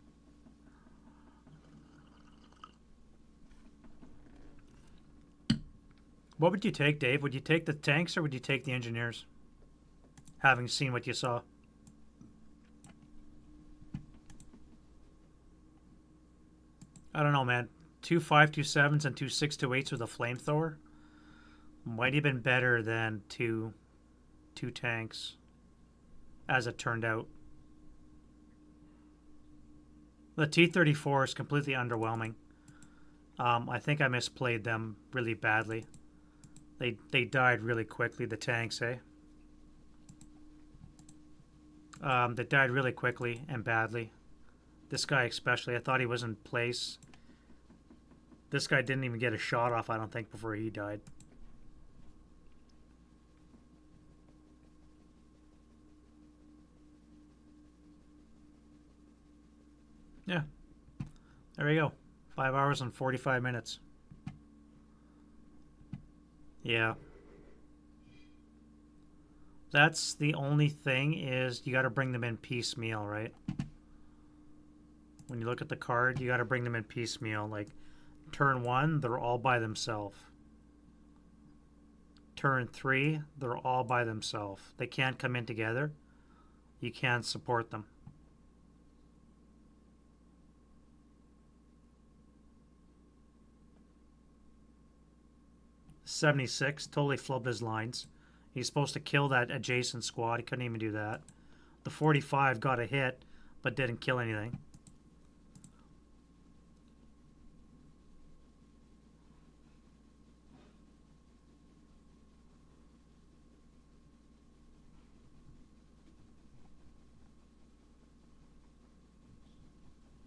[SPEAKER 1] What would you take, Dave? Would you take the tanks or would you take the engineers? Having seen what you saw. I don't know, man. 2 5.27s and 2 6.28s with a flamethrower might have been better than two tanks, as it turned out. The T-34 is completely underwhelming. I think I misplayed them really badly. They died really quickly, the tanks, eh? They died really quickly and badly. This guy especially, I thought he was in place. This guy didn't even get a shot off, I don't think, before he died. Yeah. There we go. 5 hours and 45 minutes. Yeah. That's the only thing, is you got to bring them in piecemeal, right? When you look at the card, you got to bring them in piecemeal. Like, turn 1, they're all by themselves. Turn 3, they're all by themselves. They can't come in together. You can't support them. .76 totally flubbed his lines. He's supposed to kill that adjacent squad. He couldn't even do that. The 45 got a hit, but didn't kill anything.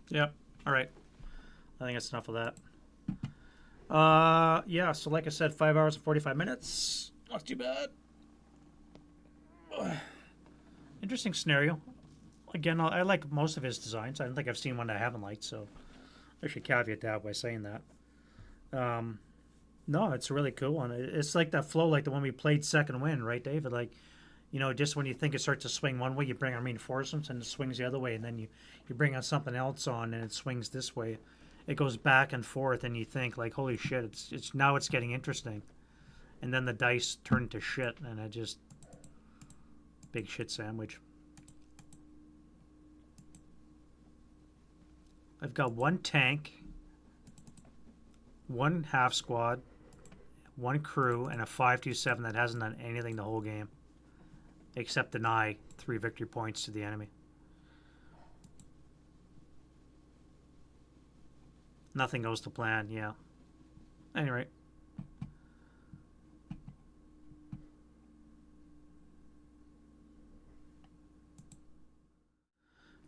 [SPEAKER 1] Yep. All right. I think that's enough of that. Yeah, so like I said, 5 hours and 45 minutes. Not too bad. Interesting scenario. Again, I like most of his designs. I don't think I've seen one that I haven't liked, so I should caveat that by saying that. No, it's a really cool one. It's like that flow, like the one we played second win, right, David? Like, you know, just when you think it starts to swing one way, you bring on reinforcements and it swings the other way, and then you bring on something else on and it swings this way. It goes back and forth, and you think, like, holy shit, it's now it's getting interesting. And then the dice turn to shit, and it just... Big shit sandwich. I've got one tank, one half squad, one crew, and a 5.27 that hasn't done anything the whole game. Except deny 3 victory points to the enemy. Nothing goes to plan, yeah. Anyway.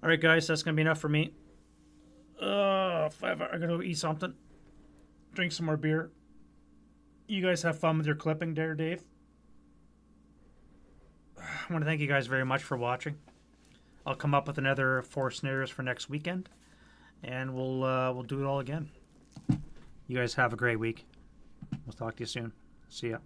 [SPEAKER 1] Alright, guys, that's going to be enough for me. 5 hours. I'm going to go eat something. Drink some more beer. You guys have fun with your clipping there, Dave. I want to thank you guys very much for watching. I'll come up with another 4 scenarios for next weekend. and we'll do it all again. You guys have a great week. We'll talk to you soon. See ya.